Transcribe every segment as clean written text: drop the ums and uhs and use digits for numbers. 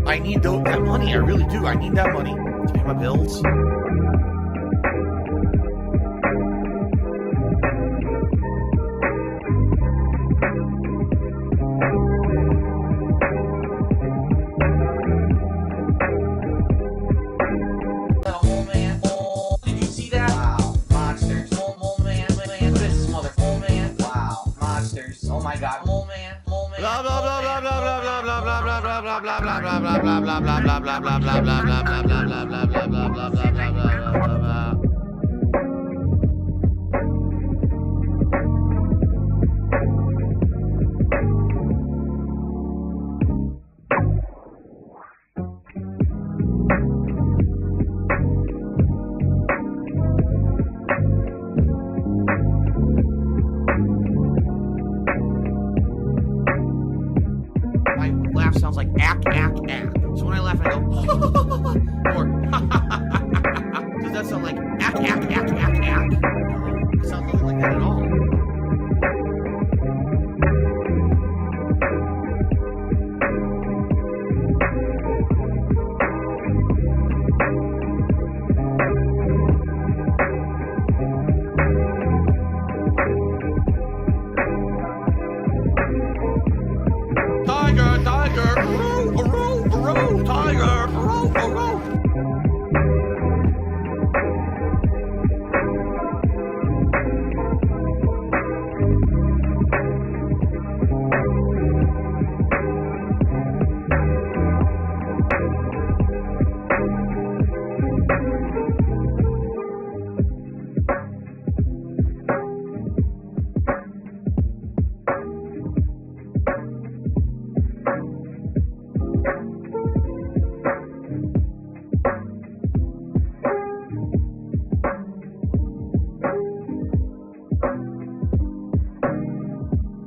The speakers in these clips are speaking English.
I need that money. I really do. I need that money to pay my bills. Sounds like ack, ack, ack. So when I laugh, I go, or does that sound like ack, ack, ack, ack, ack? No, it sounds nothing like that at all.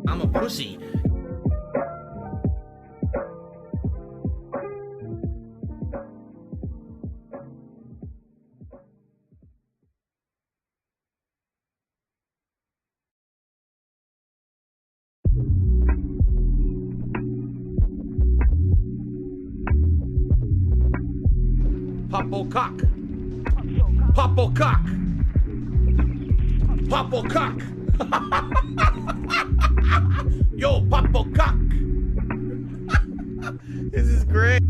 I'm a pussy. Popplecock. Popplecock. Popplecock. Yo, Popplecock. This is great.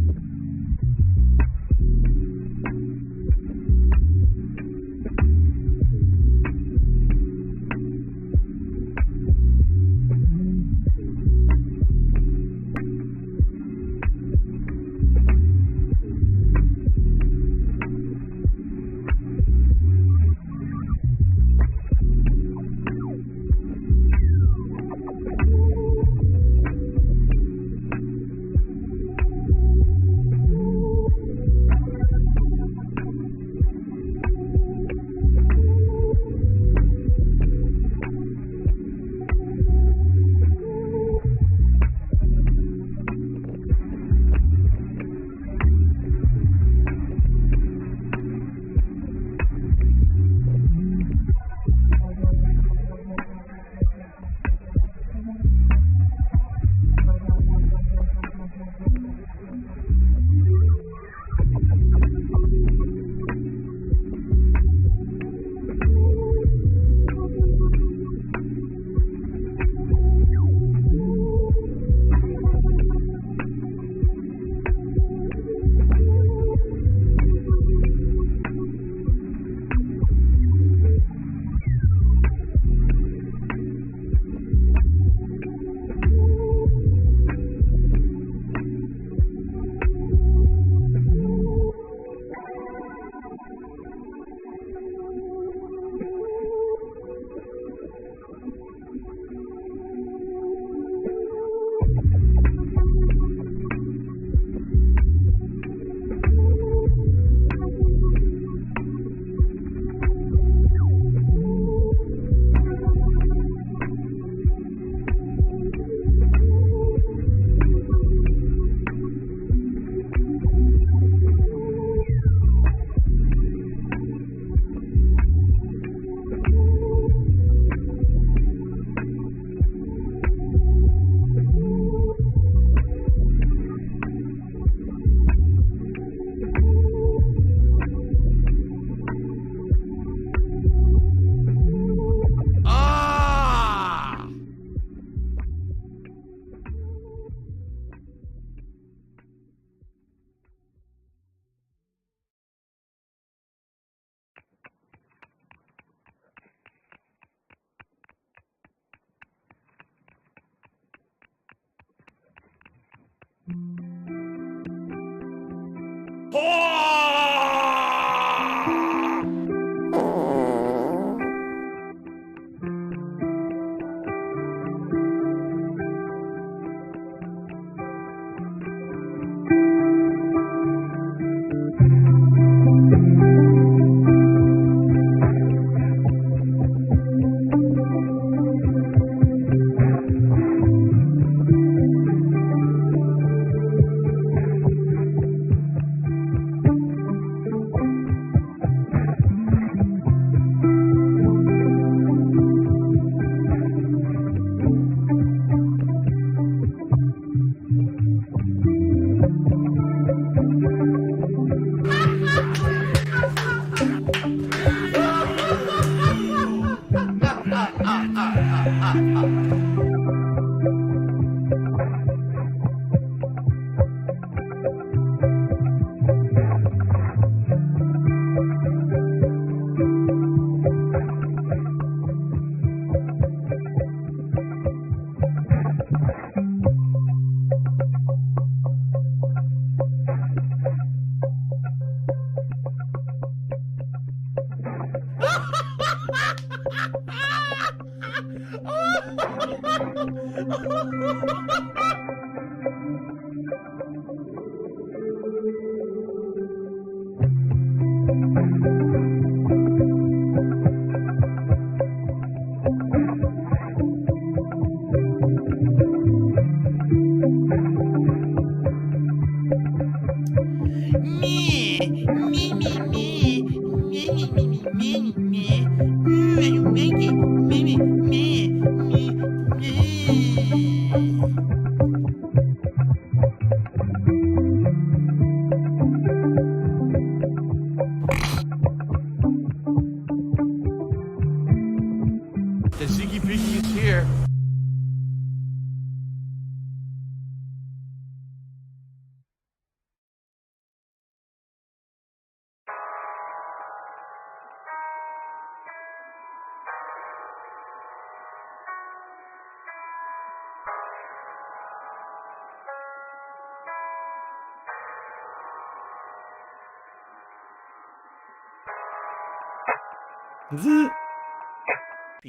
The Ziggy Piggy is here.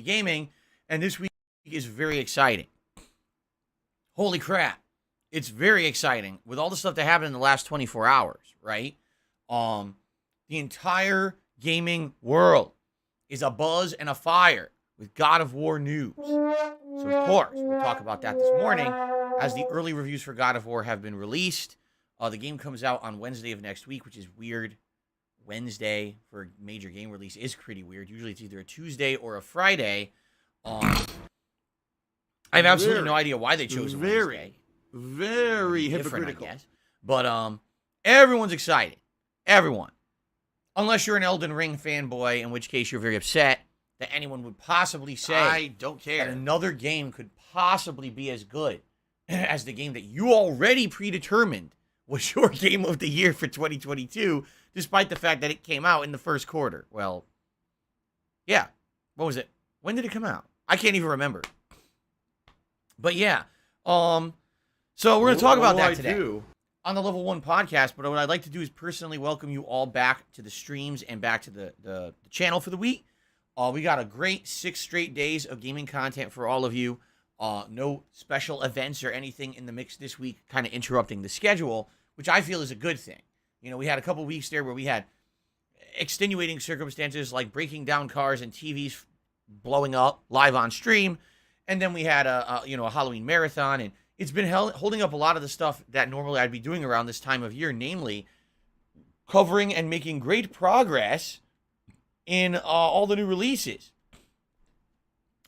Gaming, and this week is very exciting. Holy crap. It's very exciting with all the stuff that happened in the last 24 hours, right? The entire gaming world is abuzz and afire with God of War news. So, of course, we'll talk about that this morning as the early reviews for God of War have been released. The game comes out on Wednesday of next week, which is weird. Wednesday for a major game release is pretty weird. Usually it's either a Tuesday or a Friday. I have absolutely no idea why they chose Wednesday. Very hypocritical. I guess. But everyone's excited. Everyone. Unless you're an Elden Ring fanboy, in which case you're very upset that anyone would possibly say I don't care that another game could possibly be as good as the game that you already predetermined was your game of the year for 2022, despite the fact that it came out in the first quarter. Well, yeah. What was it? When did it come out? I can't even remember. But yeah. So we're going to talk about that today on the Level 1 podcast. But what I'd like to do is personally welcome you all back to the streams and back to the channel for the week. We got a great 6 straight days of gaming content for all of you. No special events or anything in the mix this week kind of interrupting the schedule, which I feel is a good thing. You know, we had a couple weeks there where we had extenuating circumstances like breaking down cars and TVs blowing up live on stream. And then we had a Halloween marathon, and it's been holding up a lot of the stuff that normally I'd be doing around this time of year, namely covering and making great progress in all the new releases.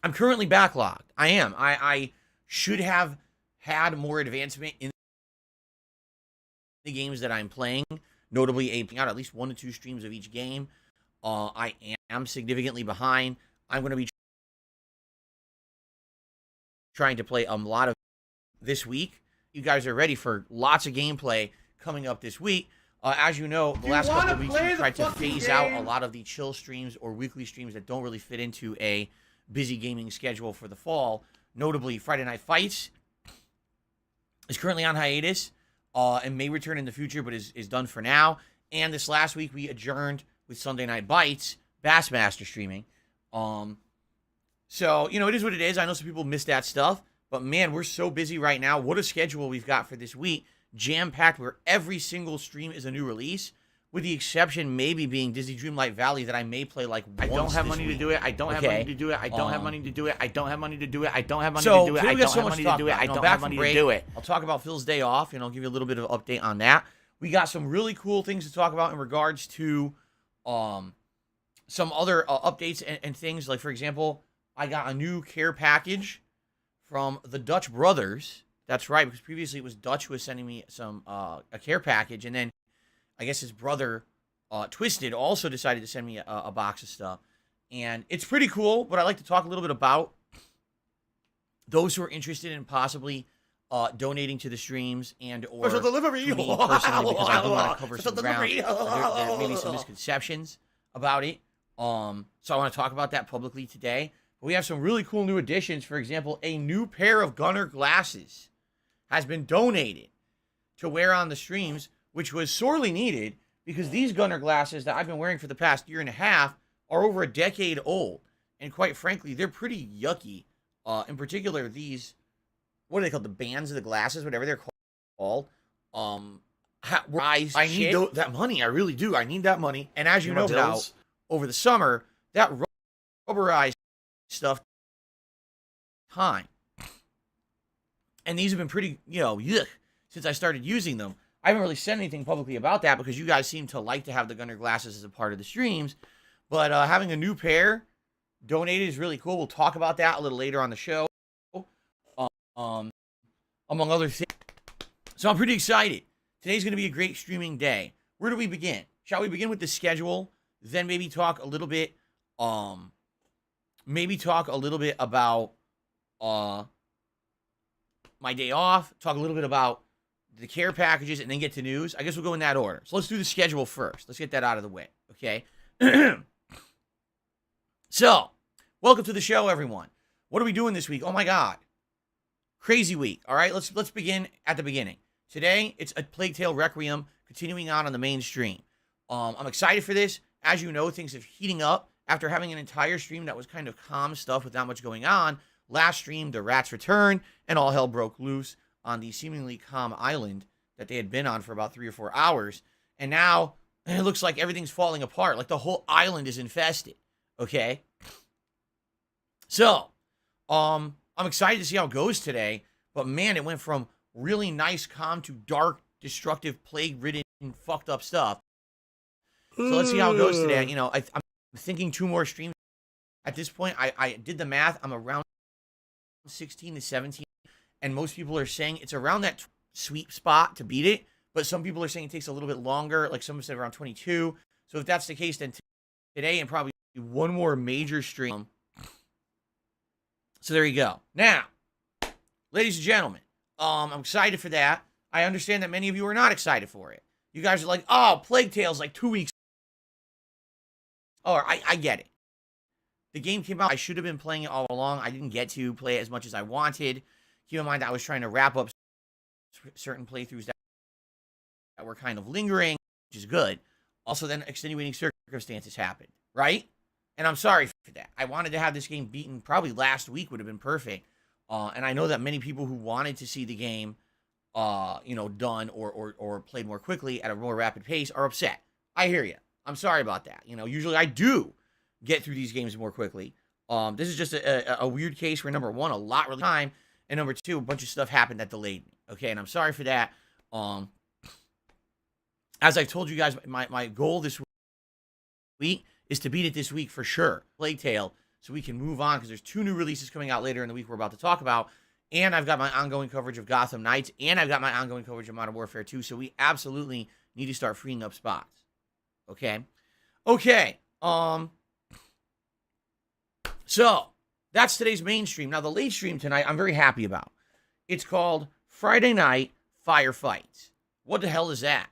I'm currently backlogged. I am. I should have had more advancement in the games that I'm playing, notably putting out at least 1 to 2 streams of each game. I am significantly behind. I'm going to be trying to play a lot of this week. You guys are ready for lots of gameplay coming up this week. As you know, the last couple of weeks we tried to phase out a lot of the chill streams or weekly streams that don't really fit into a busy gaming schedule for the fall. Notably, Friday Night Fights is currently on hiatus. and may return in the future, but is done for now. And this last week, we adjourned with Sunday Night Bites, Bassmaster streaming. So, it is what it is. I know some people miss that stuff, but man, we're so busy right now. What a schedule we've got for this week. Jam-packed where every single stream is a new release, with the exception maybe being Disney Dreamlight Valley that I may play like once I don't have money week. to do it. I don't have money to do it. I don't have money to do it. I don't have money to do it. I don't have money to do it. I don't have money to do it. I don't have money to do it. I'll talk about Phil's day off, and I'll give you a little bit of an update on that. We got some really cool things to talk about in regards to some other updates and things. Like, for example, I got a new care package from the Dutch brothers. That's right, because previously it was Dutch who was sending me some a care package, and then I guess his brother Twisted also decided to send me a box of stuff, and it's pretty cool. But I'd like to talk a little bit about those who are interested in possibly donating to the streams and or Special delivery. to me personally, because I do want to cover some ground. There may be some misconceptions about it, so I want to talk about that publicly today. But we have some really cool new additions. For example, a new pair of Gunner glasses has been donated to wear on the streams, which was sorely needed because these Gunner glasses that I've been wearing for the past year and a half are over a decade old. And quite frankly, they're pretty yucky. In particular, these, what are they called? The bands of the glasses, whatever they're called. I need that money. I really do. I need that money. And as you know now, over the summer, that rubberized stuff time. And these have been pretty, yuck, since I started using them. I haven't really said anything publicly about that because you guys seem to like to have the Gunner glasses as a part of the streams. But having a new pair donated is really cool. We'll talk about that a little later on the show, among other things. So I'm pretty excited. Today's going to be a great streaming day. Where do we begin? Shall we begin with the schedule? Then maybe talk a little bit, about my day off, talk a little bit about the care packages, and then get to news. I guess we'll go in that order. So let's do the schedule first. Let's get that out of the way, okay? So, welcome to the show, everyone. What are we doing this week? Oh my God. Crazy week. All right, let's begin at the beginning. Today, it's a Plague Tale Requiem continuing on the main stream. I'm excited for this. As you know, things are heating up after having an entire stream that was kind of calm stuff with not much going on. Last stream, the rats returned, and all hell broke loose on the seemingly calm island that they had been on for about 3 or 4 hours. And now it looks like everything's falling apart. Like the whole island is infested. Okay? So, I'm excited to see how it goes today. But man, it went from really nice, calm to dark, destructive, plague-ridden, fucked up stuff. So let's see how it goes today. I'm thinking 2 more streams. At this point, I did the math. I'm around 16 to 17. And most people are saying it's around that sweet spot to beat it. But some people are saying it takes a little bit longer. Like someone said around 22. So if that's the case, then today and probably 1 more major stream. So there you go. Now, ladies and gentlemen, I'm excited for that. I understand that many of you are not excited for it. You guys are like, oh, Plague Tale's like 2 weeks. Oh, I get it. The game came out. I should have been playing it all along. I didn't get to play it as much as I wanted. Keep in mind, I was trying to wrap up certain playthroughs that were kind of lingering, which is good. Also, then extenuating circumstances happened, right? And I'm sorry for that. I wanted to have this game beaten probably last week would have been perfect. And I know that many people who wanted to see the game, done or played more quickly at a more rapid pace are upset. I hear you. I'm sorry about that. Usually I do get through these games more quickly. This is just a weird case where, number one, a lot of time, and number two, a bunch of stuff happened that delayed me. Okay, and I'm sorry for that. As I've told you guys, my goal this week is to beat it this week for sure. Plague Tale, so we can move on, because there's 2 new releases coming out later in the week we're about to talk about. And I've got my ongoing coverage of Gotham Knights, and I've got my ongoing coverage of Modern Warfare 2, so we absolutely need to start freeing up spots. Okay? Okay. So, that's today's main stream. Now, the late stream tonight, I'm very happy about. It's called Friday Night Firefights. What the hell is that?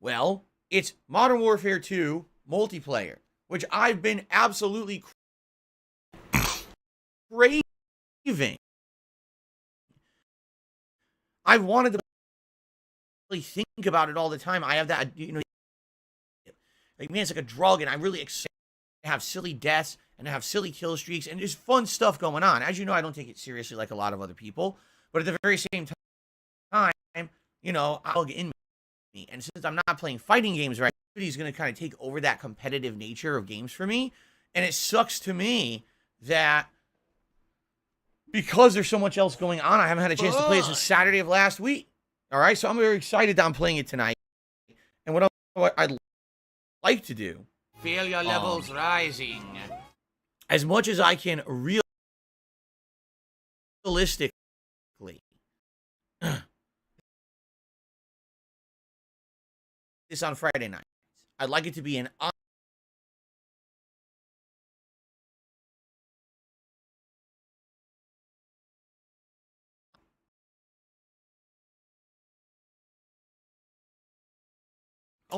Well, it's Modern Warfare 2 multiplayer, which I've been absolutely craving. I've wanted to really think about it all the time. I have that, like, man, it's like a drug, and I'm really excited to have silly deaths and to have silly kill streaks, and there's fun stuff going on. As you know, I don't take it seriously like a lot of other people, but at the very same time, I'll get in me. And since I'm not playing fighting games right, he's going to kind of take over that competitive nature of games for me. And it sucks to me that because there's so much else going on, I haven't had a chance to play it since Saturday of last week. All right, so I'm very excited that I'm playing it tonight. And what I'd like to do, feel your levels rising. As much as I can realistically, this on Friday night. I'd like it to be an oh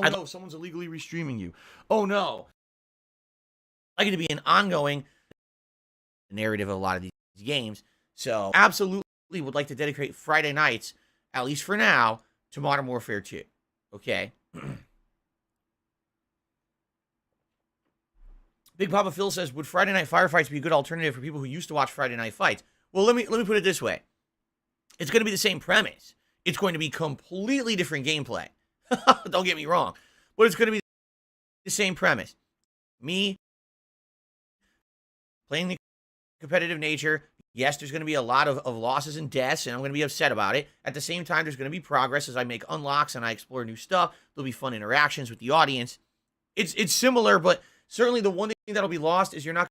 no, someone's illegally restreaming you. Oh no. I'd like it to be an ongoing narrative of a lot of these games. So absolutely would like to dedicate Friday nights, at least for now, to Modern Warfare 2. Okay? Big Papa Phil says, would Friday Night Firefights be a good alternative for people who used to watch Friday Night Fights? Well, let me put it this way. It's going to be the same premise. It's going to be completely different gameplay. Don't get me wrong. But it's going to be the same premise. Me playing the competitive nature. Yes, there's going to be a lot of losses and deaths, and I'm going to be upset about it. At the same time, there's going to be progress as I make unlocks and I explore new stuff. There'll be fun interactions with the audience. It's similar, but certainly the one thing that'll be lost is you're not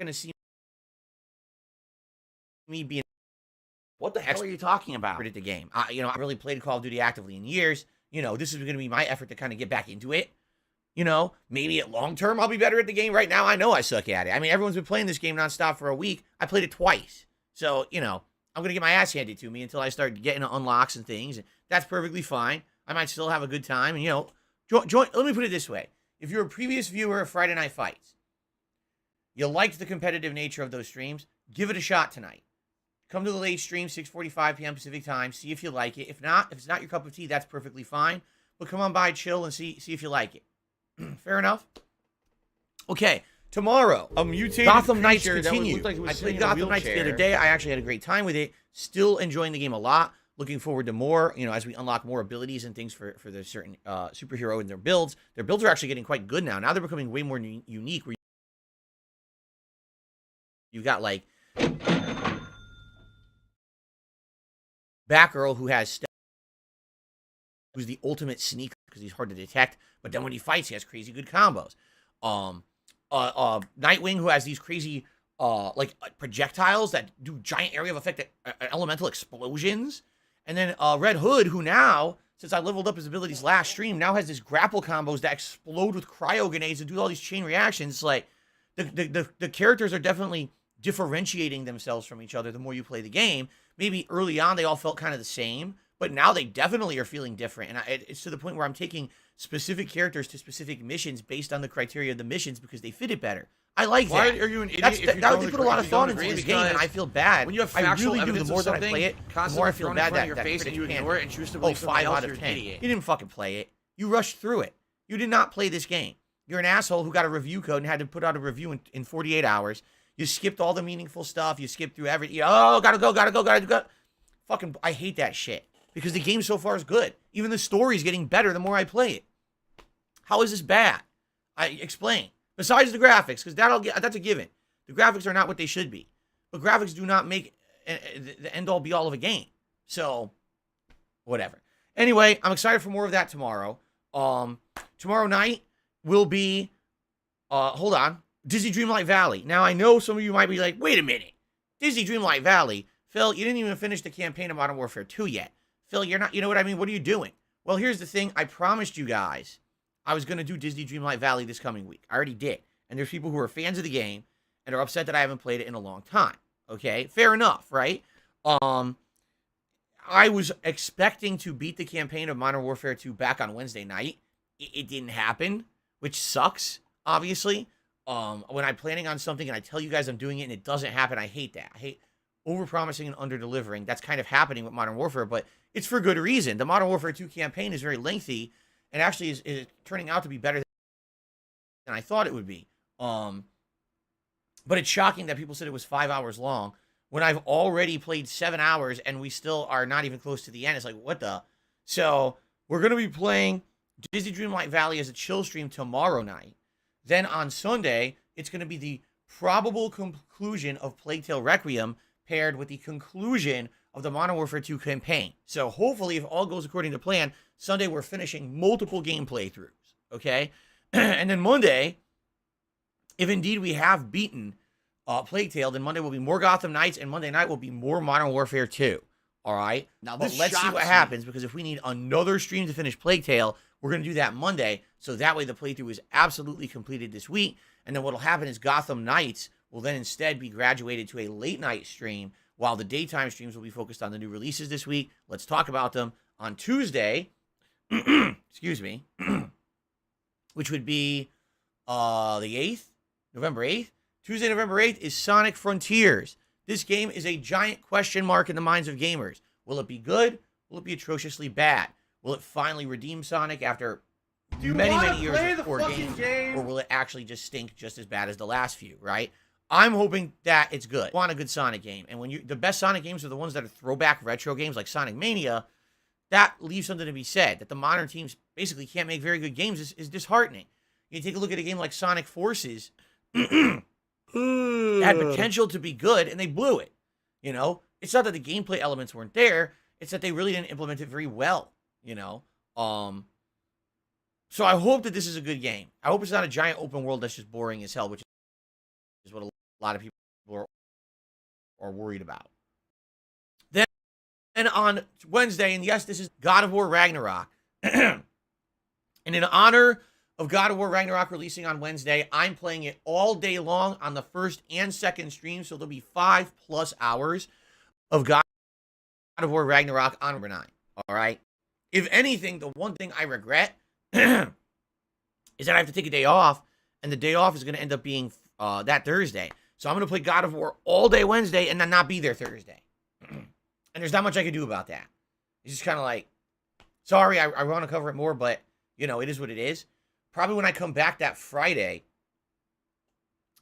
going to see me being... What the hell are you talking about? ...at the game. I really played Call of Duty actively in years. This is going to be my effort to kind of get back into it. Maybe at long term, I'll be better at the game. Right now, I know I suck at it. I mean, everyone's been playing this game nonstop for a week. I played it twice. So, I'm going to get my ass handed to me until I start getting unlocks and things. And that's perfectly fine. I might still have a good time. And, let me put it this way. If you're a previous viewer of Friday Night Fights, you liked the competitive nature of those streams, give it a shot tonight. Come to the late stream, 6:45 p.m. Pacific time. See if you like it. If it's not your cup of tea, that's perfectly fine. But come on by, chill, and see if you like it. Fair enough? Okay, tomorrow, a mutated Gotham Knights continue. Like I played Gotham Knights the other day. I actually had a great time with it. Still enjoying the game a lot. Looking forward to more, as we unlock more abilities and things for the certain superhero and their builds. Their builds are actually getting quite good now. Now they're becoming way more unique. Where you've got, like, Batgirl, who has who's the ultimate sneaker because he's hard to detect, but then when he fights, he has crazy good combos. Nightwing, who has these crazy projectiles that do giant area of effect, elemental explosions, and then Red Hood, who now, since I leveled up his abilities last stream, now has this grapple combos that explode with cryo grenades and do all these chain reactions. Like the characters are definitely differentiating themselves from each other the more you play the game. Maybe early on they all felt kind of the same, but now they definitely are feeling different. And it's to the point where I'm taking specific characters to specific missions based on the criteria of the missions because they fit it better. I like Why that. are you an idiot? They put a lot of thought into this game, and I feel bad. When you have I factual really do. The evidence more of that I something, play it, the more I feel bad that your face and you ignore it and choose to oh, believe 5 out you're of an 10. idiot. You didn't fucking play it. You rushed through it. You did not play this game. You're an asshole who got a review code and had to put out a review in 48 hours. You skipped all the meaningful stuff. You skipped through everything. Oh, gotta go. Fucking, I hate that shit. Because the game so far is good. Even the story is getting better the more I play it. How is this bad? I explain. Besides the graphics, because that's a given. The graphics are not what they should be. But graphics do not make the end-all be-all of a game. So, whatever. Anyway, I'm excited for more of that tomorrow. Tomorrow night will be, hold on, Disney Dreamlight Valley. Now, I know some of you might be like, wait a minute. Disney Dreamlight Valley? Phil, you didn't even finish the campaign of Modern Warfare 2 yet. Phil, you're not, you know what I mean? What are you doing? Well, here's the thing. I promised you guys I was going to do Disney Dreamlight Valley this coming week. I already did. And there's people who are fans of the game and are upset that I haven't played it in a long time. Okay? Fair enough, right? I was expecting to beat the campaign of Modern Warfare 2 back on Wednesday night. It didn't happen, which sucks, obviously. When I'm planning on something and I tell you guys I'm doing it and it doesn't happen, I hate that. overpromising and under-delivering. That's kind of happening with Modern Warfare, but it's for good reason. The Modern Warfare 2 campaign is very lengthy and actually is turning out to be better than I thought it would be. But it's shocking that people said it was 5 hours long when I've already played 7 hours and we still are not even close to the end. It's like, what the? So we're going to be playing Disney Dreamlight Valley as a chill stream tomorrow night. Then on Sunday, it's going to be the probable conclusion of Plague Tale Requiem paired with the conclusion of the Modern Warfare 2 campaign. So hopefully, if all goes according to plan, Sunday we're finishing multiple game playthroughs, okay? And then Monday, if indeed we have beaten Plague Tale, then Monday will be more Gotham Knights, and Monday night will be more Modern Warfare 2, all right? Now, but let's see what happens, because if we need another stream to finish Plague Tale, we're going to do that Monday, so that way the playthrough is absolutely completed this week, and then what will happen is Gotham Knights will then instead be graduated to a late night stream, while the daytime streams will be focused on the new releases this week. Let's talk about them. On Tuesday, excuse me, which would be the 8th, November 8th. Tuesday, November 8th is Sonic Frontiers. This game is a giant question mark in the minds of gamers. Will it be good? Will it be atrociously bad? Will it finally redeem Sonic after many years of poor games? Or will it actually just stink just as bad as the last few, right? I'm hoping that it's good. I want a good Sonic game. And when the best Sonic games are the ones that are throwback retro games like Sonic Mania, that leaves something to be said. That the modern teams basically can't make very good games is disheartening. You take a look at a game like Sonic Forces. It had potential to be good, and they blew it. You know? It's not that the gameplay elements weren't there. It's that they really didn't implement it very well. You know? So I hope that this is a good game. I hope it's not a giant open world that's just boring as hell, which is what a lot of people are worried about. Then on Wednesday, and yes, this is God of War Ragnarok. And in honor of God of War Ragnarok releasing on Wednesday, I'm playing it all day long on the first and second stream, so there'll be 5+ hours of God of War Ragnarok on number 9. All right? If anything, the one thing I regret is that I have to take a day off, and the day off is going to end up being that Thursday. So I'm going to play God of War all day Wednesday and then not be there Thursday. And there's not much I can do about that. It's just kind of like, sorry, I want to cover it more, but, you know, it is what it is. Probably when I come back that Friday,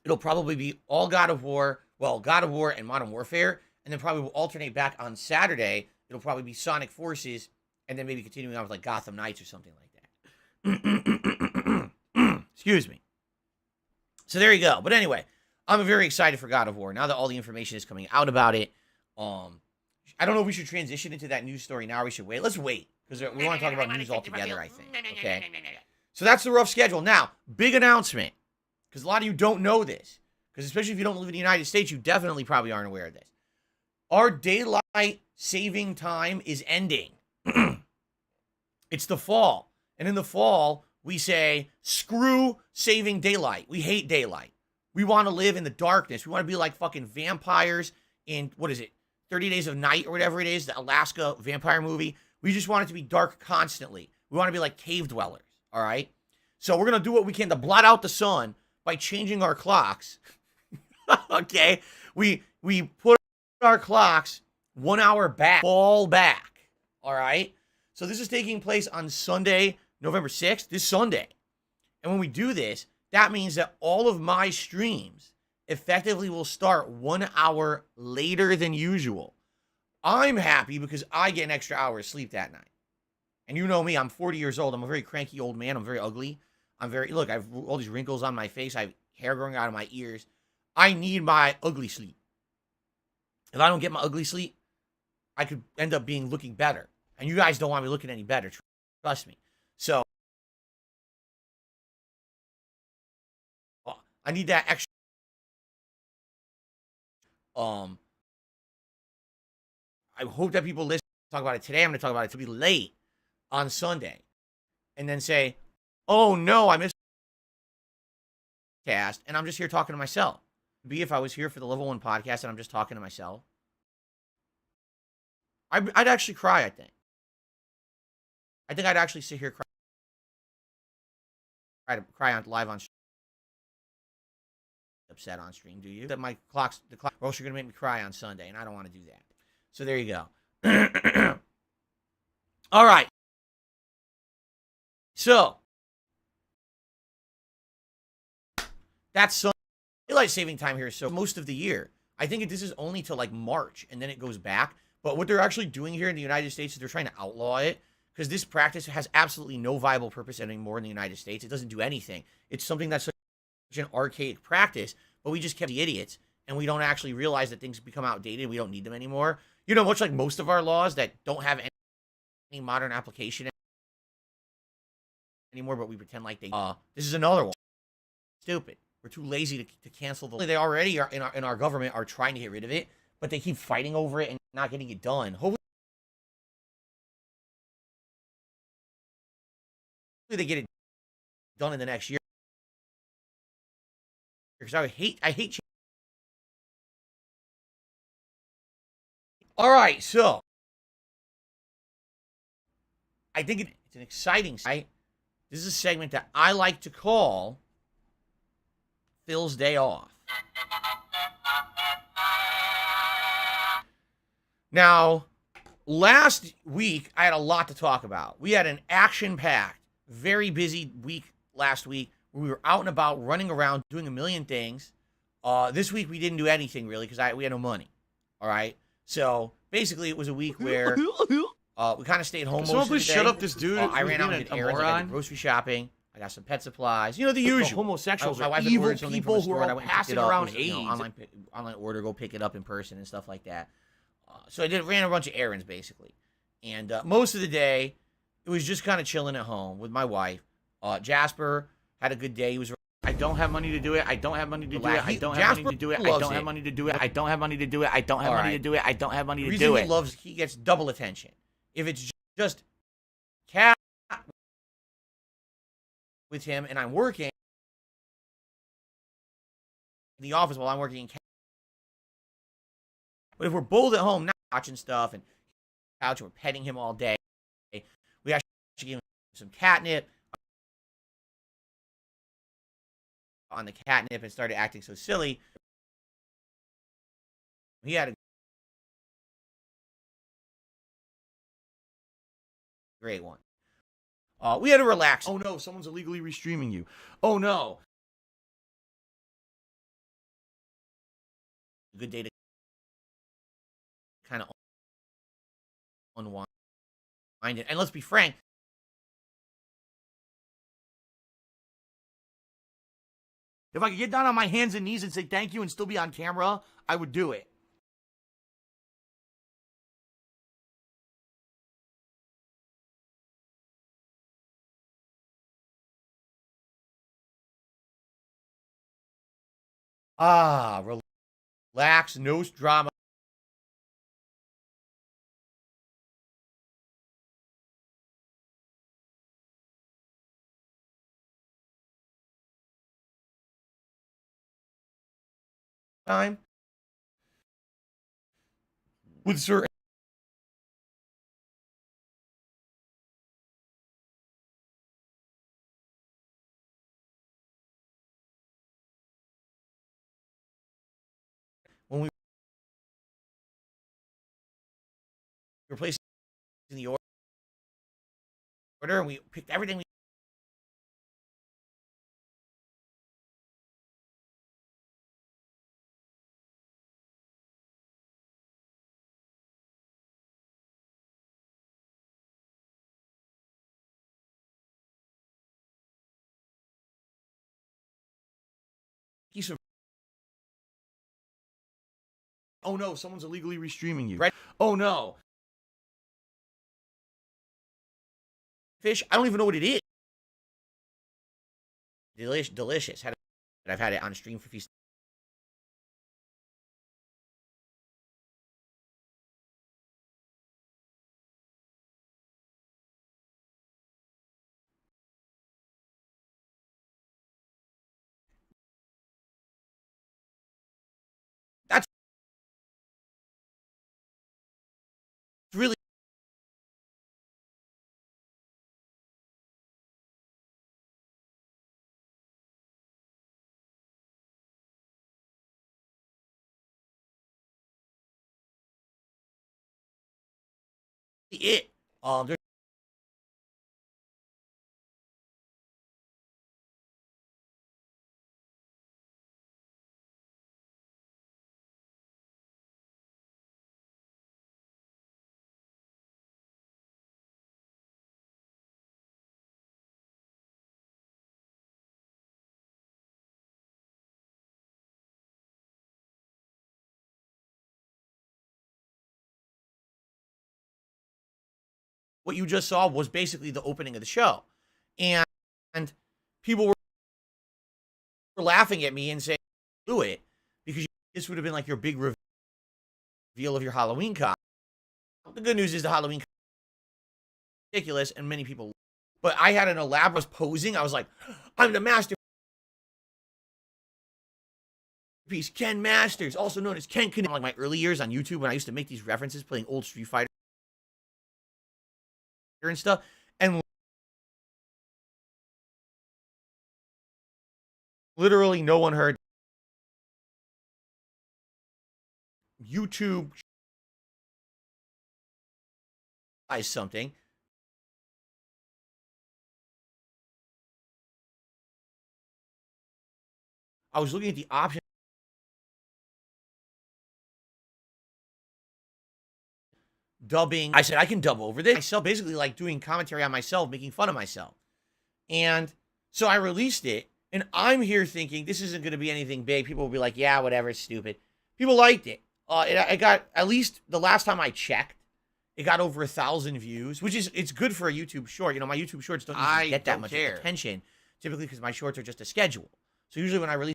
it'll probably be all God of War, well, God of War and Modern Warfare, and then probably we'll alternate back on Saturday. It'll probably be Sonic Forces, and then maybe continuing on with, like, Gotham Knights or something like that. Excuse me. So there you go. But anyway, I'm very excited for God of War. Now that all the information is coming out about it, I don't know if we should transition into that news story now or we should wait. Let's wait, because we want to talk about news altogether, I think. Okay? So that's the rough schedule. Now, big announcement, because a lot of you don't know this, because especially if you don't live in the United States, you definitely probably aren't aware of this. Our daylight saving time is ending. It's the fall. And in the fall, we say, screw saving daylight. We hate daylight. We want to live in the darkness. We want to be like fucking vampires in, 30 Days of Night or whatever it is, the Alaska vampire movie. We just want it to be dark constantly. We want to be like cave dwellers, all right? So we're going to do what we can to blot out the sun by changing our clocks. Okay? We put our clocks 1 hour back, fall back, all right? So this is taking place on Sunday, November 6th, this Sunday. And when we do this, that means that all of my streams effectively will start 1 hour later than usual. I'm happy because I get an extra hour of sleep that night. And you know me, I'm 40 years old. I'm a very cranky old man. I'm very ugly. Look, I have all these wrinkles on my face. I have hair growing out of my ears. I need my ugly sleep. If I don't get my ugly sleep, I could end up looking better. And you guys don't want me looking any better. Trust me. So, I need that extra. I hope that people listen, talk about it today. I'm going to talk about it to be late on Sunday. And then say, oh no, I missed the cast. And I'm just here talking to myself. If I was here for the Level 1 podcast and I'm just talking to myself, I'd actually cry, I think. I think I'd actually sit here cry on live on upset on stream, do you? That the clock, or else you're gonna make me cry on Sunday, and I don't want to do that. So there you go. All right. So that's daylight saving time here. So most of the year, I think this is only till like March, and then it goes back. But what they're actually doing here in the United States is they're trying to outlaw it, because this practice has absolutely no viable purpose anymore in the United States. It doesn't do anything. It's something that's such an archaic practice, but we just kept the idiots, and we don't actually realize that things become outdated. We don't need them anymore. You know, much like most of our laws that don't have any modern application anymore, but we pretend like they. This is another one. Stupid. We're too lazy to cancel the. They already are in our government are trying to get rid of it, but they keep fighting over it and not getting it done. Hopefully they get it done in the next year. Because I hate. All right, so I think it's an exciting site. This is a segment that I like to call Phil's Day Off. Now, last week, I had a lot to talk about. We had an action-packed, very busy week last week. We were out and about, running around, doing a million things. This week, we didn't do anything, really, because we had no money. All right? So, basically, it was a week where we kind of stayed home most of the day. Shut up this dude. I ran out and did errands. I did grocery shopping. I got some pet supplies. You know, the usual. The homosexuals my wife are evil people people who are passing around AIDS. Online order, go pick it up in person and stuff like that. So I ran a bunch of errands, basically. And most of the day, it was just kind of chilling at home with my wife. Jasper had a good day. He was. I don't have money to do it. I don't have money to do it. I don't have money to do it. I don't have money to do it. I don't have money to do it. I don't have money to do it. I don't have money to do it. He gets double attention. If it's just cat with him and I'm working in the office while I'm working in cat. But if we're both at home not watching stuff and couch, we're petting him all day, we actually give him some catnip on the catnip and started acting so silly. He had a great one. We had to relax. Oh no, someone's illegally restreaming you. Oh no. Good day to kind of unwind it. And let's be frank, if I could get down on my hands and knees and say thank you and still be on camera, I would do it. Relax, no drama. Time with certain when we were placing the order and we picked everything we piece of. Oh no, someone's illegally restreaming you. Right. Oh no. Fish, I don't even know what it is. Delicious. I've had it on stream for feast. That's really it. There's what you just saw was basically the opening of the show. And people were laughing at me and saying, do it, because this would have been like your big reveal of your Halloween costume. The good news is the Halloween costume is ridiculous, and many people. But I had an elaborate posing. I was like, I'm the masterpiece, Ken Masters, also known as Ken Connect. Like my early years on YouTube when I used to make these references playing old Street Fighter and stuff. And literally no one heard. YouTube is something. I was looking at the option. Dubbing. I said, I can dub over this. Myself, basically like doing commentary on myself, making fun of myself. And so I released it, and I'm here thinking this isn't going to be anything big. People will be like, yeah, whatever, it's stupid. People liked it. It got, at least the last time I checked, it got over 1,000 views, which is, it's good for a YouTube short. You know, my YouTube shorts don't usually get that much attention, typically because my shorts are just a schedule. So usually when I release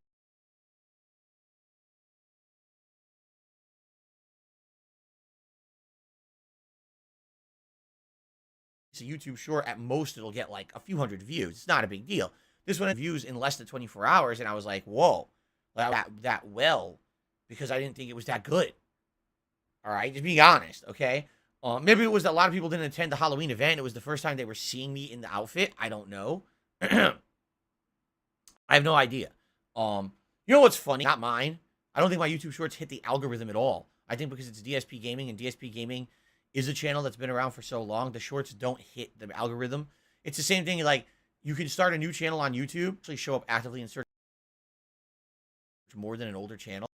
a YouTube short, at most it'll get like a few hundred views. It's not a big deal. This one had views in less than 24 hours, and I was like, whoa, that well, because I didn't think it was that good. All right, just being honest, okay? Maybe it was that a lot of people didn't attend the Halloween event. It was the first time they were seeing me in the outfit. I don't know. I have no idea. You know what's funny? Not mine. I don't think my YouTube shorts hit the algorithm at all. I think because it's DSP Gaming, and DSP Gaming is a channel that's been around for so long, the shorts don't hit the algorithm. It's the same thing, like, you can start a new channel on YouTube, actually show up actively in search more than an older channel.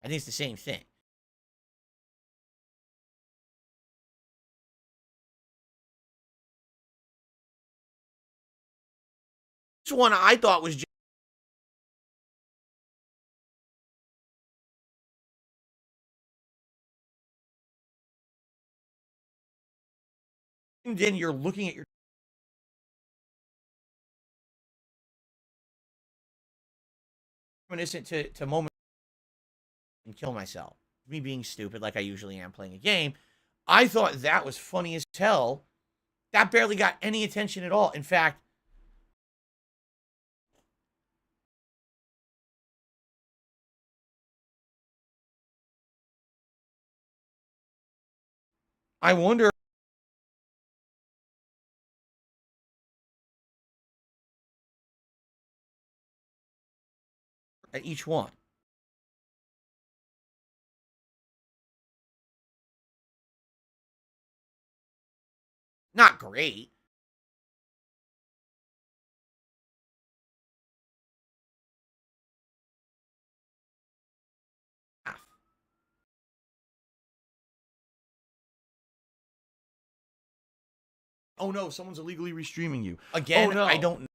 I think it's the same thing. This one I thought was just then you're looking at your reminiscent to moment and kill myself. Me being stupid like I usually am playing a game. I thought that was funny as hell. That barely got any attention at all. In fact, I wonder at each one. Not great. Oh no, someone's illegally restreaming you. Again, I don't know.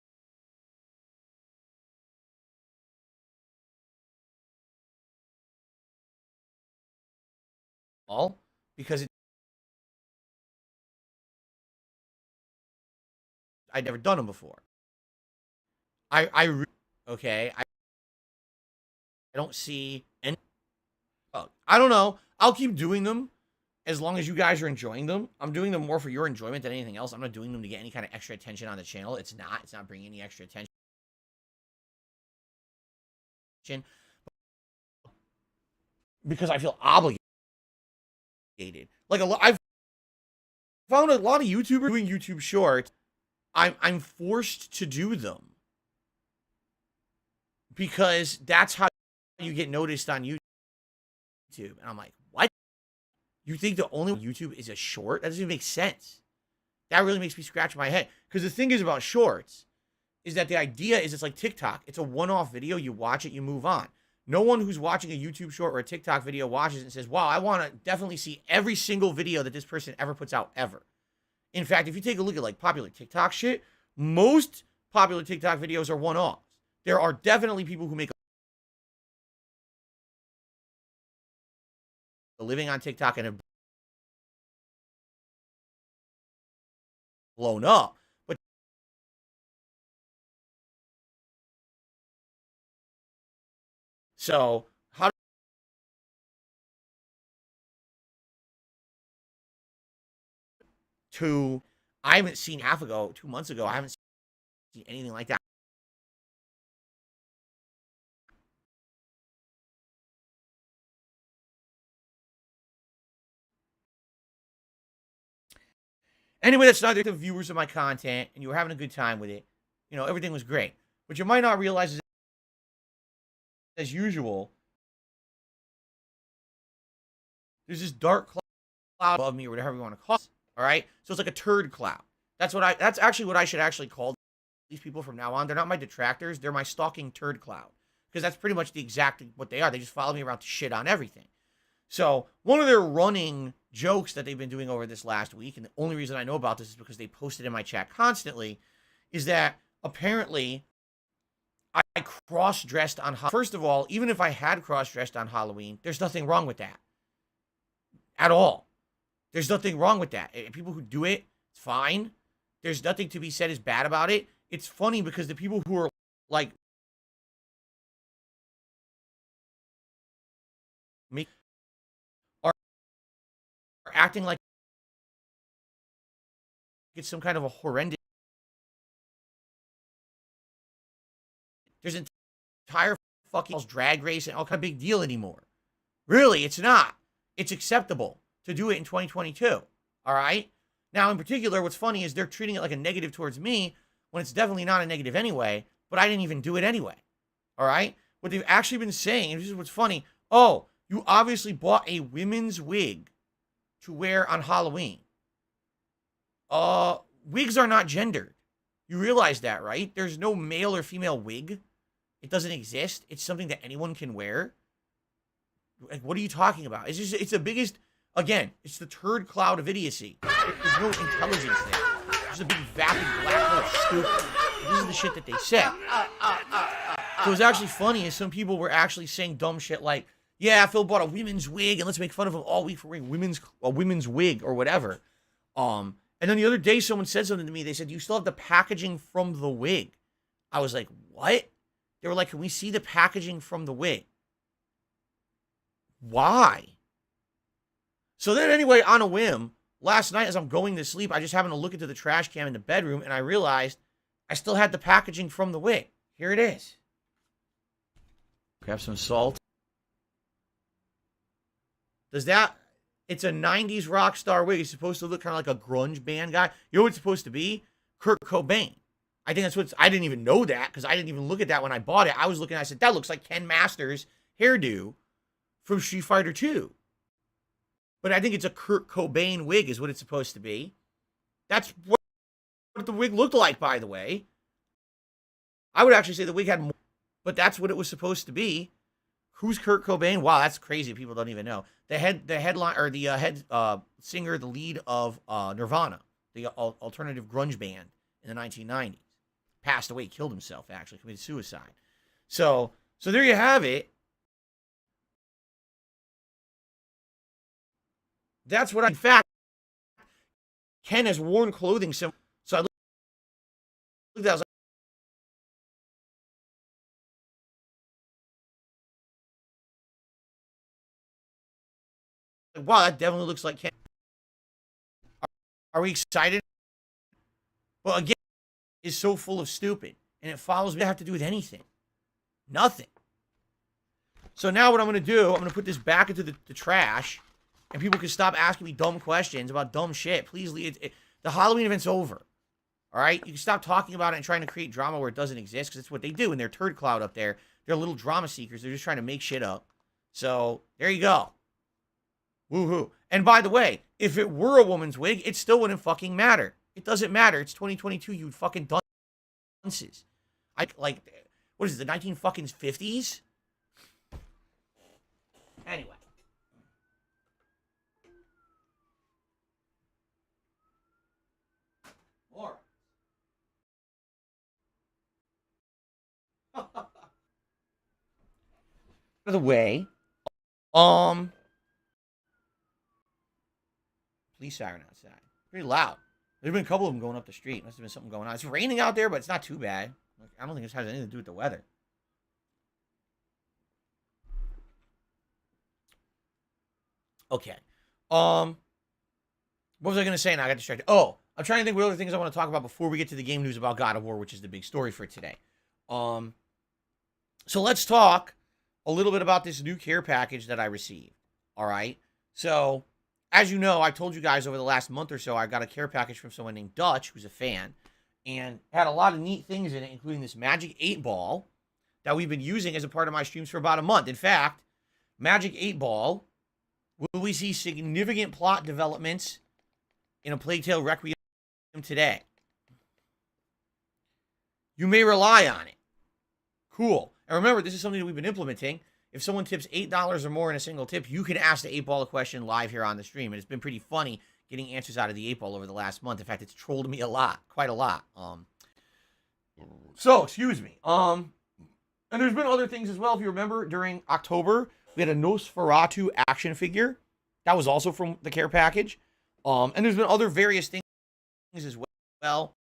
Because I'd never done them before. Okay, I don't see any. I don't know. I'll keep doing them as long as you guys are enjoying them. I'm doing them more for your enjoyment than anything else. I'm not doing them to get any kind of extra attention on the channel. It's not bringing any extra attention. Because I feel obligated. Like I've found a lot of YouTubers doing YouTube shorts. I'm forced to do them because that's how you get noticed on YouTube. And I'm like, what? You think the only YouTube is a short? That doesn't even make sense. That really makes me scratch my head. Because the thing is about shorts is that the idea is it's like TikTok. It's a one-off video. You watch it, you move on. No one who's watching a YouTube short or a TikTok video watches it and says, wow, I want to definitely see every single video that this person ever puts out ever. In fact, if you take a look at like popular TikTok shit, most popular TikTok videos are one-offs. There are definitely people who make a living on TikTok and have blown up. But so how to I haven't seen 2 months ago, I haven't seen anything like that. Anyway, that's neither the viewers of my content, and you were having a good time with it. You know, everything was great. What you might not realize is, as usual, there's this dark cloud above me, or whatever you want to call it. All right? So it's like a turd cloud. That's actually what I should actually call these people from now on. They're not my detractors. They're my stalking turd cloud. Because that's pretty much the exact what they are. They just follow me around to shit on everything. So one of their running jokes that they've been doing over this last week, and the only reason I know about this is because they posted in my chat constantly, is that apparently I cross-dressed on Halloween. First of all, even if I had cross-dressed on Halloween, there's nothing wrong with that. At all. There's nothing wrong with that. People who do it, it's fine. There's nothing to be said as bad about it. It's funny because the people who are like me are acting like it's some kind of a horrendous. There's an entire fucking drag race and all kind of big deal anymore. Really, it's not. It's acceptable to do it in 2022. All right? Now, in particular, what's funny is they're treating it like a negative towards me when it's definitely not a negative anyway, but I didn't even do it anyway. All right? What they've actually been saying, and this is what's funny, oh, you obviously bought a women's wig to wear on Halloween. Wigs are not gendered. You realize that, right? There's no male or female wig. It doesn't exist. It's something that anyone can wear. Like, what are you talking about? It's the biggest, again, it's the turd cloud of idiocy. There's no intelligence there. There's a big vapid black hole of stupid. This is the shit that they said. What was actually funny is some people were actually saying dumb shit like, yeah, Phil bought a women's wig and let's make fun of him all week for wearing a women's wig or whatever. And then the other day someone said something to me. They said, you still have the packaging from the wig. I was like, what? They were like, can we see the packaging from the wig? Why? So then anyway, on a whim, last night as I'm going to sleep, I just happened to look into the trash can in the bedroom and I realized I still had the packaging from the wig. Here it is. Grab some salt. Does that... It's a 90s rock star wig. It's supposed to look kind of like a grunge band guy. You know what it's supposed to be? Kurt Cobain. I think that's what I didn't even know that because I didn't even look at that when I bought it. I was looking, I said, that looks like Ken Masters' hairdo from Street Fighter 2. But I think it's a Kurt Cobain wig is what it's supposed to be. That's what the wig looked like, by the way. I would actually say the wig had more, but that's what it was supposed to be. Who's Kurt Cobain? Wow, that's crazy. People don't even know. The head singer, the lead of Nirvana, the alternative grunge band in the 1990s. Passed away, killed himself, actually, committed suicide. So there you have it. That's what in fact, Ken has worn clothing. So I looked at that, I was like, wow, that definitely looks like Ken. Are we excited? Well, again, is so full of stupid, and it follows me to have to do with anything. Nothing. So now what I'm going to do, I'm going to put this back into the trash, and people can stop asking me dumb questions about dumb shit. Please, the Halloween event's over. All right? You can stop talking about it and trying to create drama where it doesn't exist, because it's what they do in their turd cloud up there. They're little drama seekers. They're just trying to make shit up. So there you go. Woohoo. And by the way, if it were a woman's wig, it still wouldn't fucking matter. It doesn't matter. It's 2022, you fucking dunces. Like, what is it, the 19 fucking 50s? Anyway. More. By the way, police siren outside. Pretty loud. There's been a couple of them going up the street. Must have been something going on. It's raining out there, but it's not too bad. I don't think this has anything to do with the weather. Okay. What was I going to say? Now I got distracted. Oh, I'm trying to think what other things I want to talk about before we get to the game news about God of War, which is the big story for today. So let's talk a little bit about this new care package that I received. All right. So, as you know, I told you guys over the last month or so, I got a care package from someone named Dutch, who's a fan, and had a lot of neat things in it, including this Magic 8 Ball that we've been using as a part of my streams for about a month. In fact, Magic 8 Ball, will we see significant plot developments in A Plague Tale Requiem today? You may rely on it. Cool. And remember, this is something that we've been implementing. If someone tips $8 or more in a single tip, you can ask the 8 Ball a question live here on the stream. And it's been pretty funny getting answers out of the 8 Ball over the last month. In fact, it's trolled me a lot, quite a lot. Excuse me. And there's been other things as well. If you remember, during October, we had a Nosferatu action figure. That was also from the care package. And there's been other various things as well.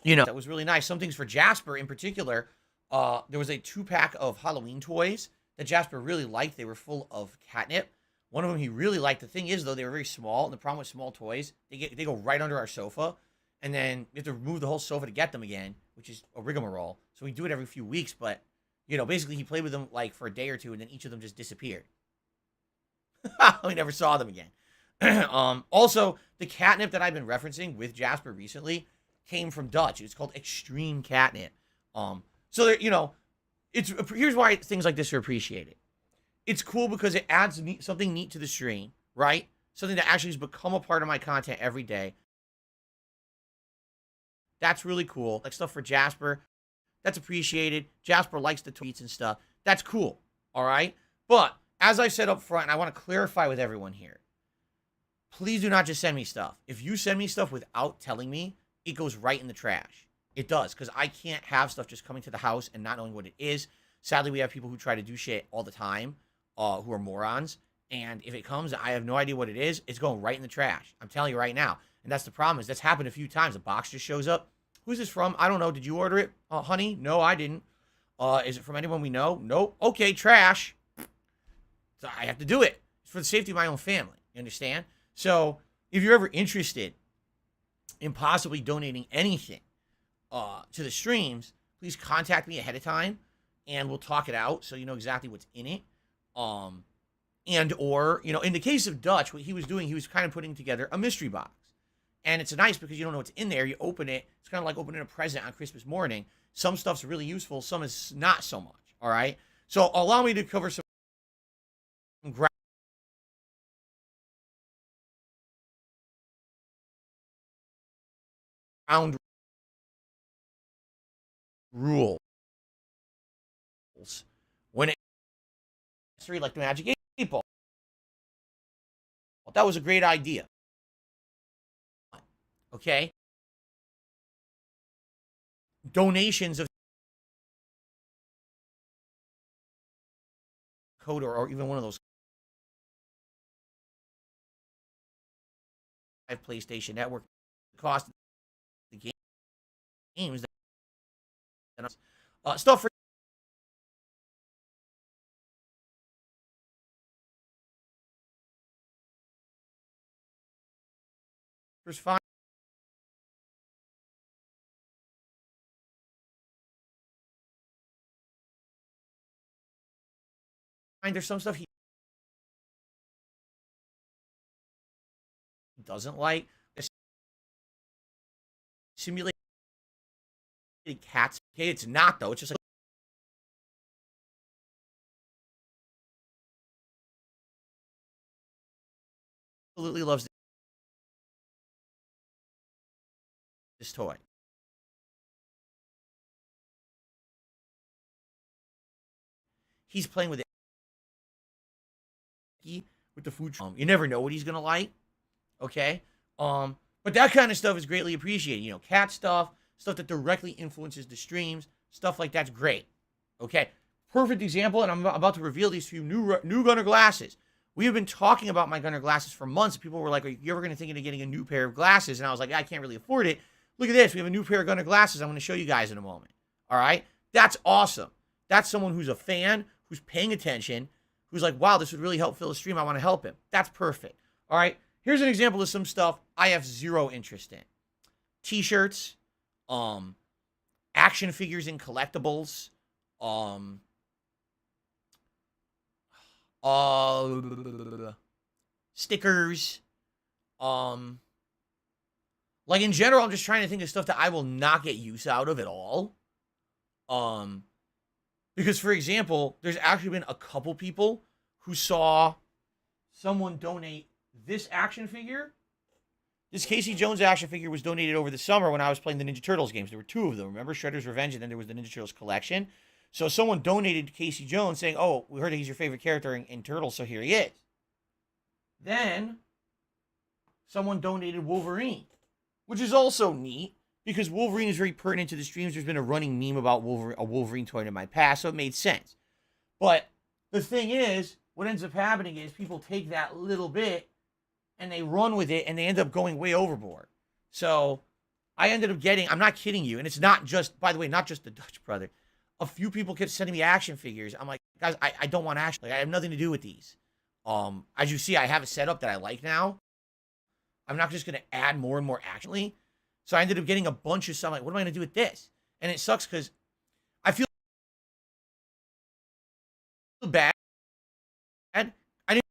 You know, that was really nice. Some things for Jasper in particular. There was a 2-pack of Halloween toys that Jasper really liked. They were full of catnip. One of them he really liked. The thing is, though, they were very small. And the problem with small toys, they go right under our sofa. And then you have to remove the whole sofa to get them again, which is a rigmarole. So we do it every few weeks. But, you know, basically he played with them like for a day or two, and then each of them just disappeared. We never saw them again. Also, the catnip that I've been referencing with Jasper recently came from Dutch. It's called Extreme Catnip. So there, you know, here's why things like this are appreciated. It's cool because it adds something neat to the stream, right? Something that actually has become a part of my content every day. That's really cool. Like stuff for Jasper, that's appreciated. Jasper likes the tweets and stuff. That's cool, all right? But as I said up front, and I want to clarify with everyone here, please do not just send me stuff. If you send me stuff without telling me, it goes right in the trash. It does, because I can't have stuff just coming to the house and not knowing what it is. Sadly, we have people who try to do shit all the time, who are morons. And if it comes, I have no idea what it is, it's going right in the trash. I'm telling you right now. And that's the problem, is that's happened a few times. A box just shows up. Who's this from? I don't know. Did you order it, honey? No, I didn't. Is it from anyone we know? Nope. Okay, trash. So I have to do it. It's for the safety of my own family. You understand? So if you're ever interested in possibly donating anything to the streams, please contact me ahead of time, and we'll talk it out so you know exactly what's in it. And or, you know, in the case of Dutch, what he was doing, he was kind of putting together a mystery box. And it's nice because you don't know what's in there. You open it. It's kind of like opening a present on Christmas morning. Some stuff's really useful. Some is not so much. All right. So allow me to cover some ground rules when it like the Magic 8 Ball. Well, that was a great idea. Okay. Donations of code or even one of those PlayStation Network cost the games stuff for fine. There's some stuff he doesn't like. Simulated cats. Okay, it's not though. It's just like absolutely loves this toy. He's playing with it with the food. You never know what he's gonna like. Okay. But that kind of stuff is greatly appreciated. You know, cat stuff that directly influences the streams, stuff like that's great. Okay. Perfect example, and I'm about to reveal these few new Gunner glasses. We have been talking about my Gunner glasses for months. People were like, are you ever going to think of getting a new pair of glasses? And I was like, I can't really afford it. Look at this. We have a new pair of Gunner glasses I'm going to show you guys in a moment. All right? That's awesome. That's someone who's a fan, who's paying attention, who's like, wow, this would really help fill a stream. I want to help him. That's perfect. All right? Here's an example of some stuff I have zero interest in. T-shirts, action figures and collectibles, stickers, like in general, I'm just trying to think of stuff that I will not get use out of at all. Because for example, there's actually been a couple people who saw someone donate this action figure. This Casey Jones action figure was donated over the summer when I was playing the Ninja Turtles games. There were two of them. Remember Shredder's Revenge, and then there was the Ninja Turtles collection. So someone donated Casey Jones saying, oh, we heard that he's your favorite character in Turtles, so here he is. Then someone donated Wolverine, which is also neat because Wolverine is very pertinent to the streams. There's been a running meme about a Wolverine toy in my past, so it made sense. But the thing is, what ends up happening is people take that little bit and they run with it and they end up going way overboard. So I ended up getting, I'm not kidding you, and it's not just, by the way, not just the Dutch brother. A few people kept sending me action figures. I'm like, guys, I don't want action. Like, I have nothing to do with these. As you see, I have a setup that I like now. I'm not just going to add more and more actionly. So I ended up getting a bunch of stuff. I'm like, what am I going to do with this? And it sucks because I feel bad. I didn't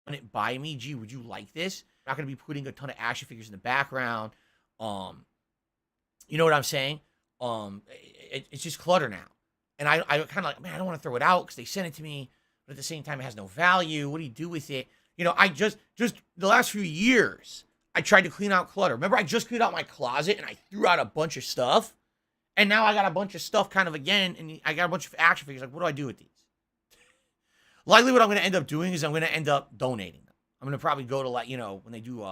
run it by me. Gee, would you like this? I'm not going to be putting a ton of action figures in the background. You know what I'm saying? It's just clutter now. And I kind of like, man, I don't want to throw it out because they sent it to me, but at the same time, it has no value. What do you do with it? You know, I just the last few years, I tried to clean out clutter. Remember, I just cleaned out my closet and I threw out a bunch of stuff. And now I got a bunch of stuff kind of again, and I got a bunch of action figures. Like, what do I do with these? Likely what I'm going to end up doing is I'm going to end up donating them. I'm going to probably go to, like, you know, when they do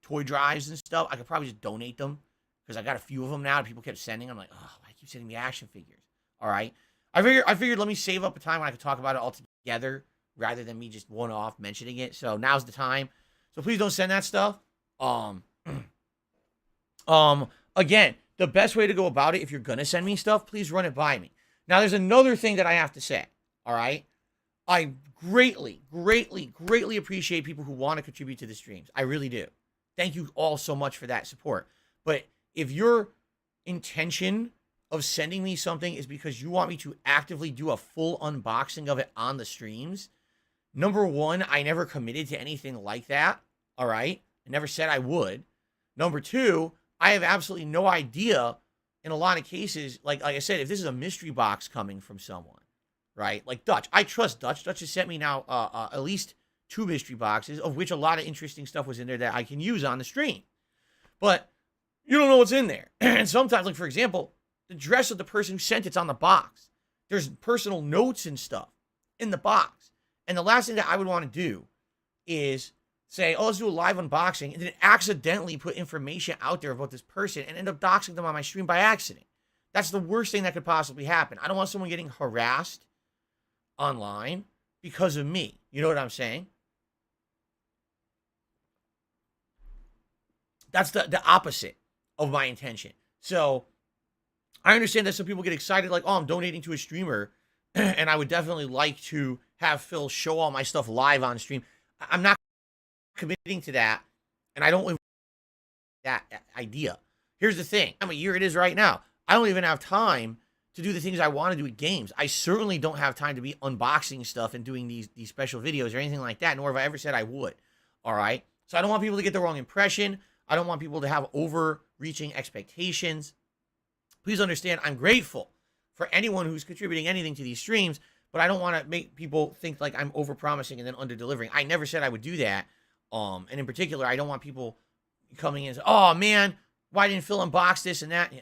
toy drives and stuff, I could probably just donate them because I got a few of them now. People kept sending. I'm like, oh, I keep sending me action figures. All right. I figured let me save up a time when I could talk about it all together rather than me just one-off mentioning it. So now's the time. So please don't send that stuff. Again, the best way to go about it, if you're going to send me stuff, please run it by me. Now, there's another thing that I have to say, all right? I greatly, greatly, greatly appreciate people who want to contribute to the streams. I really do. Thank you all so much for that support. But if your intention of sending me something is because you want me to actively do a full unboxing of it on the streams, number one, I never committed to anything like that, all right? I never said I would. Number two, I have absolutely no idea in a lot of cases, like I said, if this is a mystery box coming from someone, right? Like Dutch. I trust Dutch. Dutch has sent me now at least 2 mystery boxes, of which a lot of interesting stuff was in there that I can use on the stream. But you don't know what's in there. And sometimes, like for example, the dress of the person who sent it's on the box. There's personal notes and stuff in the box. And the last thing that I would want to do is say, oh, let's do a live unboxing, and then accidentally put information out there about this person and end up doxing them on my stream by accident. That's the worst thing that could possibly happen. I don't want someone getting harassed online because of me. You know what I'm saying? That's the opposite of my intention. So I understand that some people get excited like, oh, I'm donating to a streamer, and I would definitely like to have Phil show all my stuff live on stream. I'm not committing to that, and I don't live that idea. Here's the thing. I'm a year it is right now. I don't even have time to do the things I want to do with games. I certainly don't have time to be unboxing stuff and doing these special videos or anything like that, nor have I ever said I would. All right? So I don't want people to get the wrong impression. I don't want people to have overreaching expectations. Please understand, I'm grateful for anyone who's contributing anything to these streams, but I don't want to make people think like I'm over-promising and then under-delivering. I never said I would do that. And in particular, I don't want people coming in and say, oh, man, why didn't Phil unbox this and that?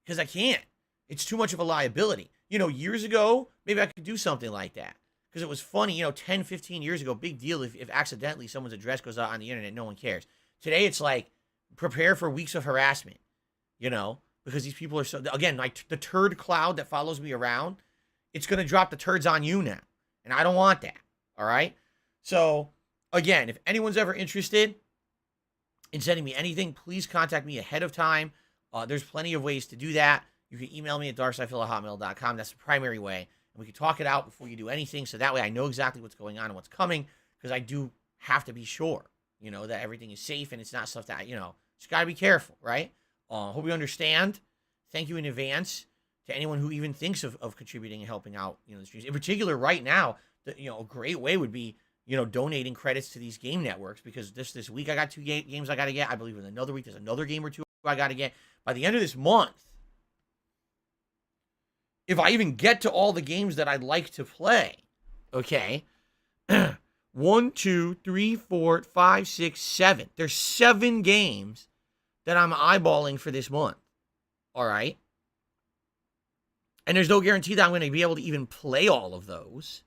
Because I can't. It's too much of a liability. Years ago, maybe I could do something like that. Because it was funny, 10, 15 years ago, big deal if accidentally someone's address goes out on the internet, no one cares. Today, it's like, prepare for weeks of harassment, because these people are so, again, like the turd cloud that follows me around, it's going to drop the turds on you now. And I don't want that, all right? So, again, if anyone's ever interested in sending me anything, please contact me ahead of time. There's plenty of ways to do that. You can email me at darksidefil@hotmail.com. That's the primary way. And we can talk it out before you do anything, so that way I know exactly what's going on and what's coming, because I do have to be sure, that everything is safe and it's not stuff that, just got to be careful, right? Hope you understand. Thank you in advance to anyone who even thinks of contributing and helping out, the streams. In particular, right now, a great way would be, donating credits to these game networks, because this week I got 2 games I got to get. I believe in another week there's another game or 2 I got to get. By the end of this month, if I even get to all the games that I'd like to play, okay, 1, 2, 3, 4, 5, 6, 7. There's 7 games that I'm eyeballing for this month, all right? And there's no guarantee that I'm going to be able to even play all of those,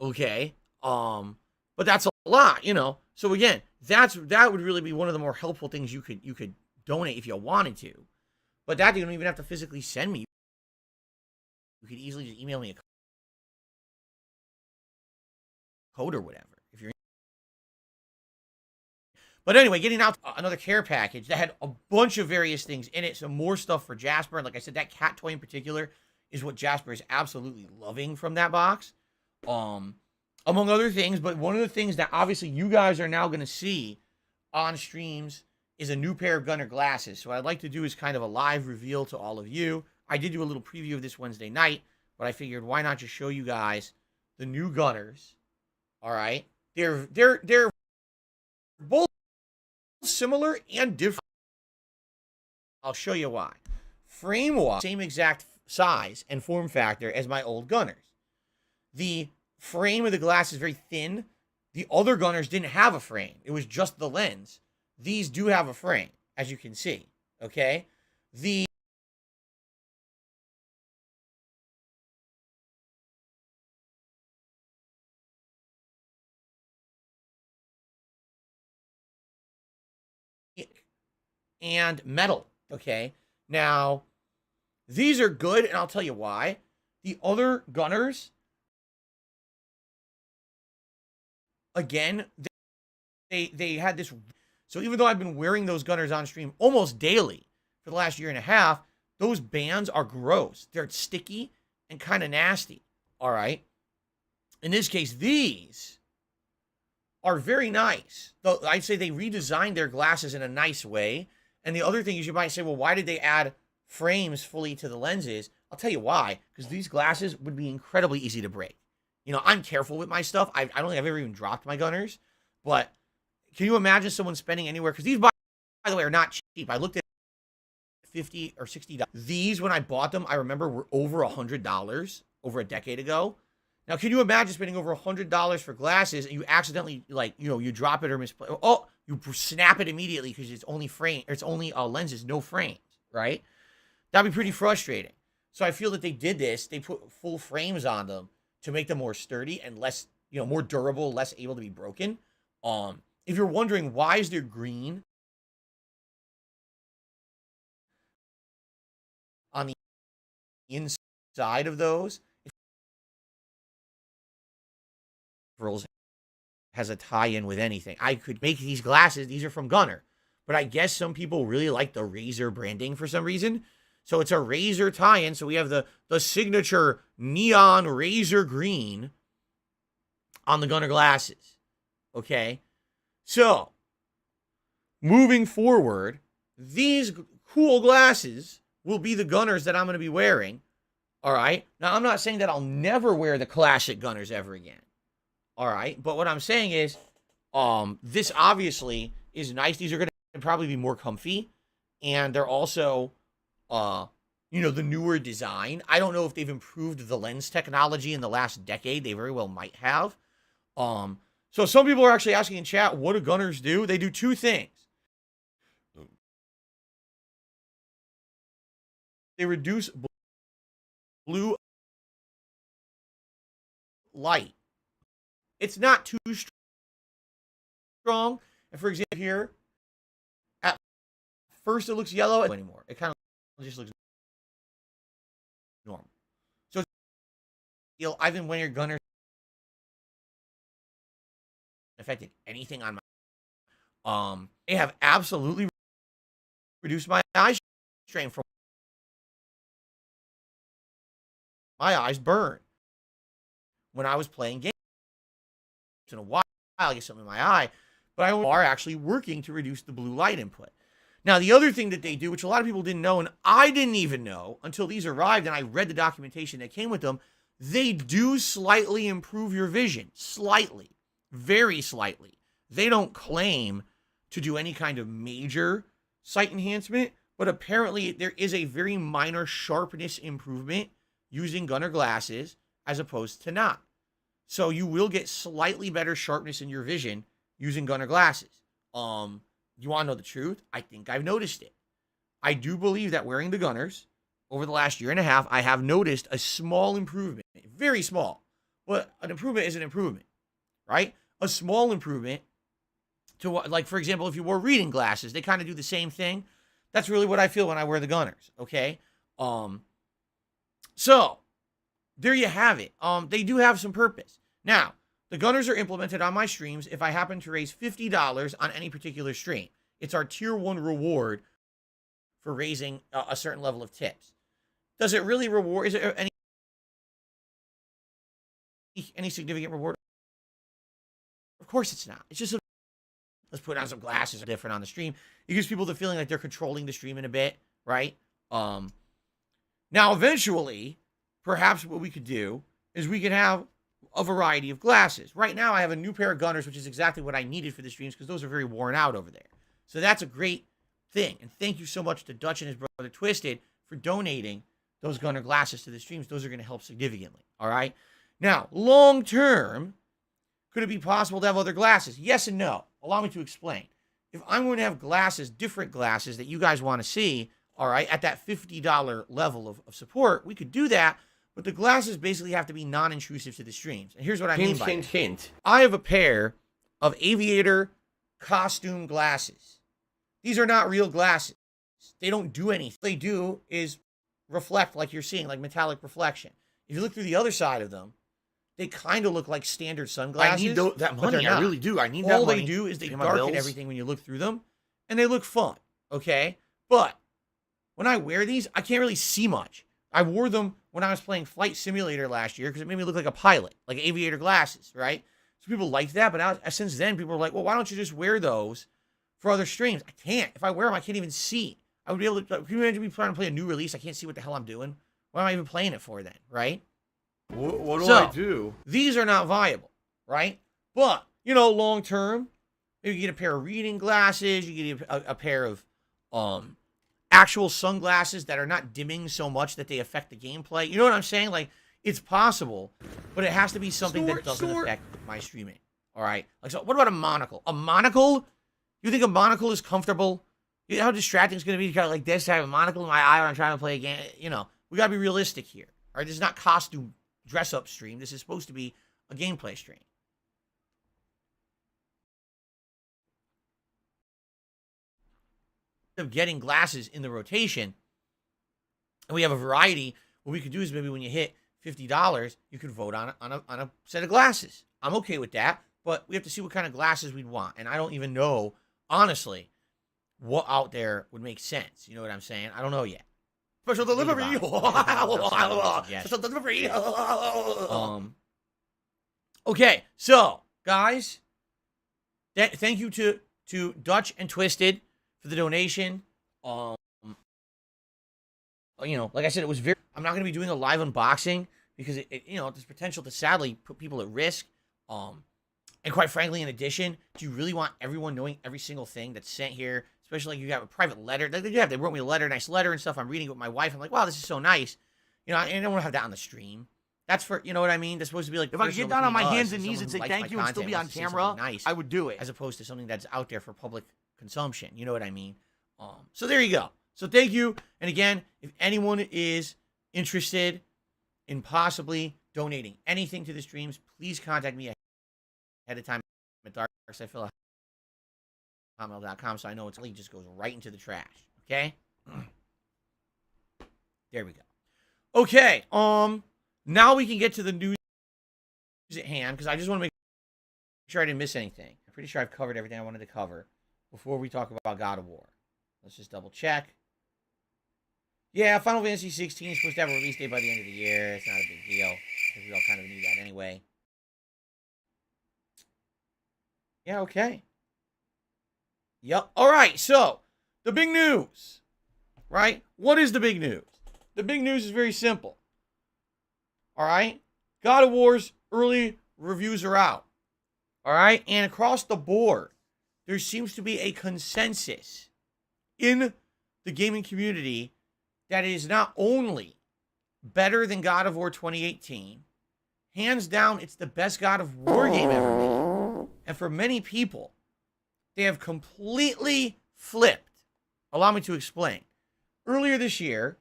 okay? But that's a lot, So again, that would really be one of the more helpful things you could donate if you wanted to. But that you don't even have to physically send me. You could easily just email me a code or whatever if you're. But anyway, getting out another care package that had a bunch of various things in it, some more stuff for Jasper. And like I said, that cat toy in particular is what Jasper is absolutely loving from that box. Among other things, but one of the things that obviously you guys are now going to see on streams is a new pair of Gunner glasses. So what I'd like to do is kind of a live reveal to all of you. I did do a little preview of this Wednesday night, but I figured why not just show you guys the new Gunners. All right. They're both similar and different. I'll show you why. Frame-wise, same exact size and form factor as my old Gunners. The frame of the glass is very thin. The other Gunners didn't have a frame. It was just the lens. These do have a frame, as you can see. Okay? The and metal, okay? Now, these are good, and I'll tell you why. The other Gunners, again, they had this. So even though I've been wearing those Gunners on stream almost daily for the last year and a half, those bands are gross. They're sticky and kind of nasty, all right? In this case, these are very nice. Though I'd say they redesigned their glasses in a nice way. And the other thing is, you might say, well, why did they add frames fully to the lenses? I'll tell you why. Because these glasses would be incredibly easy to break. I'm careful with my stuff. I don't think I've ever even dropped my Gunners. But can you imagine someone spending anywhere? Because these, by the way, are not cheap. I looked at $50 or $60. These, when I bought them, I remember were over $100 over a decade ago. Now, can you imagine spending over $100 for glasses and you accidentally, you drop it or misplay? Oh, you snap it immediately because it's only lenses, no frames, right? That'd be pretty frustrating. So I feel that they did this. They put full frames on them to make them more sturdy and less, more durable, less able to be broken. If you're wondering why is there green on the inside of those, has a tie-in with anything. I could make these glasses. These are from Gunner. But I guess some people really like the Razer branding for some reason. So it's a Razer tie-in. So we have the signature neon Razer green on the Gunner glasses. Okay? So, moving forward, these cool glasses will be the Gunners that I'm going to be wearing. All right? Now, I'm not saying that I'll never wear the classic Gunners ever again. All right, but what I'm saying is, this obviously is nice. These are going to probably be more comfy, and they're also, you know, the newer design. I don't know if they've improved the lens technology in the last decade. They very well might have. So some people are actually asking in chat, what do gunners do? They do two things. They reduce blue light. It's not too strong. And for example, here, at first it looks yellow anymore. It kind of just looks normal. So I've been wearing gunners affected anything on my they have absolutely reduced my eye strain from my eyes burn when I was playing games. In a while I get something in my eye, but I are actually working to reduce the blue light input. Now, the other thing that they do, which a lot of people didn't know, and I didn't even know until these arrived and I read the documentation that came with them, they do slightly improve your vision. Slightly. Very slightly. They don't claim to do any kind of major sight enhancement, but apparently there is a very minor sharpness improvement using gunner glasses as opposed to not. So you will get slightly better sharpness in your vision using gunner glasses. You want to know the truth? I think I've noticed it. I do believe that wearing the gunners over the last year and a half, I have noticed a small improvement. Very small. But an improvement is an improvement, right? A small improvement to, like, for example, if you wore reading glasses, they kind of do the same thing. That's really what I feel when I wear the gunners, okay? So, there you have it. They do have some purpose. Now, the gunners are implemented on my streams if I happen to raise $50 on any particular stream. It's our tier 1 reward for raising a certain level of tips. Does it really reward? Is it any significant reward? Of course it's not. It's just let's put on some glasses different on the stream. It gives people the feeling like they're controlling the stream in a bit, right? Now, eventually, perhaps what we could do is we could have a variety of glasses. Right now, I have a new pair of gunners, which is exactly what I needed for the streams because those are very worn out over there. So that's a great thing. And thank you so much to Dutch and his brother Twisted for donating those gunner glasses to the streams. Those are going to help significantly. All right. Now, long term, could it be possible to have other glasses? Yes and no. Allow me to explain. If I'm going to have glasses, different glasses that you guys want to see, all right, at that $50 level of support, we could do that. But the glasses basically have to be non-intrusive to the streams. And here's what I mean by that. Hint. I have a pair of aviator costume glasses. These are not real glasses. They don't do anything. What they do is reflect like you're seeing, like metallic reflection. If you look through the other side of them, they kind of look like standard sunglasses. I need that money. I really do. I need that money. All they do is they darken everything when you look through them, and they look fun, okay? But when I wear these, I can't really see much. I wore them when I was playing Flight Simulator last year because it made me look like a pilot, like aviator glasses, right? So people liked that, but now, since then, people are like, well, why don't you just wear those for other streams? I can't. If I wear them, I can't even see. I would be able to, can you imagine me trying to play a new release? I can't see what the hell I'm doing. What am I even playing it for then, right? What do I do? These are not viable, right? But, you know, long term, you get a pair of reading glasses, you get a pair of actual sunglasses that are not dimming so much that they affect the gameplay. You know what I'm saying? Like, it's possible, but it has to be something that doesn't affect my streaming. All right? Like, so what about a monocle? A monocle? You think a monocle is comfortable? You know how distracting it's going to be to kind of like this, to have a monocle in my eye when I'm trying to play a game? You know, we got to be realistic here. All right? This is not costume dress-up stream. This is supposed to be a gameplay stream. Of getting glasses in the rotation, and we have a variety. What we could do is maybe when you hit $50, you could vote on a set of glasses. I'm okay with that, but we have to see what kind of glasses we'd want, and I don't even know, honestly, what out there would make sense. You know what I'm saying? I don't know yet. Special delivery. Special delivery. Okay, so guys, thank you to Dutch and Twisted for the donation. You know, like I said, it was very. I'm not going to be doing a live unboxing because you know, there's potential to sadly put people at risk. And quite frankly, in addition, do you really want everyone knowing every single thing that's sent here, especially like you have a private letter. They wrote me a letter, nice letter and stuff. I'm reading it with my wife. I'm like, wow, this is so nice. You know, I don't want to have that on the stream. That's for, you know what I mean? That's supposed to be like, if I could get down on my hands and knees and say thank you and still be on camera, nice, I would do it. As opposed to something that's out there for public consumption. You know what I mean? So there you go. So thank you. And again, if anyone is interested in possibly donating anything to the streams, please contact me ahead of time at darksifil@hotmail.com so I know it just goes right into the trash. Okay? There we go. Okay. Now we can get to the news at hand, because I just want to make sure I didn't miss anything. I'm pretty sure I've covered everything I wanted to cover before we talk about God of War. Let's just double check. Yeah, Final Fantasy 16 is supposed to have a release date by the end of the year. It's not a big deal. I think we all kind of knew that anyway. Yeah, okay. Yep. All right, so the big news, right? What is the big news? The big news is very simple. All right? God of War's early reviews are out. All right? And across the board, there seems to be a consensus in the gaming community that is not only better than God of War 2018, hands down, it's the best God of War game ever made. And for many people, they have completely flipped. Allow me to explain. Earlier this year,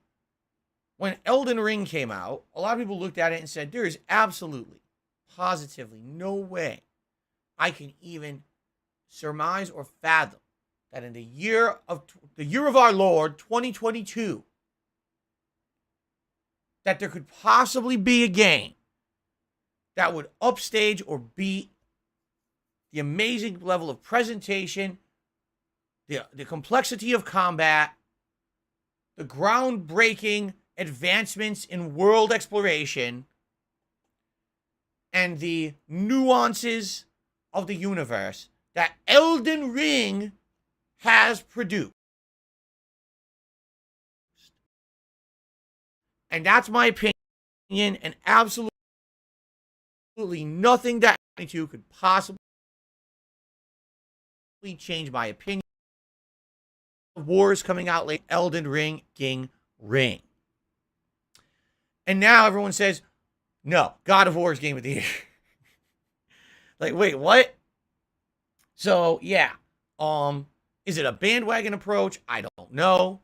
when Elden Ring came out, a lot of people looked at it and said, there is absolutely, positively no way I can even surmise or fathom that in the year of our Lord, 2022, that there could possibly be a game that would upstage or beat the amazing level of presentation, the complexity of combat, the groundbreaking advancements in world exploration, and the nuances of the universe that Elden Ring has produced. And that's my opinion, and absolutely nothing that 22 could possibly change my opinion. War is coming out late. Elden Ring, Ring. And now everyone says, no, God of War is game of the year. Like, wait, what? So, yeah. Is it a bandwagon approach? I don't know.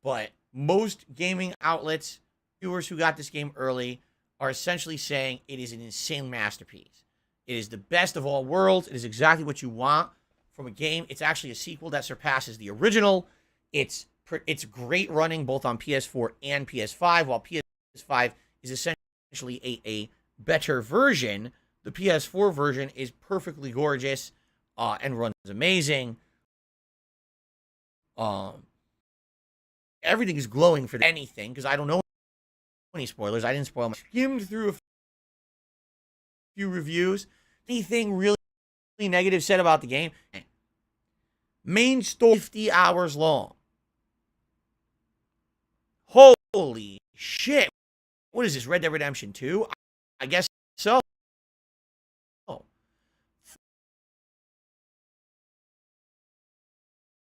But most gaming outlets, viewers who got this game early, are essentially saying it is an insane masterpiece. It is the best of all worlds. It is exactly what you want from a game. It's actually a sequel that surpasses the original. It's great running both on PS4 and PS5, while PS5 is essentially a better version. The PS4 version is perfectly gorgeous and runs amazing. Everything is glowing for anything, because I don't know any spoilers. I didn't spoil my. Skimmed through a few reviews. Anything really negative said about the game? Main story 50 hours long. Holy shit. What is this, Red Dead Redemption 2? I guess so.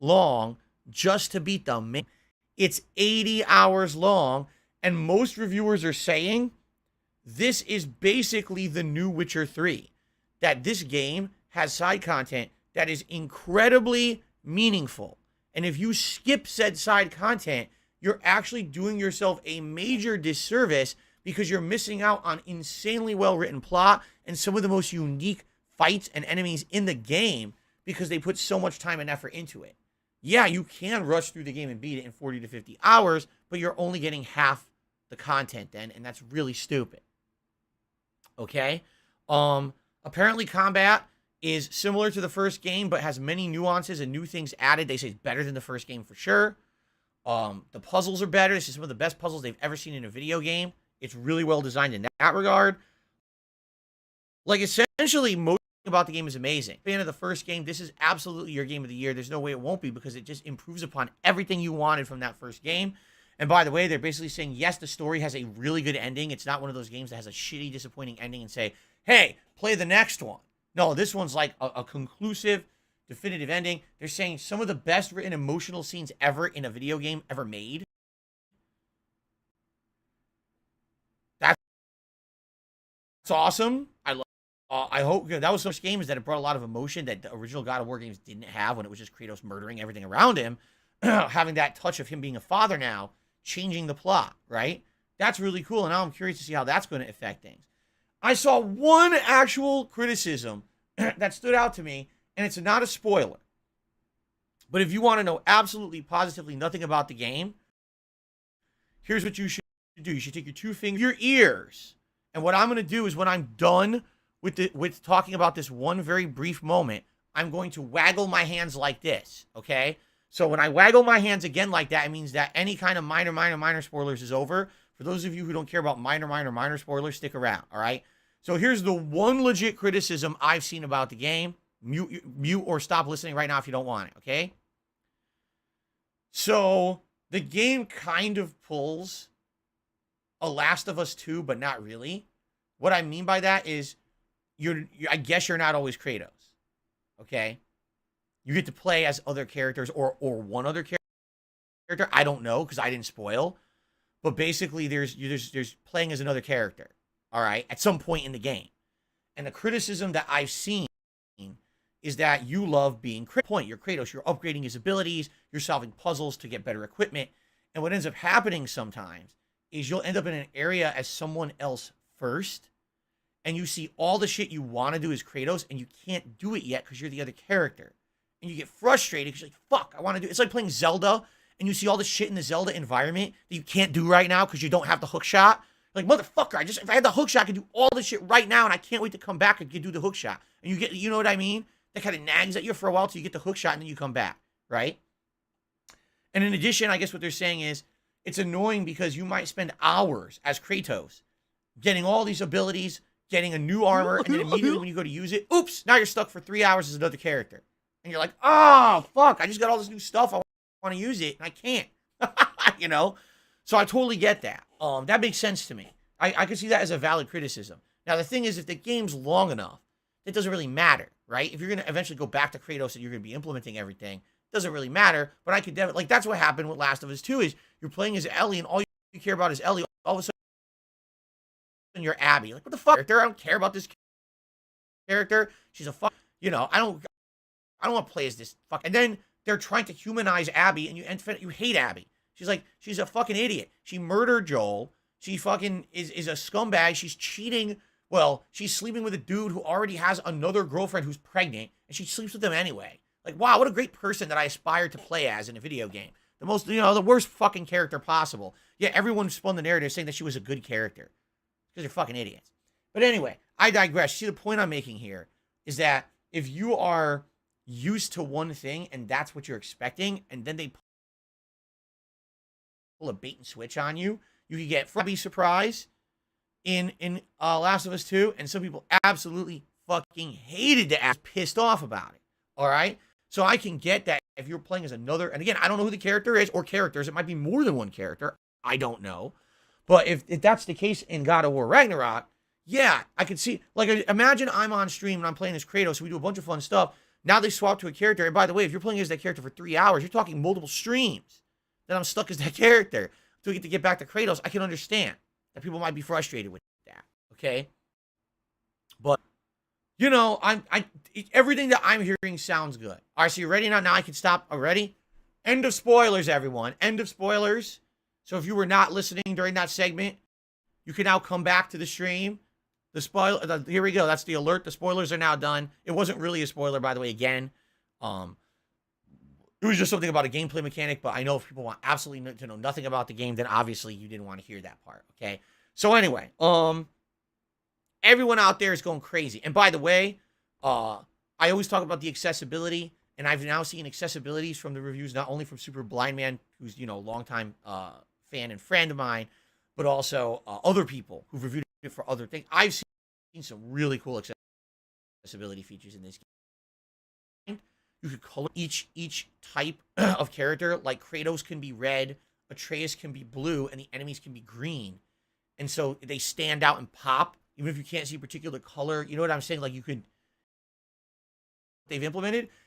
Long just to beat the main. It's 80 hours long, and most reviewers are saying this is basically the new Witcher 3. That this game has side content that is incredibly meaningful. And if you skip said side content, you're actually doing yourself a major disservice, because you're missing out on insanely well-written plot and some of the most unique fights and enemies in the game, because they put so much time and effort into it. Yeah, you can rush through the game and beat it in 40 to 50 hours, but you're only getting half the content then, and that's really stupid. Okay? Apparently combat is similar to the first game, but has many nuances and new things added. They say it's better than the first game for sure. The puzzles are better. This is some of the best puzzles they've ever seen in a video game. It's really well designed in that regard. Like, essentially, most about the game is amazing. Fan of the first game, this is absolutely your game of the year. There's no way it won't be, because it just improves upon everything you wanted from that first game. And by the way, they're basically saying, yes, the story has a really good ending. It's not one of those games that has a shitty, disappointing ending and say, hey, play the next one. No, this one's like a conclusive, definitive ending. They're saying some of the best written emotional scenes ever in a video game ever made. That's awesome. I hope that was some games that it brought a lot of emotion that the original God of War games didn't have when it was just Kratos murdering everything around him. Having that touch of him being a father now, changing the plot, right? That's really cool, and now I'm curious to see how that's going to affect things. I saw one actual criticism that stood out to me, and it's not a spoiler. But if you want to know absolutely, positively nothing about the game, here's what you should do. You should take your ears, and what I'm going to do is when I'm done with talking about this one very brief moment, I'm going to waggle my hands like this, okay? So when I waggle my hands again like that, it means that any kind of minor spoilers is over. For those of you who don't care about minor spoilers, stick around, all right? So here's the one legit criticism I've seen about the game. Mute or stop listening right now if you don't want it, okay? So the game kind of pulls a Last of Us 2, but not really. What I mean by that is I guess you're not always Kratos, okay? You get to play as other characters or one other character. I don't know because I didn't spoil. But basically, there's playing as another character, all right, at some point in the game. And the criticism that I've seen is that you love being Kratos. You're Kratos. You're upgrading his abilities. You're solving puzzles to get better equipment. And what ends up happening sometimes is you'll end up in an area as someone else first. And you see all the shit you want to do as Kratos, and you can't do it yet because you're the other character. And you get frustrated because you're like, fuck, I want to do it. It's like playing Zelda, and you see all the shit in the Zelda environment that you can't do right now because you don't have the hook shot. You're like, motherfucker, if I had the hook shot, I could do all this shit right now, and I can't wait to come back and do the hook shot. And you know what I mean? That kind of nags at you for a while till you get the hook shot, and then you come back, right? And in addition, I guess what they're saying is, it's annoying because you might spend hours as Kratos getting all these abilities, getting a new armor, and then immediately when you go to use it, oops, now you're stuck for 3 hours as another character. And you're like, oh, fuck, I just got all this new stuff. I want to use it, and I can't. You know? So I totally get that. That makes sense to me. I can see that as a valid criticism. Now, the thing is, if the game's long enough, it doesn't really matter, right? If you're going to eventually go back to Kratos and you're going to be implementing everything, it doesn't really matter. But I could definitely, like, that's what happened with Last of Us 2 is you're playing as Ellie, and all you care about is Ellie. All of a sudden, you're Abby. Like, what the fuck? I don't care about this character. She's a fuck. You know, I don't want to play as this fuck. And then they're trying to humanize Abby, and you hate Abby. She's a fucking idiot. She murdered Joel. She fucking is a scumbag. She's cheating. Well, she's sleeping with a dude who already has another girlfriend who's pregnant, and she sleeps with him anyway. Like, wow, what a great person that I aspire to play as in a video game. The worst fucking character possible. Yeah, everyone spun the narrative saying that she was a good character. Because they're fucking idiots. But anyway, I digress. See, the point I'm making here is that if you are used to one thing and that's what you're expecting, and then they pull a bait and switch on you, you can get a surprise in Last of Us 2, and some people absolutely fucking hated the ass, pissed off about it. All right? So I can get that if you're playing as another, and again, I don't know who the character is or characters. It might be more than one character. I don't know. But if that's the case in God of War Ragnarok, yeah, I can see, like, imagine I'm on stream and I'm playing as Kratos, so we do a bunch of fun stuff. Now they swap to a character, and by the way, if you're playing as that character for 3 hours, you're talking multiple streams. Then I'm stuck as that character. So we get back to Kratos, I can understand that people might be frustrated with that, okay? But, you know, everything that I'm hearing sounds good. All right, so you ready now? Now I can stop already? End of spoilers, everyone. End of spoilers. So if you were not listening during that segment, you can now come back to the stream. Here we go. That's the alert. The spoilers are now done. It wasn't really a spoiler, by the way, again. It was just something about a gameplay mechanic, but I know if people want absolutely to know nothing about the game, then obviously you didn't want to hear that part, okay? So anyway, everyone out there is going crazy. And by the way, I always talk about the accessibility, and I've now seen accessibilities from the reviews, not only from Super Blind Man, who's, you know, a longtime fan and friend of mine, but also other people who've reviewed it for other things. I've seen some really cool accessibility features in this game. You could color each type of character. Like Kratos can be red, Atreus can be blue, and the enemies can be green. And so they stand out and pop, even if you can't see a particular color. You know what I'm saying? Like, you could, they've implemented.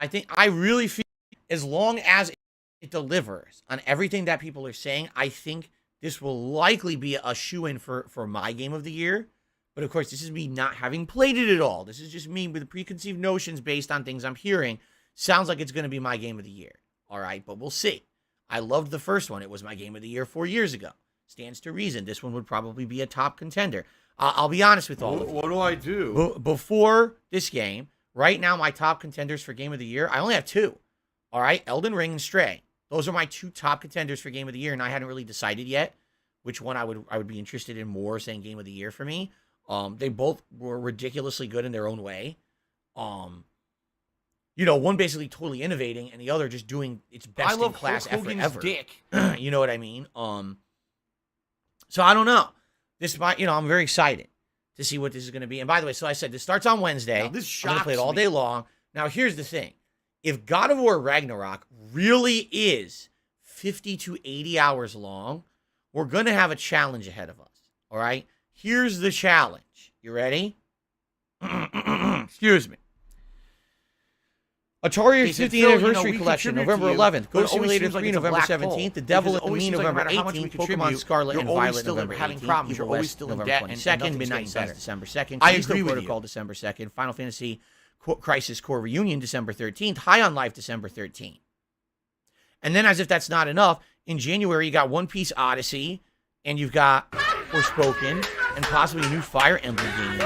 I think I really feel as long as it delivers on everything that people are saying, I think this will likely be a shoe-in for my game of the year. But of course, this is me not having played it at all. This is just me with preconceived notions based on things I'm hearing. Sounds like it's going to be my game of the year. All right, but we'll see. I loved the first one. It was my game of the year 4 years ago. Stands to reason. This one would probably be a top contender. I'll be honest with all of you. What do I do? Before this game, right now, my top contenders for game of the year, I only have 2. All right, Elden Ring and Stray. Those are my 2 top contenders for game of the year, and I hadn't really decided yet which one I would be interested in more saying game of the year for me. They both were ridiculously good in their own way. One basically totally innovating, and the other just doing its best in class effort ever. Dick. You know what I mean? So I don't know. This might, I'm very excited to see what this is going to be. And by the way, so I said this starts on Wednesday. Now, this I'm going to play it all shocks day long. Now, here's the thing: if God of War Ragnarok really is 50 to 80 hours long, we're going to have a challenge ahead of us. All right. Here's the challenge. You ready? Excuse me. Atari 50th Anniversary Collection, November 11th. Ghost Simulator 3, November 17th. The Devil and Me, November 18th. Pokemon Scarlet and Violet, November 18th. Evil West, November 22nd. Midnight Suns, December 2nd. Callisto Protocol, December 2nd. Final Fantasy Crisis Core Reunion, December 13th. High on Life, December 13th. And then, as if that's not enough, in January, you got One Piece Odyssey, and you've got Forspoken, and possibly a new Fire Emblem game.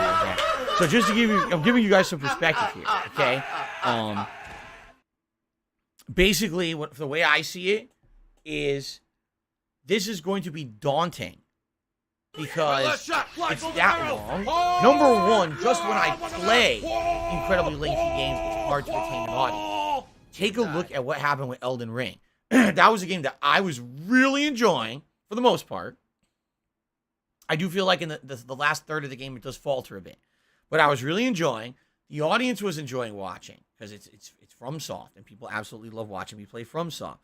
So just to give you, I'm giving you guys some perspective here, okay? Basically, the way I see it is this is going to be daunting because it's that long. Number one, just when I play incredibly lengthy games, it's hard to retain an audience. Take a look at what happened with Elden Ring. That was a game that I was really enjoying for the most part. I do feel like in the last third of the game, it does falter a bit. But I was really enjoying. The audience was enjoying watching because it's FromSoft, and people absolutely love watching me play FromSoft.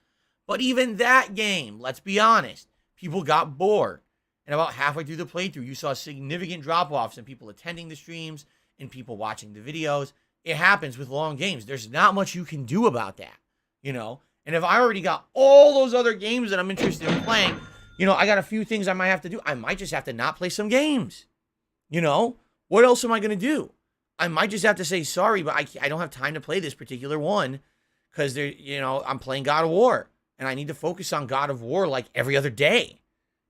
But even that game, let's be honest, people got bored. And about halfway through the playthrough, you saw significant drop-offs in people attending the streams and people watching the videos. It happens with long games. There's not much you can do about that, And if I already got all those other games that I'm interested in playing, I got a few things I might have to do. I might just have to not play some games. What else am I going to do? I might just have to say, sorry, but I don't have time to play this particular one because I'm playing God of War and I need to focus on God of War like every other day.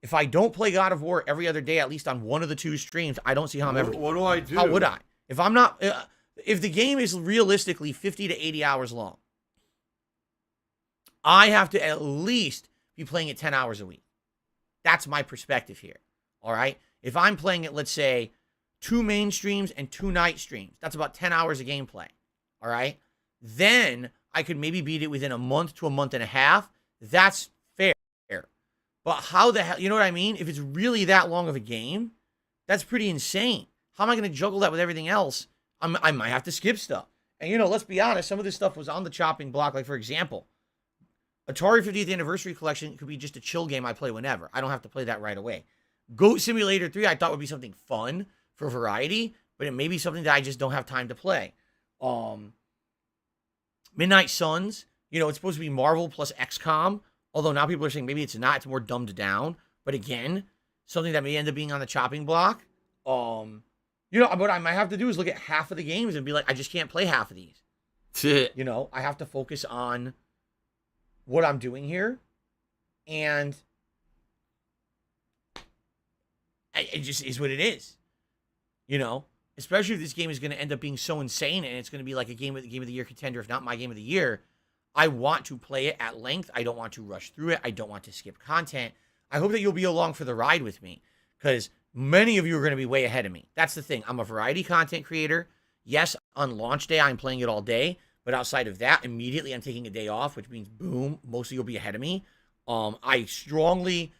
If I don't play God of War every other day, at least on one of the 2 streams, I don't see how I'm ever. What do I do? How would I? If I'm not, if the game is realistically 50 to 80 hours long, I have to at least be playing it 10 hours a week. That's my perspective here. All right. If I'm playing it, let's say, 2 main streams and 2 night streams, that's about 10 hours of gameplay. All right. Then I could maybe beat it within a month to a month and a half. That's fair. But how the hell, you know what I mean? If it's really that long of a game, that's pretty insane. How am I going to juggle that with everything else? I might have to skip stuff. And, let's be honest, some of this stuff was on the chopping block. Like, for example, Atari 50th Anniversary Collection could be just a chill game I play whenever. I don't have to play that right away. Goat Simulator 3 I thought would be something fun for variety, but it may be something that I just don't have time to play. Midnight Suns, it's supposed to be Marvel plus XCOM, although now people are saying maybe it's not, it's more dumbed down. But again, something that may end up being on the chopping block. What I might have to do is look at half of the games and be like, I just can't play half of these. I have to focus on what I'm doing here. And it just is what it is. Especially if this game is going to end up being so insane and it's going to be like a game of the year contender, if not my game of the year. I want to play it at length. I don't want to rush through it. I don't want to skip content. I hope that you'll be along for the ride with me because many of you are going to be way ahead of me. That's the thing. I'm a variety content creator. Yes, on launch day, I'm playing it all day. But outside of that, immediately I'm taking a day off, which means, boom, most of you will be ahead of me. I strongly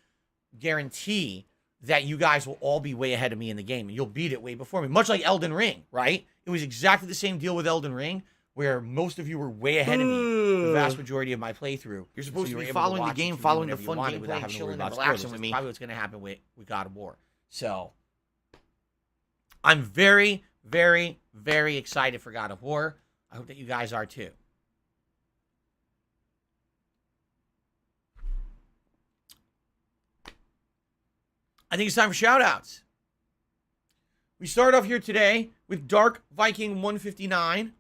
guarantee that you guys will all be way ahead of me in the game, and you'll beat it way before me. Much like Elden Ring, right? It was exactly the same deal with Elden Ring, where most of you were way ahead of me the vast majority of my playthrough. You're supposed to be following the game, following the fun gameplay, chilling and relaxing with me. That's probably what's going to happen with God of War. So, I'm very, very, very excited for God of War. I hope that you guys are too. I think it's time for shout-outs. We start off here today with Dark Viking 159,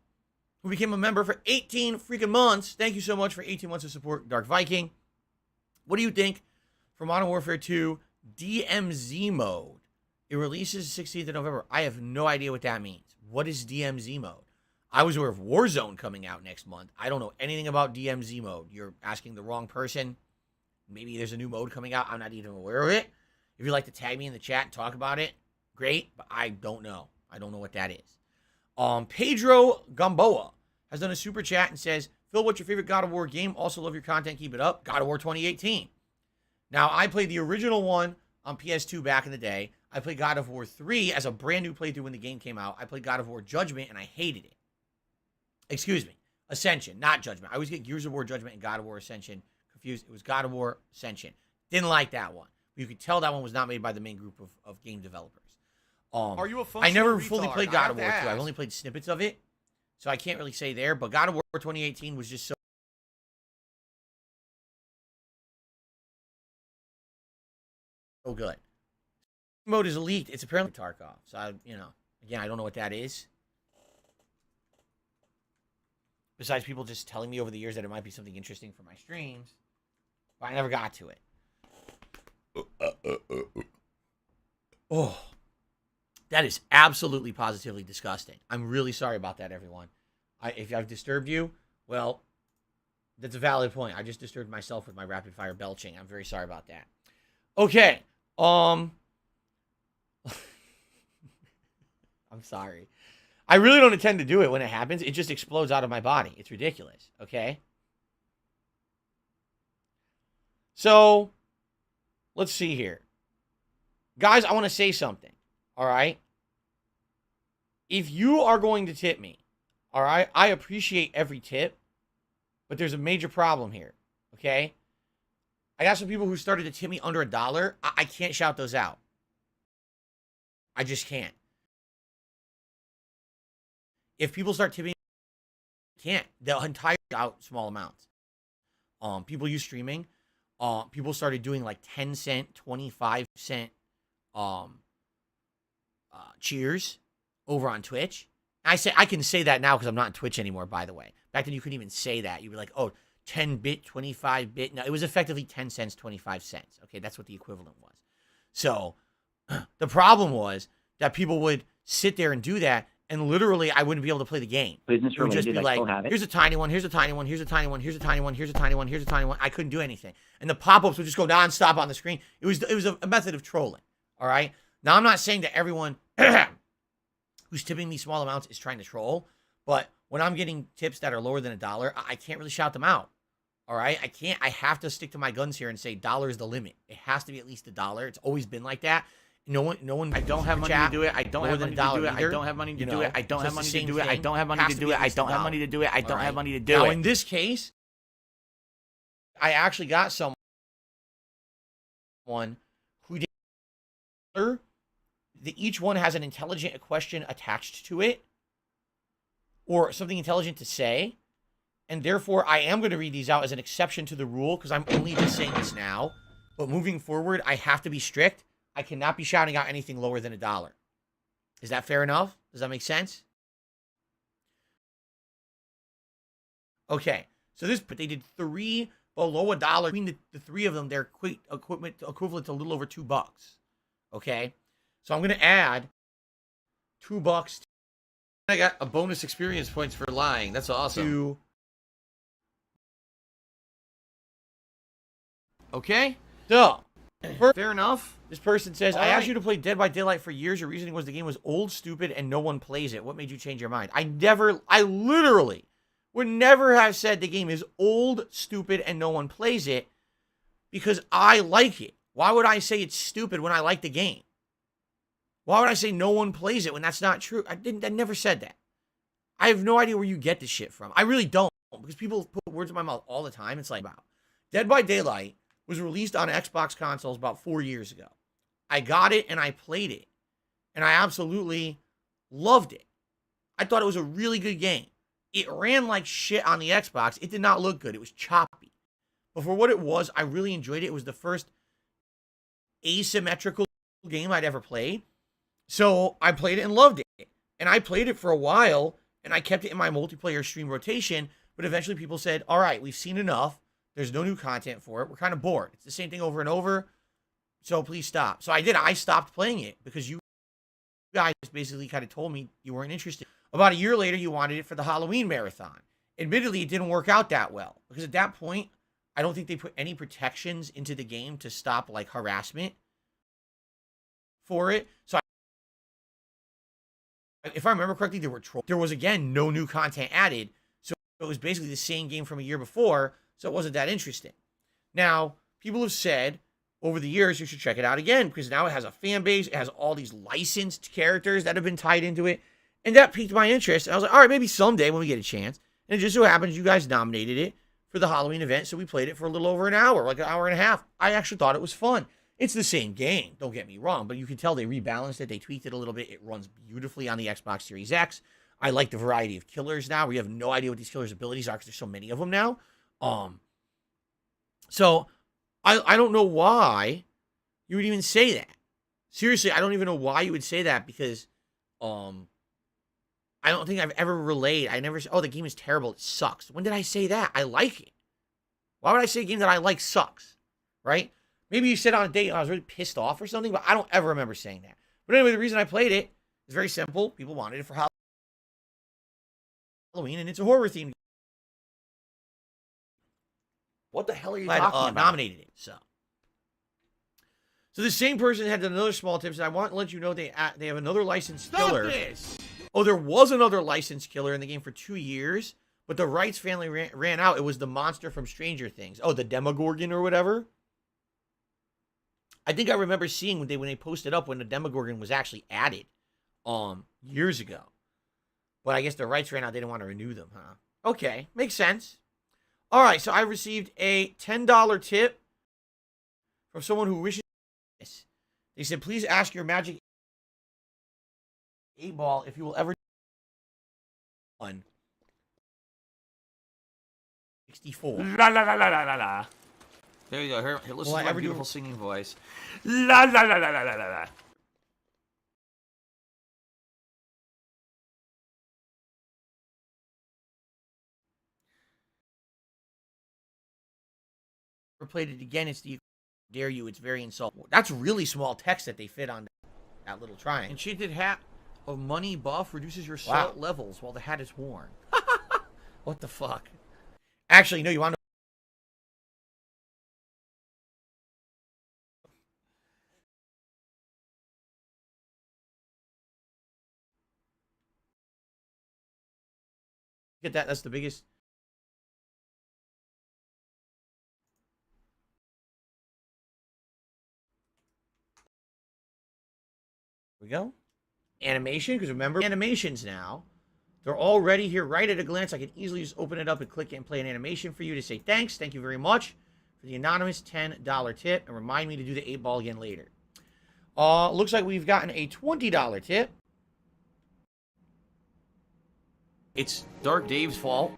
who became a member for 18 freaking months. Thank you so much for 18 months of support, Dark Viking. What do you think for Modern Warfare 2 DMZ mode? It releases 16th of November. I have no idea what that means. What is DMZ mode? I was aware of Warzone coming out next month. I don't know anything about DMZ mode. You're asking the wrong person. Maybe there's a new mode coming out. I'm not even aware of it. If you'd like to tag me in the chat and talk about it, great. But I don't know. I don't know what that is. Pedro Gamboa has done a super chat and says, Phil, what's your favorite God of War game? Also love your content. Keep it up. God of War 2018. Now, I played the original one on PS2 back in the day. I played God of War 3 as a brand new playthrough when the game came out. I played God of War Judgment, and I hated it. Excuse me. Ascension, not Judgment. I always get Gears of War Judgment and God of War Ascension confused. It was God of War Ascension. Didn't like that one. You could tell that one was not made by the main group of game developers. Are you a I never retard? fully played God of War 2. I've only played snippets of it, so I can't really say there. But God of War 2018 was just so good. Mode is leaked. It's apparently Tarkov. So, again, I don't know what that is. Besides people just telling me over the years that it might be something interesting for my streams. But I never got to it. Oh. That is absolutely positively disgusting. I'm really sorry about that, everyone. If I've disturbed you, well, that's a valid point. I just disturbed myself with my rapid fire belching. I'm very sorry about that. Okay. I'm sorry. I really don't intend to do it when it happens. It just explodes out of my body. It's ridiculous. Okay. So, let's see here. Guys, I want to say something. All right? If you are going to tip me, all right, I appreciate every tip, but there's a major problem here. Okay? I got some people who started to tip me under $1. I can't shout those out. I just can't. If people start tipping, can't. They'll entire out small amounts. People use streaming. People started doing like 10 cent, 25 cent cheers over on Twitch. I can say that now because I'm not on Twitch anymore, by the way. Back then you couldn't even say that. You'd be like, oh, 10-bit, 25-bit. No, it was effectively 10 cents, 25 cents. Okay, that's what the equivalent was. So the problem was that people would sit there and do that, and literally I wouldn't be able to play the game. Business it would just be related, like, here's a tiny one, here's a tiny one, here's a tiny one, here's a tiny one, here's a tiny one, here's a tiny one. I couldn't do anything. And the pop-ups would just go nonstop on the screen. It was a method of trolling. All right? Now, I'm not saying that everyone who's tipping me small amounts is trying to troll, but when I'm getting tips that are lower than $1, I can't really shout them out. All right? I can't. I have to stick to my guns here and say $1 is the limit. It has to be at least $1. It's always been like that. No one. I don't have money to do it. I don't have money to do it. I don't have money to do it. I don't have money to do it. I don't have money to do it. I don't have money to do it. I don't have money to do it. Now, in this case, I actually got someone who did that each one has an intelligent question attached to it or something intelligent to say. And therefore, I am going to read these out as an exception to the rule because I'm only just saying this now. But moving forward, I have to be strict. I cannot be shouting out anything lower than $1. Is that fair enough? Does that make sense? Okay. So but they did 3 below $1. Between the 3 of them, they're equivalent to a little over $2. Okay. So I'm going to add $2. I got a bonus experience points for lying. That's awesome. Okay. So, fair enough. This person says, All I asked right. you to play Dead by Daylight for years. Your reasoning was the game was old, stupid, and no one plays it. What made you change your mind? I literally would never have said the game is old, stupid, and no one plays it because I like it. Why would I say it's stupid when I like the game? Why would I say no one plays it when that's not true? I never said that. I have no idea where you get this shit from. I really don't, because people put words in my mouth all the time. It's like, wow. Dead by Daylight was released on Xbox consoles about 4 years ago. I got it and I played it. And I absolutely loved it. I thought it was a really good game. It ran like shit on the Xbox. It did not look good. It was choppy. But for what it was, I really enjoyed it. It was the first asymmetrical game I'd ever played. So I played it and loved it. And I played it for a while, and I kept it in my multiplayer stream rotation. But eventually people said, all right, we've seen enough. There's no new content for it. We're kind of bored. It's the same thing over and over. So please stop. So I did. I stopped playing it because you guys basically kind of told me you weren't interested. About a year later, you wanted it for the Halloween marathon. Admittedly, it didn't work out that well because at that point, I don't think they put any protections into the game to stop like harassment for it. So if I remember correctly, there was again no new content added. So it was basically the same game from a year before. So it wasn't that interesting. Now, people have said over the years, you should check it out again because now it has a fan base. It has all these licensed characters that have been tied into it. And that piqued my interest. And I was like, all right, maybe someday when we get a chance. And it just so happens you guys nominated it for the Halloween event. So we played it for a little over an hour, like an hour and a half. I actually thought it was fun. It's the same game, don't get me wrong, but you can tell they rebalanced it. They tweaked it a little bit. It runs beautifully on the Xbox Series X. I like the variety of killers now. We have no idea what these killers' abilities are because there's so many of them now. So I don't know why you would even say that. Seriously, I don't even know why you would say that because I don't think I've ever relayed. I never said, oh, the game is terrible. It sucks. When did I say that? I like it. Why would I say a game that I like sucks? Right? Maybe you said on a date I was really pissed off or something, but I don't ever remember saying that. But anyway, the reason I played it is very simple. People wanted it for Halloween, and it's a horror theme. What the hell are you talking about? Nominated it, so the same person had another small tip. Said, I want to let you know they have another licensed killer. This. Oh, there was another licensed killer in the game for 2 years, but the rights family ran out. It was the monster from Stranger Things. Oh, the Demogorgon or whatever. I think I remember seeing when they posted up when the Demogorgon was actually added years ago. But I guess the rights ran out. They didn't want to renew them, huh? Okay, makes sense. All right, so I received a $10 tip from someone who wishes this. They said, please ask your Magic 8-Ball if you will ever one 64. La la la la la la la. There you go. Here listen to my beautiful singing voice. La la la la la la la. Played it again, it's the dare you, it's very insulting. That's really small text that they fit on that little triangle. Enchanted hat of money buff reduces your salt levels while the hat is worn. What the fuck? Actually, no, you want to get that? That's the biggest. Here we go. Animation, because remember, animations now. They're all ready here right at a glance. I can easily just open it up and click it and play an animation for you to say thanks. Thank you very much for the anonymous $10 tip. And remind me to do the 8-Ball again later. Looks like we've gotten a $20 tip. It's Dark Dave's fault.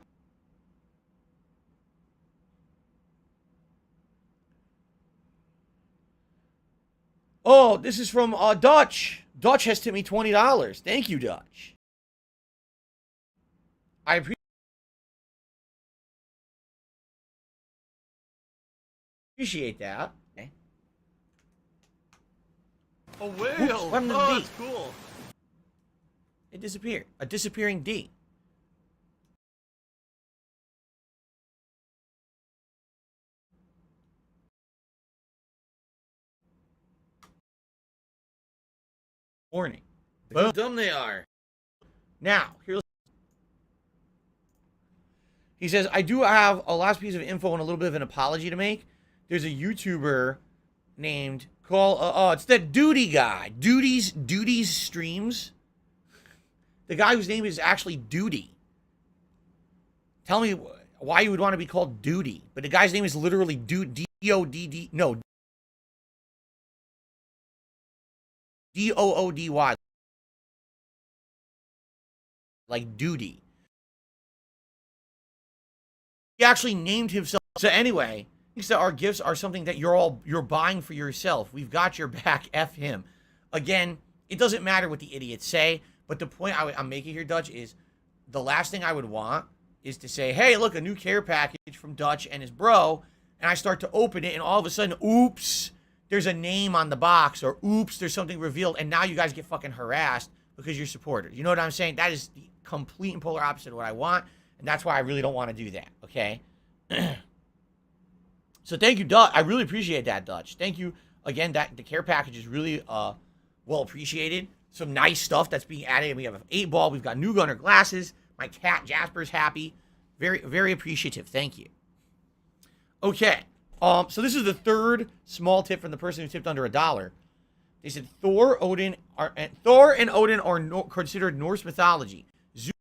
Oh, this is from Dutch. Dutch has tipped me $20. Thank you, Dutch. I appreciate that. Okay. A whale. Oops, what happened to the D? That's cool. It disappeared. A disappearing D. Warning. Look how dumb they are. Now, here's. He says, I do have a last piece of info and a little bit of an apology to make. There's a YouTuber named it's that Duty guy. Duty's streams. The guy whose name is actually Duty. Tell me why you would want to be called Duty. But the guy's name is literally D-O-D-D. No. D-O-O-D-Y. Like Duty. He actually named himself. So anyway, he said our gifts are something that you're buying for yourself. We've got your back. F him. Again, it doesn't matter what the idiots say, but the point I'm making here, Dutch, is the last thing I would want is to say, hey, look, a new care package from Dutch and his bro, and I start to open it, and all of a sudden, oops, there's a name on the box, or oops, there's something revealed, and now you guys get fucking harassed because you're supporters. You know what I'm saying? That is the complete and polar opposite of what I want, and that's why I really don't want to do that, okay? So thank you, Dutch. I really appreciate that, Dutch. Thank you. Again, that the care package is really well appreciated. Some nice stuff that's being added. We have an 8-ball. We've got new Gunner glasses. My cat Jasper's happy. Very, very appreciative. Thank you. Okay. So this is the third small tip from the person who tipped under $1. They said Thor and Odin are considered Norse mythology. Zeus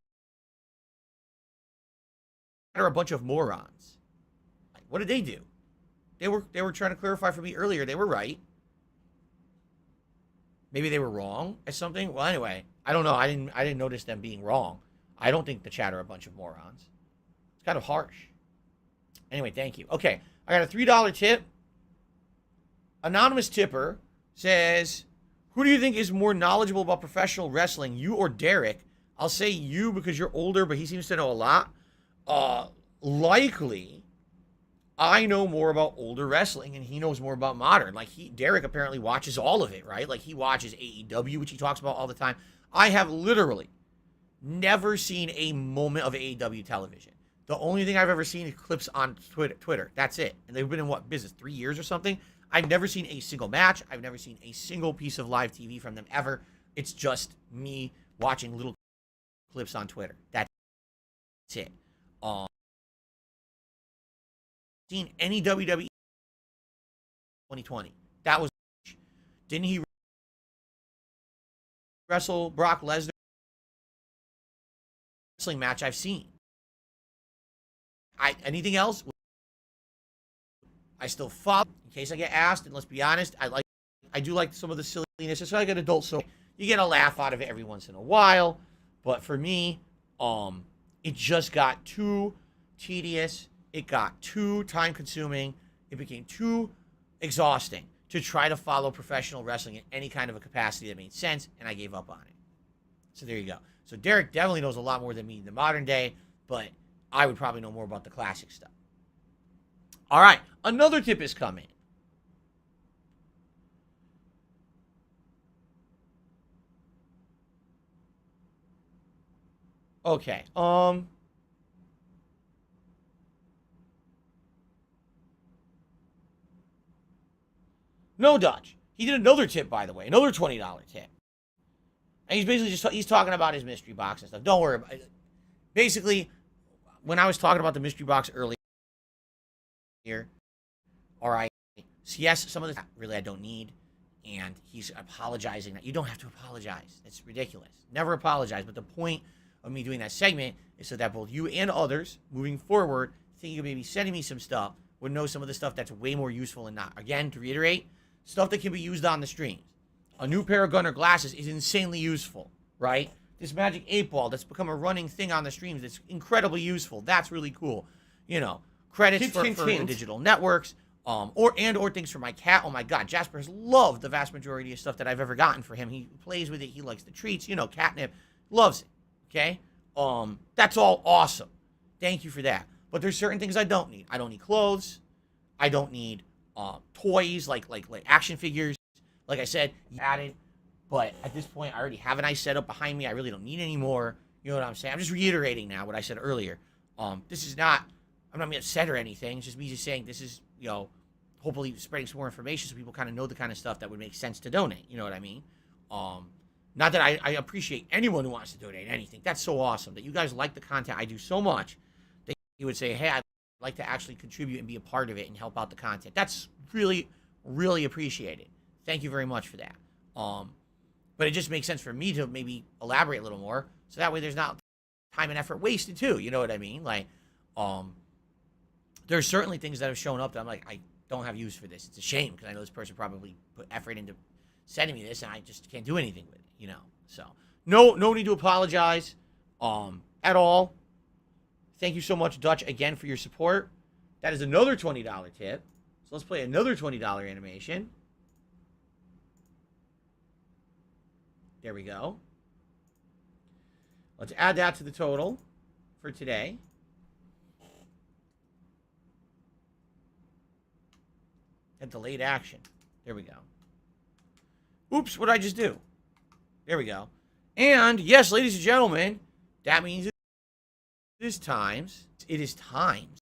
are a bunch of morons. What did they do? They were trying to clarify for me earlier. They were right. Maybe they were wrong at something. Well, anyway, I don't know. I didn't notice them being wrong. I don't think the chat are a bunch of morons. It's kind of harsh. Anyway, thank you. Okay, I got a $3 tip. Anonymous tipper says, who do you think is more knowledgeable about professional wrestling, you or Derek? I'll say you because you're older, but he seems to know a lot. Likely, I know more about older wrestling, and he knows more about modern. Like, Derek apparently watches all of it, right? Like, he watches AEW, which he talks about all the time. I have literally never seen a moment of AEW television. The only thing I've ever seen is clips on Twitter. That's it. And they've been in, what, business, 3 years or something? I've never seen a single match. I've never seen a single piece of live TV from them ever. It's just me watching little clips on Twitter. That's it. Seen any WWE 2020. That was, didn't he wrestle Brock Lesnar? Wrestling match I've seen. Anything else? I still follow in case I get asked, and let's be honest, I do like some of the silliness. It's like an adult, so you get a laugh out of it every once in a while. But for me, it just got too tedious. It got too time-consuming. It became too exhausting to try to follow professional wrestling in any kind of a capacity that made sense, and I gave up on it. So there you go. So Derek definitely knows a lot more than me in the modern day, but I would probably know more about the classic stuff. All right, another tip is coming. Okay, no, Dutch. He did another tip, by the way. Another $20 tip. And he's basically just, he's talking about his mystery box and stuff. Don't worry about it. Basically, when I was talking about the mystery box earlier, all right, so yes, some of this really I don't need. And he's apologizing. That you don't have to apologize. It's ridiculous. Never apologize. But the point of me doing that segment is so that both you and others, moving forward, thinking of maybe sending me some stuff, would know some of the stuff that's way more useful and not. Again, to reiterate, stuff that can be used on the streams. A new pair of Gunner glasses is insanely useful, right? This Magic 8-ball that's become a running thing on the streams that's incredibly useful. That's really cool. You know, credits for the digital networks, or things for my cat. Oh my God, Jasper has loved the vast majority of stuff that I've ever gotten for him. He plays with it. He likes the treats. You know, catnip, loves it. Okay, that's all awesome. Thank you for that. But there's certain things I don't need. I don't need clothes. I don't need toys like action figures. Like I said, added. But at this point, I already have a nice setup behind me. I really don't need any more. You know what I'm saying? I'm just reiterating now what I said earlier. This is not, I'm not upset or anything. It's just me just saying this is, you know, hopefully spreading some more information so people kind of know the kind of stuff that would make sense to donate. You know what I mean? Not that I appreciate anyone who wants to donate anything. That's so awesome that you guys like the content I do so much that you would say, hey, I'd like to actually contribute and be a part of it and help out the content. That's really, really appreciated. Thank you very much for that. But it just makes sense for me to maybe elaborate a little more so that way there's not time and effort wasted too. You know what I mean? Like, there's certainly things that have shown up that I'm like, I don't have use for this. It's a shame because I know this person probably put effort into sending me this and I just can't do anything with it, you know? So no need to apologize at all. Thank you so much, Dutch, again for your support. That is another $20 tip. So let's play another $20 animation. There we go. Let's add that to the total for today. And delayed action. There we go. Oops, what did I just do? There we go. And, yes, ladies and gentlemen, that means it is times. It is times.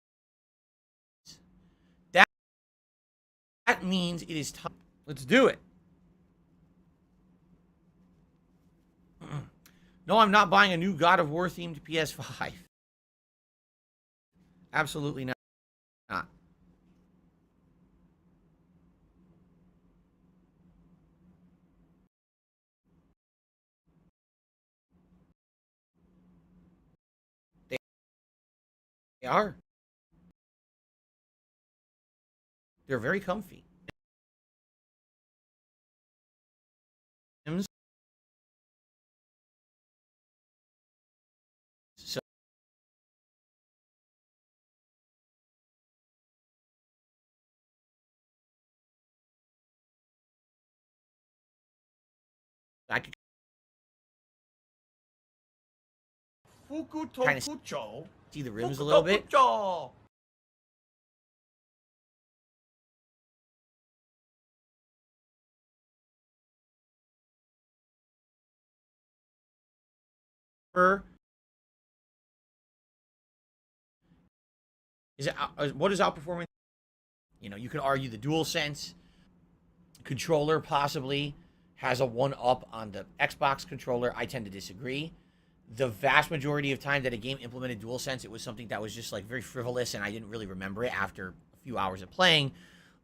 That means it is time. Let's do it. No, I'm not buying a new God of War themed PS5. Absolutely not. They are. They're very comfy. So I could kind of see the rims a little bit. What is outperforming? You know, you could argue the DualSense controller possibly has a one-up on the Xbox controller. I tend to disagree. The vast majority of time that a game implemented DualSense, it was something that was just like very frivolous, and I didn't really remember it after a few hours of playing.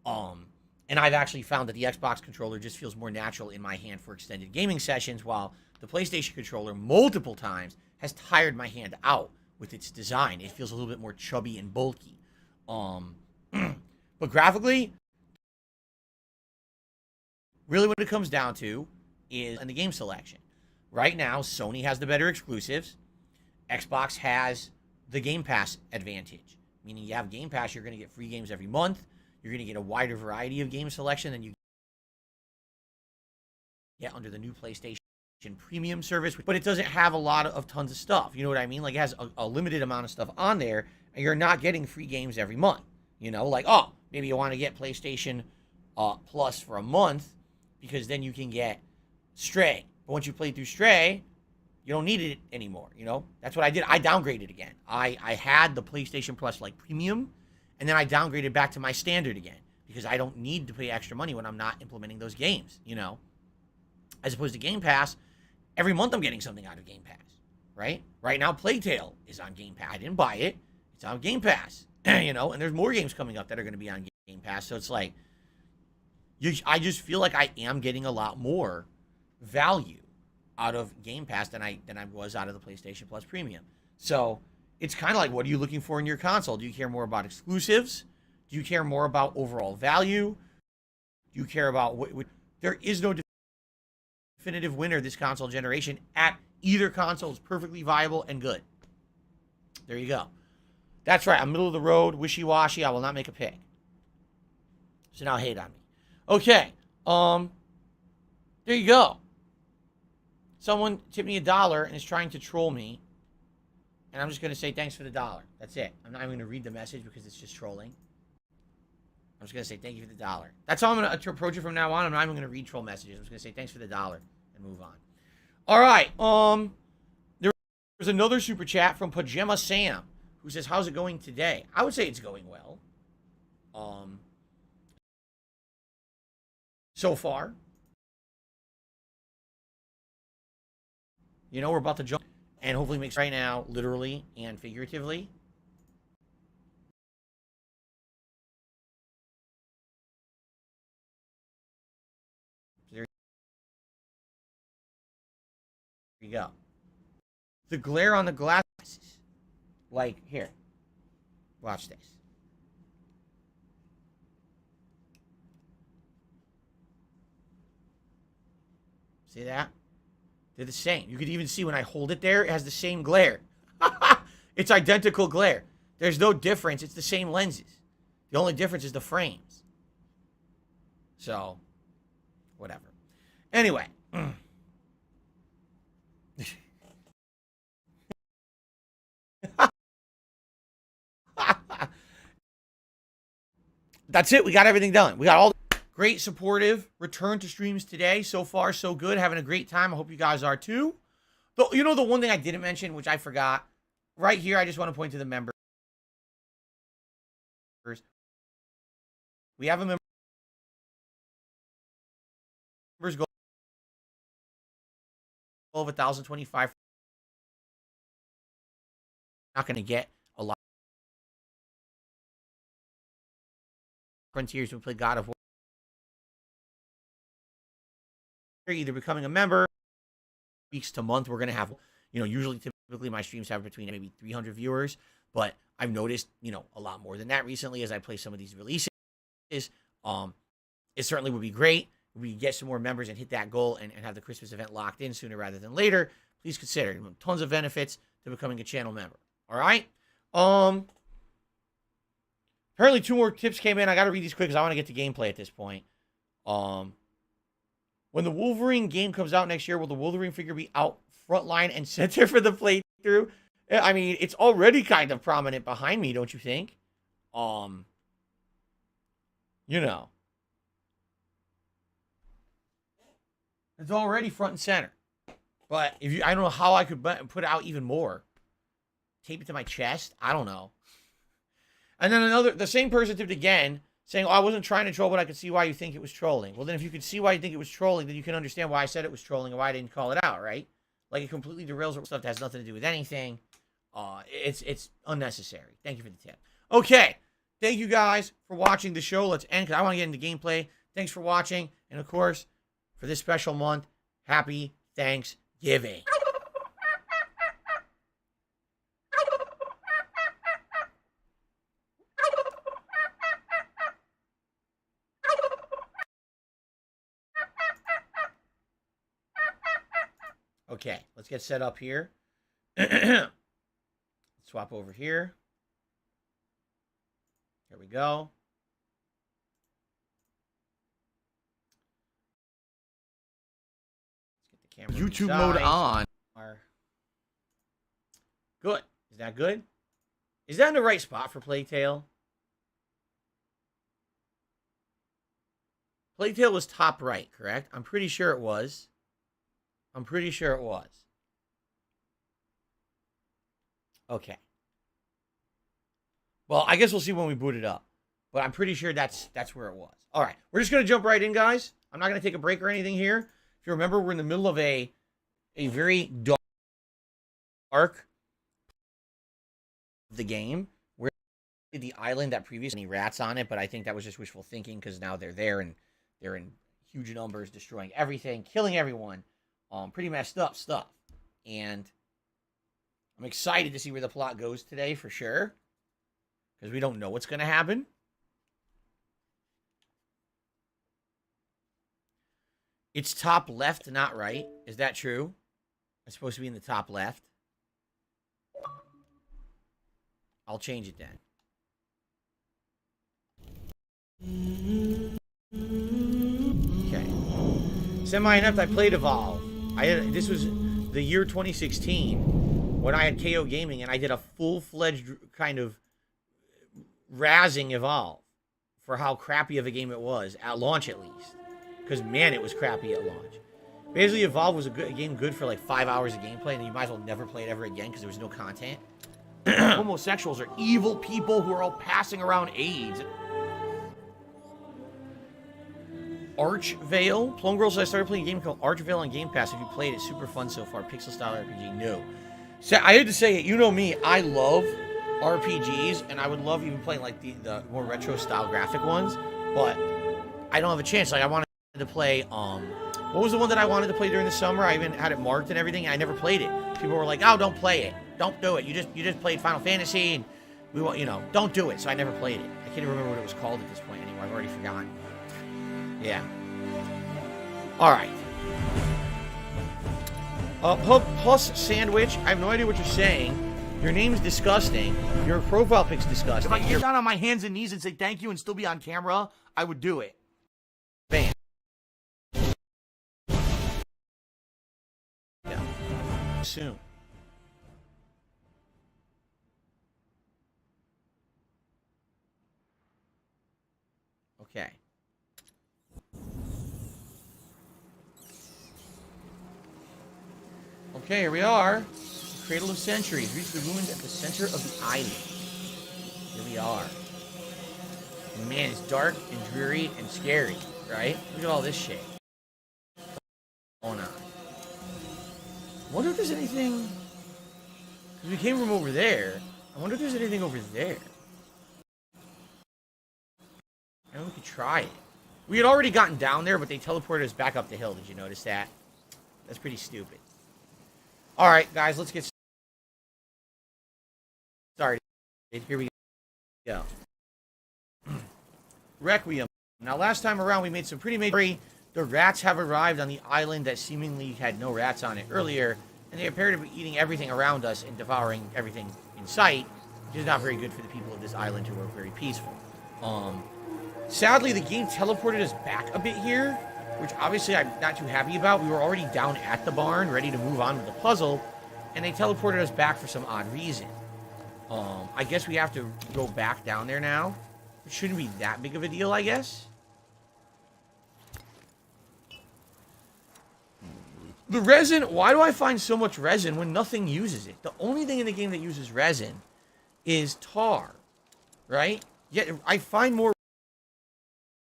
And I've actually found that the Xbox controller just feels more natural in my hand for extended gaming sessions, while the PlayStation controller multiple times has tired my hand out with its design. It feels a little bit more chubby and bulky. But graphically, really what it comes down to is in the game selection. Right now, Sony has the better exclusives. Xbox has the Game Pass advantage, meaning you have Game Pass, you're going to get free games every month. You're going to get a wider variety of game selection than you get under the new PlayStation Premium service. But it doesn't have a lot of tons of stuff. You know what I mean? Like, it has a limited amount of stuff on there, and you're not getting free games every month. You know, like, oh, maybe you want to get PlayStation Plus for a month because then you can get Stray. But once you play through Stray, you don't need it anymore, you know? That's what I did. I downgraded again. I had the PlayStation Plus, like, Premium, and then I downgraded back to my standard again because I don't need to pay extra money when I'm not implementing those games, you know? As opposed to Game Pass, every month I'm getting something out of Game Pass, right? Right now, Plague Tale is on Game Pass. I didn't buy it. It's on Game Pass, you know? And there's more games coming up that are going to be on Game Pass. So it's like, I just feel like I am getting a lot more value out of Game Pass than I was out of the PlayStation Plus Premium. So it's kind of like, what are you looking for in your console? Do you care more about exclusives? Do you care more about overall value? Do you care about what there is no definitive winner this console generation at either console is perfectly viable and good. There you go. That's right. I'm middle of the road, wishy-washy. I will not make a pick. So now hate on me. Okay. There you go. Someone tipped me $1 and is trying to troll me. And I'm just going to say thanks for the $1. That's it. I'm not even going to read the message because it's just trolling. I'm just going to say thank you for the $1. That's how I'm going to approach it from now on. I'm not even going to read troll messages. I'm just going to say thanks for the $1 and move on. All right. There's another super chat from Pajama Sam who says, how's it going today? I would say it's going well. So far. You know, we're about to jump and hopefully make right now, literally and figuratively. So there you go. The glare on the glasses. Like, here. Watch this. See that? They're the same. You could even see when I hold it there, it has the same glare. It's identical glare. There's no difference. It's the same lenses. The only difference is the frames. So, whatever. Anyway. that's it. We got everything done. We got all great supportive return to streams today. So far, so good. Having a great time. I hope you guys are too. You know, the one thing I didn't mention, which I forgot, right here, I just want to point to the members. We have a members goal of 1,025. Not going to get a lot. Frontiers who play God of War. They're either becoming a member, weeks to month, we're going to have, you know, usually typically my streams have between maybe 300 viewers, but I've noticed, you know, a lot more than that recently as I play some of these releases. It certainly would be great if we get some more members and hit that goal and have the Christmas event locked in sooner rather than later. Please consider tons of benefits to becoming a channel member. All right. Apparently 2 more tips came in. I got to read these quick because I want to get to gameplay at this point. When the Wolverine game comes out next year, will the Wolverine figure be out front line and center for the playthrough? I mean, it's already kind of prominent behind me, don't you think? You know. It's already front and center. But if you, I don't know how I could put it out even more. Tape it to my chest? I don't know. And then the same person tipped again, saying, oh, I wasn't trying to troll, but I could see why you think it was trolling. Well, then if you could see why you think it was trolling, then you can understand why I said it was trolling and why I didn't call it out, right? Like, it completely derails stuff that has nothing to do with anything. It's unnecessary. Thank you for the tip. Okay. Thank you guys for watching the show. Let's end because I want to get into gameplay. Thanks for watching. And, of course, for this special month, happy Thanksgiving. Okay, let's get set up here. Swap over here. Here we go. Let's get the camera YouTube mode on. Good. Is that good? Is that in the right spot for Playtail? Playtail was top right, correct? I'm pretty sure it was. I'm pretty sure it was. Okay. Well, I guess we'll see when we boot it up. But I'm pretty sure that's where it was. All right. We're just going to jump right in, guys. I'm not going to take a break or anything here. If you remember, we're in the middle of a very dark of the game. We're the island that previously had any rats on it, but I think that was just wishful thinking because now they're there and they're in huge numbers, destroying everything, killing everyone. Pretty messed up stuff. And I'm excited to see where the plot goes today for sure. Because we don't know what's going to happen. It's top left, not right. Is that true? It's supposed to be in the top left. I'll change it then. Okay. Semi-inept, I played Evolve. This was the year 2016 when I had KO Gaming and I did a full-fledged kind of razzing Evolve for how crappy of a game it was, at launch at least. Because, man, it was crappy at launch. Basically, Evolve was a game good for like 5 hours of gameplay, and you might as well never play it ever again because there was no content. Homosexuals are evil people who are all passing around AIDS. Archvale? Plum Girls, I started playing a game called Archvale on Game Pass. If you played it, super fun so far. Pixel style RPG, no. So I had to say it, you know me, I love RPGs, and I would love even playing like the more retro style graphic ones, but I don't have a chance. Like I wanted to play, what was the one that I wanted to play during the summer? I even had it marked and everything, and I never played it. People were like, oh, don't play it. Don't do it. You just played Final Fantasy, and we want, you know, don't do it. So I never played it. I can't even remember what it was called at this point anymore. I've already forgotten. Yeah. All right. Plus Sandwich, I have no idea what you're saying. Your name's disgusting. Your profile pic's disgusting. If I could get down on my hands and knees and say thank you and still be on camera, I would do it. Bam. Yeah. Soon. Okay. Okay, here we are. Cradle of Centuries. Reach the ruins at the center of the island. Here we are. And man, it's dark and dreary and scary, right? Look at all this shit going on. I wonder if there's anything... Because we came from over there. I wonder if there's anything over there. I know we could try it. We had already gotten down there, but they teleported us back up the hill. Did you notice that? That's pretty stupid. Alright, guys, let's get started. Here we go. Requiem. Now, last time around, we made some pretty major... The rats have arrived on the island that seemingly had no rats on it earlier, and they appear to be eating everything around us and devouring everything in sight, which is not very good for the people of this island who are very peaceful. Sadly, the game teleported us back a bit here, which obviously I'm not too happy about. We were already down at the barn, ready to move on with the puzzle, and they teleported us back for some odd reason. I guess we have to go back down there now. It shouldn't be that big of a deal, I guess. The resin, why do I find so much resin when nothing uses it? The only thing in the game that uses resin is tar, right? Yet I find more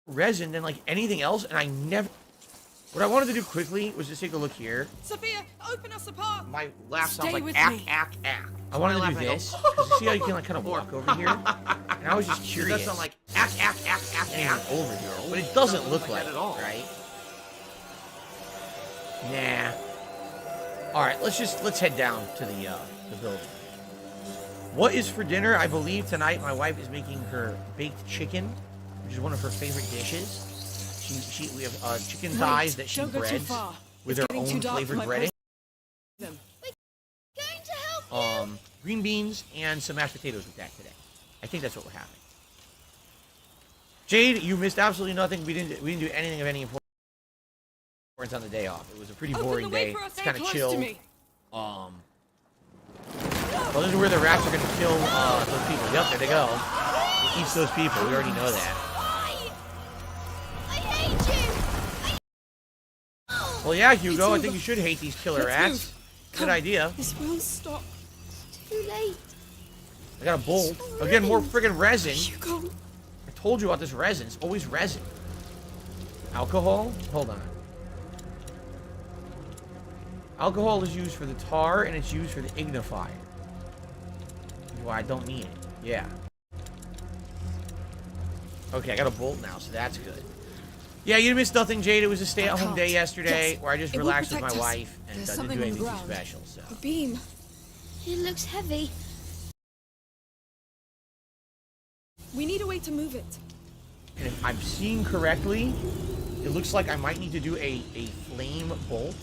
resin than like anything else, and I never... What I wanted to do quickly was just take a look here. Sophia, open us apart. My laugh sounds Stay like with ack, me. ack, ack. I wanted to do this. Because you see how you can like kind of walk over here? And I was just curious. That sound like ack, ack, ack, ack, ack. Over here. But it doesn't look like that it, at all. right? Nah. Alright, let's head down to the building. What is for dinner? I believe tonight my wife is making her baked chicken, which is one of her favorite dishes. We have chicken thighs that she breads with her own flavored breading. Green beans and some mashed potatoes with that today. I think that's what we're having. Jade, you missed absolutely nothing. We didn't do anything of any importance on the day off. It was a pretty boring day. It's kind of chill. Well, this is where the rats are going to kill those people. Yep, there they go. It eats those people. We already know that. I hate you. Well, yeah, Hugo, I think you should hate these killer rats. Good idea. This won't stop. It's too late. I got a bolt. Again, more friggin' resin. Hugo. I told you about this resin. It's always resin. Alcohol? Hold on. Alcohol is used for the tar, and it's used for the ignifier. Why I don't need it. Yeah. Okay, I got a bolt now, so that's good. Yeah, you missed nothing, Jade. It was a stay-at-home day yesterday where I just relaxed with my wife and didn't do anything too special. So. The beam. It looks heavy. We need a way to move it. And if I'm seeing correctly, it looks like I might need to do a flame bolt.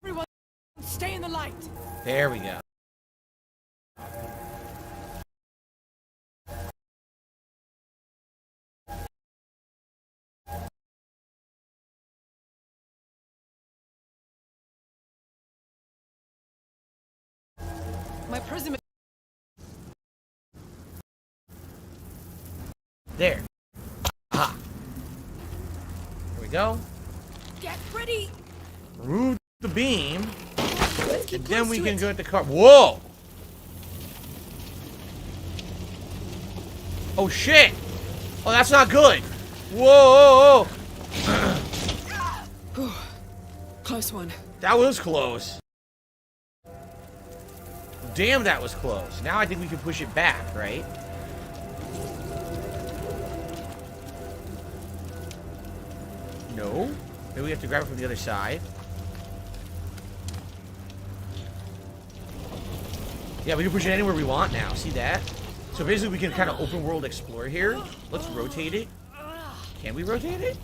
Everyone, stay in the light. There we go. My prism. There. Aha. There we go. Get ready. Remove the beam. Let's keep And then we close can to go it. at the car. Whoa! Oh shit! Oh, that's not good. Whoa! Close one. That was close. Damn, that was close. Now I think we can push it back, right? No. Maybe we have to grab it from the other side. Yeah, we can push it anywhere we want now. See that? So basically we can kind of open world explore here. Let's rotate it. Can we rotate it?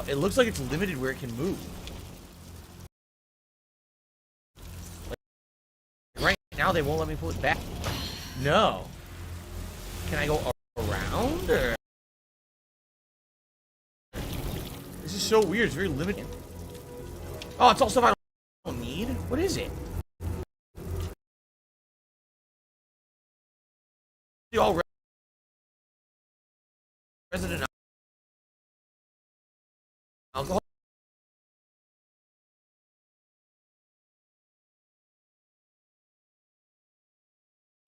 It looks like it's limited where it can move. Like, right now they won't let me pull it back. No. Can I go around? around? Or... This is so weird. It's very limited. Oh, it's all stuff I don't need? What is it? All resident alcohol.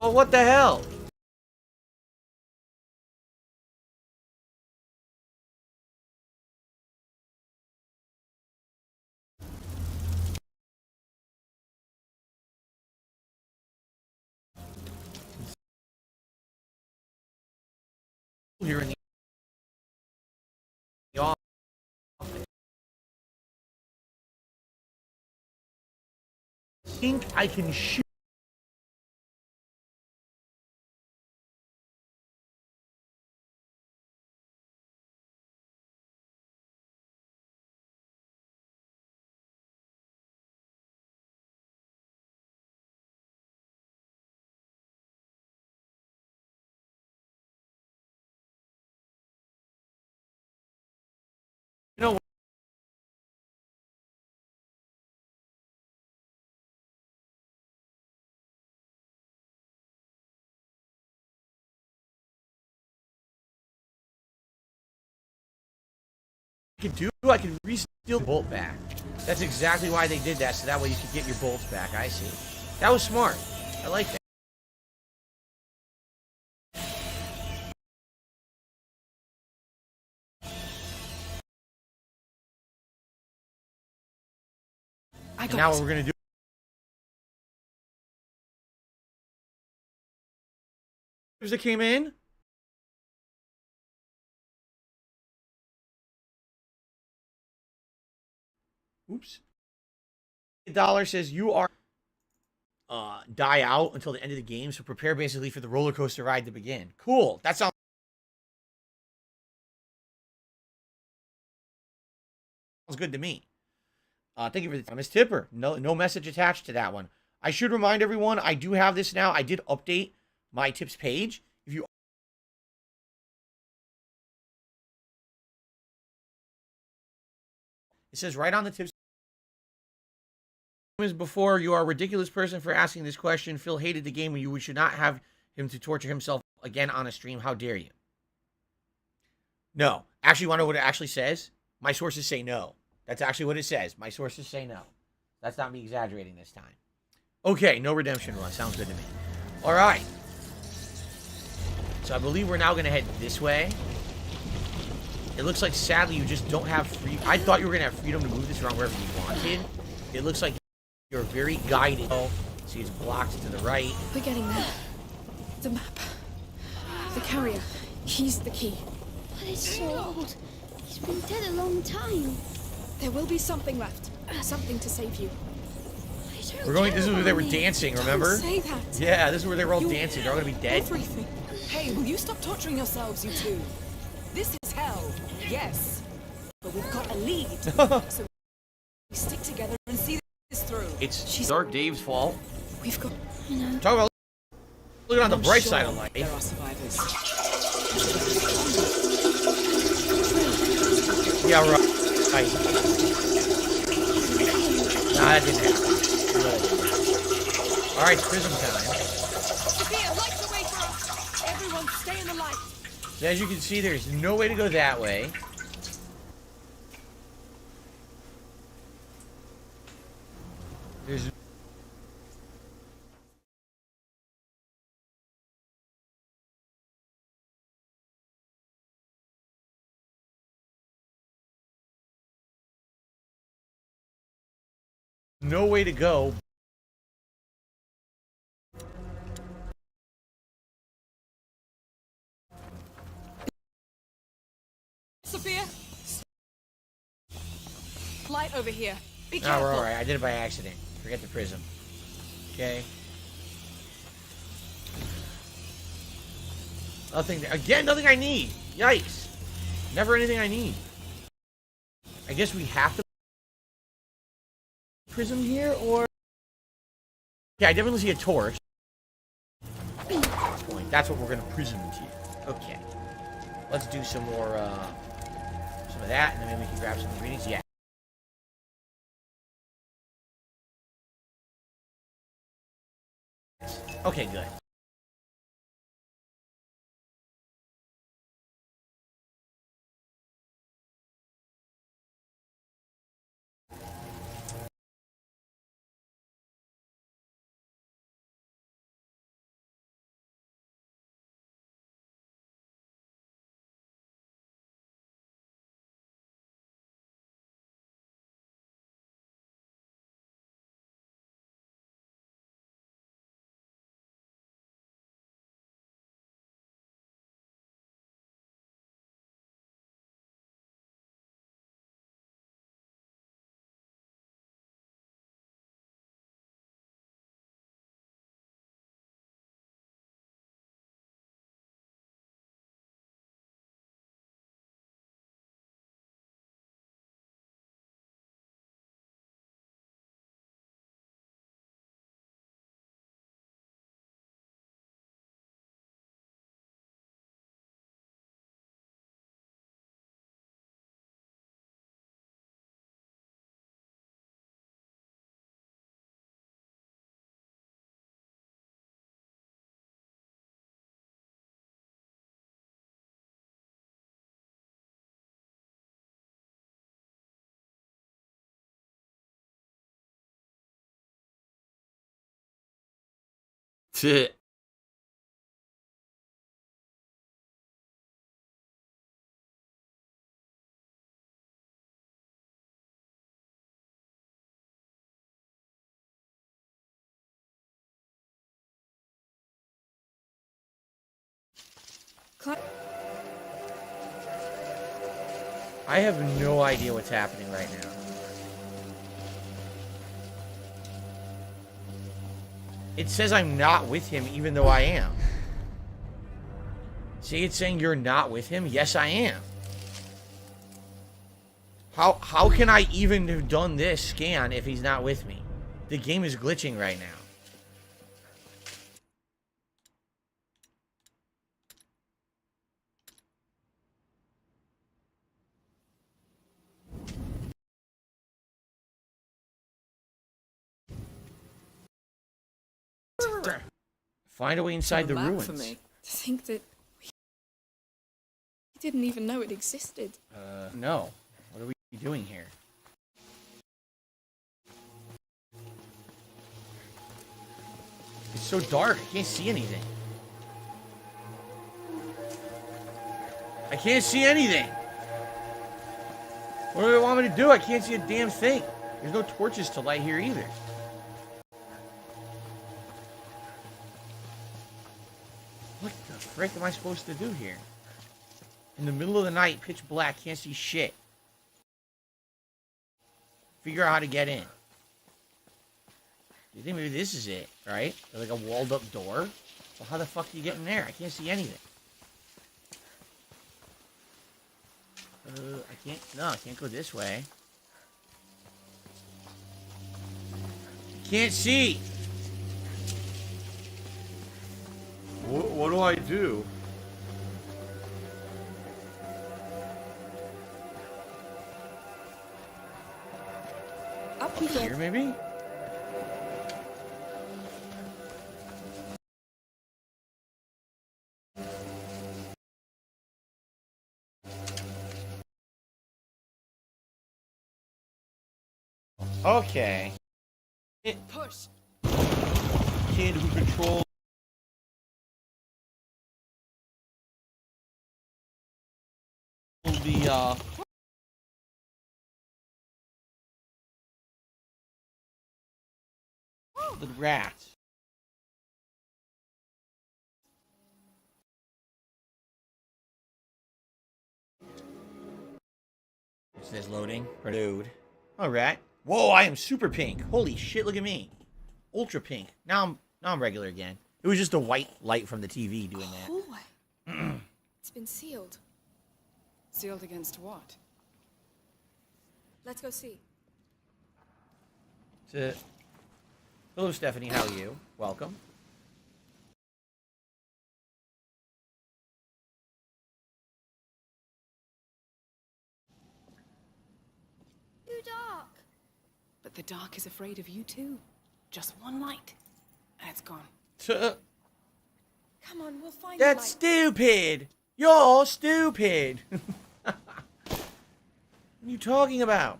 Oh, what the hell? Here in the office. I think I can shoot. You know what? I can re-steal the bolt back. That's exactly why they did that, so that way you can get your bolts back. I see. That was smart. I like that. I got Now it. what we're gonna do? That came in. Oops. $1 says you are die out until the end of the game, so prepare basically for the roller coaster ride to begin. Cool. That sounds good to me. Thank you for the time. Miss Tipper. No message attached to that one. I should remind everyone, I do have this now. I did update my tips page. If you It says right on the tips before, you are a ridiculous person for asking this question. Phil hated the game and you should not have him to torture himself again on a stream. How dare you? No. Actually, want to know what it actually says? My sources say no. That's actually what it says. My sources say no. That's not me exaggerating this time. Okay, no redemption run. Sounds good to me. All right. So I believe we're now going to head this way. It looks like, sadly, you just don't have free... I thought you were going to have freedom to move this around wherever you wanted. It looks like you're very guided. See, it's blocked to the right. We're getting there. The map. The carrier. He's the key. But it's so old. He's been dead a long time. There will be something left. Something to save you. We're going... This is where they were dancing, remember? Don't say that. Yeah, this is where they were all dancing. They're all going to be dead. Everything. Hey, will you stop torturing yourselves, you two? This is hell, yes. But we've got a lead. So we stick together and see this through. It's Dark Dave's fault. We've got... Talk about... Look on the bright side of life. There are survivors. Yeah, right. Nah, that didn't happen. All right, prism time. Sophia, light the way for us. Everyone, stay in the light. So as you can see, there's no way to go that way. There's no way to go. Sophia. Light over here. Be No, careful. we're all right. I did it by accident. Forget the prism. Okay. Nothing. Again, nothing I need. Yikes. Never anything I need. I guess we have to prism here, or... Yeah, I definitely see a torch. Point. That's what we're going to prism into. Okay. Let's do some more, some of that, and then maybe we can grab some ingredients. Yeah. Okay, good. I have no idea what's happening right now. It says I'm not with him even though I am. See, it's saying you're not with him? Yes, I am. How can I even have done this scan if he's not with me? The game is glitching right now. Find a way inside the ruins. For me. To think that we didn't even know it existed. No. What are we doing here? It's so dark. I can't see anything. I can't see anything. What do they want me to do? I can't see a damn thing. There's no torches to light here either. What the frick am I supposed to do here? In the middle of the night, pitch black, can't see shit. Figure out how to get in. Do you think maybe this is it, right? Like a walled up door? Well, how the fuck do you get in there? I can't see anything. I can't go this way. Can't see! What do I do? Up you Here, maybe? Okay. Push. Kid who controls the rats. It says loading. Renewed. Alright. Whoa, I am super pink. Holy shit, look at me. Ultra pink. Now I'm regular again. It was just a white light from the TV doing that. hallway. It's been sealed. Sealed against what? Let's go see. Hello, Stephanie. How are you? Welcome. The dark is afraid of you too. Just one light, and it's gone. Come on, we'll find That's the light. stupid. You're stupid. What are you talking about?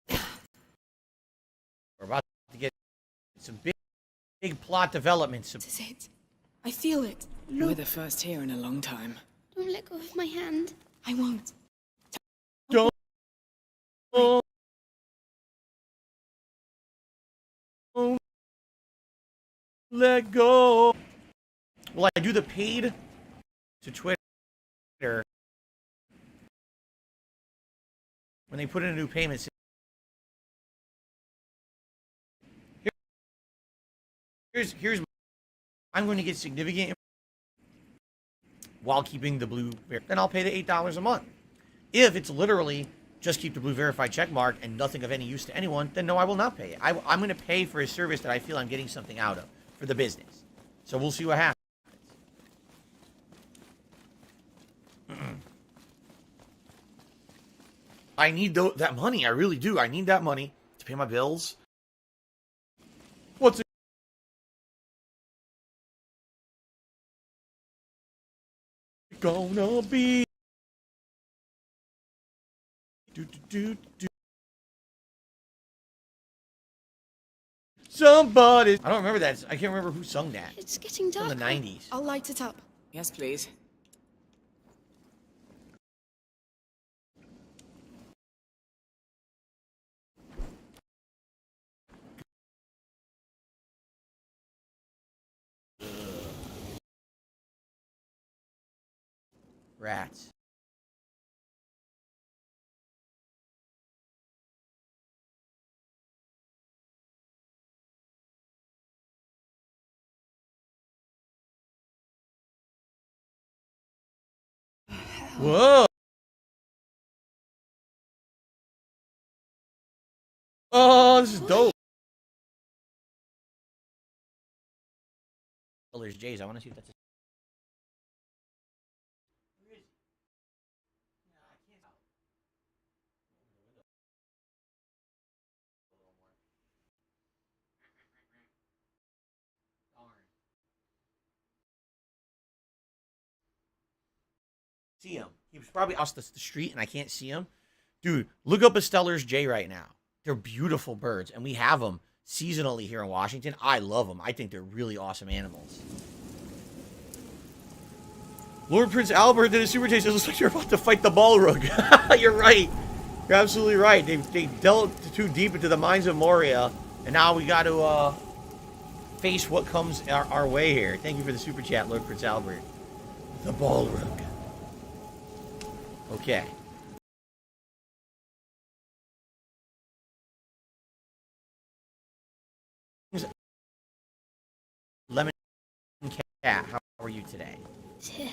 We're about to get some big plot developments. This is it. I feel it. We're the first here in a long time. Don't let go of my hand. I won't. Don't let go. Well, I do the paid to Twitter when they put in a new payment. Here's I'm going to get significant while keeping the blue. Then I'll pay the $8 a month. If it's literally just keep the blue verified check mark and nothing of any use to anyone, then no, I will not pay it. I'm going to pay for a service that I feel I'm getting something out of for the business. So we'll see what happens. I need that money. I really do. I need that money to pay my bills. What's it gonna be? Somebody. I don't remember that. I can't remember who sung that. It's getting dark. From the 90s. I'll light it up. Yes, please. Rats. Whoa. Oh, this is dope. Oh, there's Jay's. I want to see if that's a... See him. He was probably across the street and I can't see him. Dude, look up a Stellar's Jay right now. They're beautiful birds, and we have them seasonally here in Washington. I love them. I think they're really awesome animals. Lord Prince Albert did a super chase. It looks like you're about to fight the Balrog. You're right. You're absolutely right. They delved too deep into the mines of Moria, and now we got to face what comes our way here. Thank you for the super chat, Lord Prince Albert. The Balrog. Okay. Lemon Cat, how are you today? It's here.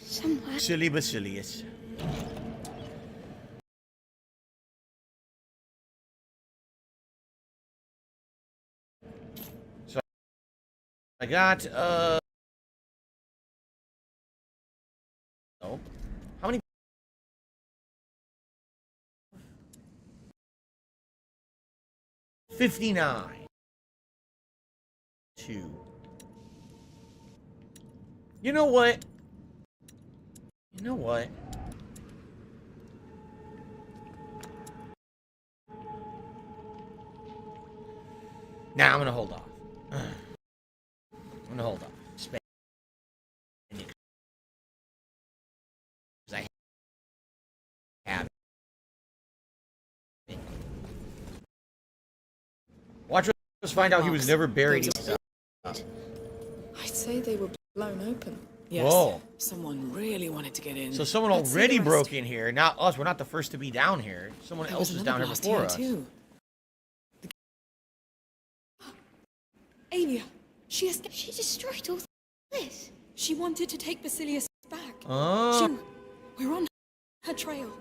Somewhere. Silly Basilius. So I got oh. How many 59. 2. You know what? You know what? Nah, I'm gonna hold off. I'm gonna hold off. Spend it. 'Cause I have it. Watch us find out he was never buried. I'd say they were blown open. Yes. Whoa. Someone really wanted to get in. So someone Let's see already the broke rest. in here. Not us. We're not the first to be down here. Someone There else was down another here blast before here, us. too. Alia, she escaped. She destroyed all this. She wanted to take Basilius back. Oh. We're on her trail.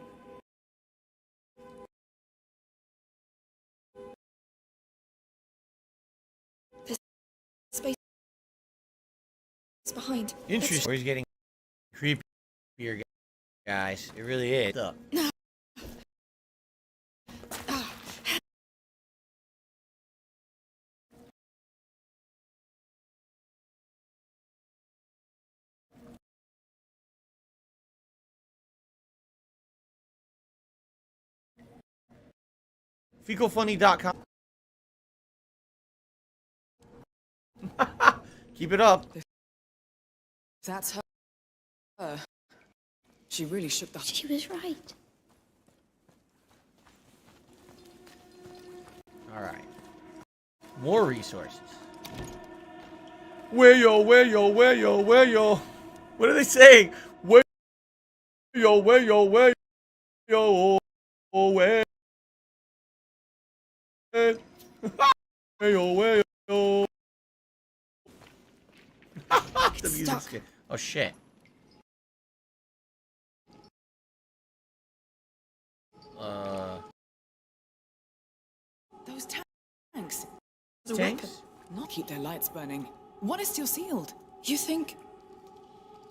There's space behind. Interesting. He's getting creepier. guys. It really is. Up. Fecalfunny.com. Keep it up. That's her. She really shook the... She was right. Alright. More resources. Where yo? What are they saying? Where yo? Where yo? Where yo? The music's good. Oh shit. Those tanks. The tanks? Not keep their lights burning. One is still sealed. You think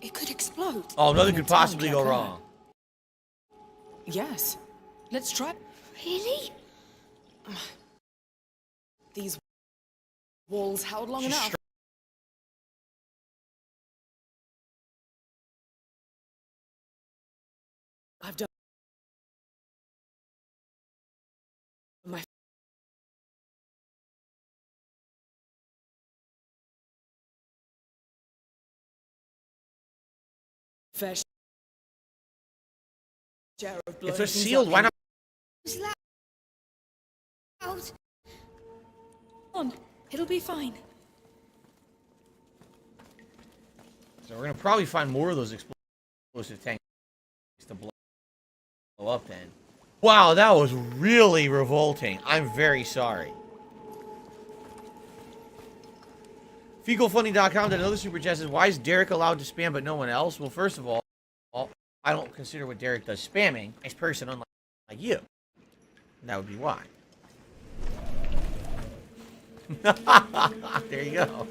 it could explode? Oh, nothing could possibly go wrong. Yes. Let's try. Really? These walls held long enough. I've done my fair share of blood. If they're sealed, why not? It's loud. On, it'll be fine. So we're gonna probably find more of those explosive tanks to blow up then. Wow, that was really revolting. I'm very sorry. Fecalfunny.com did another super chat says, why is Derek allowed to spam but no one else? Well, first of all, I don't consider what Derek does spamming. Nice person, unlike you. And that would be why. There you go.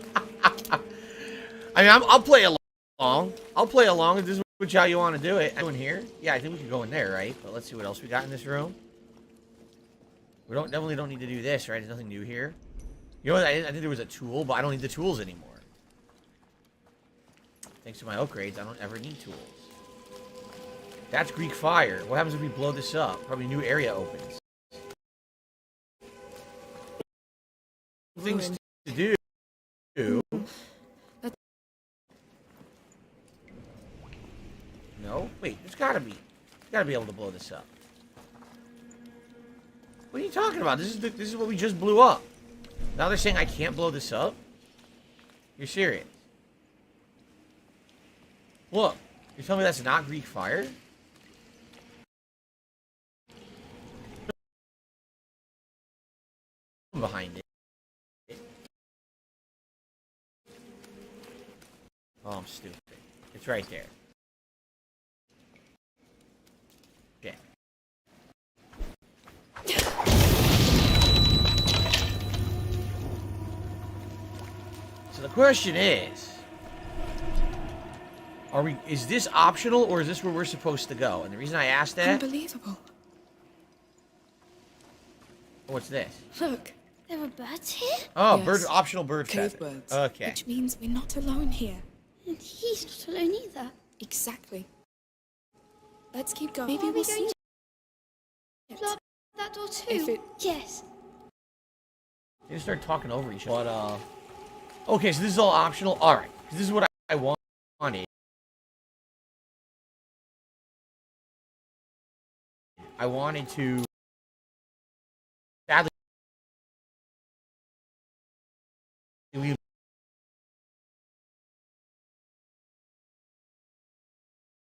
I mean, I'll play along. I'll play along if this is how you want to do it. Go in here. Yeah, I think we could go in there, right? But let's see what else we got in this room. We definitely don't need to do this, right? There's nothing new here. You know what? I think there was a tool, but I don't need the tools anymore. Thanks to my upgrades, I don't ever need tools. That's Greek fire. What happens if we blow this up? Probably a new area opens. Things to do. No? Wait, there's gotta be. You gotta be able to blow this up. What are you talking about? This is what we just blew up. Now they're saying I can't blow this up? You're serious? Look, you're telling me that's not Greek fire? Behind it. Oh, I'm stupid. It's right there. Yeah. So the question is, is this optional or is this where we're supposed to go? And the reason I asked that... Unbelievable. What's this? Look. There are birds here? Oh, Yes. optional bird Cave feather. birds. Okay. Which means we're not alone here. And he's not alone either. Exactly. Let's keep going. Maybe Maybe we're we'll going see. to lock that door too. If it- Yes. They just start talking over each other. But, okay, so this is all optional. Alright. This is what I wanted. I wanted to... Sadly... We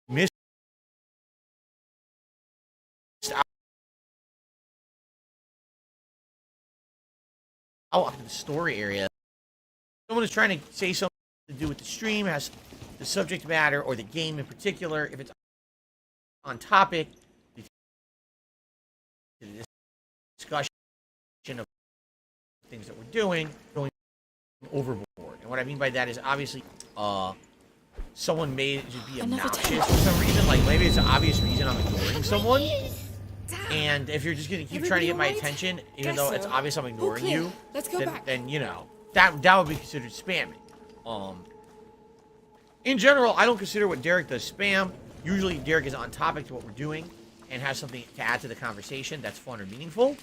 missed out in the story area. Someone is trying to say something to do with the stream, has the subject matter or the game in particular. If it's on topic, the discussion of things that we're doing, going overboard. And what I mean by that is obviously someone may just be obnoxious for some reason. Like, maybe it's an obvious reason I'm ignoring someone. And if you're just going to keep trying to get my attention, even though it's obvious I'm ignoring you, then, you know, that would be considered spamming. In general, I don't consider what Derek does spam. Usually, Derek is on topic to what we're doing and has something to add to the conversation that's fun or meaningful.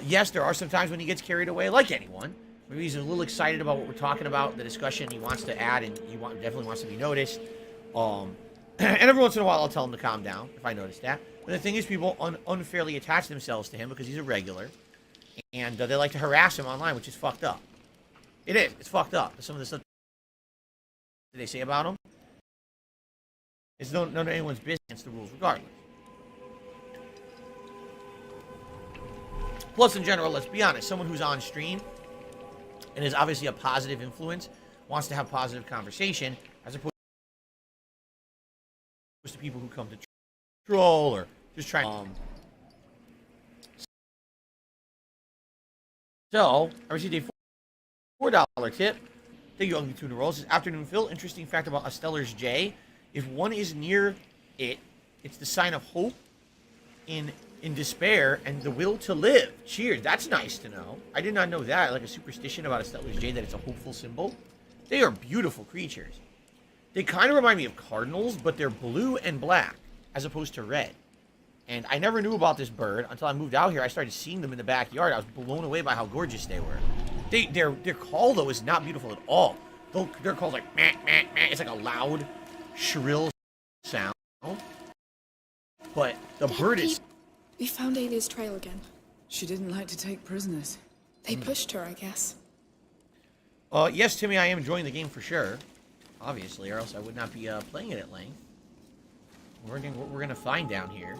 Yes, there are some times when he gets carried away, like anyone. Maybe he's a little excited about what we're talking about, the discussion he wants to add, and definitely wants to be noticed. And every once in a while, I'll tell him to calm down if I notice that. But the thing is, people unfairly attach themselves to him because he's a regular, and they like to harass him online, which is fucked up. It is. It's fucked up. Some of the stuff that they say about him, it's none of anyone's business against the rules, regardless. Plus, in general, let's be honest, someone who's on stream and is obviously a positive influence wants to have positive conversation, as opposed to people who come to troll or just try. So, I received a $4 tip. Thank you, Ugly Tuna Rolls. This afternoon, Phil. Interesting fact about a Stellar's J. If one is near it, it's the sign of hope in despair and the will to live. Cheers. That's nice to know. I did not know that. Like a superstition about a Stellar's J, that it's a hopeful symbol. They are beautiful creatures. They kind of remind me of cardinals, but they're blue and black as opposed to red. And I never knew about this bird until I moved out here. I started seeing them in the backyard. I was blown away by how gorgeous they were. Their call, though, is not beautiful at all. Their call's like, meh, meh, meh. It's like a loud, shrill sound. But the bird is... We found Alia's trail again. She didn't like to take prisoners. They pushed her, I guess. Yes, Timmy, I am enjoying the game for sure. Obviously, or else I would not be playing it at length. We're gonna find down here.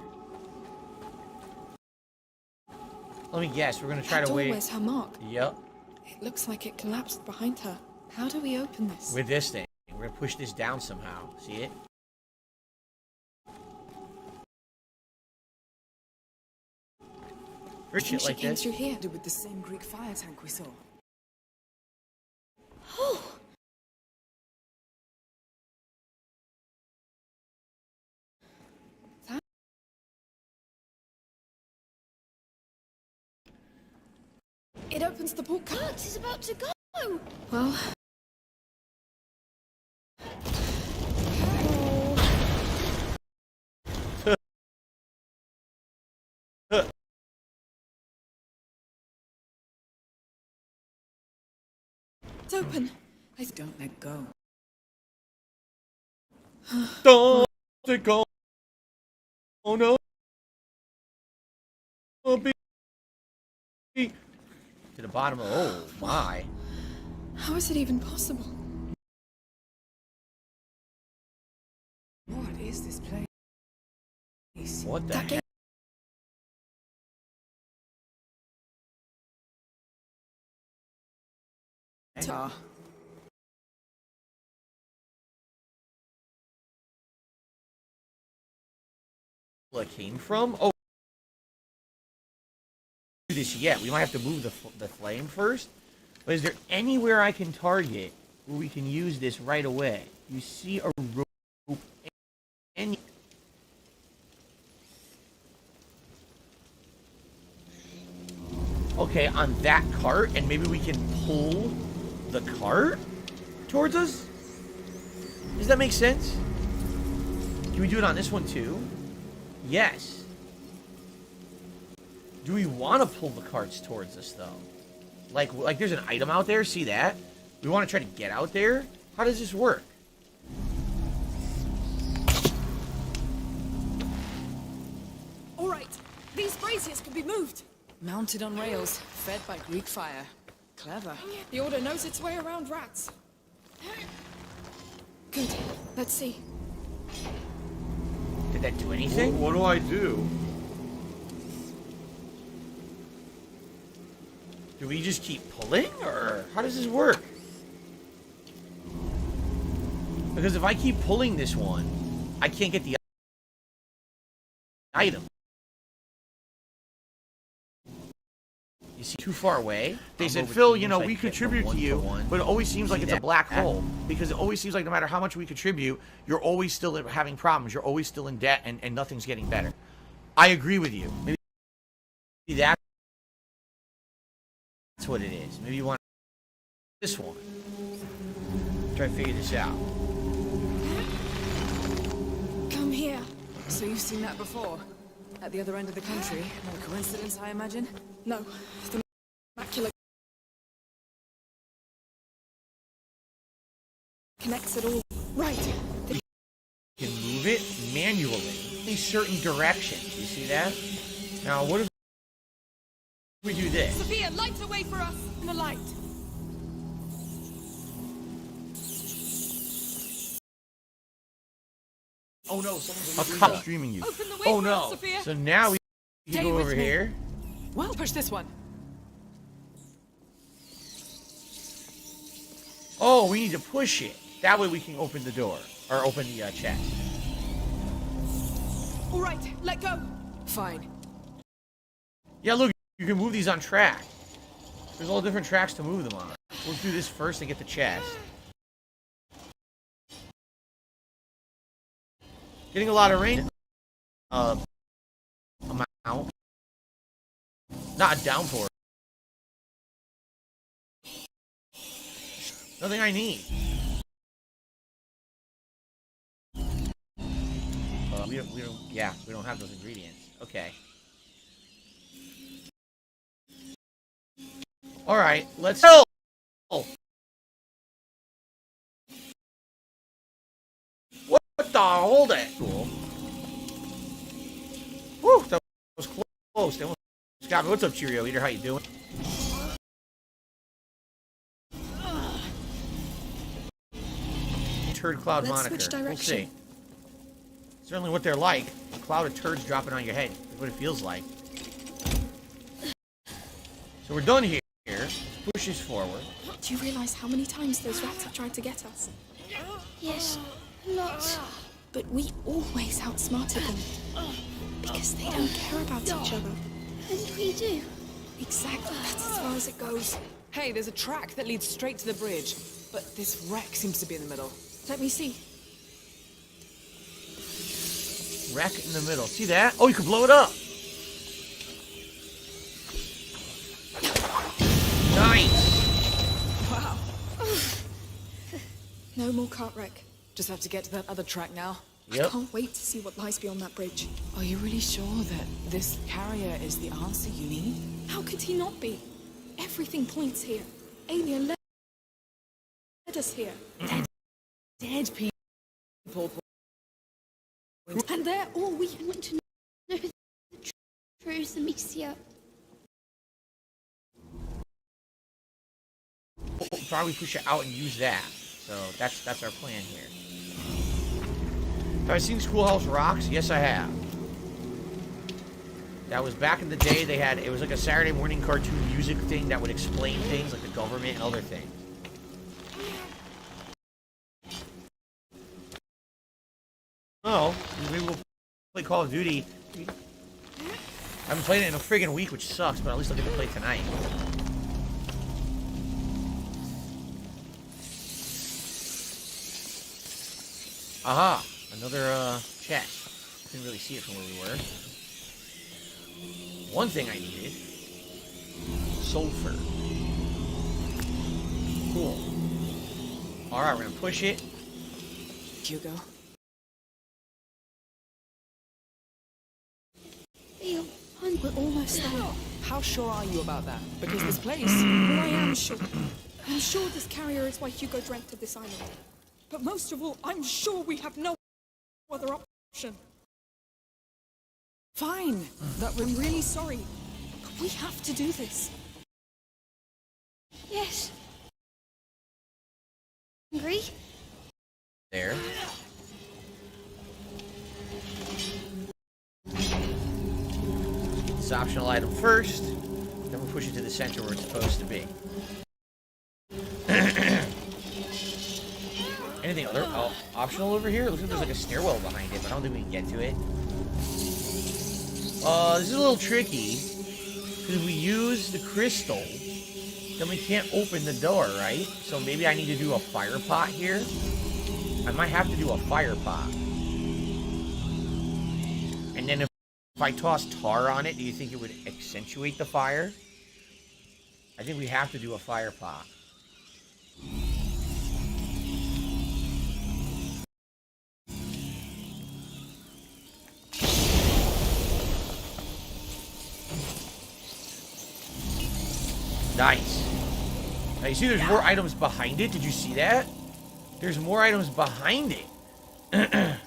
Let me guess. We're gonna try to wait. Where's her mark? Yep. It looks like it collapsed behind her. How do we open this? With this thing. We're gonna push this down somehow. See it? For shit like this. Through here. With the same Greek fire tank we saw. Oh, It opens the portal. Kurt is about to go. Well... It's open. Don't let go. Don't let it go. Oh no. To the bottom of... Oh my. How is it even possible? What is this place? What the That heck? Where it came from? Oh. Do this yet. We might have to move the flame first. But is there anywhere I can target where we can use this right away? You see a rope and... Okay, on that cart, and maybe we can pull the cart towards us? Does that make sense? Can we do it on this one too? Yes. Do we want to pull the carts towards us, though? Like there's an item out there, see that? We want to try to get out there? How does this work? All right, these braziers can be moved. Mounted on rails, fed by Greek fire. Clever. The Order knows its way around rats. Good. Let's see. Did that do anything? What do I do? Do we just keep pulling, or how does this work? Because if I keep pulling this one, I can't get the item. You see too far away? They said, Phil, you know, we contribute to you, but it always seems like it's a black hole. Because it always seems like no matter how much we contribip, you're always still having problems. You're always still in debt, and nothing's getting better. I agree with you. Maybe that's what it is. Maybe you want this one. Try to figure this out. Come here. So you've seen that before? At the other end of the country? No coincidence, I imagine? No, the macular connects it all. Right. You can move it manually in certain directions. You see that? Now, what if we do this? Sophia, light away for us in the light. Oh no, someone's A cop streaming you. Open the way Oh for no. us, Sophia. So now we can Stay go with over me. here. Well, push this one. Oh, we need to push it. That way we can open the door. Or open the chest. All right, let go. Fine. Yeah, look, you can move these on track. There's all different tracks to move them on. We'll do this first and get the chest. Getting a lot of rain. Amount. Not a downpour. Nothing I need. We don't have those ingredients. Okay. All right, let's go. What the? Hold it. Cool. Whew, that was close. They almost got me. What's up, Cheerio Eater? How you doing? Turd cloud Let's moniker. switch We'll direction. see. Certainly what they're like. A cloud of turds dropping on your head. That's what it feels like. So we're done here. Push this forward. Do you realize how many times those rats have tried to get us? Yes, lots. But we always outsmarted them. Because they don't care about each other. And we do. Exactly, that's as far as it goes. Hey, there's a track that leads straight to the bridge, but this wreck seems to be in the middle. Let me see. Wreck in the middle. See that? Oh, you can blow it up. Nice. Wow. No more cart wreck. Just have to get to that other track now. I Yep. can't wait to see what lies beyond that bridge. Are you really sure that this carrier is the answer you need? How could he not be? Everything points here. Alien led us here. Dead people. And they're all we I want to know the truth, Amicia. We'll probably push it out and use that. So that's our plan here. Have I seen Schoolhouse Rocks? Yes, I have. That was back in the day. They had, it was like a Saturday morning cartoon music thing that would explain things like the government and other things. Oh, maybe we'll play Call of Duty. I haven't played it in a friggin' week, which sucks, but at least I'll get to play tonight. Aha! Another, chest. Couldn't really see it from where we were. One thing I needed. Sulfur. Cool. Alright, we're gonna push it. Hugo. We're almost there. How sure are you about that? Because this place... Well, I am sure. I'm sure this carrier is why Hugo drank to this island. But most of all, I'm sure we have no other option. Fine. I'm really sorry, but we have to do this. Yes. Hungry? There. This optional item first, then we'll push it to the center where it's supposed to be. Anything other optional over here? It looks like there's like a stairwell behind it, but I don't think we can get to it. This is a little tricky. Because if we use the crystal, then we can't open the door, right? So maybe I need to do a fire pot here. I might have to do a fire pot. And then if I toss tar on it, do you think it would accentuate the fire? I think we have to do a fire pot. Nice. Now you see there's more items behind it. Did you see that? There's more items behind it.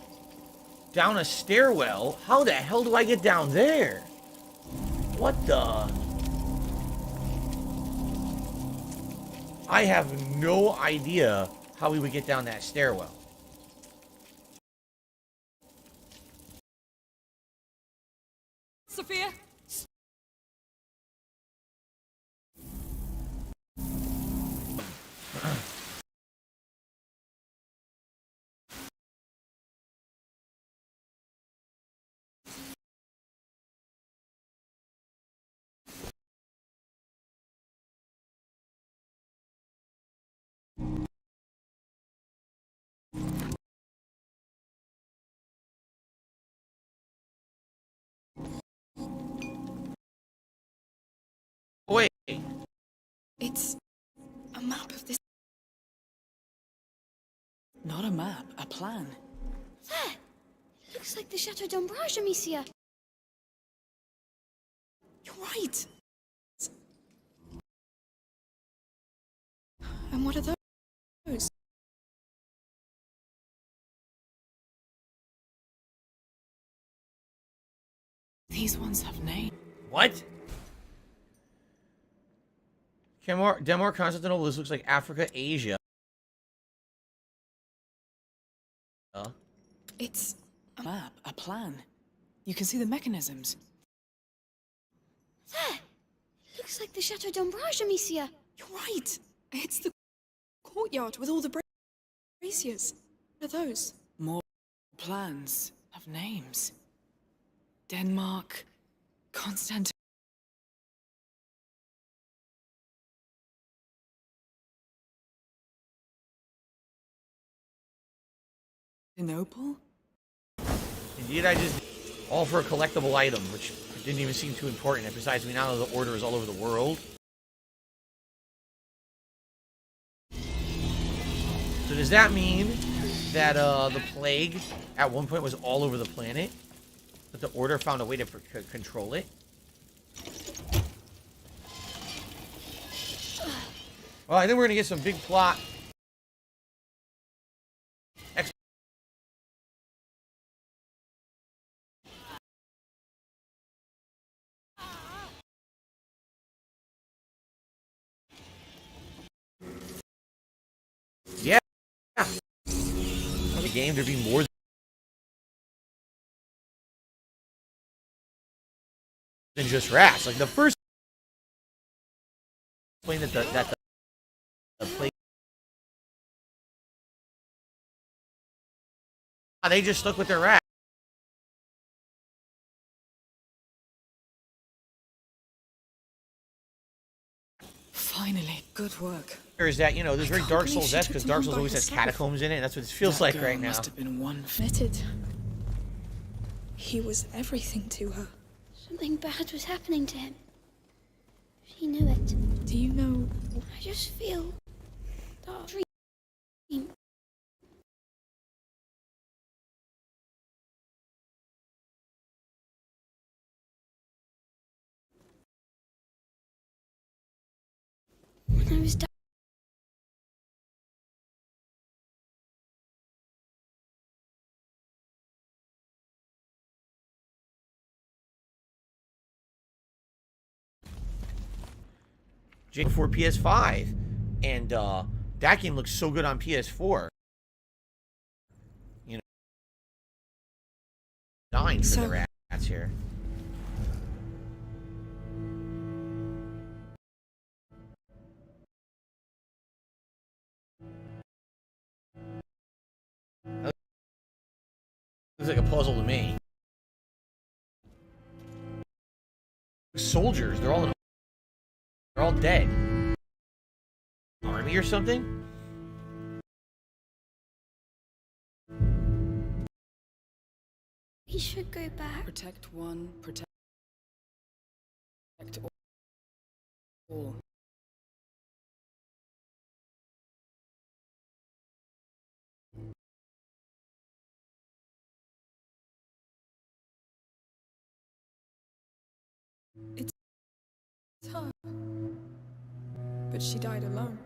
Down a stairwell? How the hell do I get down there? What the? I have no idea how we would get down that stairwell. Sophia? Wait. It's a map of this. Not a map, a plan. There! Looks like the Chateau d'Ombrage, Amicia. You're right. And what are those? These ones have names. What? Denmark, Constantinople, this looks like Africa, Asia. It's A map, a plan. You can see the mechanisms. There! Looks like the Chateau d'Ombrage, Amicia. You're right. It's the courtyard with all the braziers. What are those? More plans have names. Denmark, Constantinople. Indeed, I just... All for a collectible item, which didn't even seem too important. And besides, we now know the order is all over the world. So does that mean that the plague at one point was all over the planet? But the order found a way to control it? Well, I think we're going to get some big plot. Yeah. The game, there'd be more than just rats. Like the first explain that the plague. They just stuck with their rats. Finally, good work. Or is that, you know, there's very Dark believe she Souls-esque took because them Dark home Souls by always has herself. catacombs in it, and that's what it feels That like girl right now. Must have been one. Admitted. He was everything to her. Something bad was happening to him. She knew it. Do you know? I just feel that dream. When I was For PS5, and that game looks so good on PS4. You know, 9 for the rats here. Looks like a puzzle to me. soldiers. They're all dead. Army or something? We should go back. Protect one, protect all. It's her. But she died alone.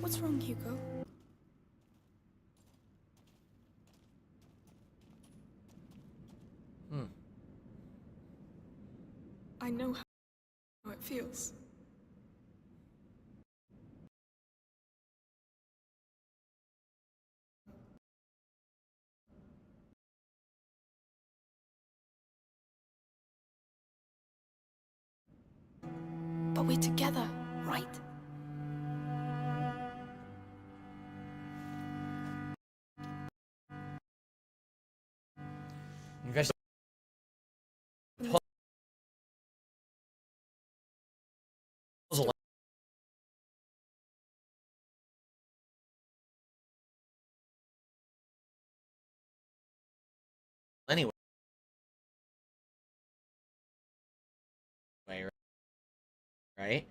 What's wrong, Hugo? I know how it feels. But we're together, right? You guys puzzle anyway. Right?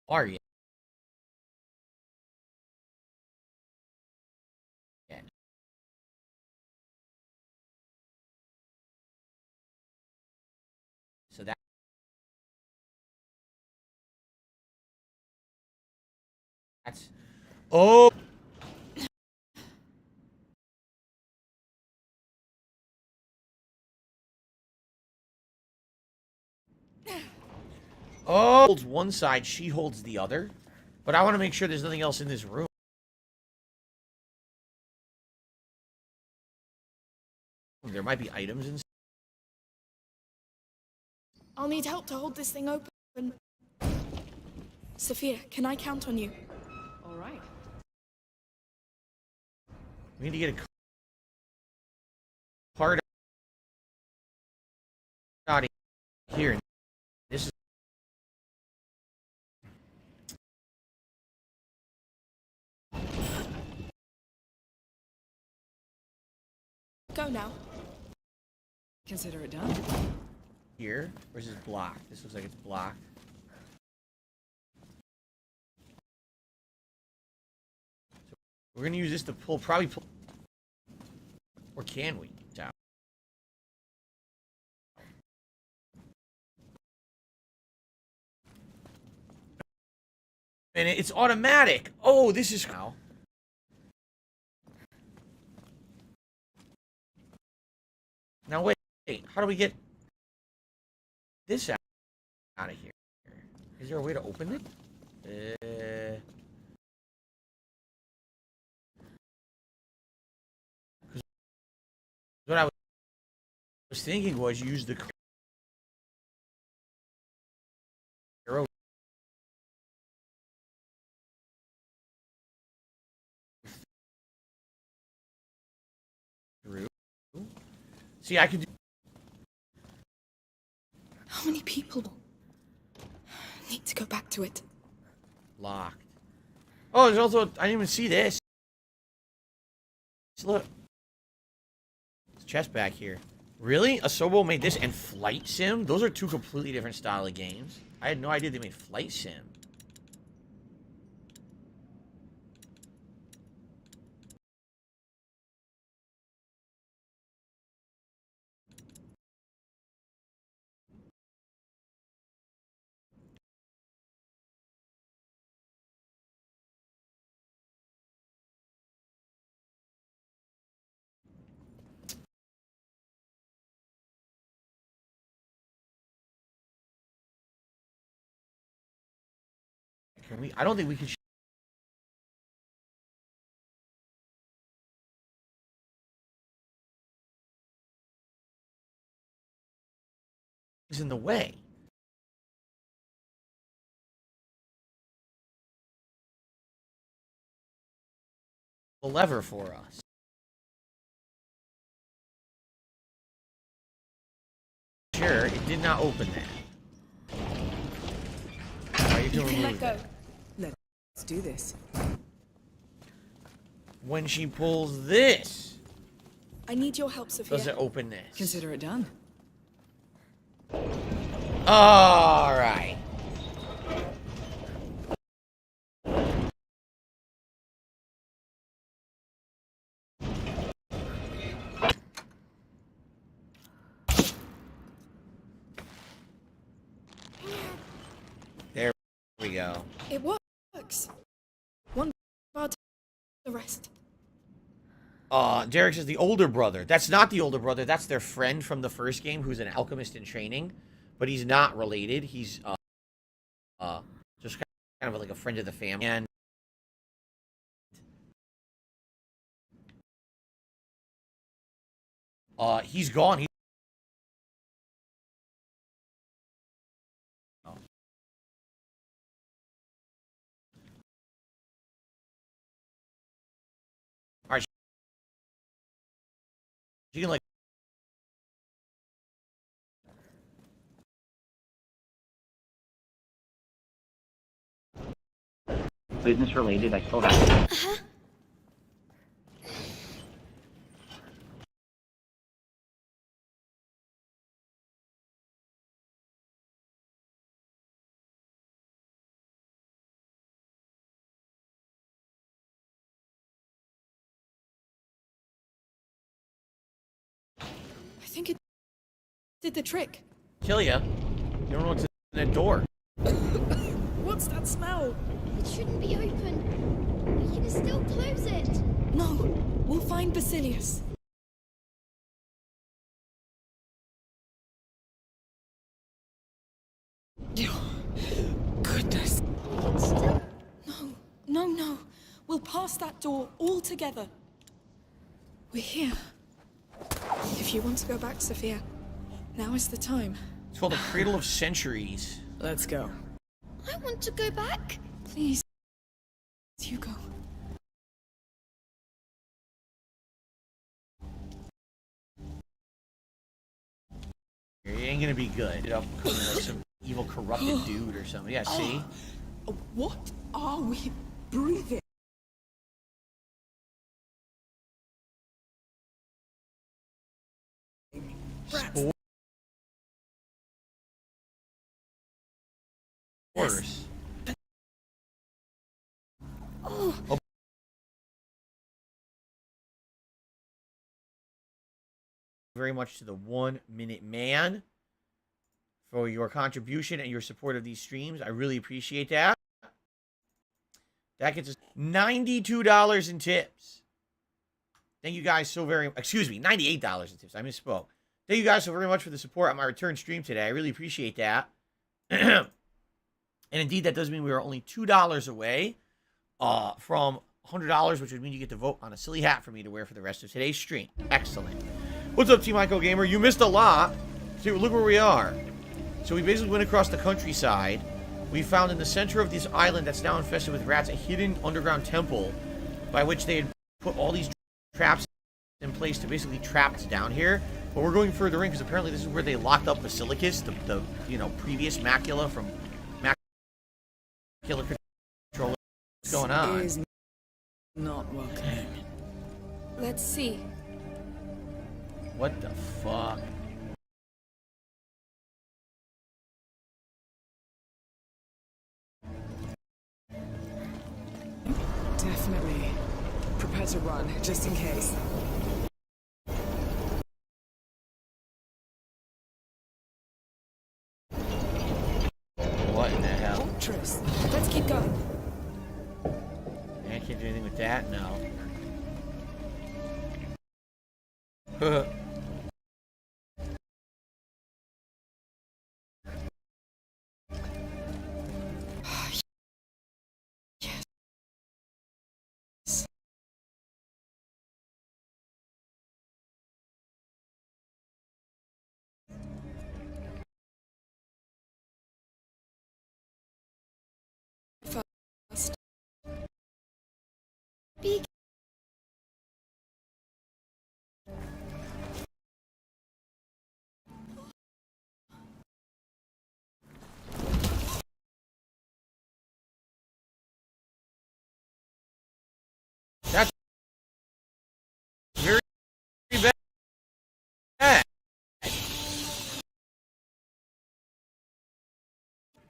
Are you? Yeah. So that's oh. Oh, holds one side, she holds the other. But I want to make sure there's nothing else in this room. There might be items in. I'll need help to hold this thing open. Sophia, can I count on you? All right. We need to get a card out of here. This is Go now. Consider it done. here. Where's this block? This looks like it's blocked. So we're gonna use this to pull, probably pull. Or can we? Down. And it's automatic. Oh, this is how. Now wait, how do we get this out of here? Is there a way to open it? What I was thinking was use the arrow through. See, I could do. How many people need to go back to it? Locked. Oh, there's also. I didn't even see this. Look. There's a chest back here. Really? Asobo made this and Flight Sim? Those are two completely different style of games. I had no idea they made Flight Sim. Can we? I don't think we can. Is in the way. A lever for us. Sure, it did not open that. Why are you doing Let go. Let's do this. When she pulls this, I need your help, Sophia. does it open this? Consider it done. All right. There we go. It works. One bar to the rest. Derek says the older brother. That's not the older brother. That's their friend from the first game who's an alchemist in training. But he's not related. He's just kind of like a friend of the family. And he's gone. All right. You can like. Business related, I still have. I think it did the trick. Kill ya. You don't know what's in that door. What's that smell? It shouldn't be open. We can still close it. No, we'll find Basilius. Goodness. Still. No. We'll pass that door all together. We're here. If you want to go back, Sophia, now is the time. It's called the Cradle of Centuries. Let's go. I want to go back. Please, Hugo. It ain't gonna be good. Up coming like some evil corrupted dude or something. Yeah, see? What are we breathing? Rats. Worse. Oh. Very much to the 1 Minute Man for your contribution and your support of these streams. I really appreciate that. That gets us $92 in tips. Thank you guys so very much. Excuse me, $98 in tips. I misspoke. Thank you guys so very much for the support on my return stream today. I really appreciate that. And indeed, that does mean we are only $2 away from $100, which would mean you get to vote on a silly hat for me to wear for the rest of today's stream. Excellent. What's up, Team Ico Gamer? You missed a lot. See, look where we are. So we basically went across the countryside. We found in the center of this island that's now infested with rats a hidden underground temple by which they had put all these traps in place to basically trap us down here. But we're going further in because apparently this is where they locked up Basilicus, the previous macula from Macula Control. What's going on? Is not welcome. Let's see. What the fuck? Definitely. Prepare to run, just in case. What in the hell? Fortress. Let's keep going. I can't do anything with that? No. Be That's very bad.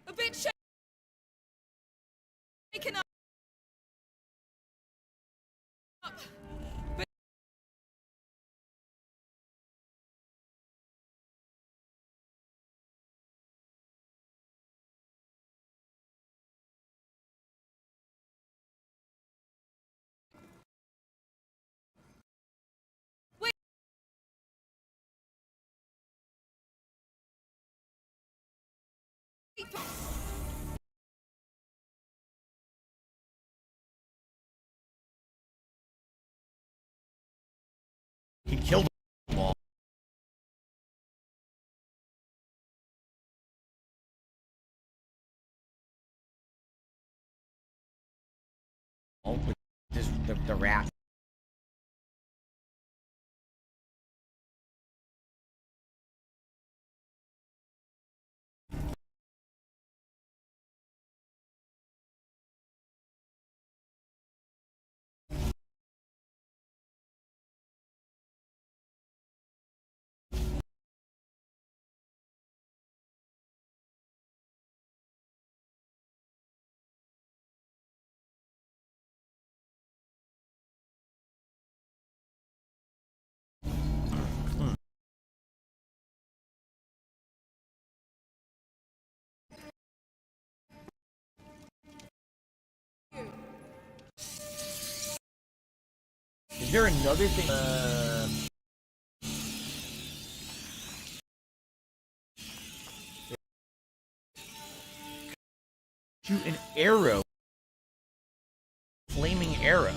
A bit shaken up. He killed them all. With this, the rat. Is there another thing? Shoot an arrow. Flaming arrow.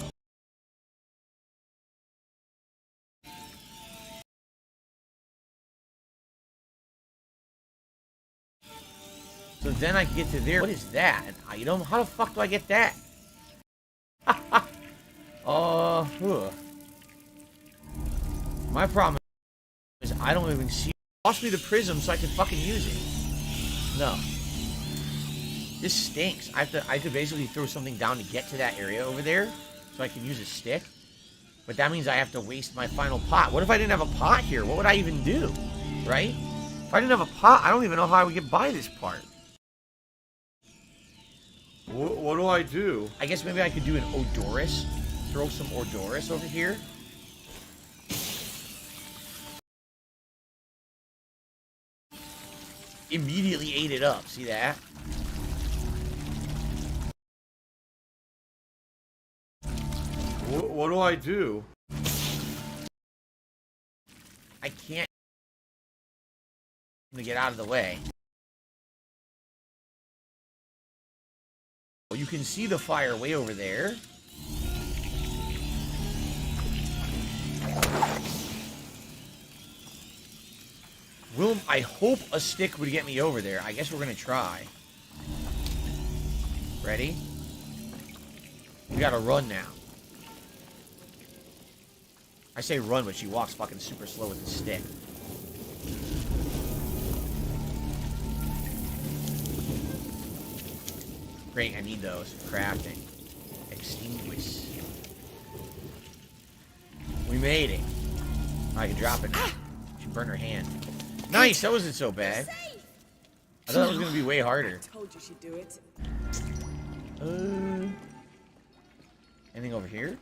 So then I get to there. What is that? An item? How the fuck do I get that? My problem is I don't even see. Toss me the prism so I can fucking use it. No. This stinks. I have to basically throw something down to get to that area over there so I can use a stick. But that means I have to waste my final pot. What if I didn't have a pot here? What would I even do? Right? If I didn't have a pot, I don't even know how I would get by this part. What do I do? I guess maybe I could do an Odoris. Throw some Odoris over here. Immediately ate it up. See that? What do I do? I can't get out of the way. You can see the fire way over there. I hope a stick would get me over there. I guess we're gonna try. Ready? We gotta run now. I say run, but she walks fucking super slow with the stick. Great, I need those for crafting. Extinguish. We made it. I can drop it now. She burned her hand. Nice, that wasn't so bad. I thought it was gonna be way harder. Told you she'd do it. Anything over here?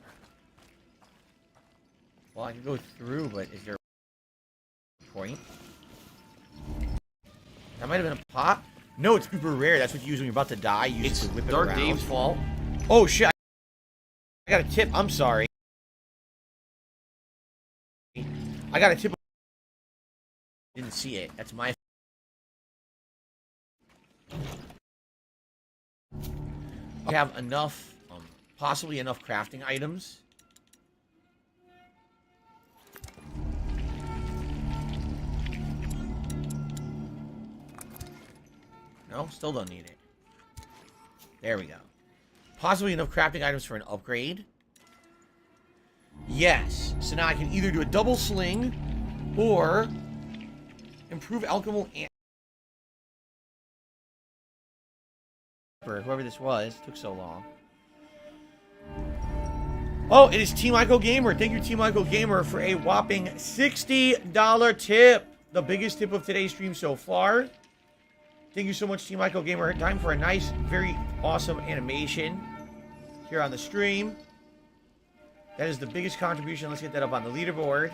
Well, I can go through, but is there a point? That might have been a pot. No, it's super rare. That's what you use when you're about to die. You use it to whip it Dark around. Dave's fault. Oh shit! I got a tip. I'm sorry. I got a tip. Didn't see it. That's my. I have enough, possibly enough crafting items. No, still don't need it. There we go. Possibly enough crafting items for an upgrade. Yes. So now I can either do a double sling or improve alchemical and whoever this was. Took so long. Oh, it is Team Michael Gamer. Thank you, Team Michael Gamer, for a whopping $60 tip. The biggest tip of today's stream so far. Thank you so much, Team Michael Gamer. Time for a nice, very awesome animation here on the stream. That is the biggest contribution. Let's get that up on the leaderboard.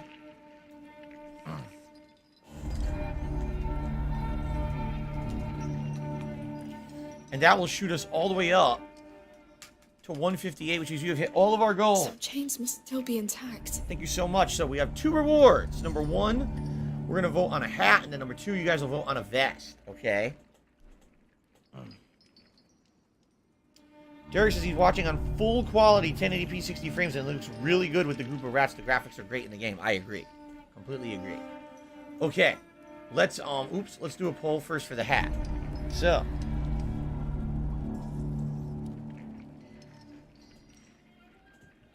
And that will shoot us all the way up to 158, which means you have hit all of our goals. Some chains must still be intact. Thank you so much. So we have 2 rewards. Number 1, we're going to vote on a hat. And then number 2, you guys will vote on a vest. Okay? Derek says he's watching on full quality 1080p 60 frames and it looks really good with the group of rats. The graphics are great in the game. I agree. Completely agree. Okay. Let's do a poll first for the hat. So,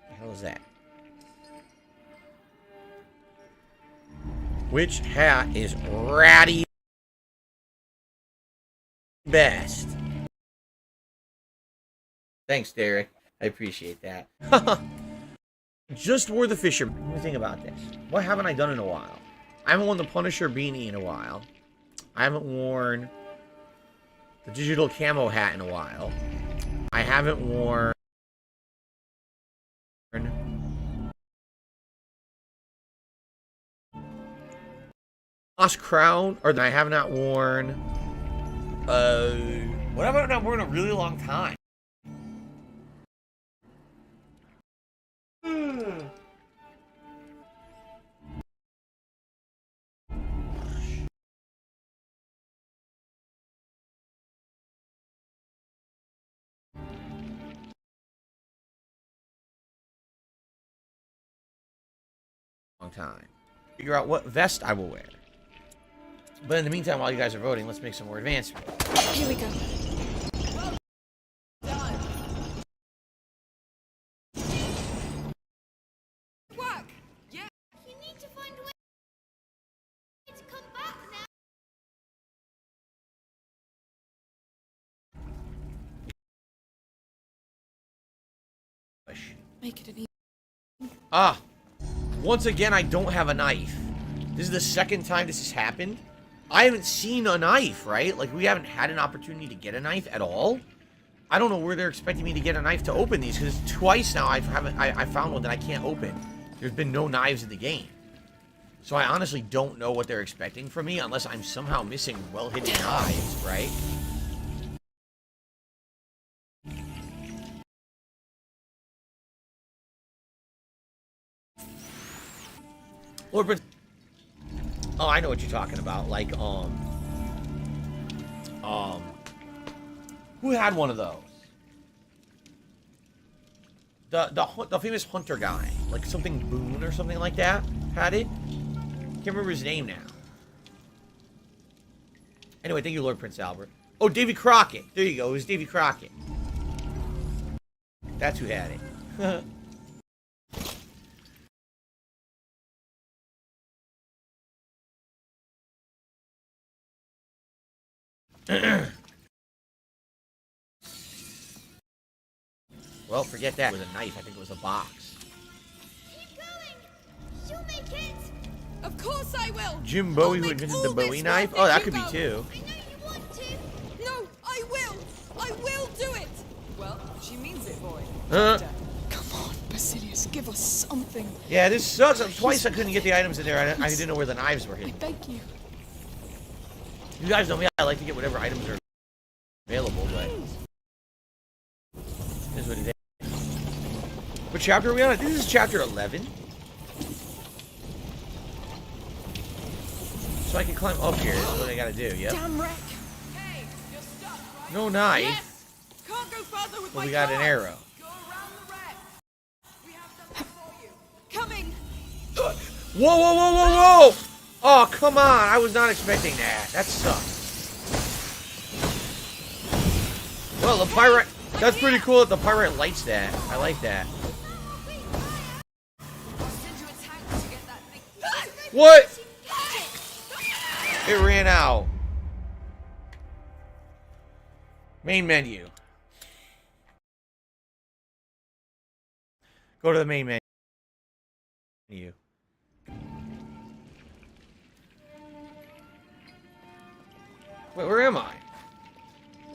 what the hell is that? Which hat is ratty best? Thanks, Derek. I appreciate that. Just wore the Fisher. What do you think about this? What haven't I done in a while? I haven't worn the Punisher beanie in a while. I haven't worn the digital camo hat in a while. I haven't worn Lost Crown, or I have not worn what have I not worn in a really long time? Long time. Figure out what vest I will wear. But in the meantime, while you guys are voting, let's make some more advancements. Here we go. Work! Yeah. You need to find a way to come back now. Make it an easy. Ah! Once again, I don't have a knife. This is the second time this has happened. I haven't seen a knife, right? Like, we haven't had an opportunity to get a knife at all. I don't know where they're expecting me to get a knife to open these, because twice now I found one that I can't open. There's been no knives in the game. So I honestly don't know what they're expecting from me, unless I'm somehow missing well-hidden knives, right? Lord Prince. Oh, I know what you're talking about. Like, who had one of those? The famous hunter guy, like something Boone or something like that, had it. Can't remember his name now. Anyway, thank you, Lord Prince Albert. Oh, Davy Crockett. There you go. It was Davy Crockett. That's who had it. Well, forget that. It was a knife. I think it was a box. Keep going. You'll make it. Of course I will. Jim Bowie, I'll who make invented all the Bowie this knife? worth Oh, it, that could be Hugo. too. I know you want to. No, I will. I will do it. Well, she means it, boy. Come on, Basilius, give us something. Yeah, this sucks. Twice I couldn't get the items in there. I didn't know where the knives were I hidden. beg you. You guys know me. I like to get whatever items are available, but here's what it is. What chapter are we on? I think this is chapter 11. So I can climb up here. That's what I gotta do. Yep. Damn wreck. Hey, you're stuck, right? No knife. Yes. Can't go further with But my we got an car. arrow. Go around the wreck. We have something for you. Coming. Whoa, whoa, whoa, whoa, whoa! Oh, come on. I was not expecting that. That sucks. Well, the pyrite... That's pretty cool that the pyrite lights that. I like that. What? It ran out. Main menu. Go to the main menu. Wait, where am I?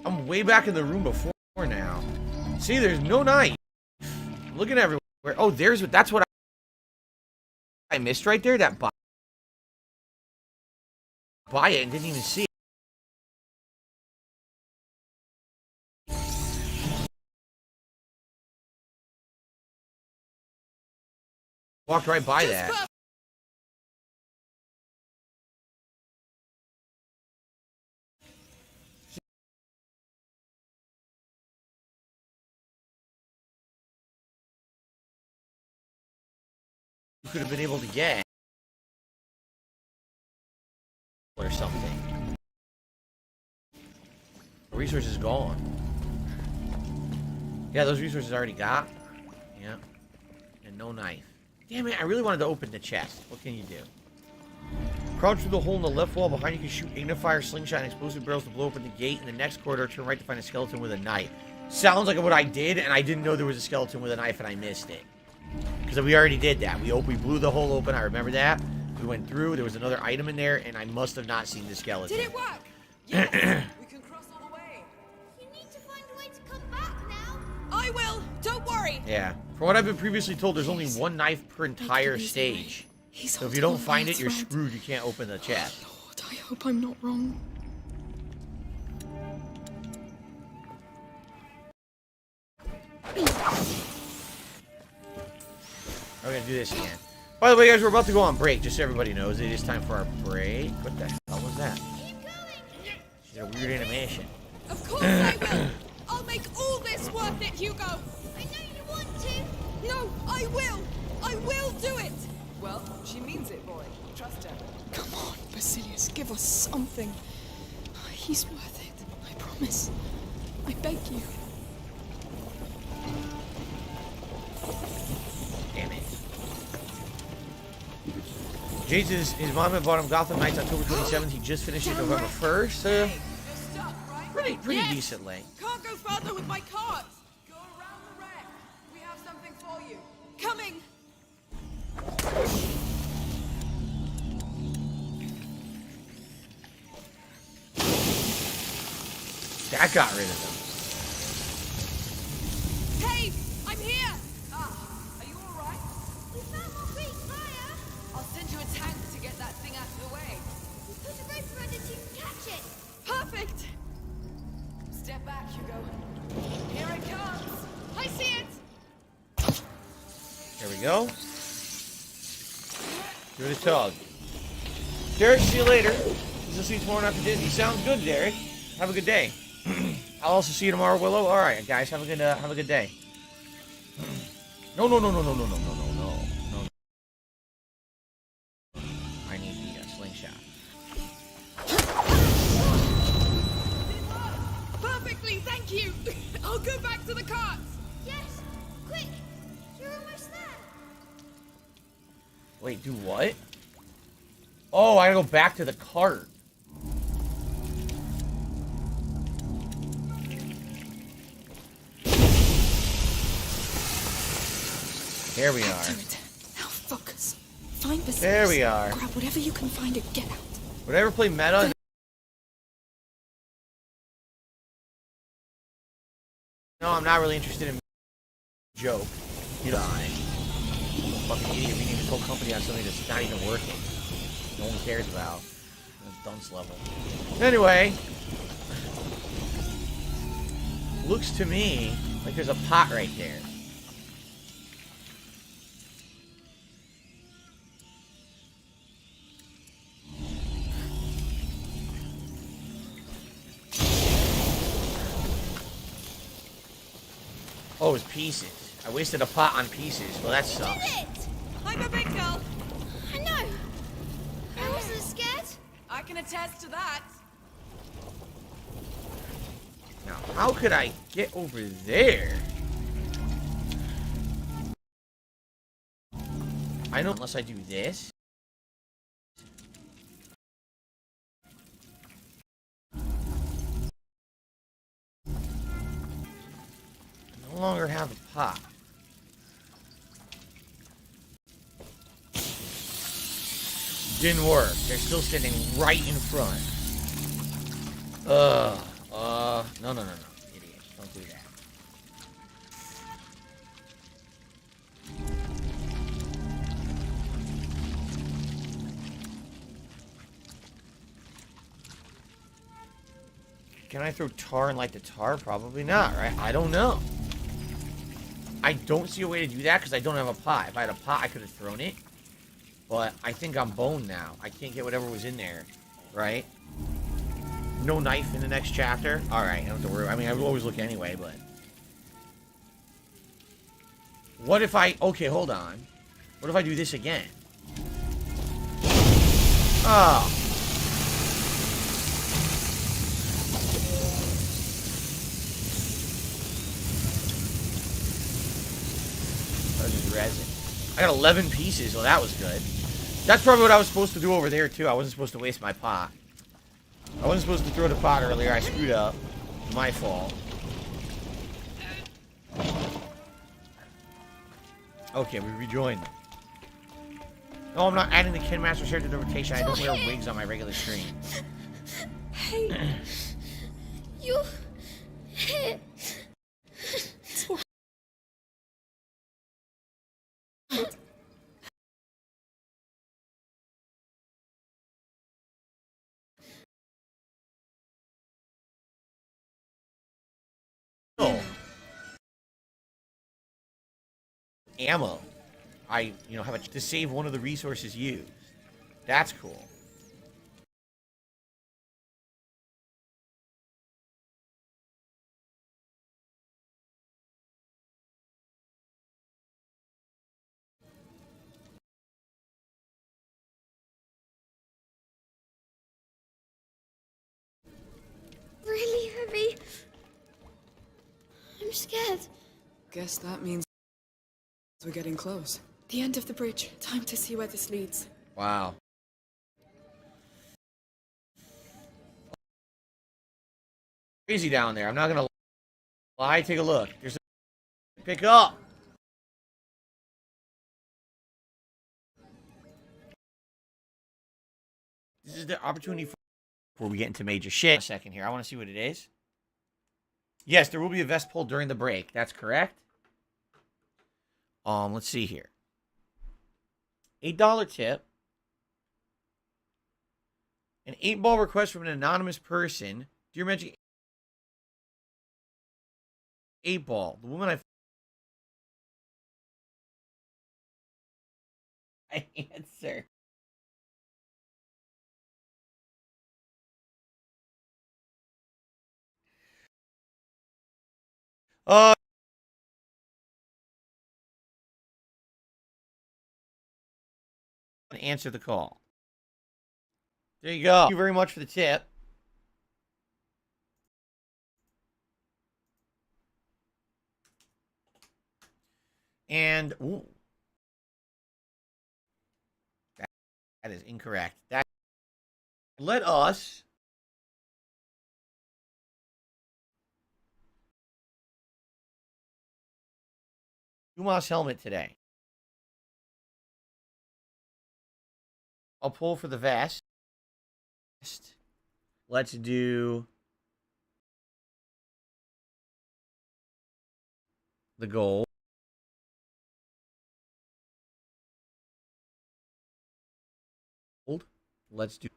I'm way back in the room before now. See, there's no knife. I'm looking everywhere. Oh, that's what I missed right there. That buy it and didn't even see it. Walked right by that. You could have been able to get or something. The resources gone. Yeah, those resources already got. Yeah. And no knife. Damn it, I really wanted to open the chest. What can you do? Crouch through the hole in the left wall. Behind you can shoot ignifier, slingshot, and explosive barrels to blow open the gate. In the next corridor, turn right to find a skeleton with a knife. Sounds like what I did, and I didn't know there was a skeleton with a knife, and I missed it. Because we already did that. We blew the hole open. I remember that. We went through. There was another item in there, and I must have not seen the skeleton. Did it work? Yes. We can cross all the way. You need to find a way to come back now. I will. Don't worry. Yeah. From what I've been previously told, there's only one knife per entire stage. So if you don't find it, you're screwed. You can't open the chest. Oh, Lord, I hope I'm not wrong. We're gonna do this again. By the way, guys, we're about to go on break, just so everybody knows. It is time for our break. What the hell was that? She's a weird animation. Of course I will. I'll make all this worth it, Hugo. I know you want to. No, I will. I will do it. Well, she means it, boy. Trust her. Come on, Basilius, give us something. He's worth it. I promise. I beg you. Damn it. Jade's his mom and bought him Gotham Knights October 27th. He just finished it November 1st. You're stuck, right? Pretty Yes. decently. Can't go further with my cart. Go around the wreck. We have something for you. Coming. That got rid of them. Hey, I'm here. Are you all right? We found more great fire. I'll send you a tank to get that thing out of the way. We put a rope around it so you can catch it. Perfect. Step back, Hugo. Here it comes. I see it. There we go. Give it a tug. Derek, see you later. We'll see you tomorrow after Disney. Sounds good, Derek. Have a good day. I'll also see you tomorrow, Willow. All right, guys, have a good day. No. I need the slingshot. Perfectly, thank you. I'll go back to the cart. Yes. Quick. You're almost there. Wait, do what? Oh, I gotta go back to the cart. There we are. Do it. Now focus. Find Basilius. There we are. Grab whatever you can find and get out. Would I ever play meta? No, I'm not really interested in joke. You die. Fucking idiot renaming his whole company on something that's not even working. No one cares about. Dunce level. Anyway. Looks to me like there's a pot right there. Oh, it's pieces. I wasted a pot on pieces. Well, that sucks. Did it. I'm a big girl. I know. I wasn't scared. I can attest to that. Now, how could I get over there? I know unless I do this. longer have a pot. Didn't work. They're still standing right in front. No, idiot. Don't do that. Can I throw tar and light the tar? Probably not, right? I don't know. I don't see a way to do that because I don't have a pot. If I had a pot, I could have thrown it. But I think I'm boned now. I can't get whatever was in there, right? No knife in the next chapter? Alright, I don't have to worry. I mean, I would always look anyway, but... What if I... Okay, hold on. What if I do this again? Oh. That was just resin. I got 11 pieces, so that was good. That's probably what I was supposed to do over there, too. I wasn't supposed to waste my pot. I wasn't supposed to throw the pot earlier. I screwed up. My fault. Okay, we rejoined them. No, I'm not adding the Kin Master share to the rotation. I don't wear wigs on my regular stream. Hey. You... Ammo. I, have to save one of the resources used. That's cool. Really heavy. I'm scared. Guess that means we're getting close. The end of the bridge. Time to see where this leads. Wow. Crazy down there. I'm not gonna lie. Take a look. There's a... Pick up. This is the opportunity before we get into major shit. A second here. I want to see what it is. Yes, there will be a vest pull during the break. That's correct. Let's see here. $8 tip. An 8-ball request from an anonymous person. Dear Magic 8-ball. The woman I answer. Answer the call. There you go. Thank you very much for the tip. And ooh, that is incorrect. That let us Dumas helmet today. I'll pull for the vest. Let's do the gold. Let's do...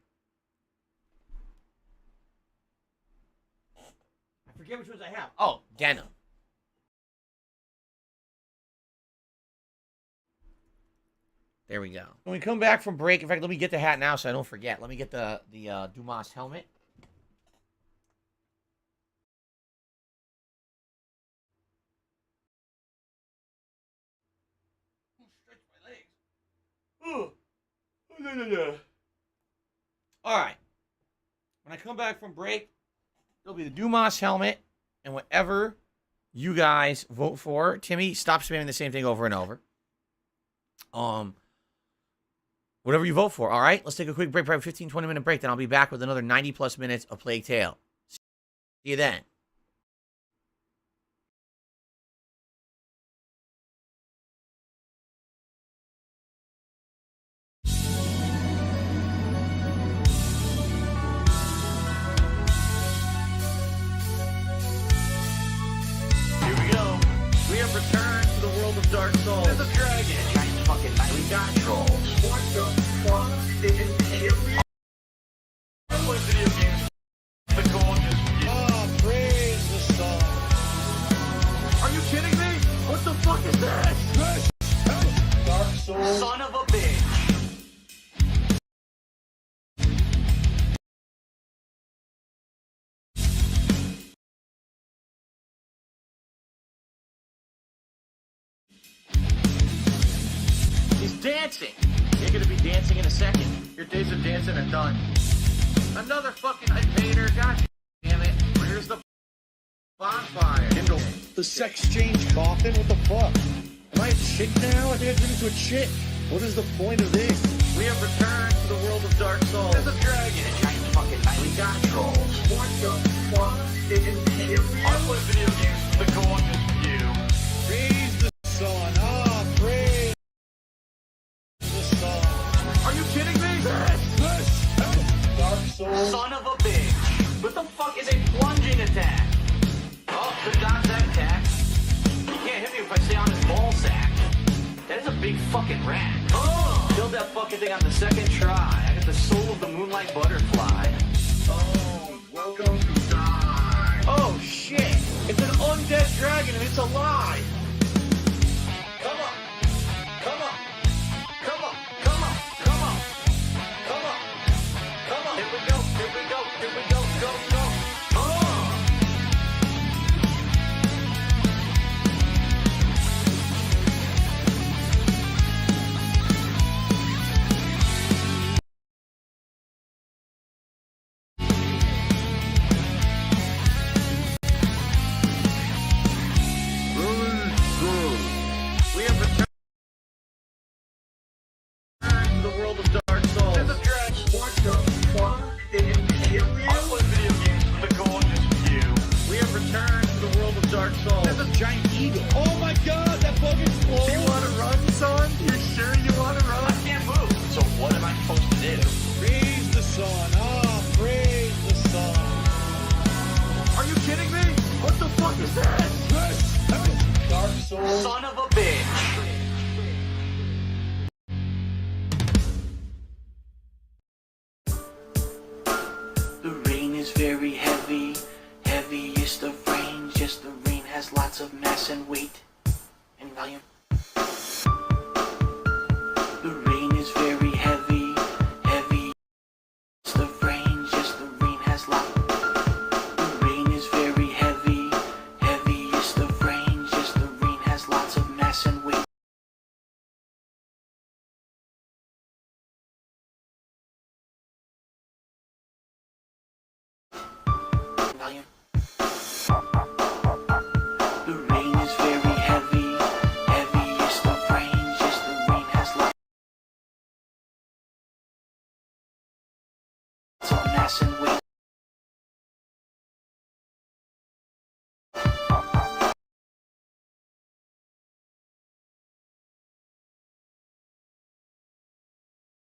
I forget which ones I have. Oh, denim. There we go. When we come back from break, in fact, let me get the hat now so I don't forget. Let me get the Dumas helmet. Stretch my legs. Oh. All right. When I come back from break, it'll be the Dumas helmet and whatever you guys vote for. Timmy, stop spamming the same thing over and over. Whatever you vote for, all right? Let's take a quick break, probably 15, 20-minute break. Then I'll be back with another 90-plus minutes of Plague Tale. See you then. There's a dragon. Giant fucking we got trolls. What the fuck? Did it alien? I play video games. The gorgeous. Praise the sun. Are you kidding me? What the fuck is this? Dark Souls. Son of a bitch. He's dancing. You're gonna be dancing in a second. Your days of dancing are done. Another fucking invader. God damn it. Where's the bonfire? The sex change coffin? What the fuck? Am I a chick now? I think I turned into a chick. What is the point of this? We have returned to the world of Dark Souls. There's a dragon. A giant fucking we got trolls. What the fuck? Did it alien? I play video games for the gorgeous view. Praise the sun. Praise the sun. Are you kidding me? Dark Souls. Son of a bitch. What the fuck is a plunging attack? Oh, good dodge that attack. You can't hit me if I stay on his ball sack. That is a big fucking rat. Oh! Killed that fucking thing on the second try. I got the soul of the moonlight butterfly. Oh, welcome to die. Oh, shit. It's an undead dragon and it's alive. Come on. Come on. Come on. Come on. Come on. Come on. Come on. Here we go. Here we go. Here we go. Go, go. Oh! We have returned to the world of Dark Souls. There's a dragon. What the fuck? Did it alien? I play video games for the gorgeous view. We have returned to the world of Dark Souls. There's a giant eagle. Oh my god, that bug explodes. You want to run, son? You sure you want to run? I can't move. So what am I supposed to do? Praise the sun. Praise the sun. Are you kidding me? What the fuck is that? Dark Souls. Son of a bitch. The rain is very heavy. Heavy is the rain. Just the rain has lots of mass and weight and volume. The rain is very heavy. Heavy is the rain. Just the rain has lots. The rain is very heavy. Heavy is the rain. Just the rain has lots of mass and weight. Volume. The rain is very heavy. Heavy is the rain. Just the rain has lots of mass and weight.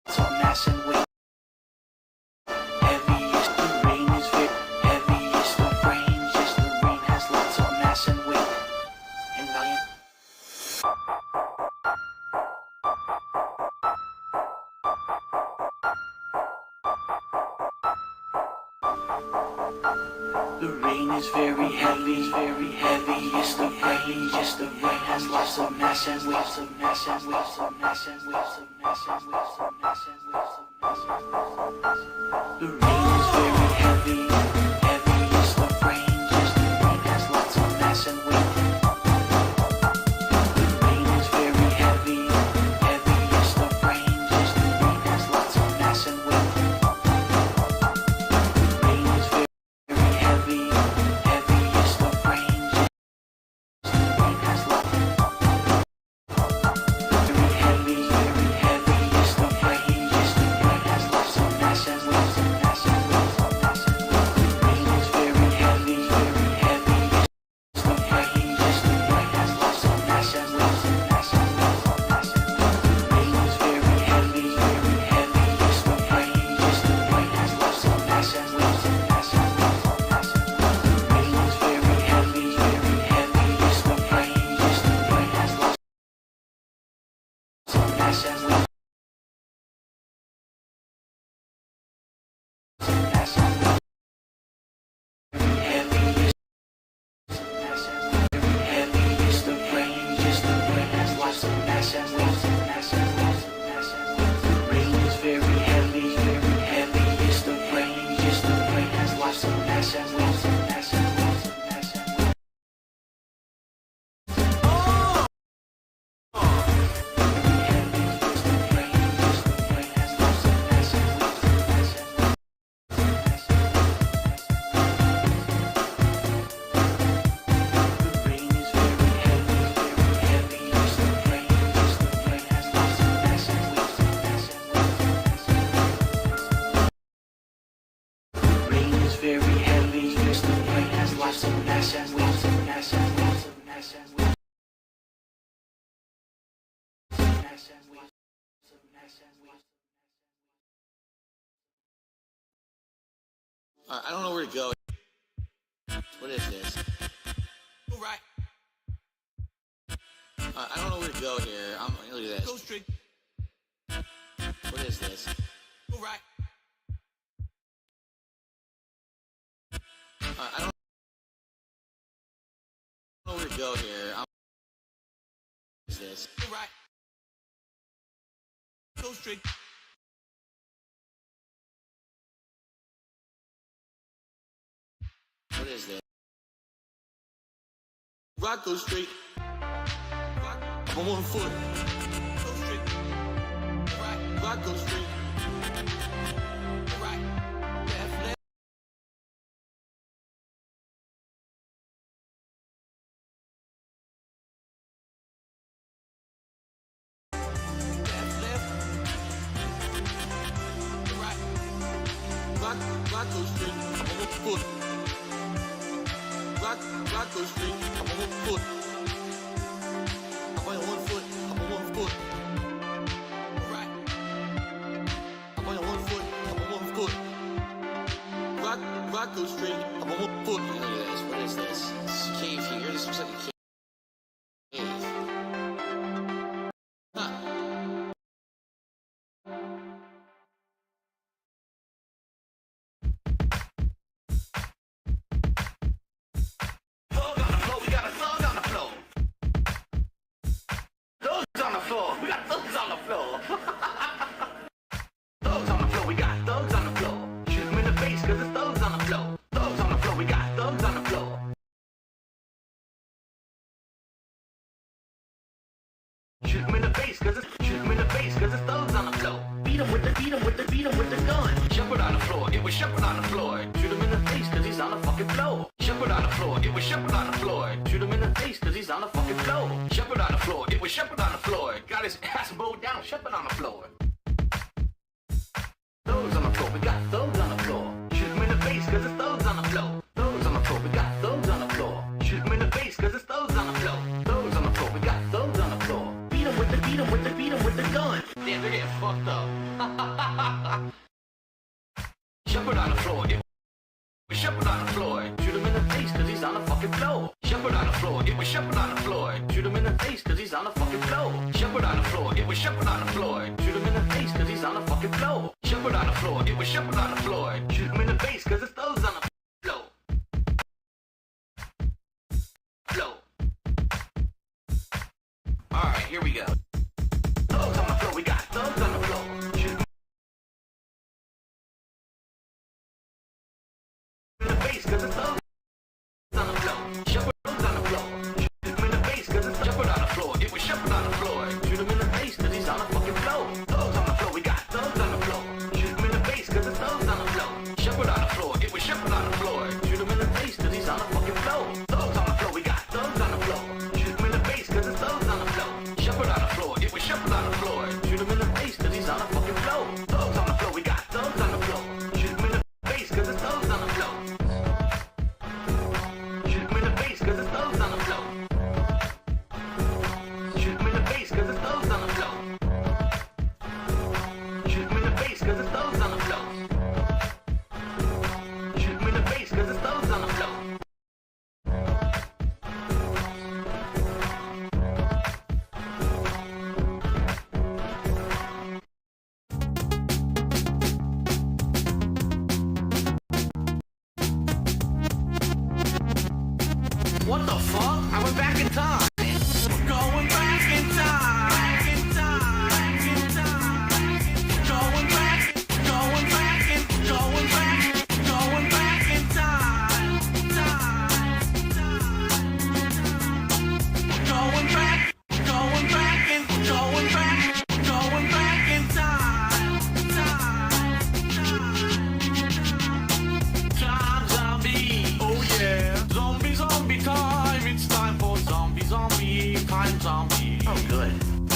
So mass and weight. Heavy is the rain is very heavy is the rain. Just the rain has lots of mass and weight and volume. The rain is very heavy is the rain. Just the rain has lots of mass and weight, of mass and weight, of mass and weight, of mass and weight, of mass and weight, of mass and weight. The rain is very heavy is the rain. Just the rain has lots of mass and weight. The rain is very heavy is the rain. Just the rain has lots of mass and weight. The rain is very heavy is the rain. Just the rain has lots. Very heavy is the rain. Just the rain has lots of mass and weight. I don't know where to go. What is this? All right. I don't know where to go here. Look at this. Go straight. What is this? All right. I don't know where to go here. What is this? All right. Go straight. What is this? Rock, go straight. Rock. I'm on 1 foot. Go straight. All right. Rock, go straight. All right. Left, left. Left, left. All right. Rock, go straight. I'm on 1 foot. Rock, go straight. I'm on 1 foot. I'm on 1 foot. I'm on 1 foot. All right. I'm on 1 foot. I'm on 1 foot. Rock, go straight. I'm on 1 foot. Look at this. What is this? This is a cave here. This looks like a cave. Huh. Shoot him in the face, cause it's thugs on the floor. Beat him with the gun. Shepherd on the floor, it was Shepherd on the floor. Shoot him in the face, cause he's on the fucking floor. Shepherd on the floor, it was Shepherd on the floor. Shoot him in the face, cause he's on the fucking floor. Shepherd on the floor, it was Shepherd on the floor. Got his ass bowed down, Shepherd on the floor. Thugs on the floor, we got thugs on the floor. Shoot him in the face, cause it's thugs on the floor. Thugs on the floor, we got thugs on the floor. Shoot him in the face, cause it's thugs on the floor. Thugs on the floor, we got thugs on the floor. Beat him with the gun. Damn, they're getting fucked up. Shepherd on the floor, it was Shepherd on the floor. Shoot him in the face, cause he's on the fucking floor. Shepherd on the floor, it was Shepherd on the floor. Shoot him in the face, cause he's on the fucking floor. Shepherd on the floor, it was Shepherd on the floor. Shoot him in the face, cause he's on the fucking floor. Shepherd on the floor, it was Shepherd on the floor. Shoot him in the face, cause it's thugs on the floor. Floor. Alright, here we go. Thugs on the floor, we got thugs on the floor. Shoot him in the face, cause it's thugs on the floor. Shepherd on the floor. Shoot him in the face, cause it's Shepherd on the floor. It was Shepherd on the floor. Shoot him in the face, cause he's on the fucking floor. Thugs on the floor, we got thugs on the floor. Shoot him in the face, cause it's thugs on the floor. Shepherd on the floor, it was Shepherd on the floor.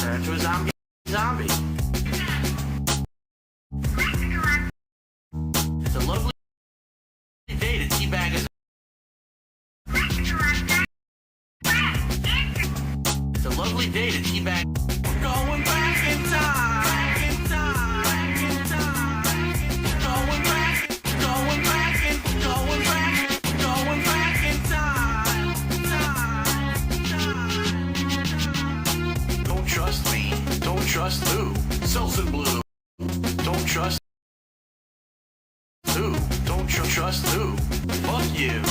Turn into a zombie. It's a lovely day to teabag a It's a lovely day to teabag. We're going back in time. Going back in time. Don't trust me. Don't trust who? Selson Blue. Don't trust who? Don't trust who? Fuck you.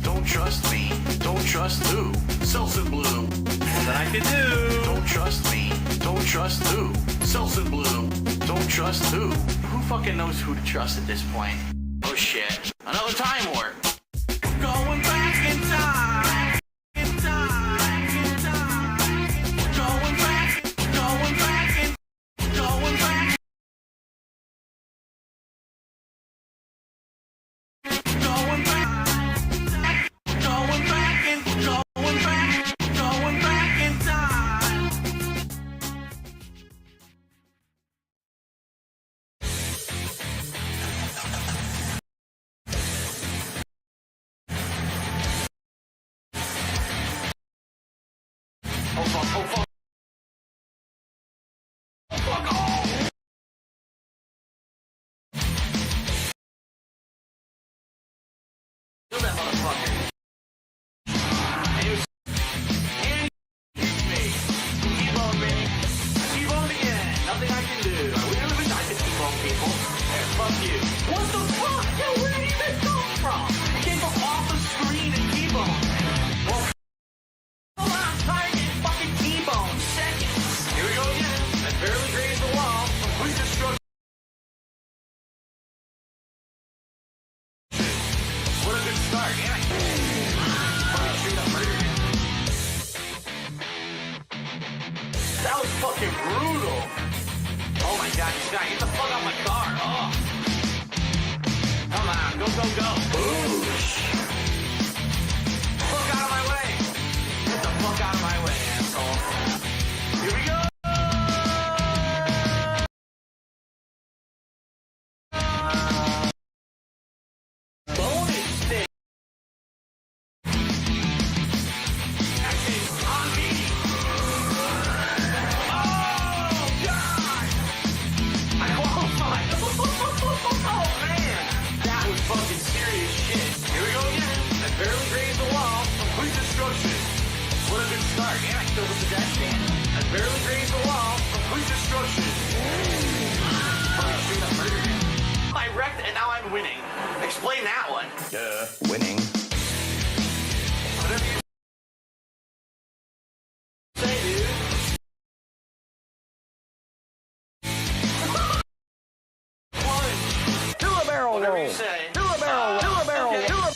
Don't trust me. Don't trust who? Selson Blue. That I can do. Don't trust me. Don't trust who? Selson Blue. Don't trust who? Who fucking knows who to trust at this point? Oh shit. Another time warp. Going back in time. Going back. Going back in. Going back. Going back. Going back in. Going back. Going back in time. Oh fuck, oh fuck. Oh fuck, oh! Kill that motherfucker. And he was... And he me. T-bone me. T-bone again. Nothing I can do. We don't even like to T-bone people. Hey, fuck you. What the fuck? Yo, where did he even come from? He came from off the screen and T-bone. Well, hold on, I'm trying to get fucking T-bone. Seconds. Here we go again. I barely grazed the wall. Complete destruction. What a good start, yeah. Fucking straight up murdered him. That was fucking brutal. Oh my god, this guy, get the fuck out of my car. Oh. Come on, go, go, go. Boosh. Fuck out of my way. Get the fuck out of my way, asshole. Here we go. Bonus stick. Acting on me. Oh, God. I qualified. Oh, man. That was fucking serious shit. Here we go again. I barely grazed the wall. Complete destruction. What a good start. And I killed the pedestrian. I barely grazed the wall. Complete destruction. Fucking straight up murdered him. I wrecked and now I'm winning. Explain that one. Winning. Whatever you say, dude. Do a barrel roll. Whatever you say. Do a barrel. Do a barrel. Okay. Do a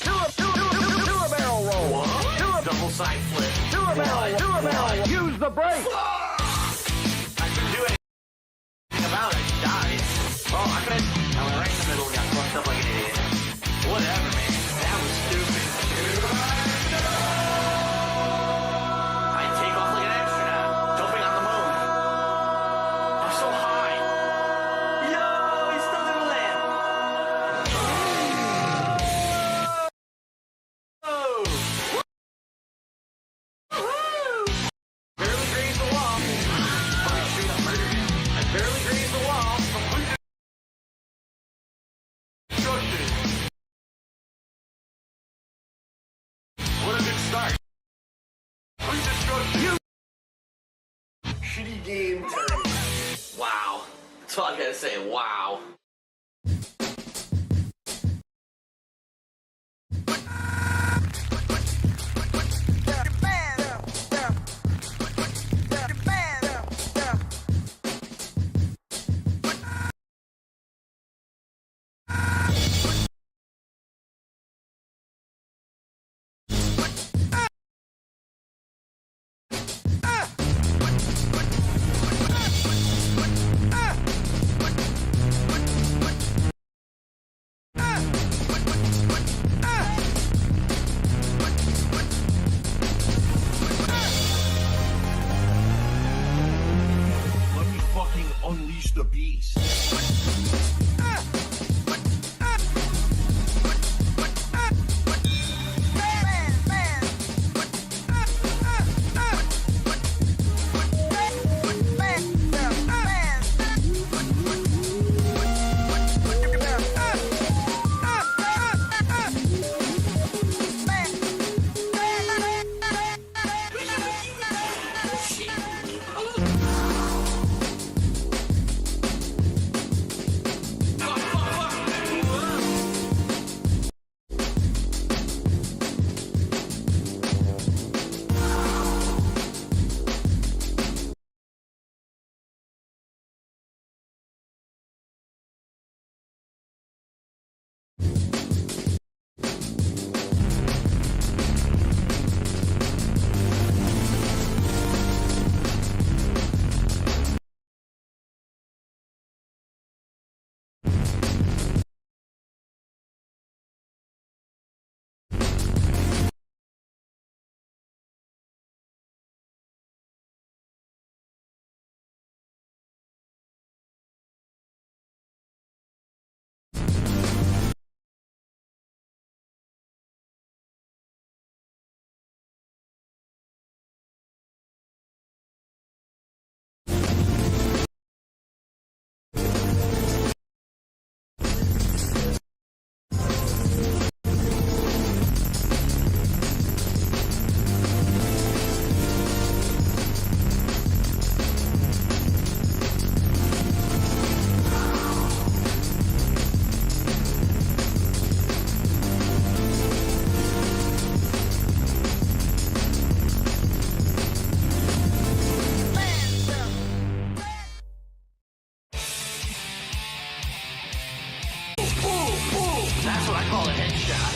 barrel roll. What? Do a double side flip. Do a barrel. Do a barrel. Use the brake. I couldn't do anything about it. I died. Oh, I could. I went right in the middle and got fucked up like an idiot. Whatever, man. That was stupid. I take off like an astronaut, jumping on the moon. I'm so high. Yo, he still didn't land. Oh. Woo! Barely grazed the wall. Fucking straight up murdered him. I barely grazed the wall. Complete destruction. What a good start. Complete destruction. Shitty game turn. Wow. That's all I gotta say. Wow. unleash the beast. That's what I call a headshot.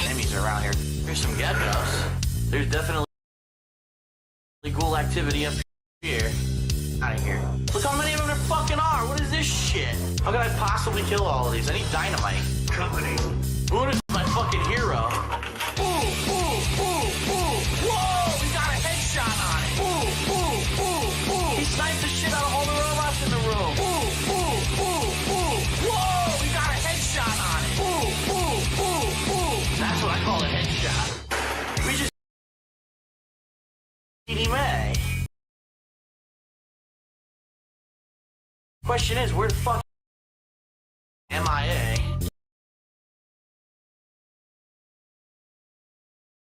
Enemies around here. There's some geckos. There's definitely ghoul activity up here. Out of here. Look how many of them there fucking are. What is this shit? How could I possibly kill all of these? I need dynamite. Company. Boone is my fucking hero. Ooh, ooh, ooh, ooh. Whoa! We got a headshot on it. Ooh, ooh, ooh, ooh. He sniped the shit out of all the robots in the room. Ooh, ooh, ooh, ooh. Whoa! We got a headshot on it. Ooh, ooh, ooh, ooh. That's what I call a headshot. We just Edie May. Question is, where the fuck MIA?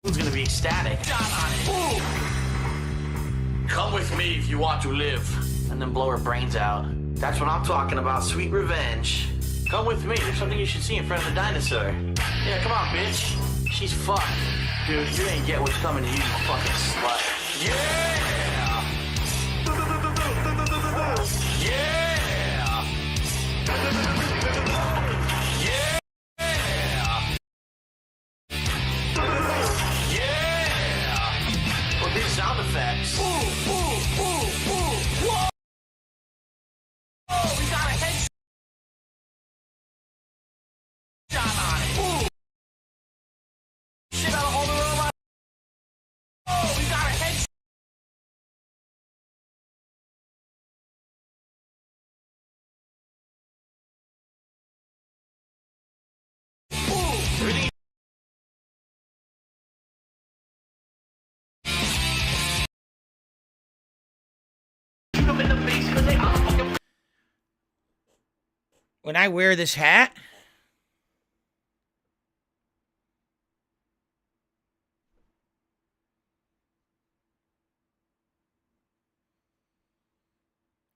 Who's gonna be ecstatic? Shot on it. Ooh. Come with me if you want to live. And then blow her brains out. That's what I'm talking about, sweet revenge. Come with me, there's something you should see in front of the dinosaur. Yeah, come on, bitch. She's fucked. Dude, you ain't get what's coming to you, you fucking slut. Yeah! Yeah! Yeah! Yeah! Well, these sound effects. Ooh, ooh, ooh, ooh. Whoa! We got a headshot on it. Ooh. Shit out of all the robots. Oh, we got a headshot. Ooh. When I wear this hat,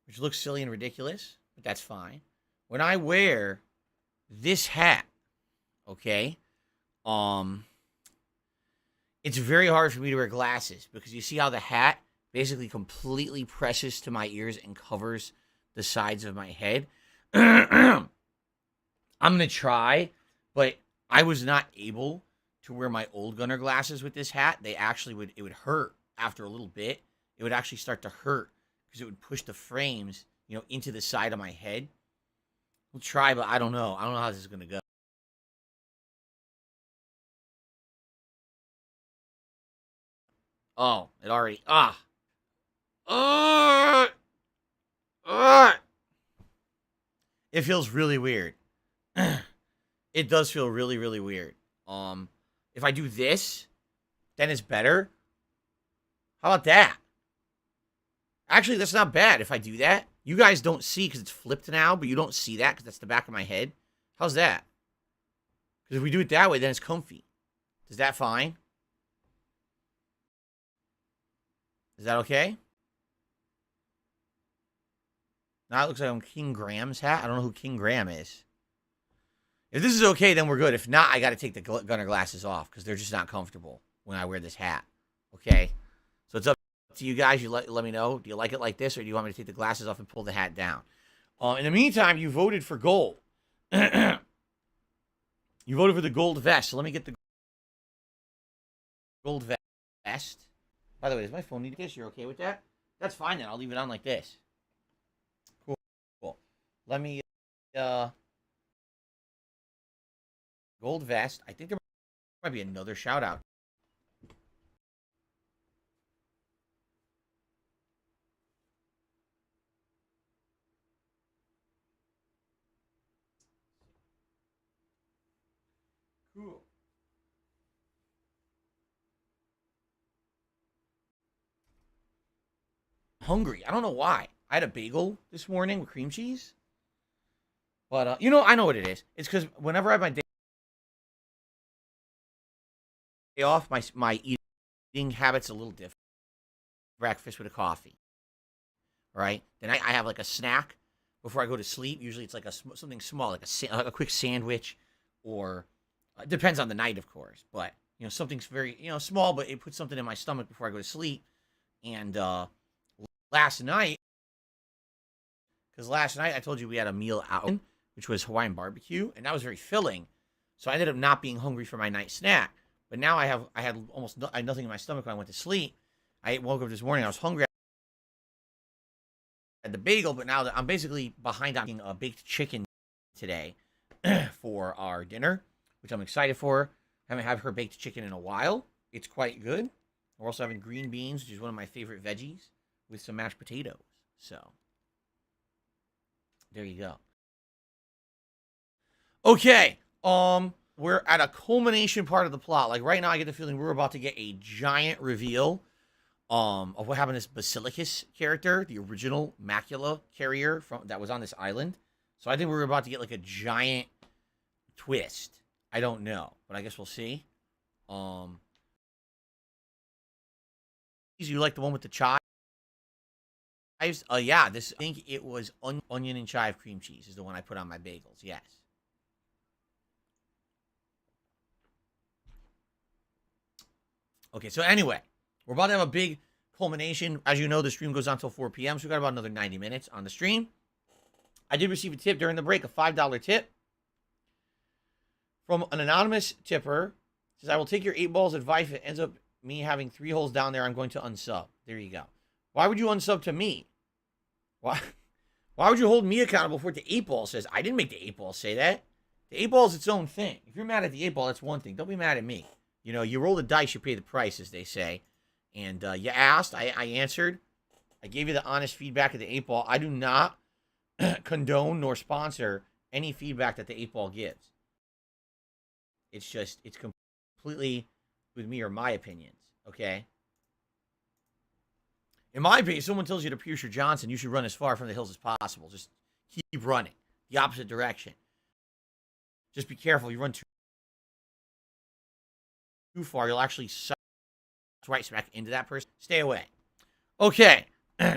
which looks silly and ridiculous, but that's fine. When I wear this hat, okay, it's very hard for me to wear glasses because you see how the hat basically completely presses to my ears and covers the sides of my head. I'm going to try, but I was not able to wear my old gunner glasses with this hat. They actually it would hurt after a little bit. It would actually start to hurt because it would push the frames, into the side of my head. We'll try, but I don't know. I don't know how this is going to go. Oh, it already. Uh, uh, it feels really weird. It does feel really, really weird. If I do this, then it's better. How about that? Actually, that's not bad if I do that. You guys don't see because it's flipped now, but you don't see that because that's the back of my head. How's that? Because if we do it that way, then it's comfy. Is that fine? Is that okay? Now it looks like I'm King Graham's hat. I don't know who King Graham is. If this is okay, then we're good. If not, I got to take the gunner glasses off because they're just not comfortable when I wear this hat. Okay? So it's up to you guys. You let me know. Do you like it like this, or do you want me to take the glasses off and pull the hat down? In the meantime, you voted for gold. You voted for the gold vest. So let me get the gold vest. By the way, does my phone need this? You're okay with that? That's fine then. I'll leave it on like this. Cool. Let me, gold vest. I think there might be another shout out. Cool. Hungry. I don't know why. I had a bagel this morning with cream cheese. But, I know what it is. It's because whenever I have my day off, my eating habit's a little different. Breakfast with a coffee. Right? Then I have like a snack before I go to sleep. Usually it's like something small, like a quick sandwich, or it depends on the night, of course. But, something's very, small, but it puts something in my stomach before I go to sleep. And, last night I told you we had a meal out, which was Hawaiian barbecue, and that was very filling. So I ended up not being hungry for my night snack. But now I had nothing in my stomach when I went to sleep. I woke up this morning, I was hungry. I had the bagel, but now I'm basically behind on eating a baked chicken today for our dinner, which I'm excited for. I haven't had her baked chicken in a while. It's quite good. We're also having green beans, which is one of my favorite veggies, with some mashed potatoes. So, there you go. Okay, we're at a culmination part of the plot. Like right now, I get the feeling we're about to get a giant reveal of what happened to this Basilicus character, the original macula carrier that was on this island. So I think we're about to get like a giant twist. I don't know, but I guess we'll see. You like the one with the chives? Yeah, I think it was onion and chive cream cheese is the one I put on my bagels. Yes. Okay, so anyway, we're about to have a big culmination. As you know, the stream goes on until 4 p.m., so we got about another 90 minutes on the stream. I did receive a tip during the break, a $5 tip from an anonymous tipper. It says, I will take your 8 balls advice if it ends up me having 3 holes down there. I'm going to unsub. There you go. Why would you unsub to me? Why would you hold me accountable for what the 8 ball says? I didn't make the 8 ball say that. The 8 ball is its own thing. If you're mad at the 8 ball, that's one thing. Don't be mad at me. You roll the dice, you pay the price, as they say. And you asked, I answered. I gave you the honest feedback of the 8 ball. I do not condone nor sponsor any feedback that the 8 ball gives. It's completely with me or my opinions, okay? In my opinion, if someone tells you to pierce your Johnson, you should run as far from the hills as possible. Just keep running the opposite direction. Just be careful. You run too far, you'll actually suck right smack into that person. Stay away. Okay,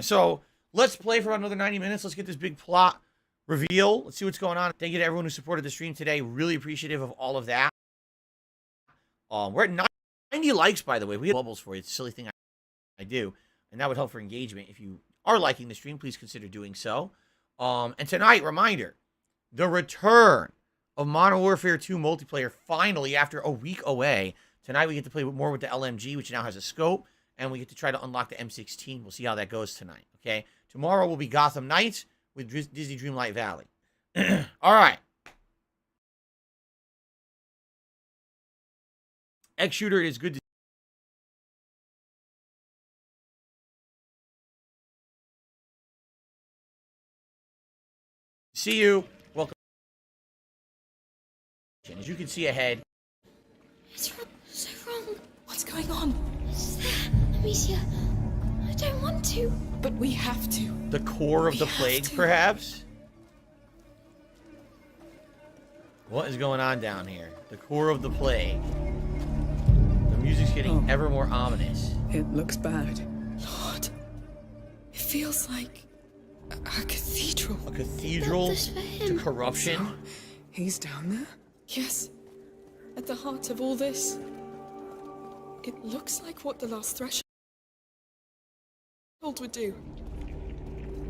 so let's play for about another 90 minutes. Let's get this big plot reveal. Let's see what's going on. Thank you to everyone who supported the stream today. Really appreciative of all of that. We're at 90 likes, by the way. We have bubbles for you. It's a silly thing I do. And that would help for engagement. If you are liking the stream, please consider doing so. And tonight, reminder, the return of Modern Warfare 2 multiplayer finally after a week away. Tonight we get to play more with the LMG, which now has a scope, and we get to try to unlock the M16. We'll see how that goes tonight, okay? Tomorrow will be Gotham Knights with Disney Dreamlight Valley. All right. X-Shooter, it is good to see you. Welcome. As you can see ahead. It's so wrong. What's going on? It's there, Amicia. I don't want to. But we have to. The core of the plague, perhaps? What is going on down here? The core of the plague. The music's getting ever more ominous. It looks bad. Lord, it feels like a cathedral. A cathedral to corruption? So, he's down there? Yes. At the heart of all this. It looks like what the last threshold would do.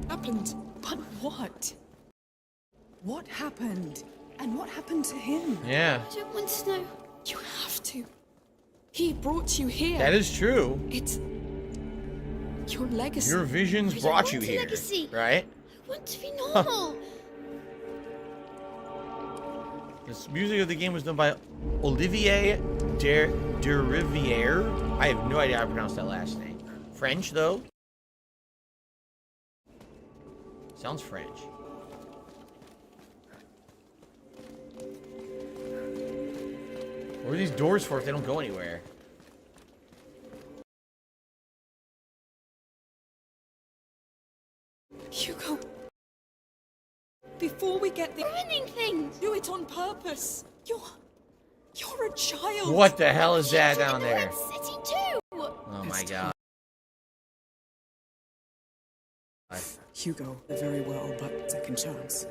Happened. But what? What happened? And what happened to him? Yeah. I don't want to know. You have to. He brought you here. That is true. It's your legacy. Your visions I don't brought want you a here, legacy. right? I want to be normal. This music of the game was done by Olivier Deriviere. I have no idea how to pronounce that last name. French, though? Sounds French. What are these doors for if they don't go anywhere? Hugo. Before we get there, Ruining things. do it on purpose. You're a child. What the hell is that Children down in the there? Red City too. Oh my god. Hugo, very well, but second chance.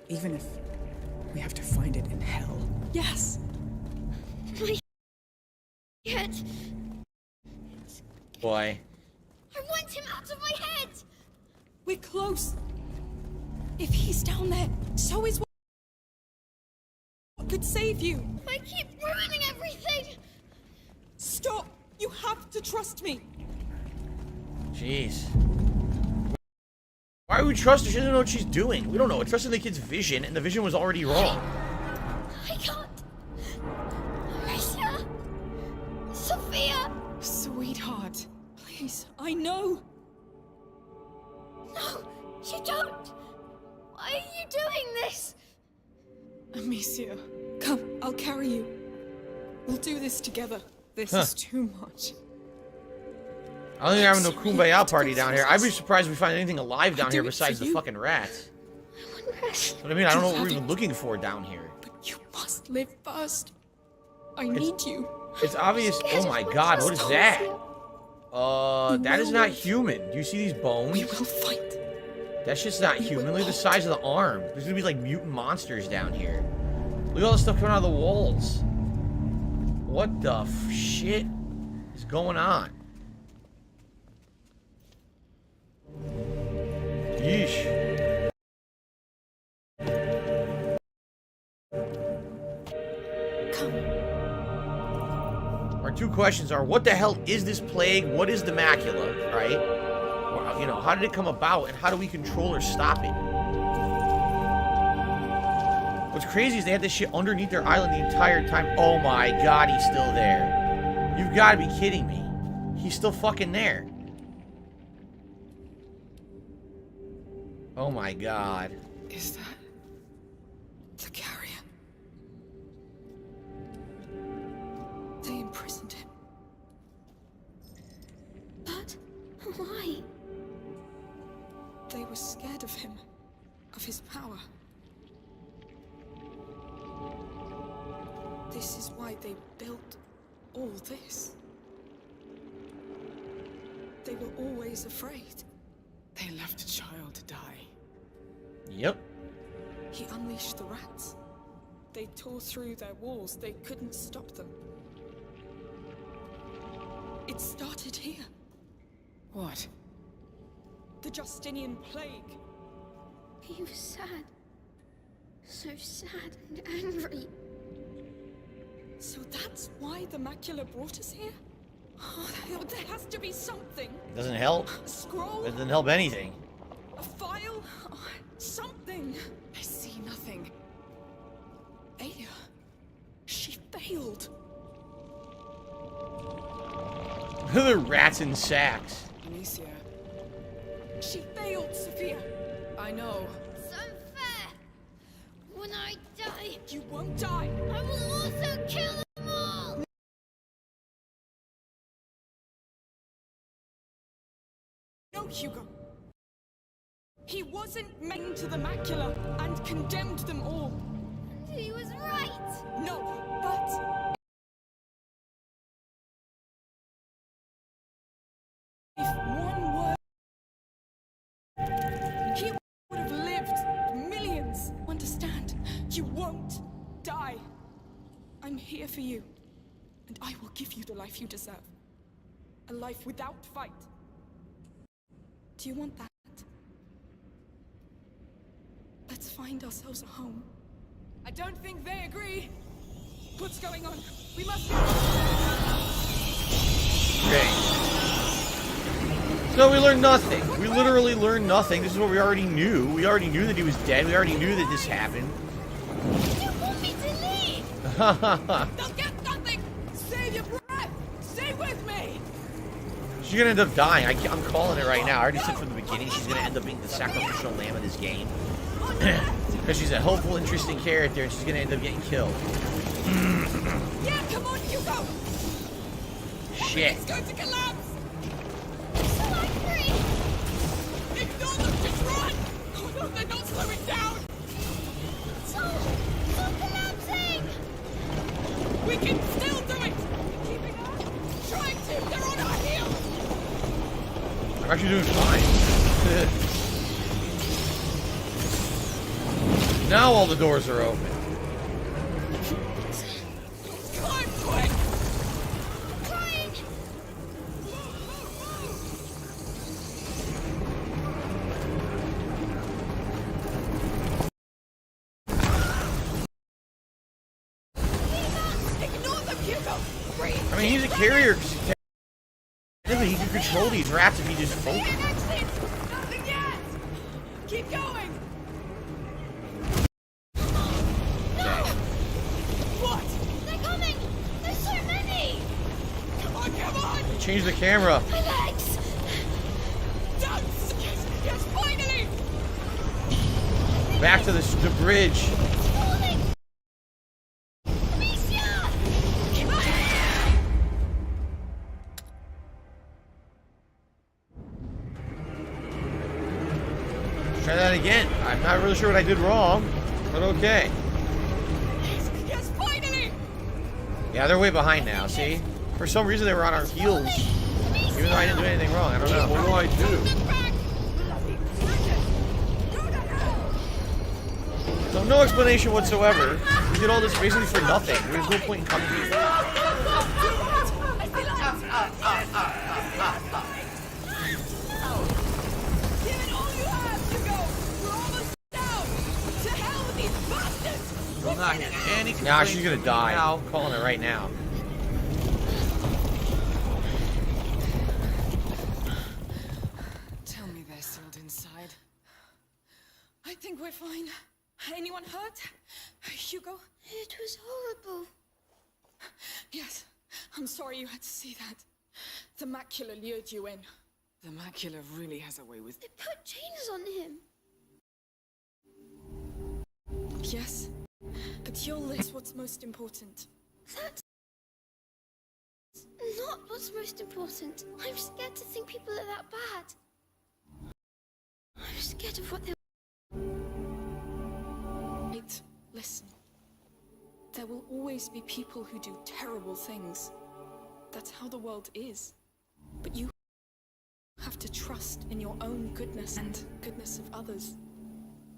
Even if we have to find it in hell. Yes. My head. Boy. I want him out of my head. We're close. If he's down there, so is what could save you. I keep ruining everything. Stop. You have to trust me. Jeez. Why would we trust her? She doesn't know what she's doing. We don't know. We're trusting the kid's vision, and the vision was already wrong. I can't. Alicia. Sophia. Sweetheart, please. I know. No, you don't. Why are you doing this? Amicia, come. I'll carry you. We'll do this together. This is too much. I don't think they're having no kumbaya party down here. I'd be surprised if we find anything alive down here besides the fucking rats. I want rest. But I mean, I don't know what we're even looking for down here. But you must live first. I need you. It's obvious. Oh my god, what is that? That is not human. Do you see these We bones? will fight. That shit's not human. Look at the size of the arm. There's gonna be like mutant monsters down here. Look at all the stuff coming out of the walls. What the shit is going on? Yeesh. Come. Our two questions are, what the hell is this plague? What is the macula, right? Or, you know, how did it come about, and how do we control or stop it? What's crazy is they had this shit underneath their island the entire time. Oh my god, he's still there. You've got to be kidding me. He's still fucking there. Oh my god. Is that the carrier? They imprisoned him. But why? They were scared of him, of his power. This is why they built all this. They were always afraid. They left a child to die. Yep. He unleashed the rats. They tore through their walls. They couldn't stop them. It started here. What? The Justinian plague. He was sad. So sad and angry. So that's why the macula brought us here? Oh, there has to be something. It doesn't help. A scroll? It doesn't help anything. A file? Oh, something. I see nothing. Aya. She failed. The rats in sacks. Amicia. She failed, Sophia. I know. So unfair. You won't die. I will also kill them all! No, Hugo. He wasn't meant to the macula and condemned them all. He was right! No, but if one word, he would have lived millions. Understand? You won't die. I'm here for you, and I will give you the life you deserve. A life without fight. Do you want that? Let's find ourselves a home. I don't think they agree. What's going on? We must... Okay. So we learned nothing. We literally learned nothing. This is what we already knew. We already knew that he was dead. We already knew that this happened. You want me to leave? They'll get nothing! Save your breath! Stay with me! She's gonna end up dying. I'm calling it right now. I already said from the beginning she's gonna end up being the sacrificial lamb of this game. Because she's a hopeful, interesting character, and she's gonna end up getting killed. Yeah, come on, Hugo! Shit. It's going to collapse! So I'm free! Ignore them, just run! Oh no, they're not slowing down! Stop collapsing! We can still do it! Keeping up! Trying to! They're on our heels! I'm actually doing fine. Now all the doors are open. Climb quick! Crying! Ignore them, Hugo! Breathe! I mean, he's a carrier because he can control these rats if he just Stay focused. in exit! Nothing yet! Keep going! What? They're coming! There's so many! Come on, come on! Change the camera. My legs! Don't! Yes, finally! Back to the bridge. It's falling! Amicia! Try that again. I'm not really sure what I did wrong, but okay. Yes, finally! Yeah, they're way behind now, see? For some reason they were on our heels, even though I didn't do anything wrong. I don't know. What do I do? Look back! Bloody bridges! Go to hell! So no explanation whatsoever. We did all this basically for nothing. There's no point in coming here. Give it all you have, Hugo! We're almost down! To hell with these bastards! Will not hear any Nah, she's gonna complaints die. now. I'm calling it right now. Tell me they're sealed inside. I think we're fine. Anyone hurt? Hugo? It was horrible. Yes. I'm sorry you had to see that. The macula lured you in. The macula really has a way with... They put chains on him. Yes. But your list what's most important. That's not what's most important. I'm scared to think people are that bad. I'm scared of what they... Wait, listen. There will always be people who do terrible things. That's how the world is. But you have to trust in your own goodness and goodness of others.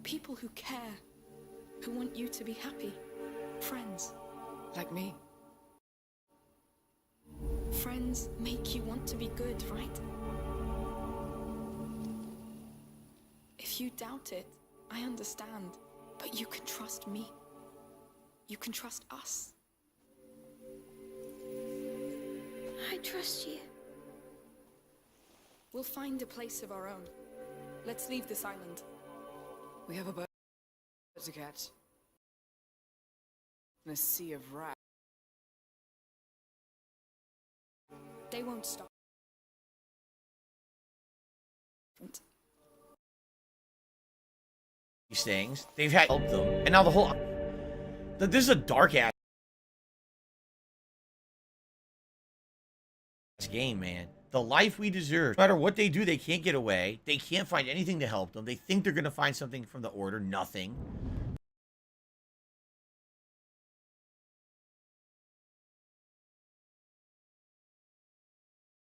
People who care, who want you to be happy. Friends. Like me. Friends make you want to be good, right? If you doubt it, I understand. But you can trust me. You can trust us. I trust you. We'll find a place of our own. Let's leave this island. We have a boat to catch. In a sea of rats. They won't stop. These things, they've had help them, and now the whole This is a dark ass game, man. The life we deserve. No matter what they do, they can't get away. They can't find anything to help them. They think they're gonna find something from the Order. Nothing.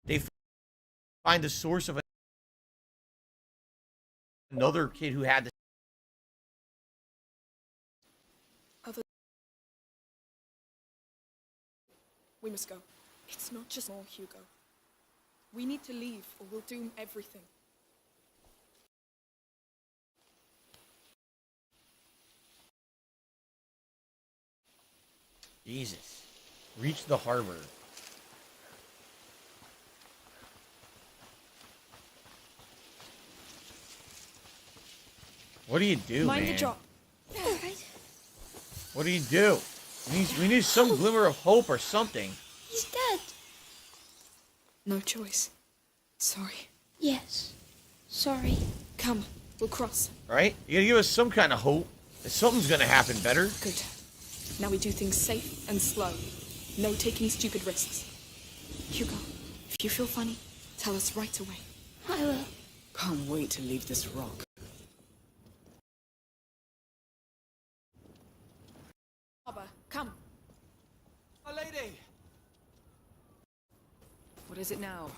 They find the source of another kid who had the We must go. It's not just more, Hugo. We need to leave, or we'll doom everything. Jesus. Reach the harbor. What do you do, Mind man? the drop. All right. What do you do? We need some glimmer of hope or something. He's dead. No choice. Sorry. Yes. Sorry. Come, we'll cross. Right? You gotta give us some kind of hope that something's gonna happen better. Good. Now we do things safe and slow. No taking stupid risks. Hugo, if you feel funny, tell us right away. I will. Can't wait to leave this rock. Baba, come. My lady! What is it now?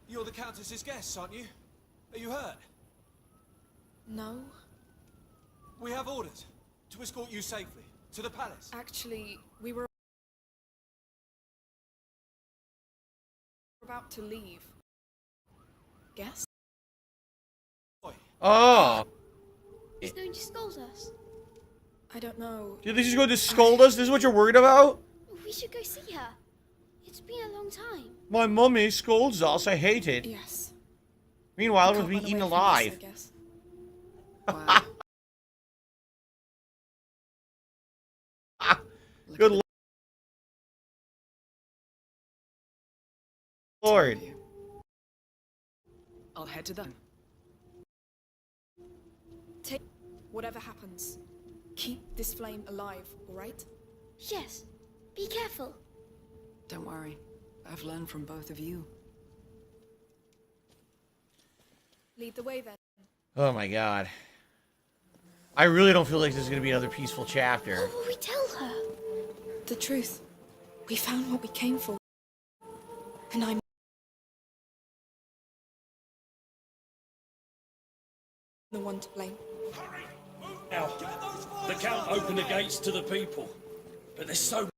You're the Countess's guests, aren't you? Are you hurt? No. We have orders to escort you safely to the palace. Actually, we were about to leave. Guess? Oh. He's going to scold us. I don't know. Did they just go to scold us? This is what you're worried about? We should go see her. It's been a long time. My mummy scolds us. I hate it. Yes. Meanwhile, it was Can't being run eaten away from this, alive. I guess. Wow. Good Lord. I'll head to them. Take whatever happens. Keep this flame alive, all right? Yes. Be careful. Don't worry. I've learned from both of you. Lead the way then. Oh my god. I really don't feel like this is going to be another peaceful chapter. What will we tell her? The truth. We found what we came for. And I'm the one to blame. Now, the Count opened the gates to the people, but there's so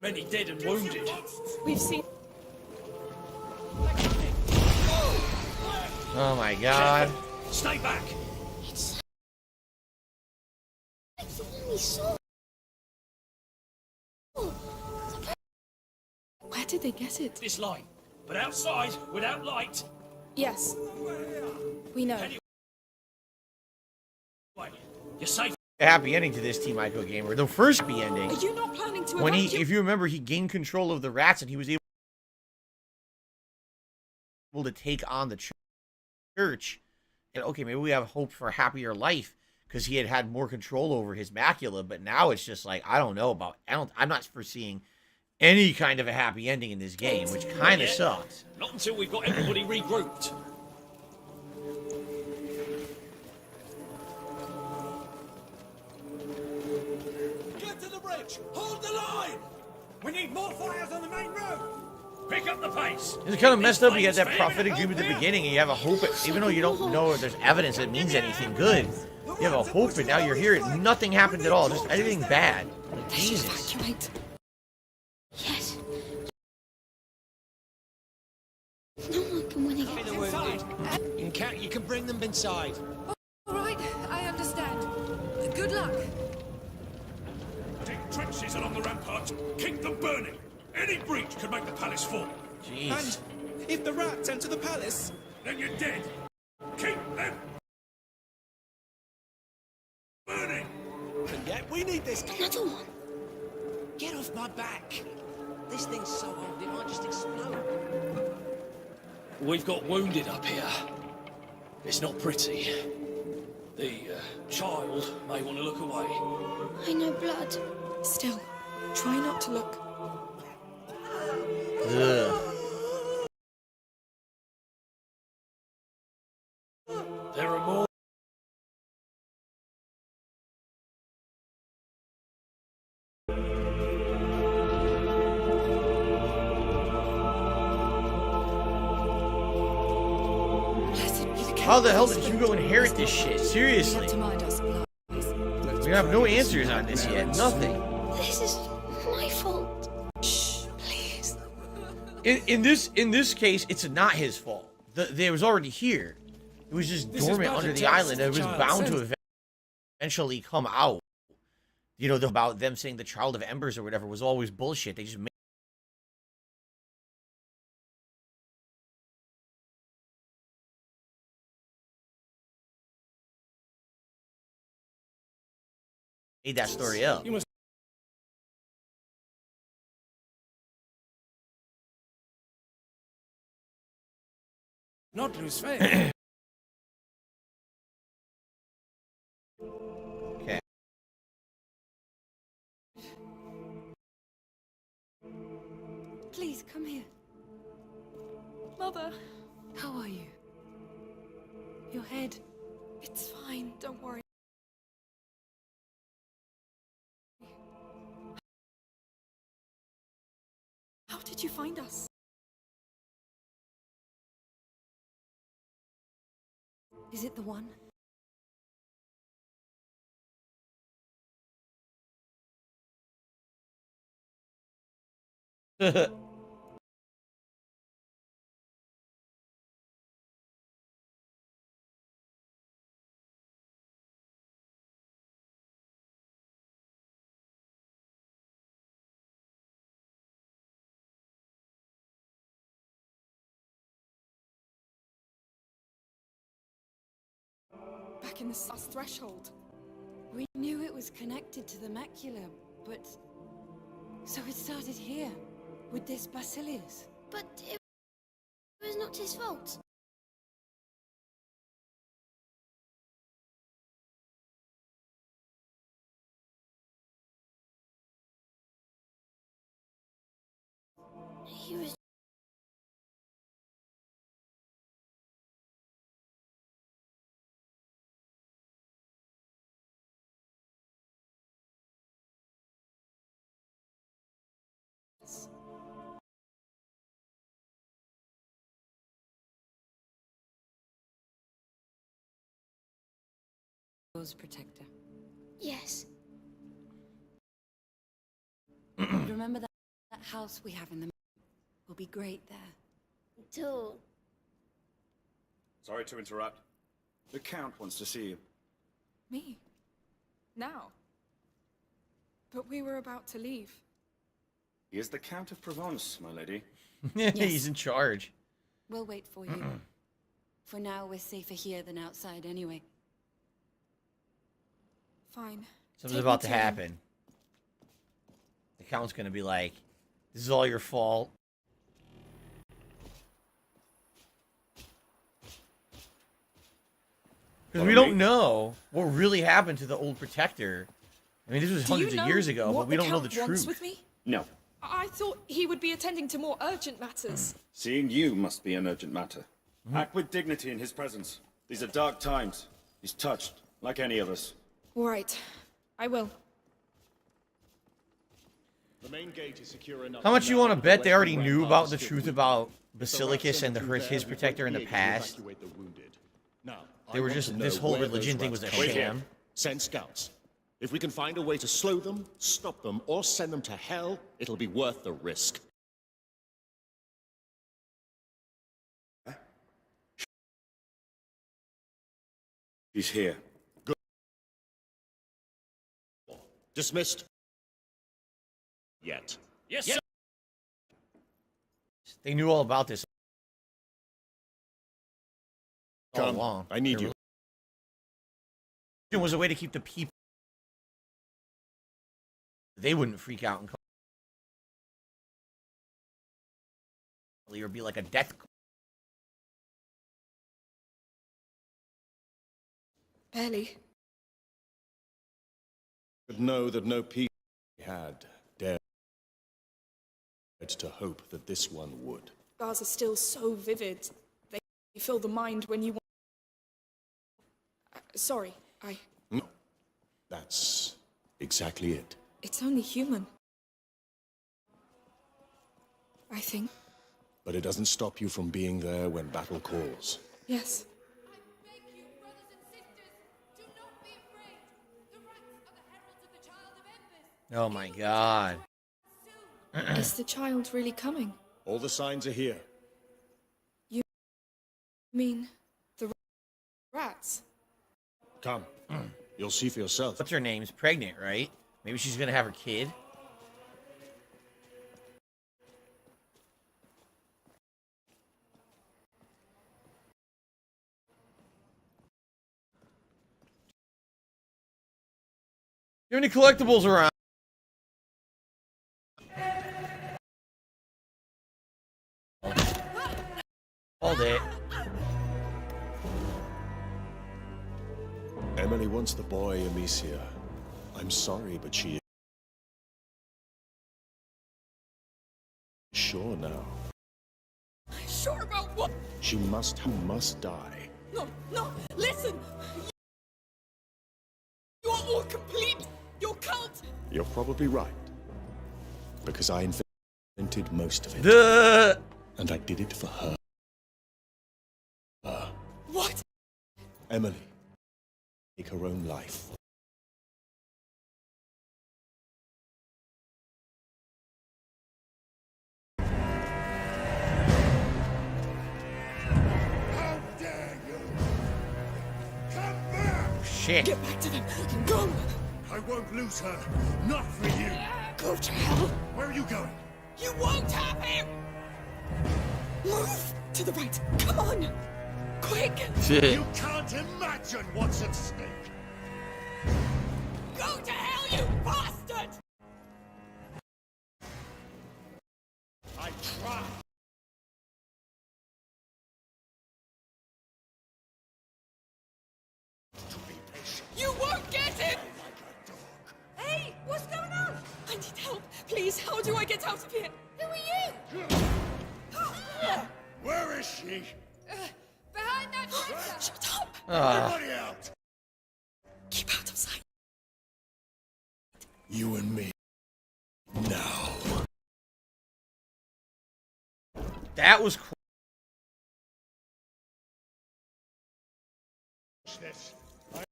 many dead and wounded. We've seen... Oh my god. Stay back! It's like the one we saw. Where did they get it? This light, but outside, without light. Yes. We know. Anyway, you're safe. A happy ending to this Team Ico Gamer. The first happy ending. Are you not planning to When evacuate? if you remember, he gained control of the rats and he was able to take on the church. And okay, maybe we have hope for a happier life because he had more control over his macula. But now it's just like I'm not foreseeing any kind of a happy ending in this game, which kind of sucks. Not until we've got everybody regrouped. Get to the bridge! Hold the line! We need more fires on the main road! Pick up the pace. It's kind of messed up. You had that prophetic dream at the beginning, and you have a hope, even though you don't know if there's evidence that means anything good. You have a hope, and now you're here, and nothing happened at all. Just anything bad. Jesus. Evacuate. Yes. No one can win against You can bring them inside. All right, I understand. Good luck. Dig trenches along the ramparts. Keep them burning. Any breach could make the palace fall. Jeez. And if the rats enter the palace, Then you're dead. Keep them burning. and yet we need this. another one. Get off my back! This thing's so old it might just explode. We've got wounded up here. It's not pretty. The child may want to look away. I know blood. Still, try not to look. Ugh. There are more. How the hell did Hugo inherit this shit? Seriously. We have no answers on this yet. Nothing. This is my fault. Shh, please. In this case, it's not his fault. They was already here. It was just dormant under the island. It was bound to eventually come out. You know, about them saying the Child of Embers or whatever was always bullshit. They just made that story up. You must not lose faith. Okay. Please, come here. Mother, How are you? Your head. it's fine. Don't worry. How did you find us? Is it the one? Back in the threshold. We knew it was connected to the macula, but... So it started here, with this Basilius. But it was not his fault. He was Yours, protector. yes. Remember that house we have in the... Will be great there. Tall. Sorry to interrupt. The Count wants to see you. Me? Now? But we were about to leave. He is the Count of Provence, my lady. He's in charge. We'll wait for you. For now, we're safer here than outside anyway. Fine. Something's about to happen. The Count's gonna be like, "This is all your fault." Because we don't know what really happened to the old protector. I mean, this was hundreds of years ago, but we don't know the truth. With me? No. I thought he would be attending to more urgent matters. Seeing you must be an urgent matter. Act with dignity in his presence. These are dark times. He's touched, like any of us. All right. I will. The main gate is secure enough. How much you want to bet they already knew about the truth about Basilicus and his protector in the past? They were just, this whole religion thing was a sham. Send scouts. If we can find a way to slow them, stop them, or send them to hell, it'll be worth the risk. He's here. Good. Dismissed. Yet. Yes, sir. They knew all about this all Come, along. I need you. It was a way to keep the people. They wouldn't freak out and or be like a death. Barely. But know that no people had dared to hope that this one would. Scars are still so vivid. They fill the mind when you want. Sorry, No, that's exactly it. It's only human. I think. But it doesn't stop you from being there when battle calls. Yes. Oh my god. Is the child really coming? All the signs are here. You mean the rats? Come. You'll see for yourself. What's her name's pregnant, right? Maybe she's gonna have her kid. You have any collectibles around? Hold it. Emily wants the boy, Amicia. I'm sorry, but she is sure now. Sure about what? She must die. No, no, listen! You are all complete! Your cult! You're probably right. Because I invented most of it. And I did it for her. What? Emily. Take her own life. How dare you! Come back! Shit. Get back to them! Go! I won't lose her. Not for you. Go to hell! Where are you going? You won't have him! Move! To the right! Come on! Quick! You can't imagine what's at stake. Go to hell, you bastard! I tried. To be patient. You won't get him! Hey, what's going on? I need help. Please, how do I get out of here? Who are you? Where is she? Behind that dresser! Shut up! Everybody out! Keep out of sight. You and me. Now. That was cool. This. It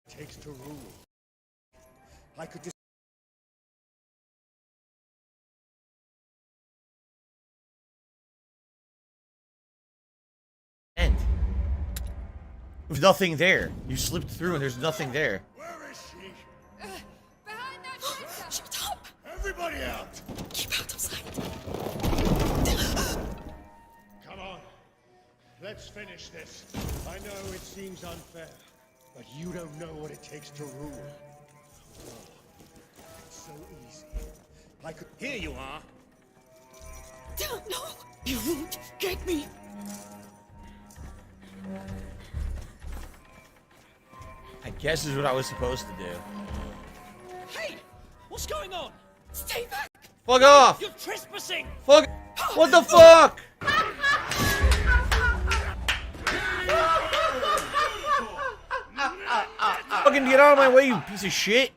takes to rule. I could just. End. There's nothing there. You slipped through and there's nothing there. Where is she? Behind that dresser! Shut up! Everybody out! Keep out of sight. Come on. Let's finish this. I know it seems unfair, but you don't know what it takes to rule. Oh, it's so easy. I could. Here you are. No! You won't get me! I guess is what I was supposed to do. Hey! What's going on? Stay back! Fuck off! You're trespassing! Fuck! What the fuck? Fucking get out of my way, you piece of shit!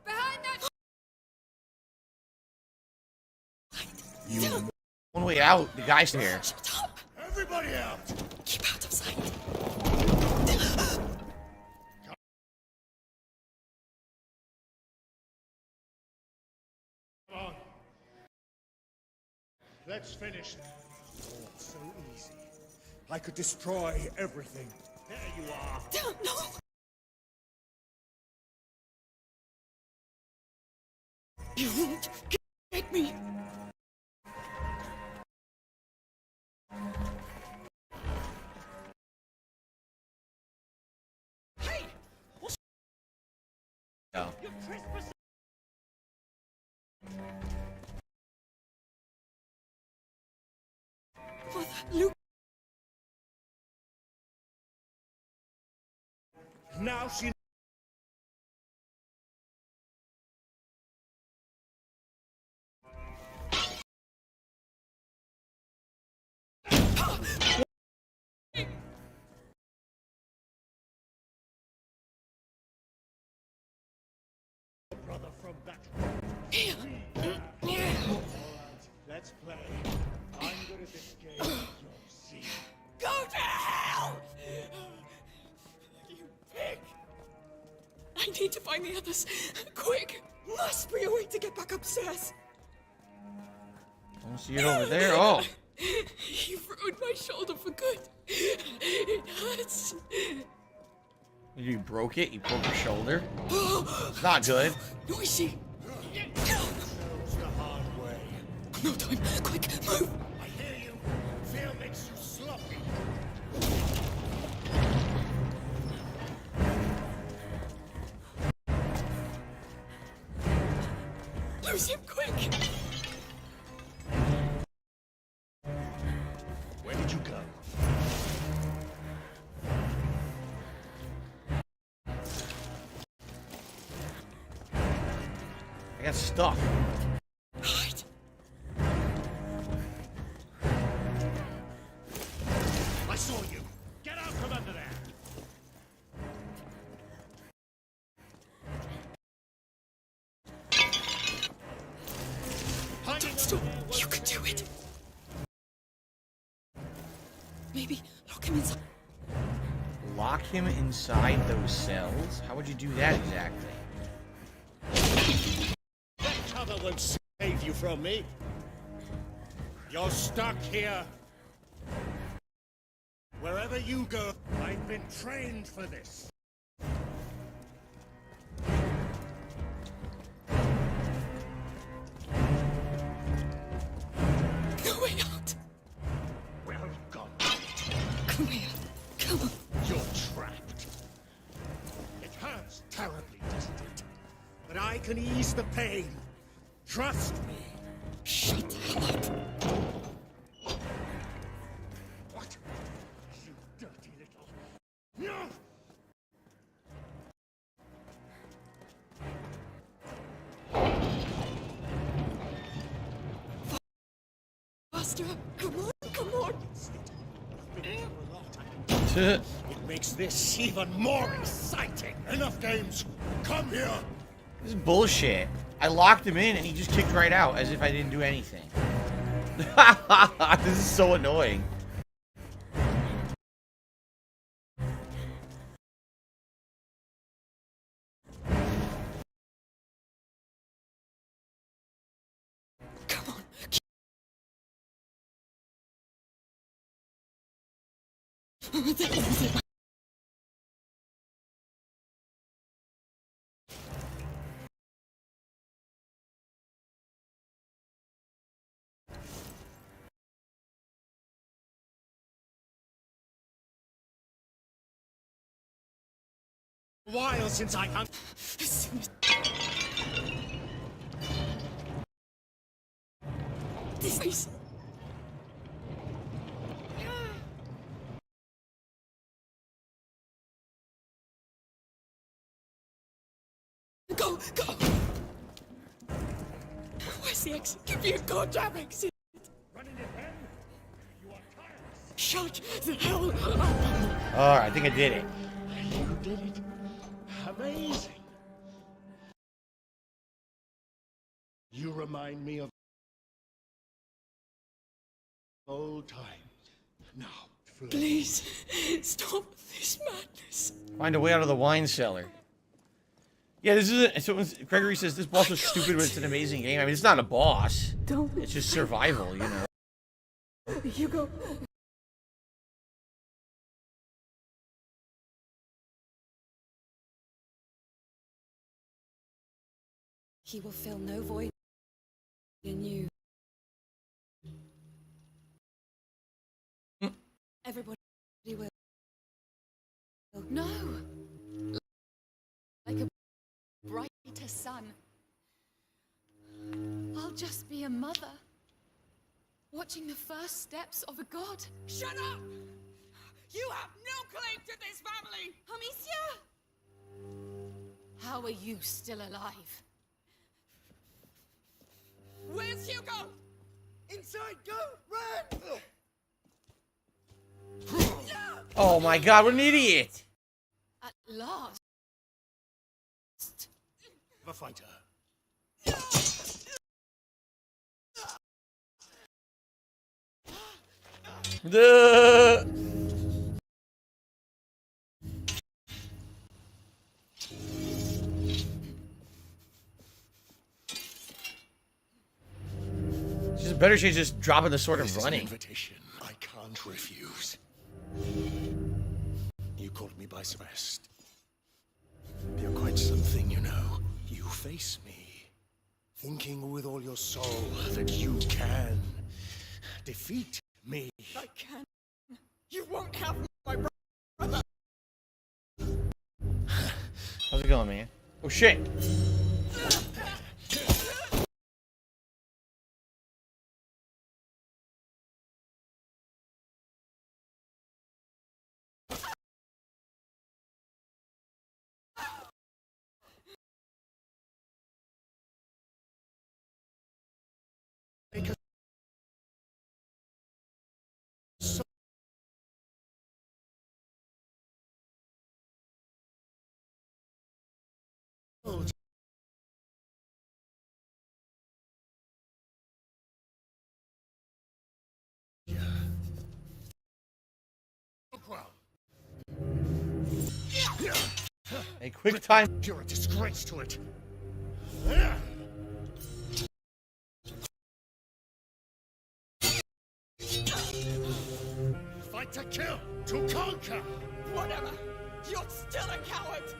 Behind that. One way out, the guy's here. Shut up! Everybody out! Keep out of sight. Come on. Let's finish. Oh, it's so easy. I could destroy everything. There you are. No! You won't get me! house you... Brother from that... Here. Let's play. I'm good at this game. You'll see. Go to hell! You pig! I need to find the others. Quick! Must be a way to get back upstairs. I don't see it over there. Oh. You've ruined my shoulder for good. It hurts. You broke it? You broke your shoulder? It's not good. Noisy. Chose the hard way. No time. Quick, move. I hear you. Fear makes you sloppy. Lose him quick. Where did you go? I got stuck. Hide. I saw you. Get out from under there. Don't stop. You can do it. Maybe lock him inside. Lock him inside those cells? How would you do that exactly? That cover won't save you from me. You're stuck here. Wherever you go, I've been trained for this. No way out. Well gone. Come here. Come on. You're trapped. It hurts terribly, doesn't it? But I can ease the pain. Trust me. Shut the hell up. What? You dirty little... No! Faster. Come on. Come on. It makes this even more exciting. Enough games. Come here. This is bullshit. I locked him in and he just kicked right out as if I didn't do anything. This is so annoying. Come on. While since I hung... This is... Go, go! Where's the exit? Give me a goddamn exit! Running it then? You are tireless. Shut the hell up! Alright, I think I did it. You did it. Amazing. You remind me of old times. Now, please, stop this madness. Find a way out of the wine cellar. Yeah, this isn't... So Gregory says this boss was stupid, but it's an amazing game. I mean, it's not a boss. Don't. It's just survival, you know. You go. He will fill no void in you. Everybody will. No. Like a brighter sun. I'll just be a mother, watching the first steps of a god. Shut up! You have no claim to this family! Amicia! How are you still alive? Where's Hugo? Inside, go! Run! Oh my god, what an idiot! At last. The fighter. The She's a better chance just dropping the sword and This is running. an invitation I can't refuse. You called me by Celeste. You're quite something, you know. You face me, thinking with all your soul that you can defeat me. I can. You won't have my brother. How's it going, man? Oh shit! A quick time. You're a disgrace to it. Fight to kill, to conquer. Whatever. You're still a coward.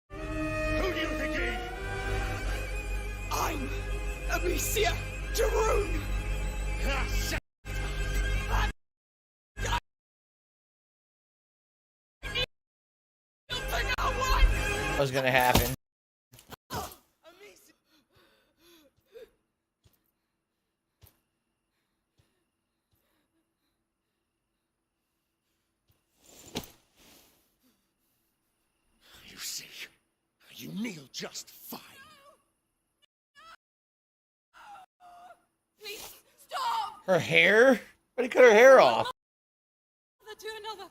Who do you think he? I'm Amicia Daroon. What's gonna happen? You see, you kneel just fine. Please stop! Her hair? Why did he cut her hair off? To another.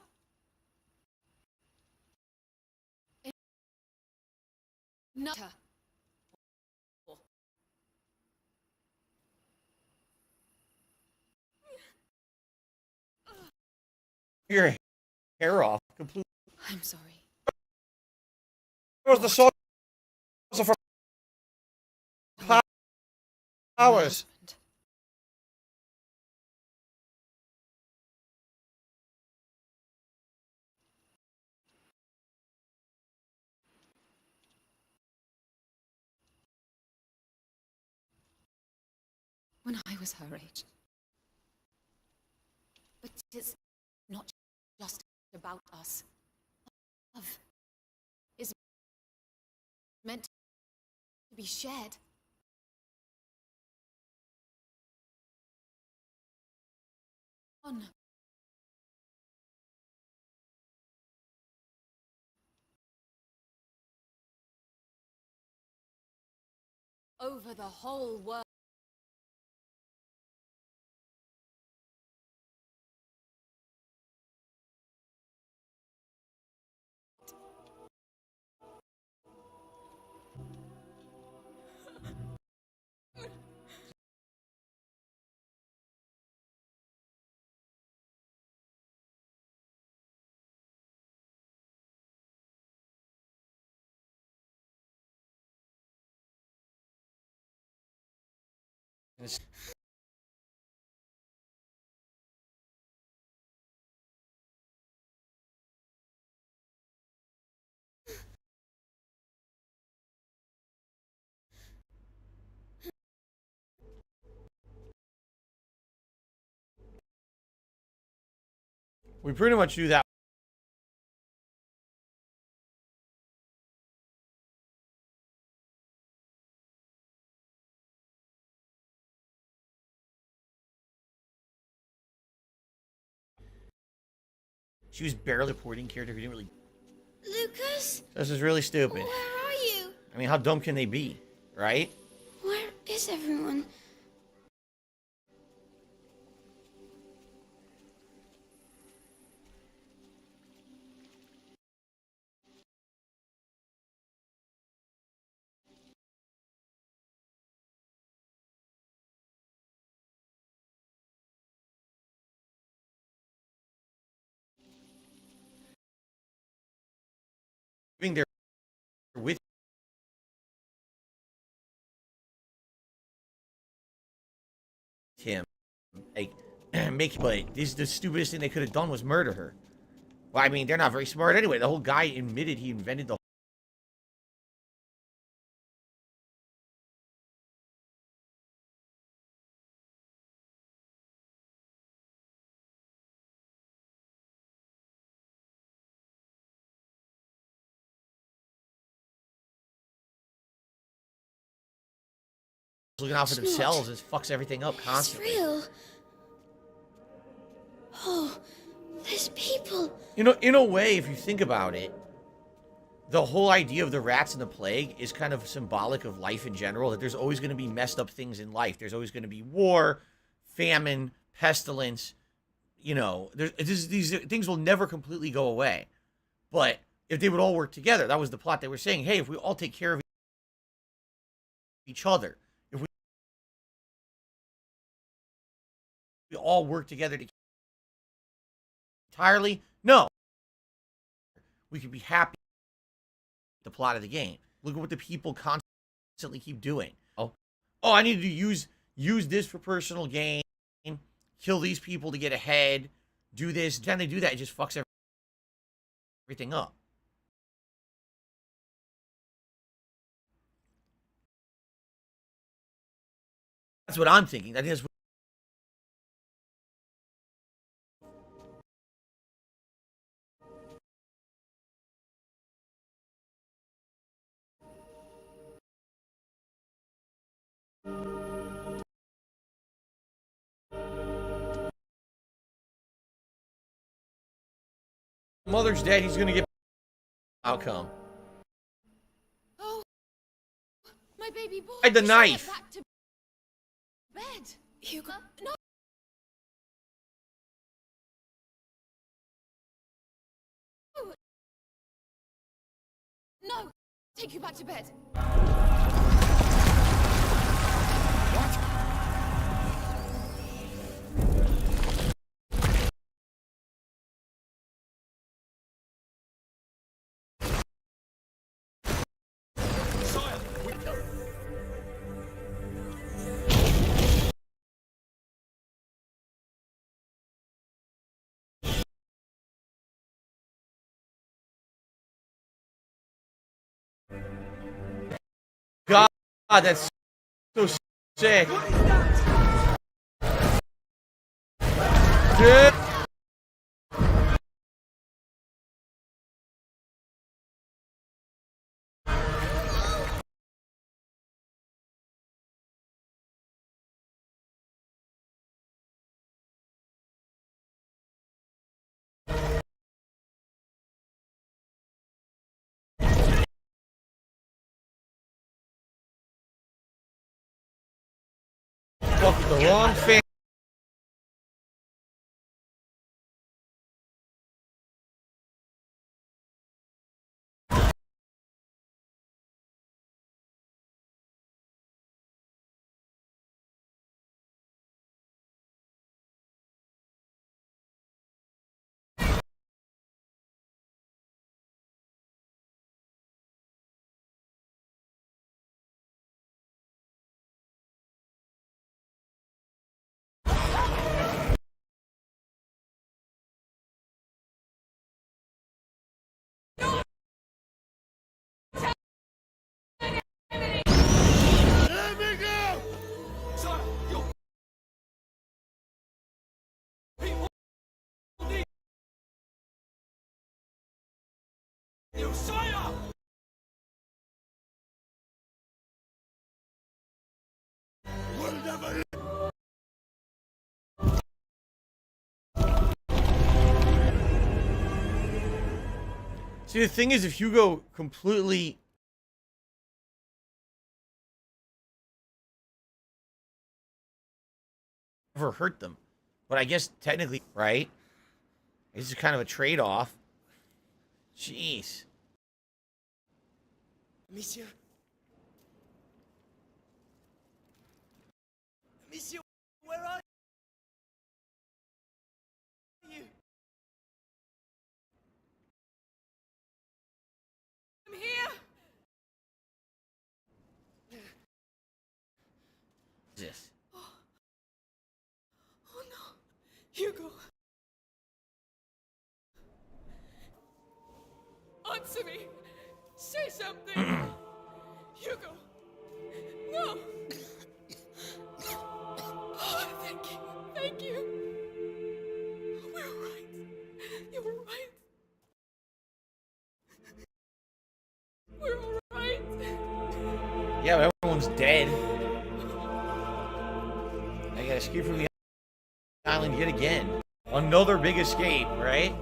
Nutter. Your hair off completely. I'm sorry. Where's the source of her powers? When I was her age. But it's not just about us. Love is meant to be shared. On. Over the whole world. We pretty much do that. She was barely a supporting character who didn't really... Lucas? This is really stupid. Where are you? I mean, how dumb can they be, right? Where is everyone? Being there with him, like, but this the stupidest thing they could have done was murder her. Well, I mean, they're not very smart anyway. The whole guy admitted he invented the looking out for themselves. It fucks everything up constantly. It's real. Oh, there's people. You know, in a way, if you think about it, the whole idea of the rats and the plague is kind of symbolic of life in general, that there's always going to be messed up things in life. There's always going to be war, famine, pestilence. You know, these things will never completely go away. But if they would all work together, that was the plot they were saying. Hey, if we all take care of each other, if we all work together to entirely, no, we could be happy. The plot of the game. Look at what the people constantly keep doing. Oh, I need to use this for personal gain. Kill these people to get ahead. Do this. Then they do that. It just fucks everything up. That's what I'm thinking. That is. Mother's dead. He's gonna get outcome. Oh, my baby boy. Hide the knife. Back to bed. Hugo, no. No, take you back to bed. God, that's so sick. Dude. Fuck the wrong thing. Let me go! Sir, your people need you, sire! We'll never... See, the thing is, if Hugo completely never hurt them, but I guess technically, right? This is kind of a trade-off. Jeez. Monsieur. Monsieur, where are you? I'm here. This. Oh no, Hugo. Answer me. Say something. Hugo. No. Oh, thank you. Thank you. We're all right. You're right. We're all right. Yeah, but everyone's dead. I gotta escape from the island yet again. Another big escape, right?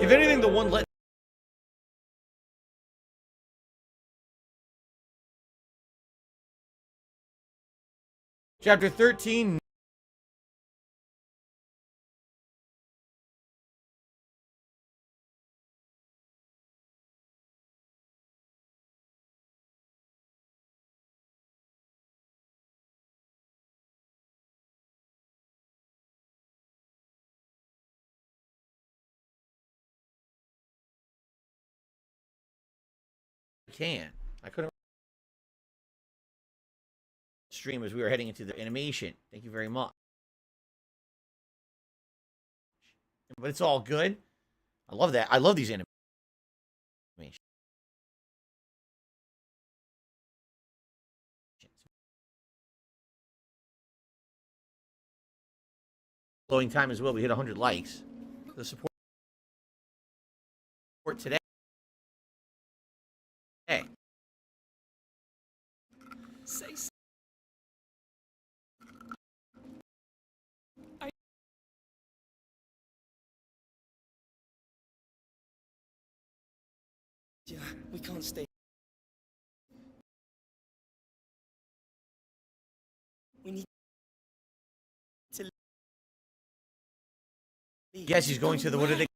If anything, the one let Chapter 13. I couldn't stream as we were heading into the animation. Thank you very much. But it's all good. I love that. I love these animations. Flowing time as well. We hit 100 likes. The support today. Hey. Say Yeah, we can't stay. We need to leave. Yes, he's going to the, what did it?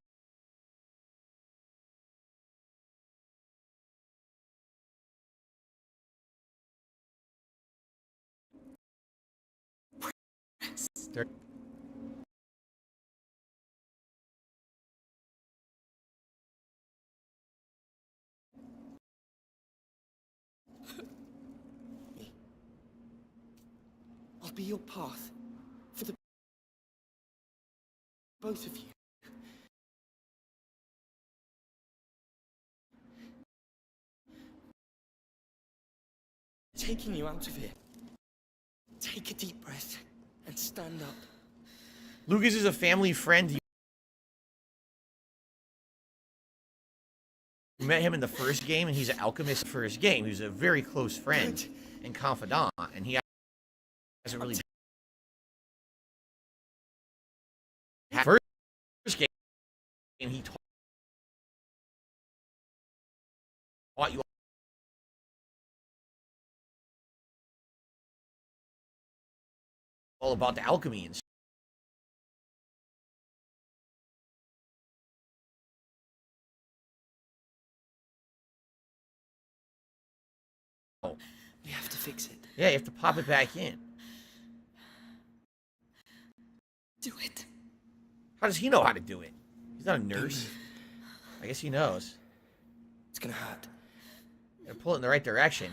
I'll be your path for the both of you. Taking you out of here. Take a deep breath and stand up. Lucas is a family friend. You met him in the first game, and he's an alchemist for his game. He's a very close friend and confidant, and he hasn't really. First game, he taught you all about the alchemy and stuff. We have to fix it. Yeah, you have to pop it back in. do it. How does he know how to do it? He's not a nurse. I guess he knows. It's gonna hurt. Gotta pull it in the right direction.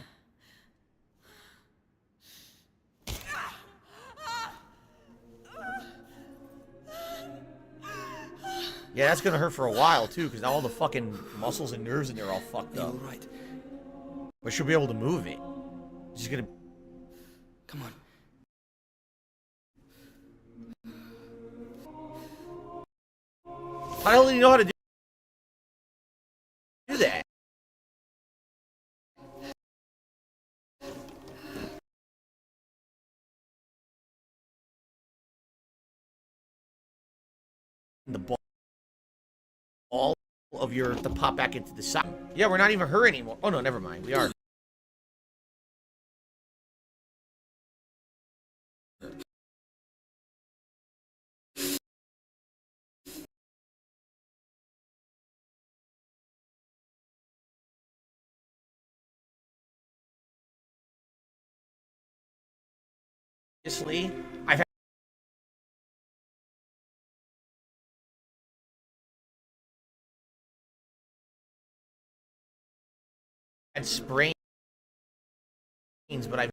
Yeah, that's gonna hurt for a while too, because now all the fucking muscles and nerves in there are all fucked up. You're right. But she'll be able to move it. She's gonna. Come on. How the hell do you know how to do that? The ball of your to pop back into the side. Yeah, we're not even her anymore. Oh no, never mind. We are. Obviously, I've had sprains, but I've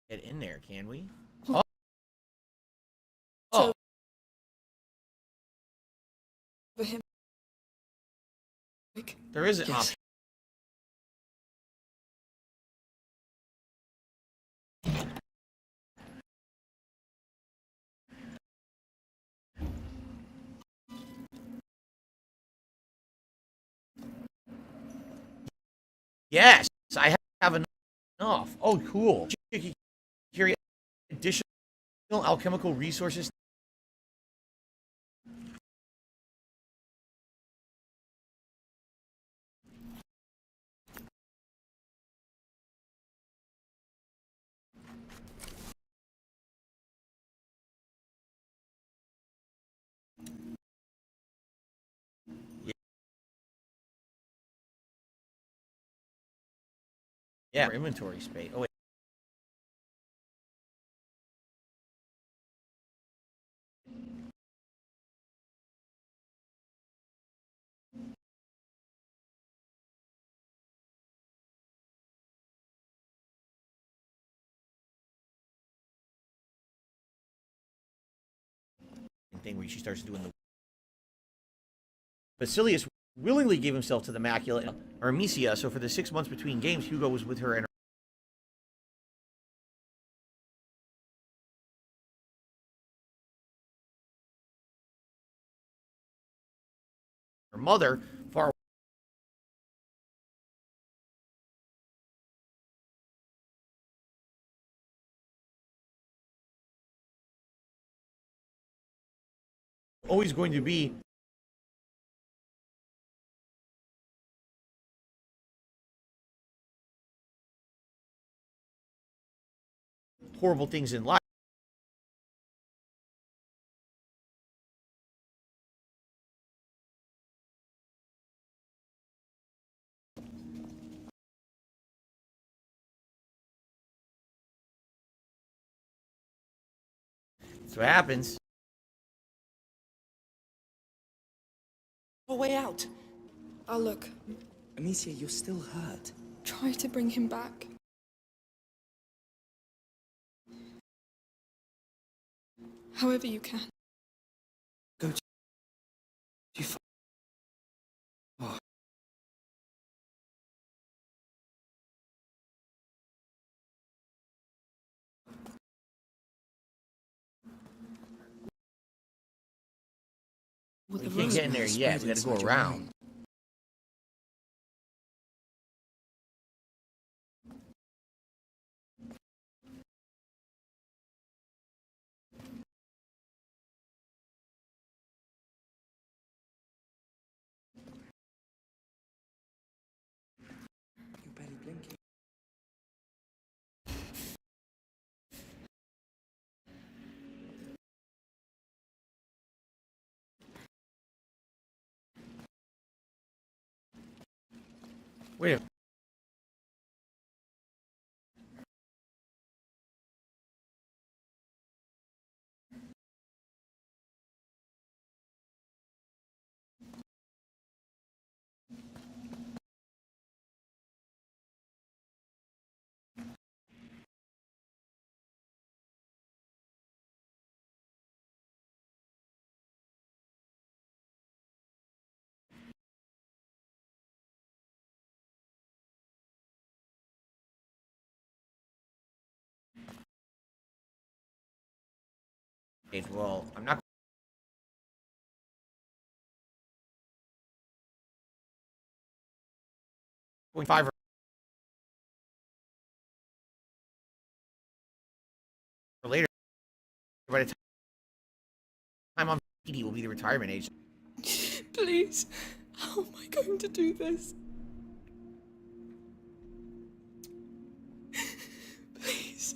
get in there, can we? Oh, oh. For him. There is an option. Yes, I have enough. Oh, cool. Carry additional alchemical resources. Yeah, inventory space. Oh, wait. Thing where she starts doing the. Basilius willingly gave himself to the macula or Amicia, so for the 6 months between games, Hugo was with her and her mother, far always going to be horrible things in life. That's what happens. A way out. I'll look. Amicia, you're still hurt. Try to bring him back. However you can. Go to... You... Oh. We can't get in there yet. We gotta go around. You're barely blinking. Wait a Well, I'm not going 5 or later. By the time I'm 80 will be the retirement age. Please, how am I going to do this? Please.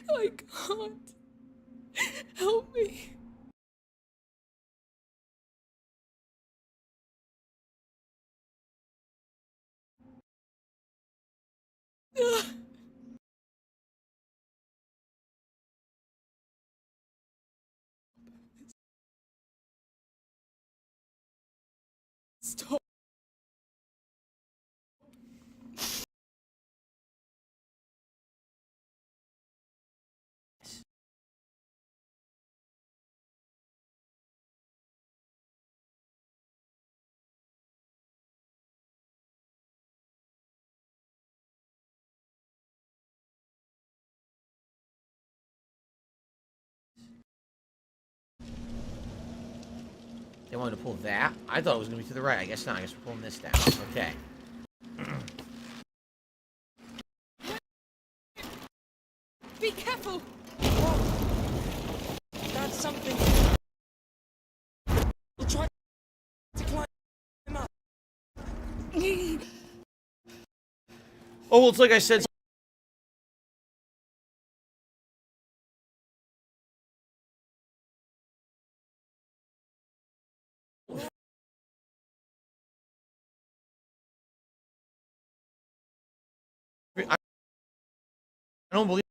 I can't. Help me. Stop. They wanted to pull that? I thought it was going to be to the right. I guess not. I guess we're pulling this down. Okay. Be careful! That's something. We'll try to climb up. Oh, well, it's like I said. I don't believe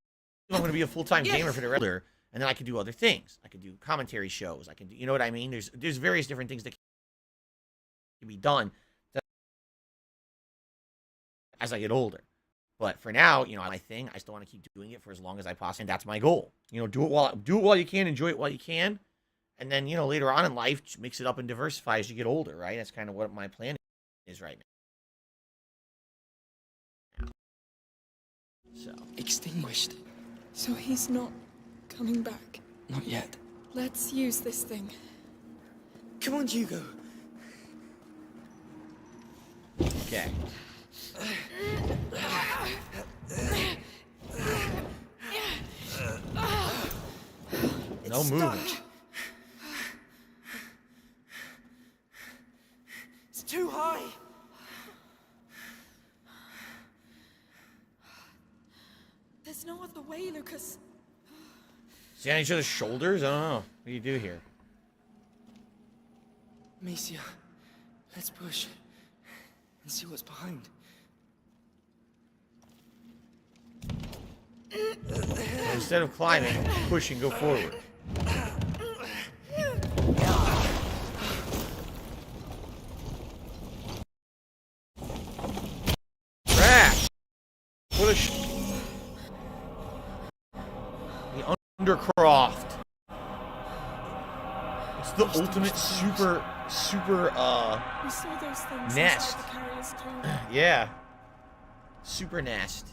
I'm going to be a full-time gamer for the rest, and then I could do other things. I could do commentary shows. I can do, you know what I mean? There's various different things that can be done as I get older. But for now, you know, my thing, I still want to keep doing it for as long as I possibly, and that's my goal. You know, do it while you can, enjoy it while you can, and then, you know, later on in life, mix it up and diversify as you get older, right? That's kind of what my plan is right now. So Extinguished. So he's not coming back? Not yet. Let's use this thing. Come on, Hugo. Okay. No moving. It's too high. There's no other way, Lucas. See on each other's shoulders? I don't know. What do you do here? Amicia, let's push and see what's behind. So instead of climbing, push and go forward. Crash! What a the Undercroft. It's the ultimate super We saw those things nest. inside the carrier's tomb. Yeah. Super nest.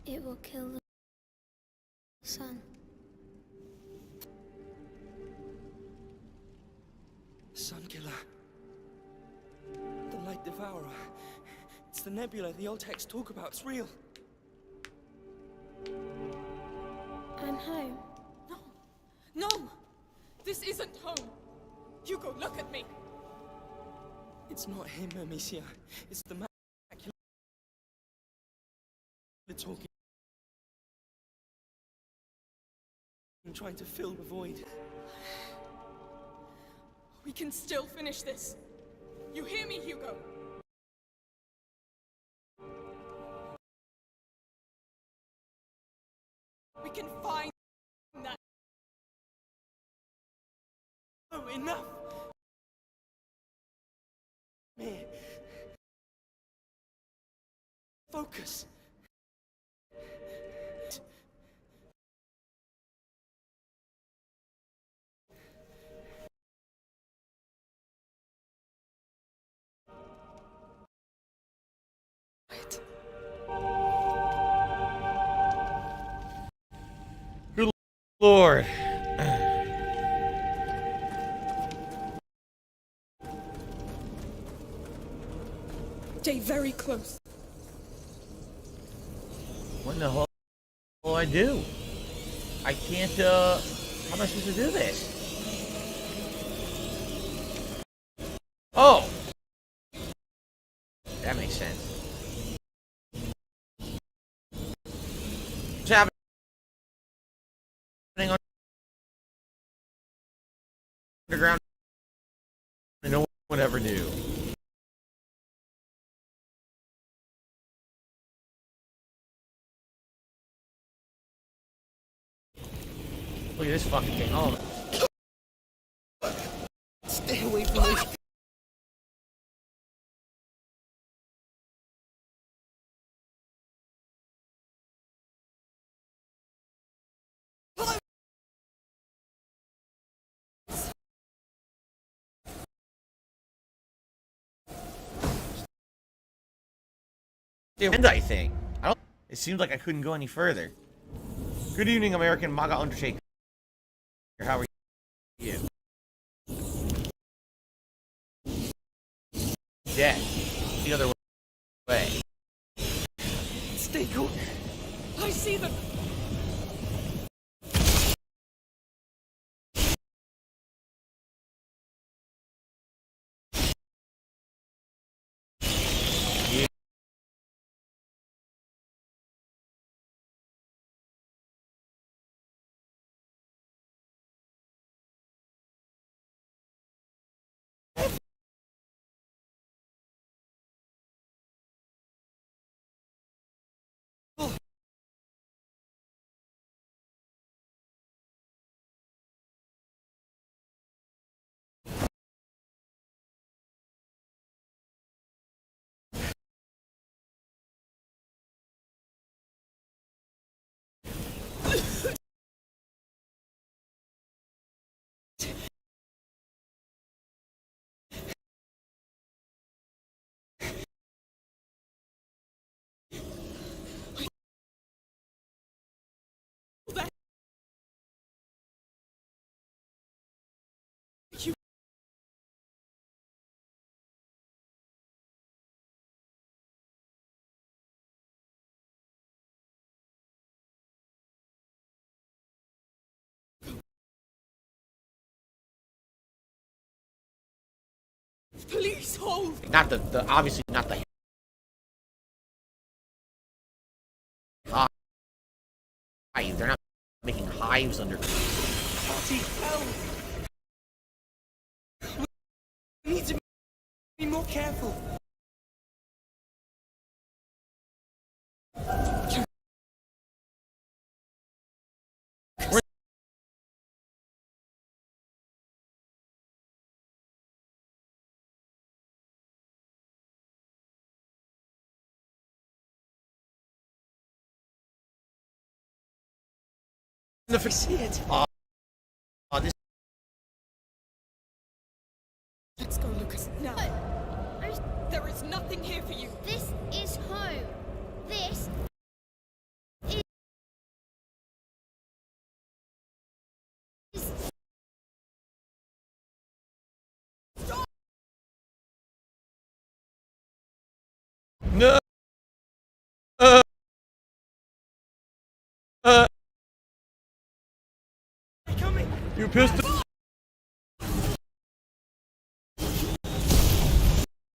It will kill the sun. Sun Killer. The Light Devourer. It's the nebula the old texts talk about. It's real. I'm home. No! No! This isn't home! Hugo, look at me! It's not him, Amicia. It's the Macula talking. I'm trying to fill the void. We can still finish this. You hear me, Hugo? We can find that. Oh, enough! Me. Focus. Lord. Stay very close. What in the hell will I do? I can't, how am I supposed to do this? Oh! That makes sense. What's happening underground? No one ever knew. Look at this fucking thing. Oh. Stay away from me. And I think. It seemed like I couldn't go any further. Good evening, American MAGA Undertaker. How are you? Dead. The other way. Stay cool. I see them. Please hold. Not the obviously not the hive. They're not making hives under. Bloody hell! We need to be more careful. I see it. This. Let's go, Lucas. Now. There is nothing here for you. This is home. This is... No. You pissed.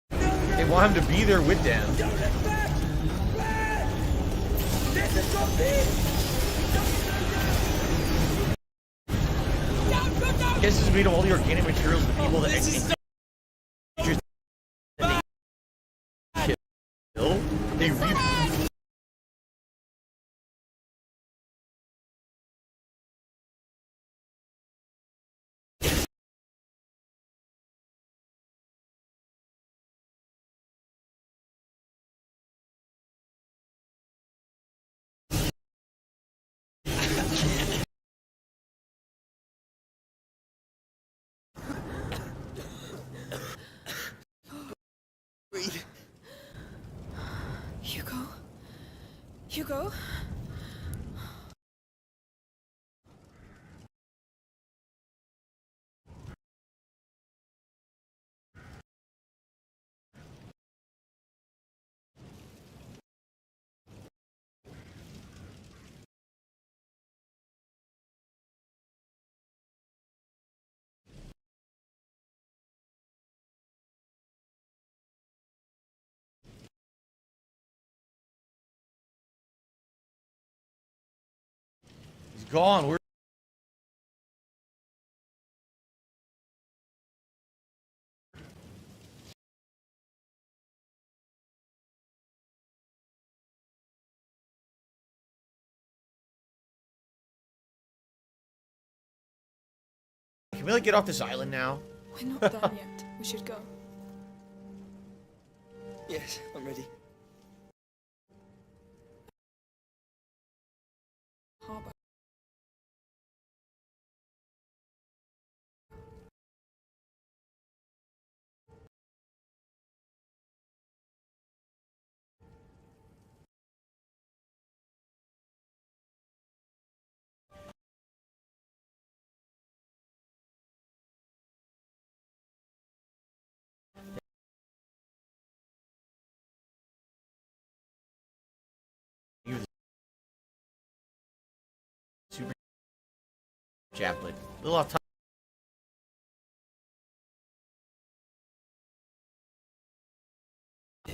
They want him to be there with them. This is made of all the organic materials, the people that they Hugo? gone. Where? Can we like get off this island now? We're not done yet. We should go. Yes, I'm ready. Harbor. Super Chaplain. A little off top. I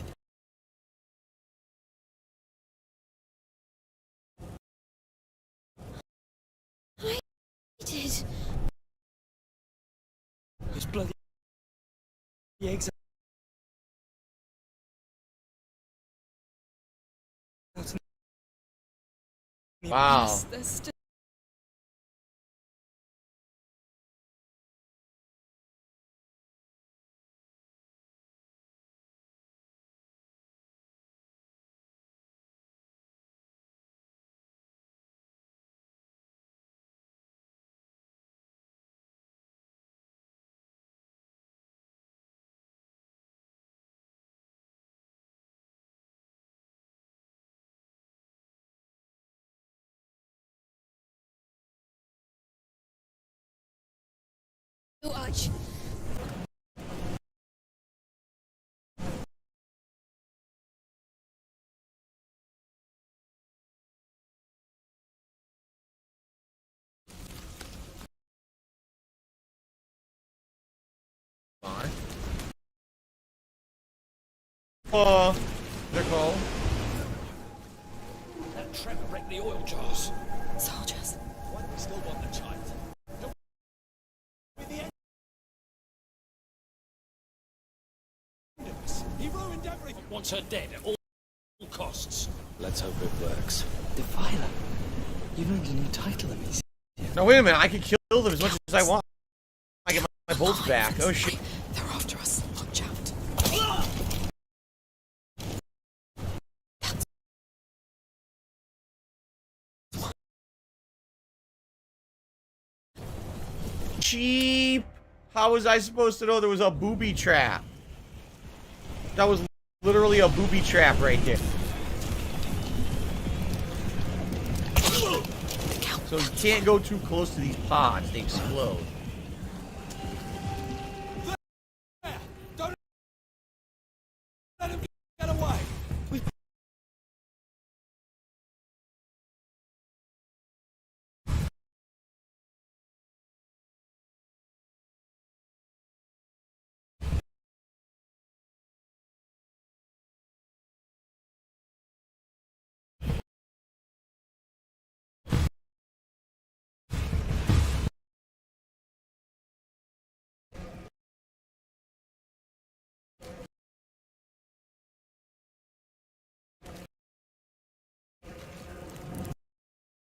did. Those bloody eggs. Wow. Yes, there's still. Arch. Fine. They're called. That Trevor wrecked the oil jars. Soldiers. Why do we still want the child? He ruined everything. Wants her dead at all costs. Let's hope it works. Defiler. You've earned a new title at me. No, wait a minute. I can kill them as much as I want. I get my bolts back. Oh shit. They're after us. Watch out. Cheap. How was I supposed to know there was a booby trap? That was literally a booby trap right there. So you can't go too close to these pods. They explode. Don't let him get away.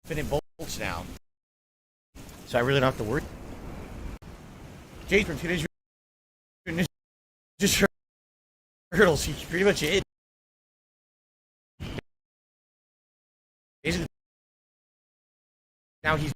Infinite bolts now. So I really don't have to worry. Jade from Teenage Mutant Ninja Turtles. He's pretty much it. Basically, now he's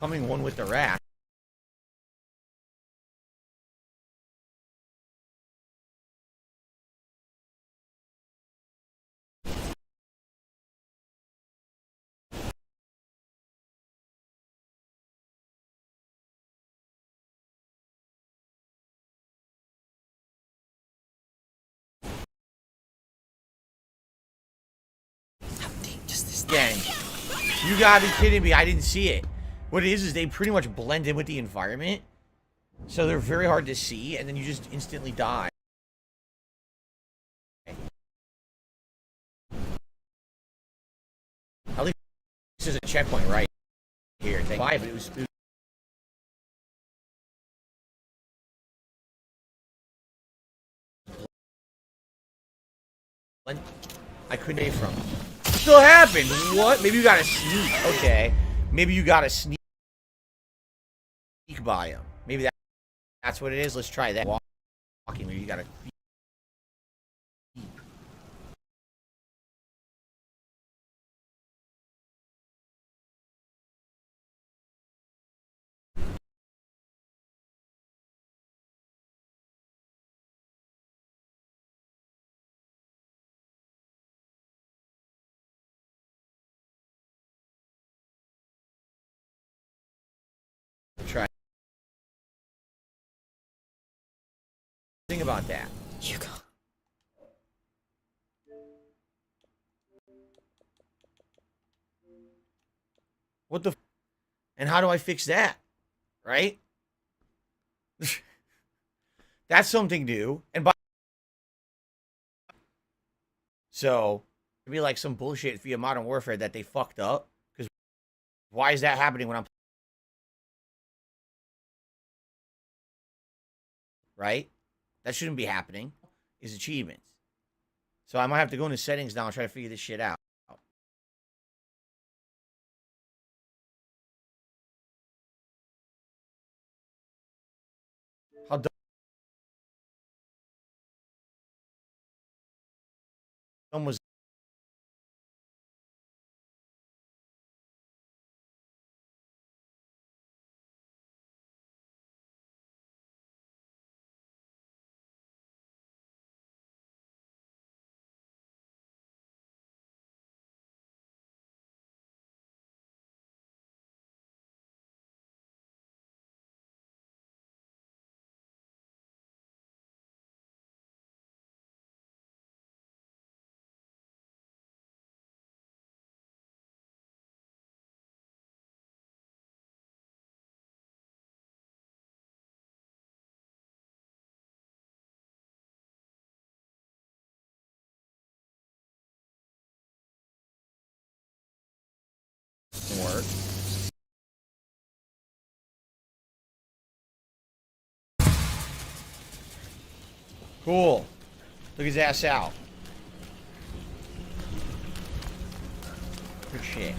becoming one with the rat. How deep does this gang? You gotta be kidding me. I didn't see it. What it is they pretty much blend in with the environment. So they're very hard to see, and then you just instantly die. At least this is a checkpoint right here. Why? But it was. I couldn't get from. Still happened. What? Maybe you got to sneak. Okay. Maybe you got to sneak by him. Maybe that's what it is. Let's try that. Walking. Maybe you got to. Try. Think about that. Hugo. What the? And how do I fix that? Right? That's something new. And by so it'd be like some bullshit via Modern Warfare that they fucked up. Because why is that happening when I'm right? That shouldn't be happening. Is achievements. So I might have to go into settings now and try to figure this shit out. How dumb was work. Cool. Look his ass out. Good shit.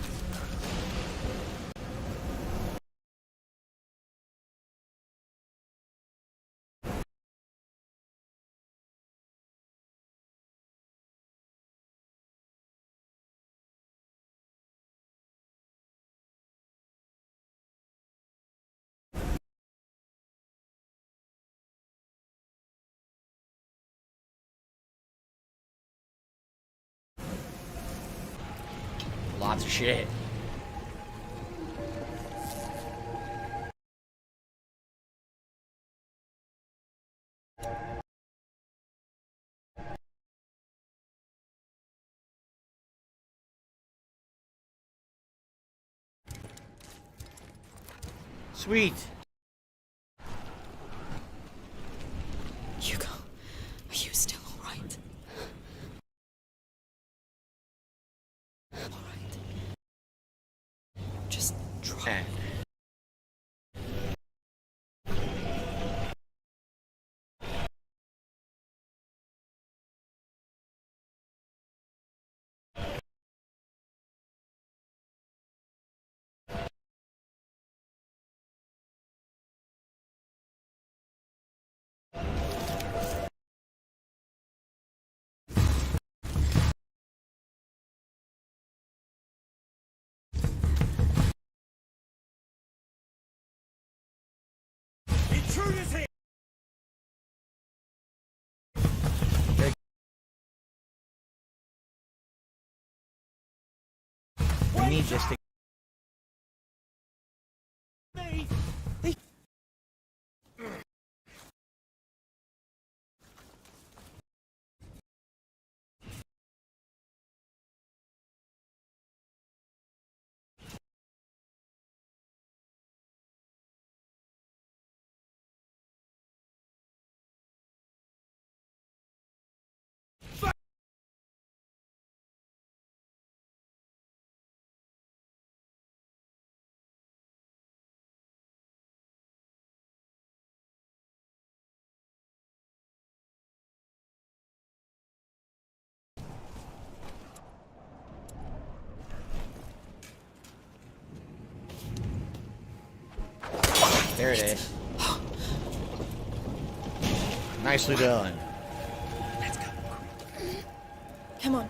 Lots of shit. Sweet. Hugo, are you still all right? All right. Just try. Intruders here! We need this to There it is. Nicely done. Let's go. Come on.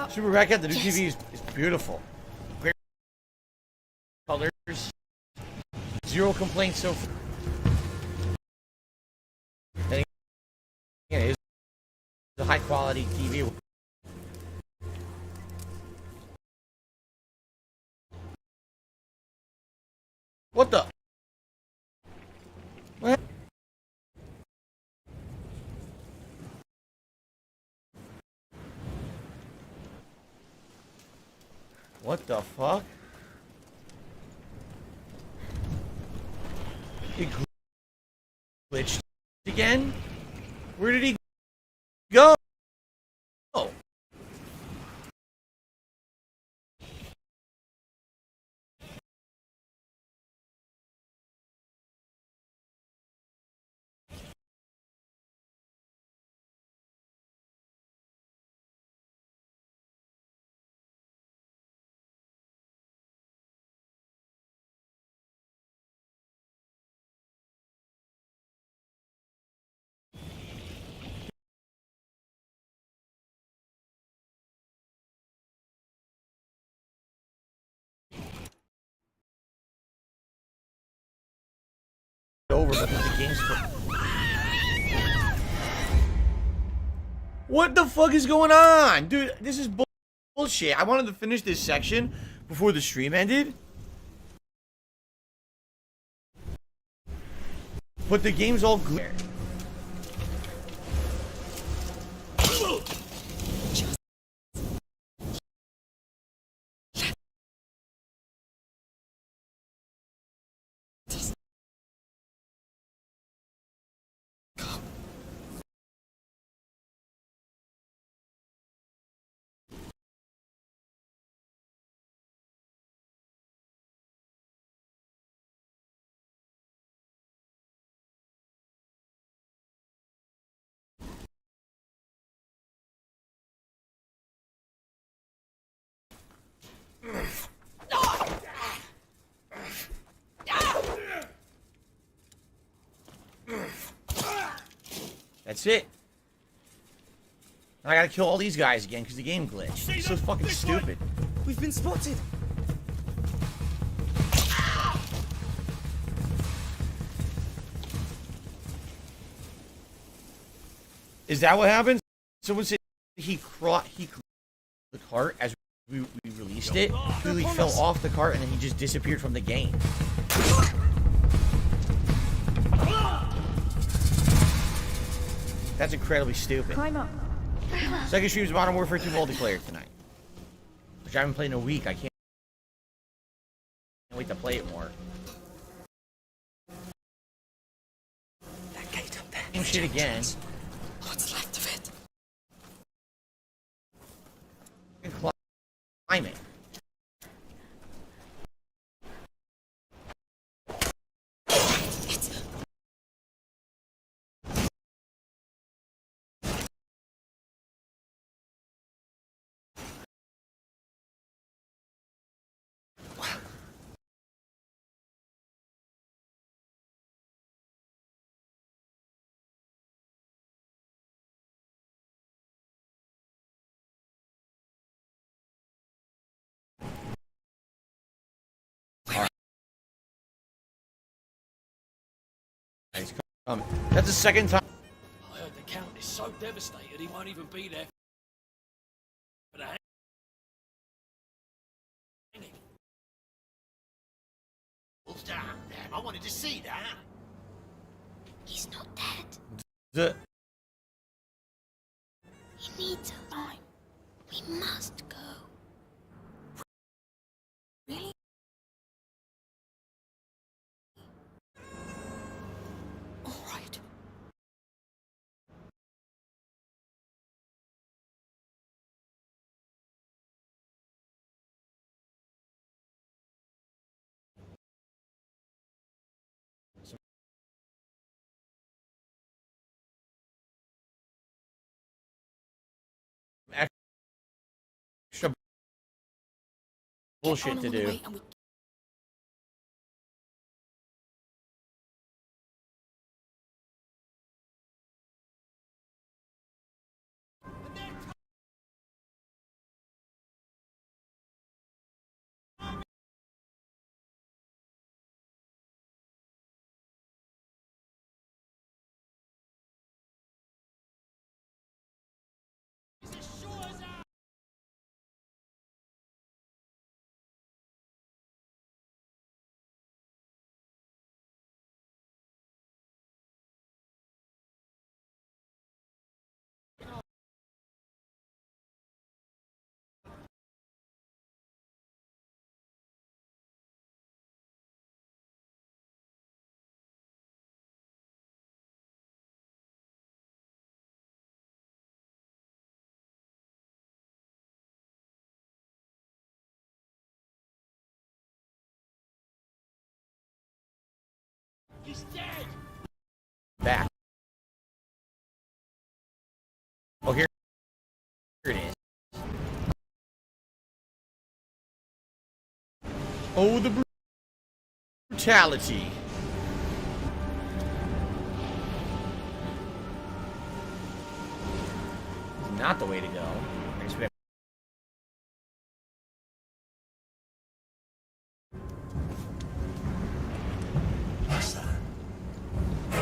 Super Rebecca, the new TV is beautiful. Great colors. Zero complaints so far. And again, it is a high quality TV. What the? What? What the fuck? It glitched again? Where did he go? Over because the game's What the fuck is going on? Dude, this is bullshit. I wanted to finish this section before the stream ended. But the game's all glare. That's it. Now I gotta kill all these guys again because the game glitched. It's so fucking stupid. We've been spotted. Is that what happened? Someone said he caught the cart as we released it. Clearly fell off the cart and then he just disappeared from the game. That's incredibly stupid. Climb up. Second stream's Modern Warfare 2 multiplayer tonight, which I haven't played in a week. I can't wait to play it more. That gate up there. Same shit again. What's left of it? Climbing. That's the second time. I heard the Count is so devastated he won't even be there for the hanging. What's that? Damn, I wanted to see that. He's not dead. The He needs time. We must go. Really? All right. extra bullshit to do. Back. Oh, here it is. Oh, the brutality. It's not the way to go. I guess we have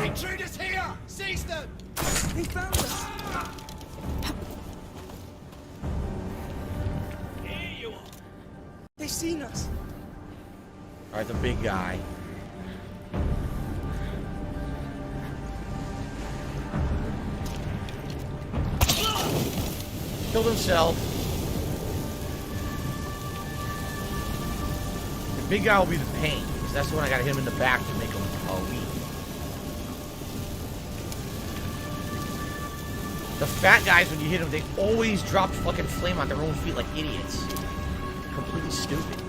Intruders here! Seize them! He found us! Here you are. They've seen us. Alright, the big guy. Killed himself. The big guy will be the pain, because that's the one I gotta hit him in the back to make him weak. The fat guys, when you hit them, they always drop fucking flame on their own feet like idiots. Completely stupid.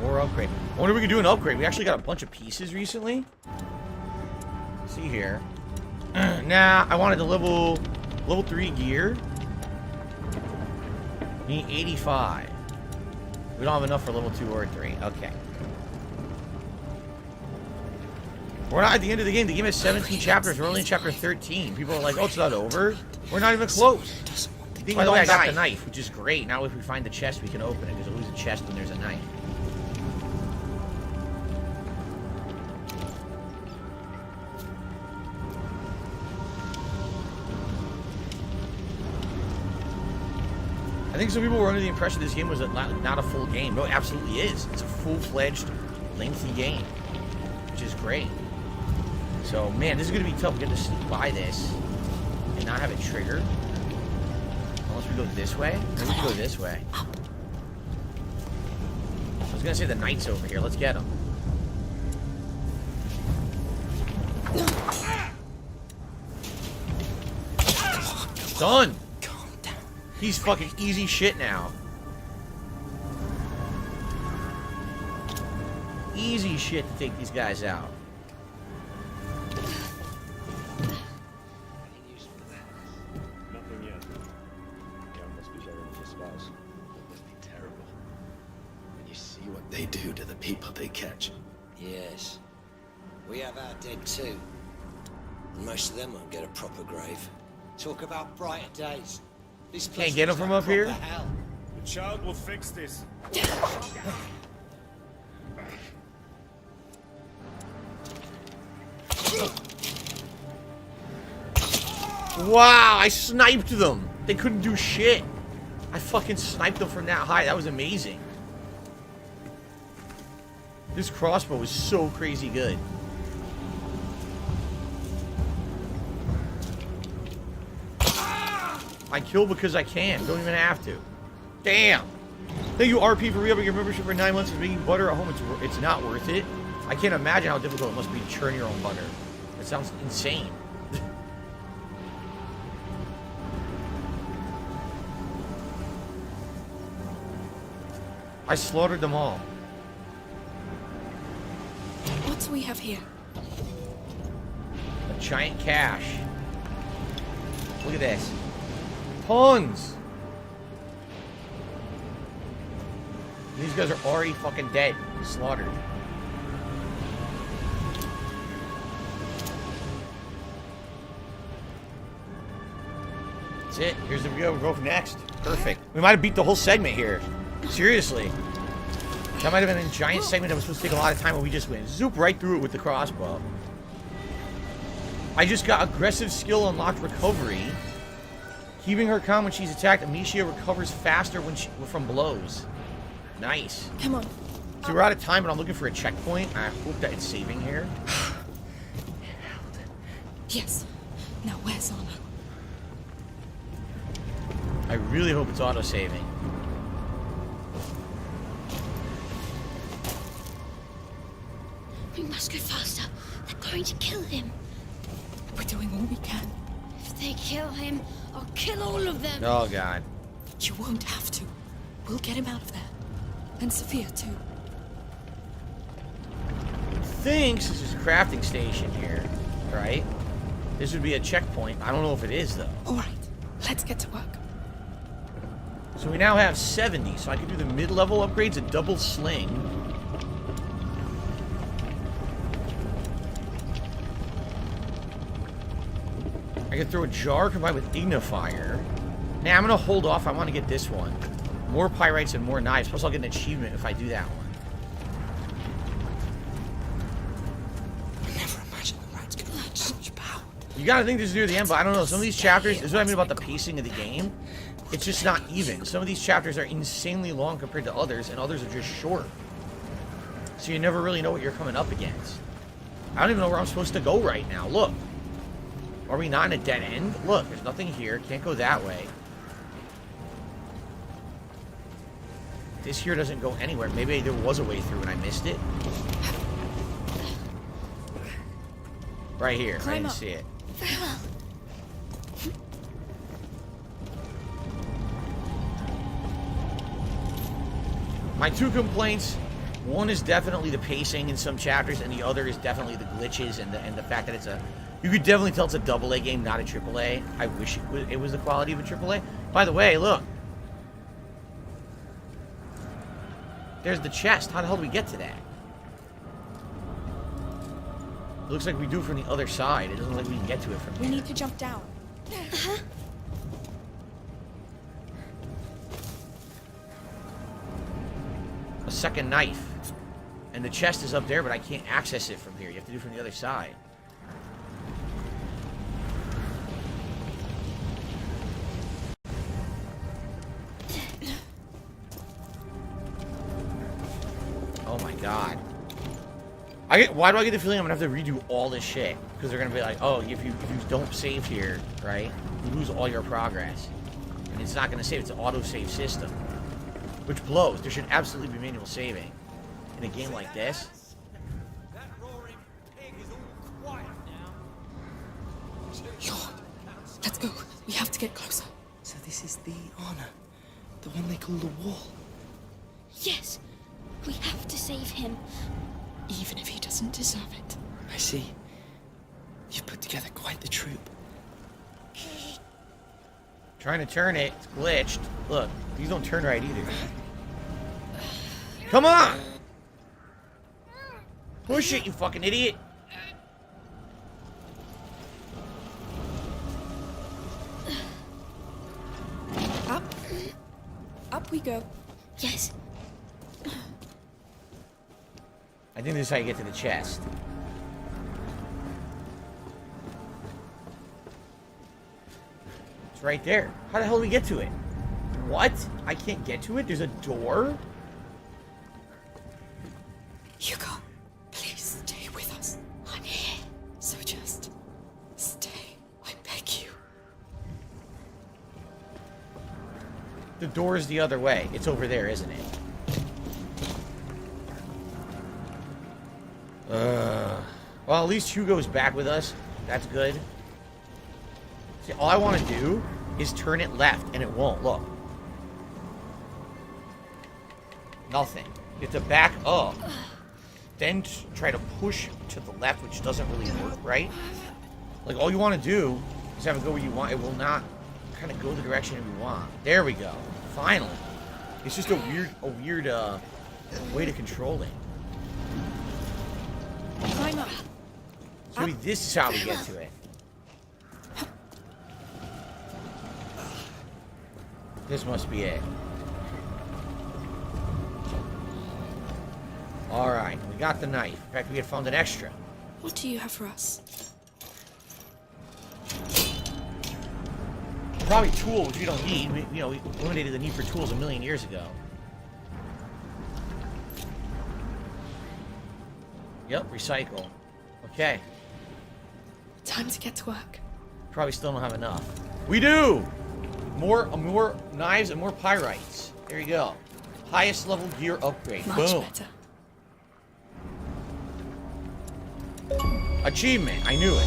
More upgrade. I wonder if we can do an upgrade. We actually got a bunch of pieces recently. See here. Nah, I wanted the level 3 gear. Need 85. We don't have enough for level 2 or 3. Okay. We're not at the end of the game. The game has 17 chapters. We're only in chapter 13. People are like, oh, it's not over. We're not even close. By the way, I got the knife, which is great. Now if we find the chest, we can open it. There's always a chest when there's a knife. I think some people were under the impression this game was not a full game. No, it absolutely is. It's a full-fledged, lengthy game, which is great. So, man, this is going to be tough. We're going to sneak by this and not have it trigger. Unless we go this way. Maybe we can go this way. I was going to say the knight's over here. Let's get him. Done. He's fucking easy shit now. Easy shit to take these guys out. Nothing yet. Yeah, must be very in disguise. It must be terrible. When you see what they do to the people they catch. Yes. We have our dead too. And most of them won't get a proper grave. Talk about brighter days. This Can't get him from up here? Hell. The child will fix this. Wow, I sniped them. They couldn't do shit. I fucking sniped them from that high. That was amazing. This crossbow is so crazy good. I kill because I can. Don't even have to. Damn. Thank you, RP, for re-upping your membership for 9 months and making butter at home. It's not worth it. I can't imagine how difficult it must be to churn your own butter. It sounds insane. I slaughtered them all. What do we have here? A giant cache. Look at this. Tons. These guys are already fucking dead. Slaughtered. That's it. Here's the video. We'll go next. Perfect. We might have beat the whole segment here. Seriously. That might have been a giant segment that was supposed to take a lot of time, but we just went zoop right through it with the crossbow. I just got aggressive skill unlocked recovery. Keeping her calm when she's attacked, Amicia recovers faster when from blows. Nice. Come on. So we're out of time, but I'm looking for a checkpoint. I hope that it's saving here. Yes. Now where's Anna? I really hope it's auto-saving. We must go faster. They're going to kill him. We're doing all we can. If they kill him, I'll kill all of them. Oh, God. You won't have to. We'll get him out of there. And Sophia, too. Thinks this is a crafting station here, right? This would be a checkpoint. I don't know if it is, though. All right, let's get to work. So we now have 70, so I can do the mid-level upgrades, a double sling. I can throw a jar combined with Ignifier. Now I'm going to hold off. I want to get this one. More pyrites and more knives. Plus I'll get an achievement if I do that one. I never imagined the rats could have such power. You got to think this is near the end, but I don't know. Some of these chapters, this is what I mean about the pacing of the game. It's just not even. Some of these chapters are insanely long compared to others, and others are just short. So you never really know what you're coming up against. I don't even know where I'm supposed to go right now. Look. Are we not in a dead end? Look, there's nothing here. Can't go that way. This here doesn't go anywhere. Maybe there was a way through and I missed it. Right here. I didn't see it. Very well. My two complaints, one is definitely the pacing in some chapters, and the other is definitely the glitches and the fact that it's a... You could definitely tell it's a AA game, not a AAA. I wish it was the quality of a AAA. By the way, look. There's the chest. How the hell do we get to that? It looks like we do from the other side. It doesn't look like we can get to it from here. We need to jump down. A second knife. And the chest is up there, but I can't access it from here. You have to do it from the other side. Oh my god. Why do I get the feeling I'm gonna have to redo all this shit? Because they're gonna be like, oh, if you don't save here, right, you lose all your progress. And it's not gonna save, it's an auto-save system. Which blows. There should absolutely be manual saving. In a game like this. Lord, let's go. We have to get closer. So this is the honor. The one they call the wall. Yes. We have to save him. Even if he doesn't deserve it. I see. You've put together quite the troop. Trying to turn it. It's glitched. Look, these don't turn right either. Come on! Push it, you fucking idiot! Up. Up we go. Yes. I think this is how you get to the chest. It's right there. How the hell do we get to it? What? I can't get to it? There's a door? Hugo, please stay with us. I'm here. So just stay. I beg you. The door is the other way. It's over there, isn't it? Well, at least Hugo's back with us. That's good. See, all I want to do is turn it left, and it won't. Look. Nothing. You have to back up. Then try to push to the left, which doesn't really work, right? Like, all you want to do is have it go where you want. It will not kind of go the direction you want. There we go. Finally. It's just a weird way to control it. Climb up. So maybe this is how we get to it. This must be it. Alright, we got the knife. In fact, we had found an extra. What do you have for us? Probably tools, which we don't need. We eliminated the need for tools a million years ago. Yep, recycle. Okay. Time to get to work. Probably still don't have enough. We do! More knives and more pyrites. There you go. Highest level gear upgrade. Much Boom. better. Achievement. I knew it.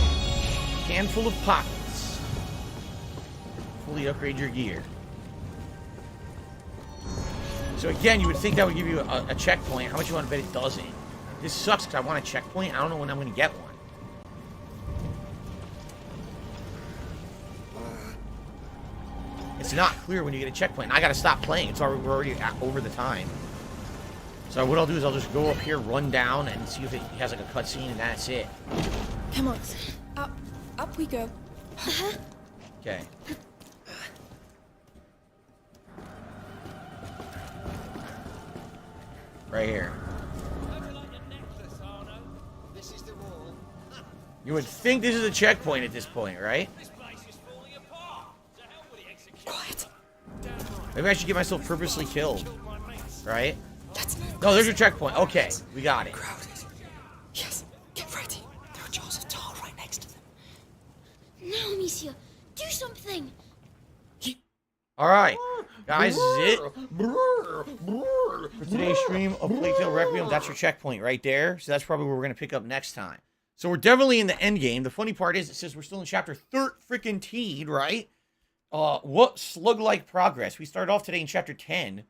Handful of pockets. Fully upgrade your gear. So again, you would think that would give you a checkpoint. How much you want to bet it doesn't? This sucks because I want a checkpoint. I don't know when I'm going to get one. It's not clear when you get a checkpoint. And I got to stop playing. It's already, we're already over the time. So what I'll do is I'll just go up here, run down, and see if it has like a cutscene, and that's it. Come on. Up we go. Okay. Right here. You would think this is a checkpoint at this point, right? Quiet. Maybe I should get myself purposely killed. Right? No, there's your checkpoint. Okay, we got it. Yes, get ready. There are jars of tar right next to them. Now, Amicia, do something. Alright. Guys, this is it. For today's stream of Plague Tale Requiem, that's your checkpoint right there. So that's probably where we're going to pick up next time. So we're definitely in the end game. The funny part is it says we're still in chapter 13, right? What slug-like progress. We started off today in chapter 10.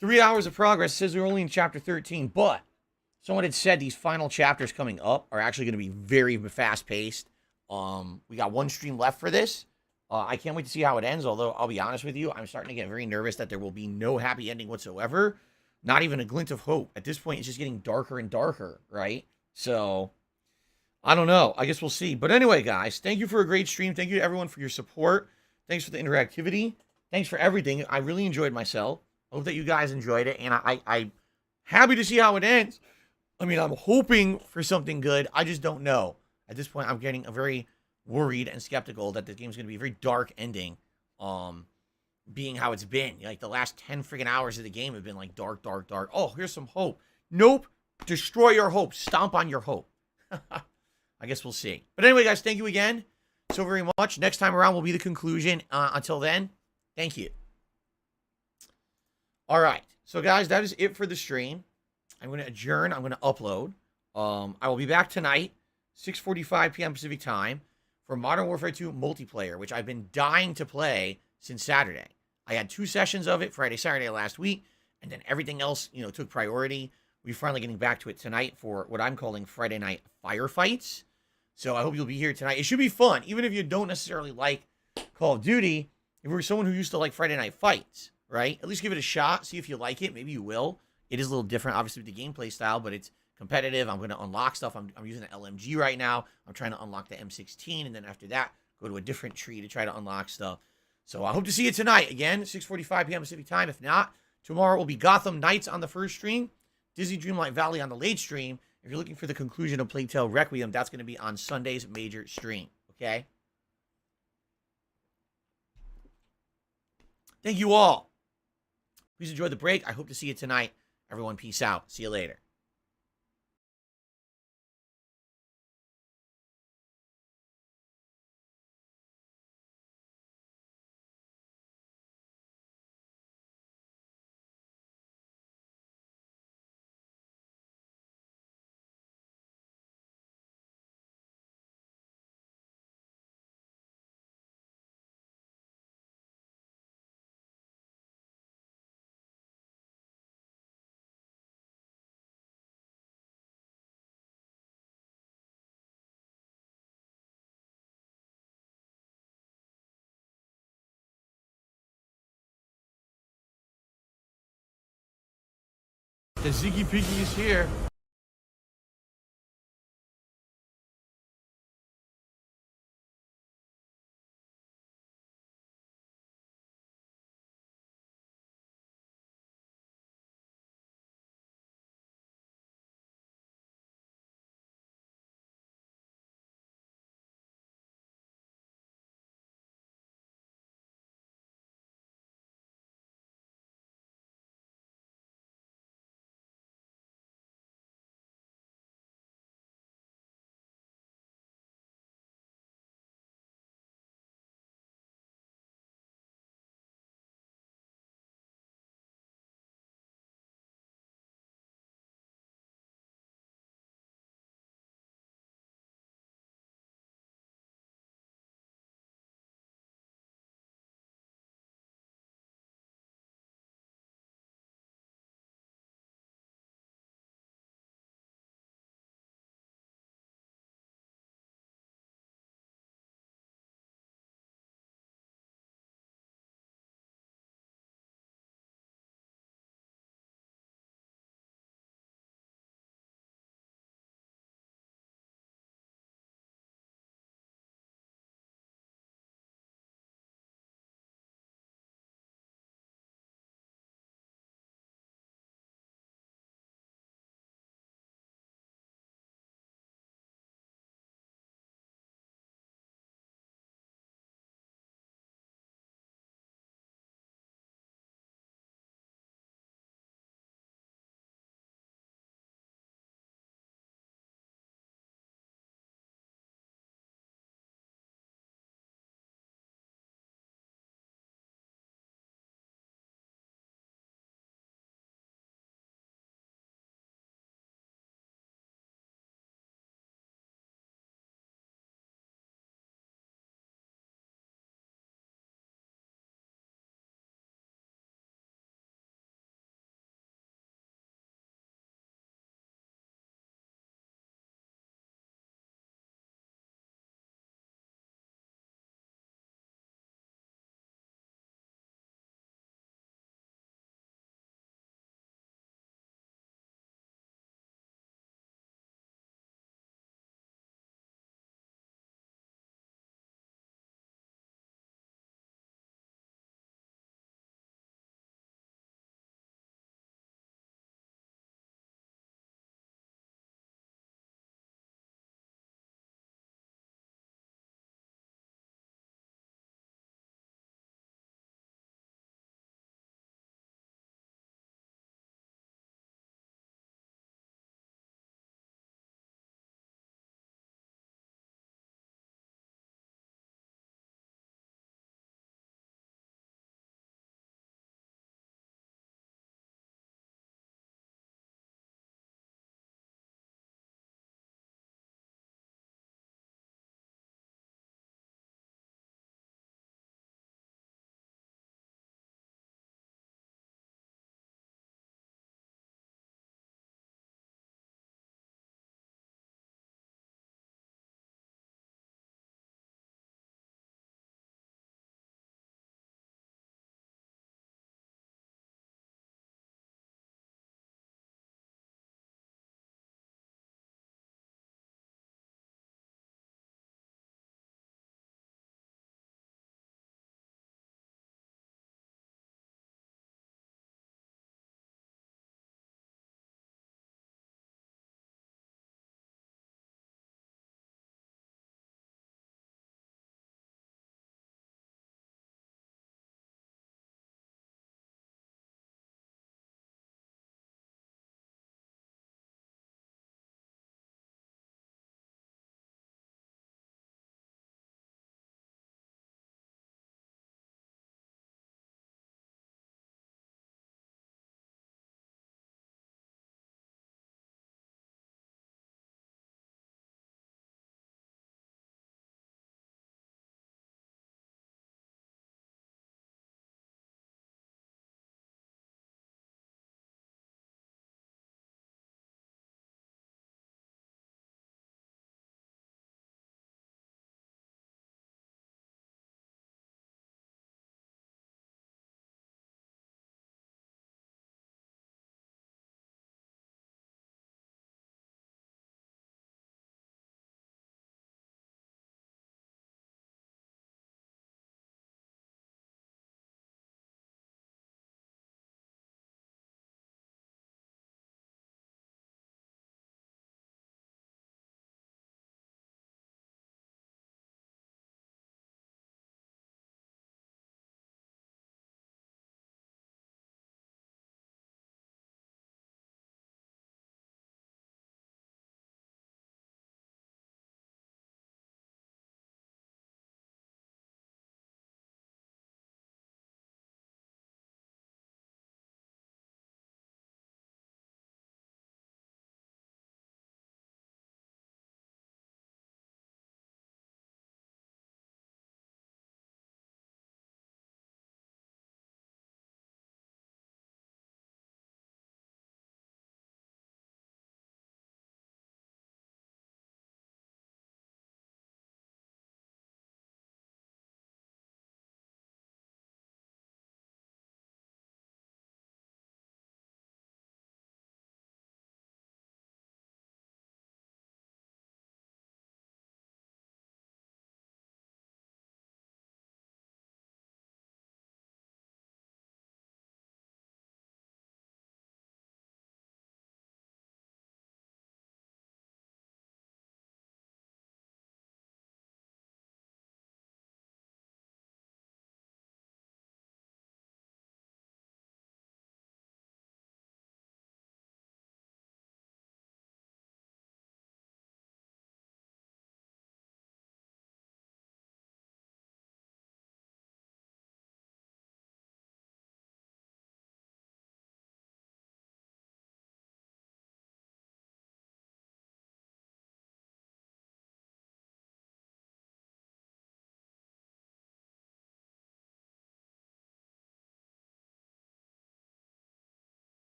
3 hours of progress. It says we're only in chapter 13, but someone had said these final chapters coming up are actually going to be very fast-paced. We got one stream left for this. I can't wait to see how it ends, although I'll be honest with you, I'm starting to get very nervous that there will be no happy ending whatsoever. Not even a glint of hope. At this point, it's just getting darker and darker, right? So, I don't know. I guess we'll see. But anyway, guys, thank you for a great stream. Thank you to everyone for your support. Thanks for the interactivity. Thanks for everything. I really enjoyed myself. I hope that you guys enjoyed it, and I'm happy to see how it ends. I mean, I'm hoping for something good. I just don't know. At this point, I'm getting a very worried and skeptical that the game's going to be a very dark ending, being how it's been. Like, the last 10 freaking hours of the game have been, like, dark, dark, dark. Oh, here's some hope. Nope. Destroy your hope. Stomp on your hope. I guess we'll see. But anyway, guys, thank you again so very much. Next time around will be the conclusion. Until then, thank you. All right. So, guys, that is it for the stream. I'm going to adjourn. I'm going to upload. I will be back tonight, 6:45 p.m. Pacific time, for Modern Warfare 2 multiplayer, which I've been dying to play since Saturday. I had 2 sessions of it, Friday, Saturday last week, and then everything else, took priority. We're finally getting back to it tonight for what I'm calling Friday Night Firefights. So I hope you'll be here tonight. It should be fun, even if you don't necessarily like Call of Duty. If you're someone who used to like Friday Night Fights, right? At least give it a shot. See if you like it. Maybe you will. It is a little different, obviously, with the gameplay style, but it's competitive. I'm going to unlock stuff. I'm using the LMG right now. I'm trying to unlock the M16, and then after that, go to a different tree to try to unlock stuff. So I hope to see you tonight. Again, 6:45 p.m. Pacific time. If not, tomorrow will be Gotham Knights on the first stream, Disney Dreamlight Valley on the late stream. If you're looking for the conclusion of Plague Tale Requiem, that's going to be on Sunday's major stream. Okay? Thank you all. Please enjoy the break. I hope to see you tonight. Everyone, peace out. See you later. The Ziggy Piggy is here.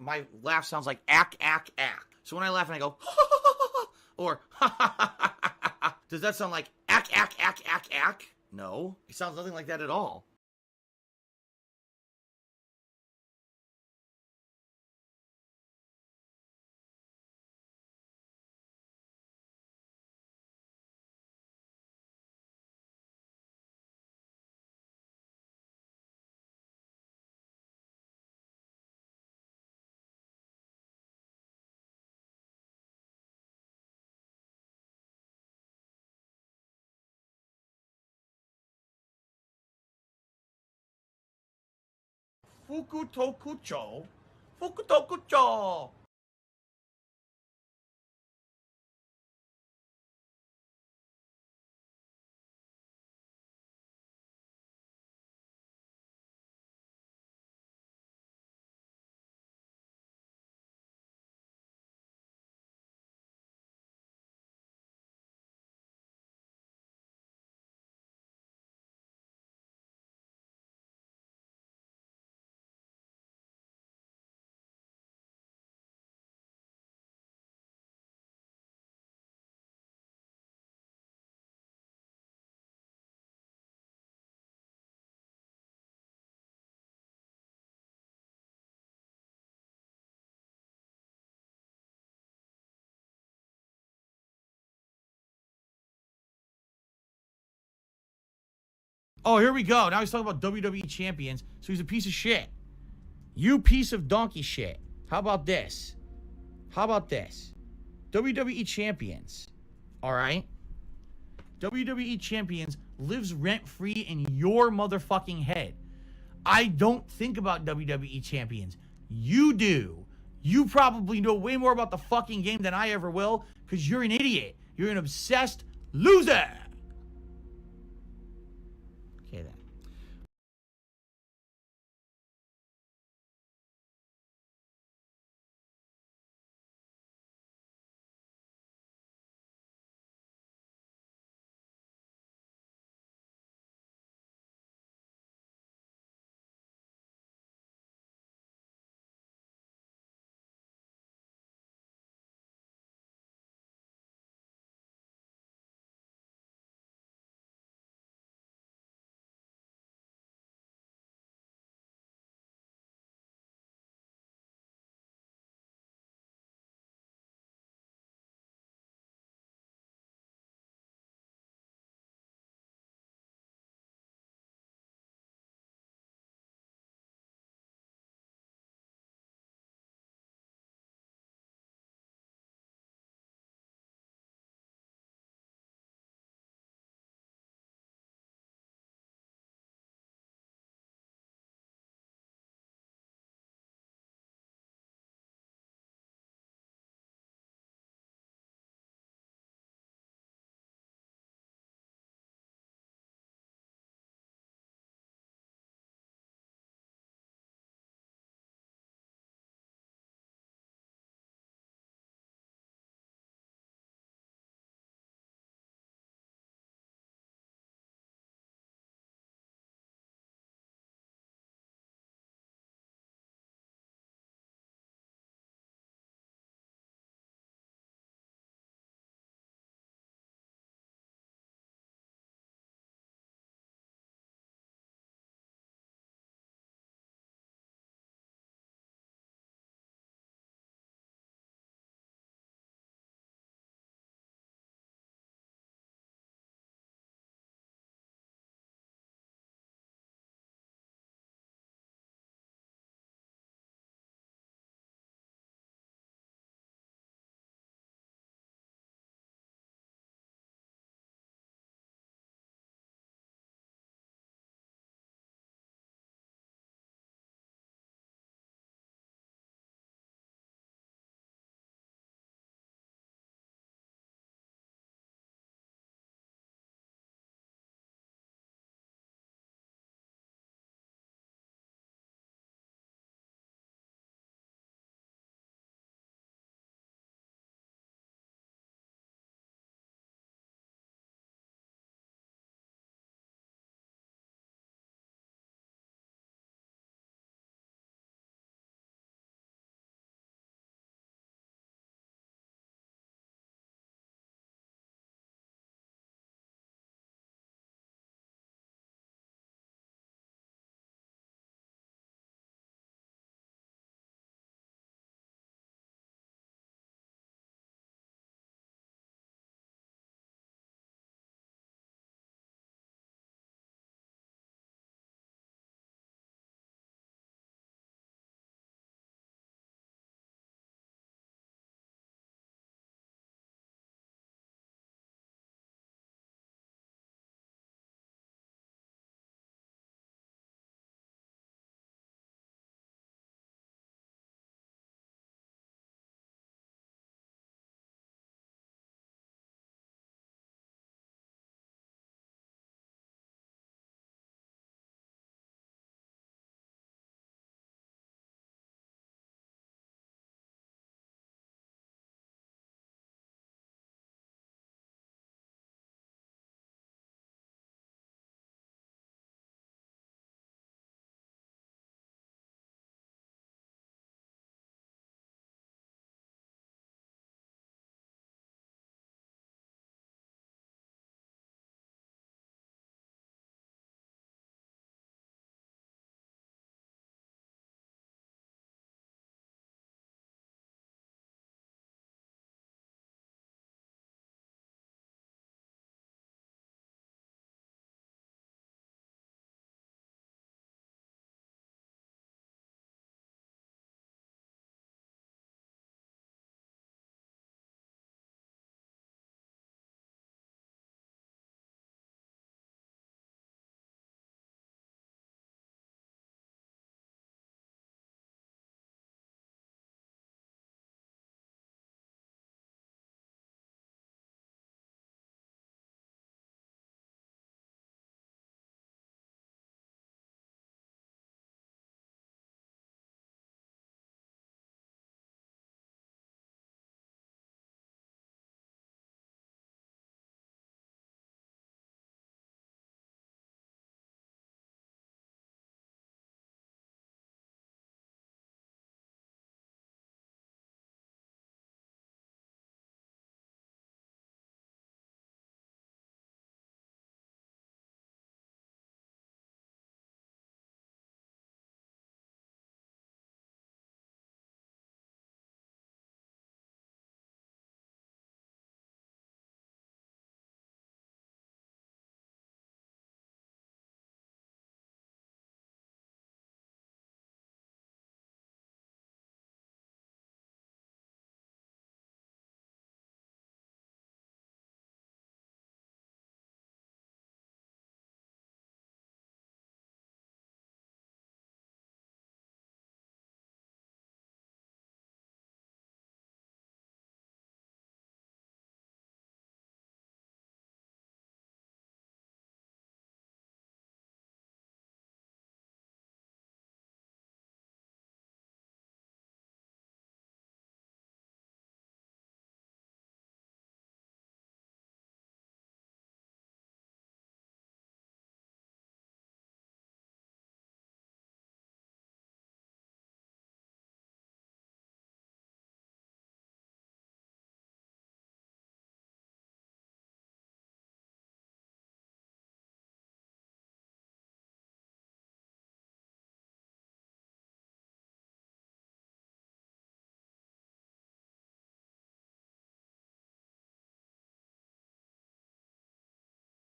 my laugh sounds like ack, ack, ack. So when I laugh and I go, or does that sound like ack, ack, ack, ack, ack? No, it sounds nothing like that at all. Fukutokucho. Fukutokucho. Oh, here we go. Now he's talking about WWE champions. So he's a piece of shit. You piece of donkey shit. How about this? How about this? WWE champions. All right? WWE champions lives rent-free in your motherfucking head. I don't think about WWE champions. You do. You probably know way more about the fucking game than I ever will because you're an idiot. You're an obsessed loser.